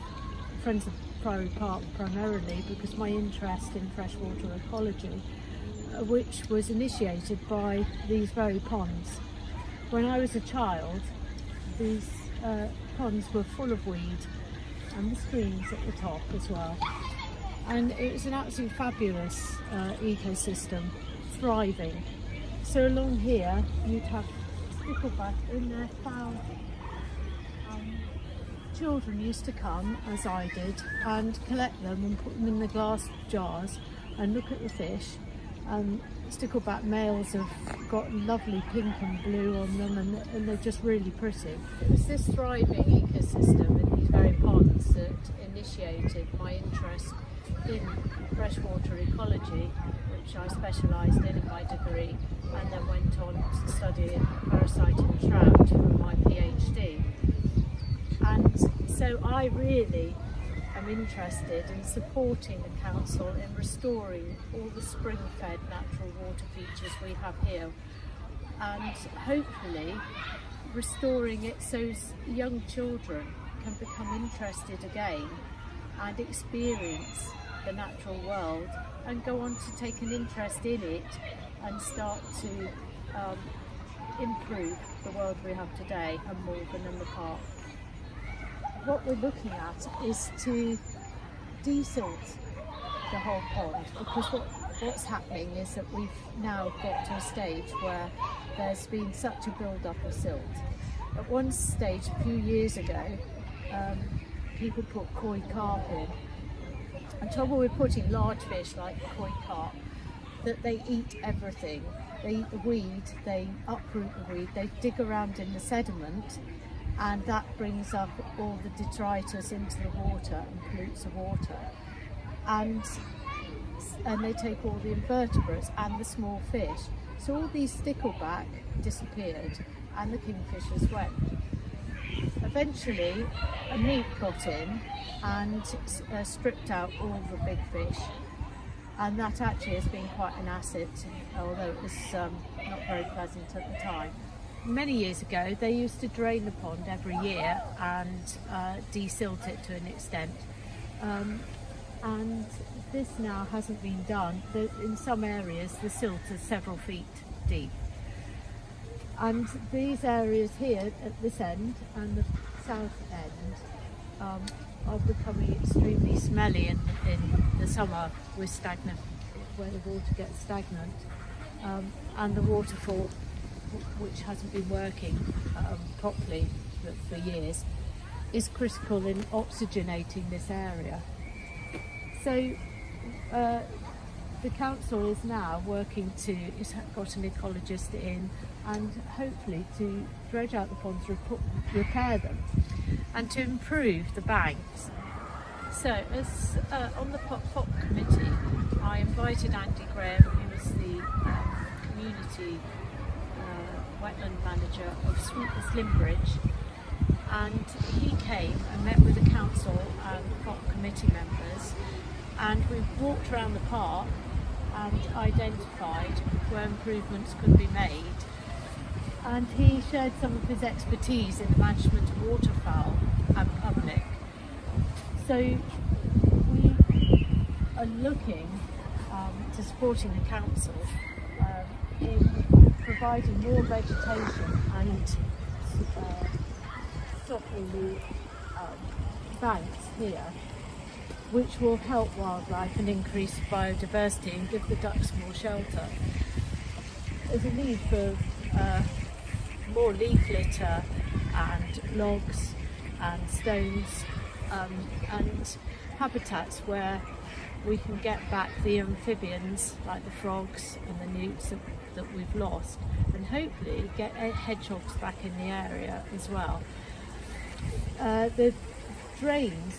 [SPEAKER 15] Friends of Priory Park primarily because my interest in freshwater ecology, which was initiated by these very ponds. When I was a child, these ponds were full of weed and the streams at the top as well. And it was an absolutely fabulous ecosystem, thriving. So along here, you'd have stickleback in their fountain. Children used to come, as I did, and collect them and put them in the glass jars and look at the fish. Stickleback males have got lovely pink and blue on them, and they're just really pretty. It was this thriving ecosystem in these very ponds that initiated my interest in freshwater ecology, which I specialised in my degree, and then went on to study parasitic trout for my PhD. And so I really am interested in supporting the council in restoring all the spring-fed natural water features we have here, and hopefully restoring it so young children can become interested again and experience the natural world and go on to take an interest in it and start to improve the world we have today and Malvern and the park. What we're looking at is to desilt the whole pond, because what's happening is that we've now got to a stage where there's been such a build-up of silt. At one stage a few years ago, people put koi carp in. And trouble with putting large fish like koi carp, that they eat everything. They eat the weed, they uproot the weed, they dig around in the sediment, and that brings up all the detritus into the water and pollutes the water. And they take all the invertebrates and the small fish. So all these stickleback disappeared and the kingfishers went. Eventually a neat got in and stripped out all the big fish, and that actually has been quite an asset, although it was not very pleasant at the time. Many years ago they used to drain the pond every year and desilt it to an extent, and this now hasn't been done. In some areas the silt is several feet deep, and these areas here at this end and the south end are becoming extremely smelly in the summer with stagnant, where the water gets stagnant, and the waterfall, which hasn't been working properly for years, is critical in oxygenating this area. So the council is now working to, it's got an ecologist in, and hopefully to dredge out the ponds, repair them, and to improve the banks. So as on the POP committee, I invited Andy Graham, who is the community wetland manager of Slimbridge, and he came and met with the council and POP committee members, and we walked around the park and identified where improvements could be made, and he shared some of his expertise in the management of waterfowl and public. So we are looking to supporting the council in providing more vegetation and stopping the banks here, which will help wildlife and increase biodiversity and give the ducks more shelter. There's a need for more leaf litter and logs and stones and habitats where we can get back the amphibians like the frogs and the newts that we've lost, and hopefully get hedgehogs back in the area as well. The drains,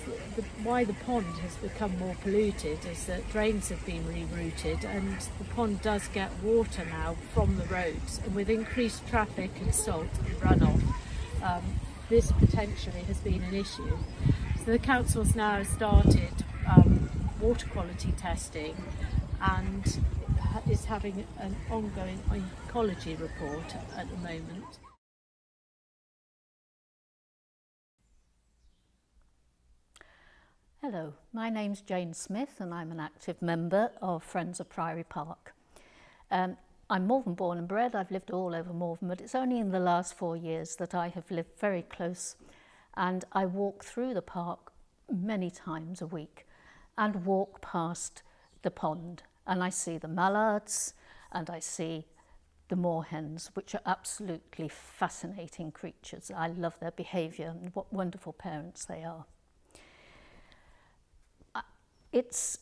[SPEAKER 15] why the pond has become more polluted is that drains have been rerouted, and the pond does get water now from the roads, and with increased traffic and salt and runoff, this potentially has been an issue. So the council's now started water quality testing and is having an ongoing ecology report at the moment.
[SPEAKER 16] Hello, my name's Jane Smith and I'm an active member of Friends of Priory Park. I'm Malvern born and bred. I've lived all over Malvern, but it's only in the last 4 years that I have lived very close, and I walk through the park many times a week and walk past the pond, and I see the mallards and I see the moorhens, which are absolutely fascinating creatures. I love their behaviour and what wonderful parents they are. It's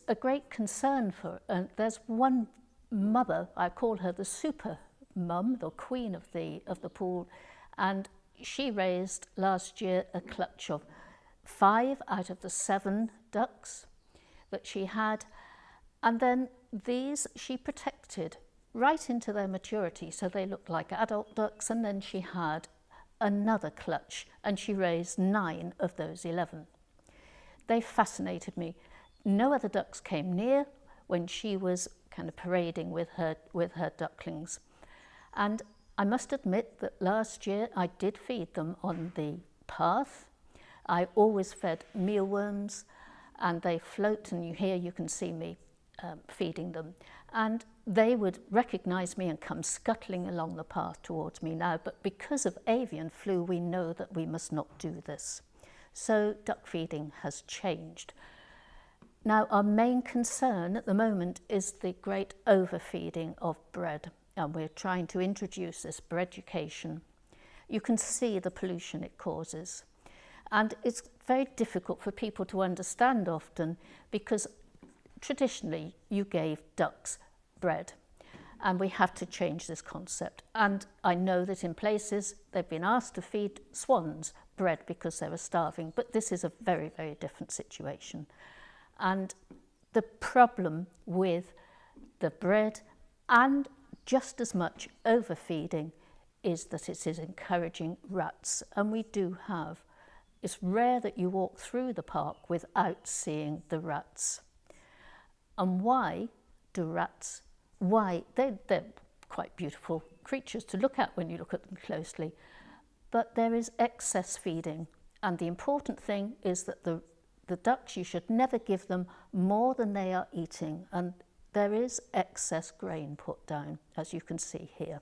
[SPEAKER 16] a great concern for, there's one mother, I call her the super mum, the queen of the pool, and she raised last year a clutch of 5 out of the 7 ducks that she had, and then these she protected right into their maturity, so they looked like adult ducks, and then she had another clutch and she raised 9 of those 11. They fascinated me. No other ducks came near when she was kind of parading with her ducklings. And I must admit that last year I did feed them on the path. I always fed mealworms, and they float, and you can see me feeding them. And they would recognise me and come scuttling along the path towards me now, but because of avian flu, we know that we must not do this. So duck feeding has changed. Now, our main concern at the moment is the great overfeeding of bred, and we're trying to introduce this breducation. You can see the pollution it causes, and it's very difficult for people to understand often, because traditionally you gave ducks bread, and we have to change this concept. And I know that in places they've been asked to feed swans bread because they were starving, but this is a very, very different situation. And the problem with the bread, and just as much overfeeding, is that it is encouraging rats. And we do have, it's rare that you walk through the park without seeing the rats. And why do rats, they're quite beautiful creatures to look at when you look at them closely, but there is excess feeding. And the important thing is that the ducks, you should never give them more than they are eating, and there is excess grain put down, as you can see here.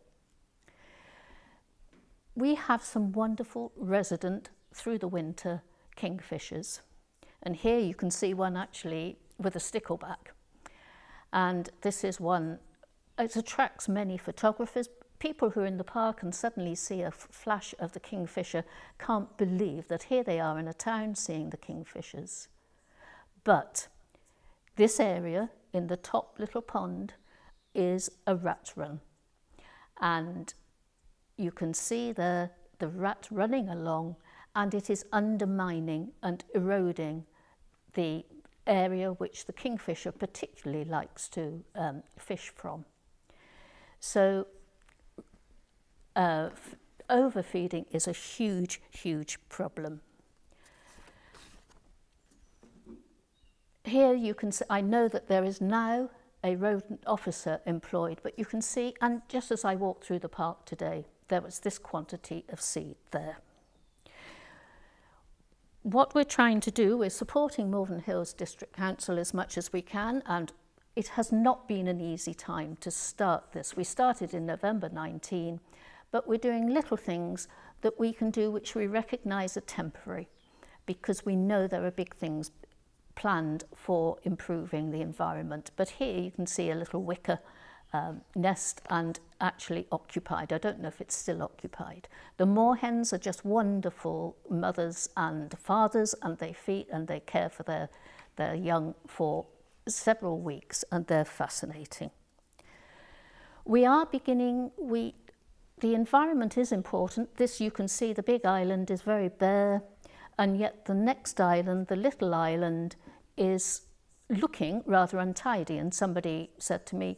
[SPEAKER 16] We have some wonderful resident through the winter kingfishers, and here you can see one actually with a stickleback, and this is one, it attracts many photographers. People who are in the park and suddenly see a flash of the kingfisher can't believe that here they are in a town seeing the kingfishers. But this area in the top little pond is a rat run, and you can see the rat running along, and it is undermining and eroding the area which the kingfisher particularly likes to fish from. So overfeeding is a huge, huge problem. Here you can see, I know that there is now a rodent officer employed, but you can see, and just as I walked through the park today, there was this quantity of seed there. What we're trying to do is supporting Malvern Hills District Council as much as we can, and it has not been an easy time to start this. We started in November 19, but we're doing little things that we can do which we recognise are temporary, because we know there are big things planned for improving the environment. But here you can see a little wicker nest, and actually occupied. I don't know if it's still occupied. The moorhens are just wonderful mothers and fathers, and they feed and they care for their young for several weeks, and they're fascinating. We are beginning, the environment is important. This, you can see the big island is very bare, and yet the next island, the little island, is looking rather untidy. And somebody said to me,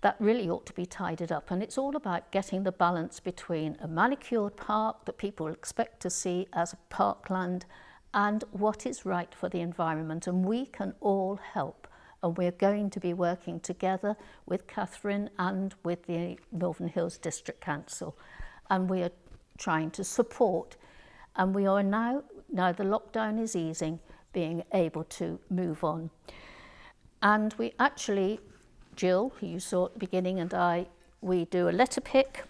[SPEAKER 16] that really ought to be tidied up. And it's all about getting the balance between a manicured park that people expect to see as a parkland and what is right for the environment. And we can all help. And we're going to be working together with Catherine and with the Malvern Hills District Council. And we are trying to support. And we are now the lockdown is easing, being able to move on. And we actually, Jill, who you saw at the beginning, and I, we do a letter pick,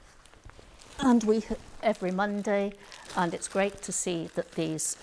[SPEAKER 16] and we every Monday, and it's great to see that these